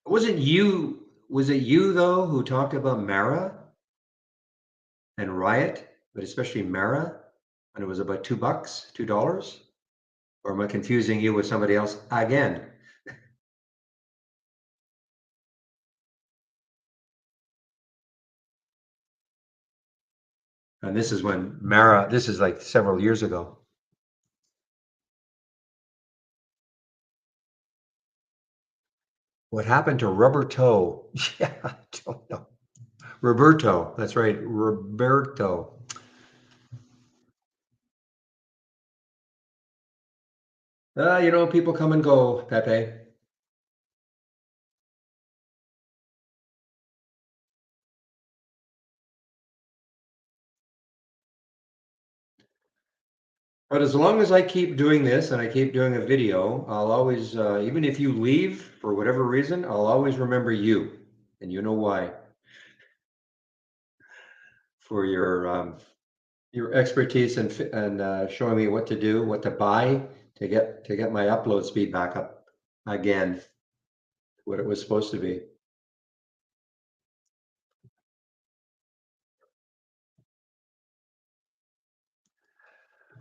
Was it you, though, who talked about Mara and Riot, but especially Mara, and it was about $2, $2? Or am I confusing you with somebody else again? And this is when Mara, this is like several years ago. What happened to Rubber Toe? Yeah, I don't know. Roberto, that's right, Roberto. People come and go, Pepe. But as long as I keep doing this and I keep doing a video, I'll always, even if you leave for whatever reason, I'll always remember you. And you know why? For your expertise and showing me what to do, what to buy to get my upload speed back up again, what it was supposed to be.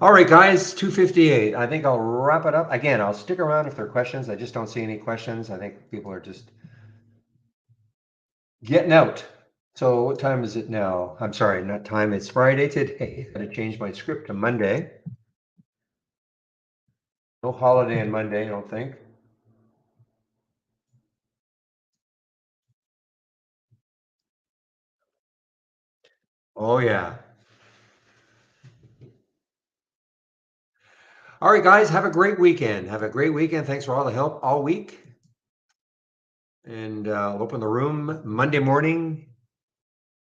All right, guys, 2:58. I think I'll wrap it up. Again, I'll stick around if there are questions. I just don't see any questions. I think people are just getting out. So what time is it now? I'm sorry, not time. It's Friday today. I'm gonna change my script to Monday. No holiday on Monday, I don't think. Oh yeah. All right, guys, have a great weekend. Have a great weekend. Thanks for all the help all week. And I'll open the room Monday morning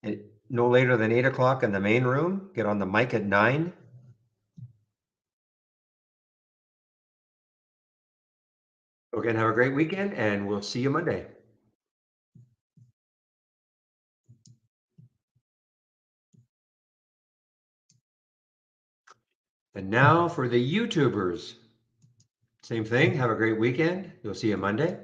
at no later than 8 o'clock in the main room. Get on the mic at 9. Again, have a great weekend, and we'll see you Monday. And now for the YouTubers. Same thing. Have a great weekend. We'll see you Monday.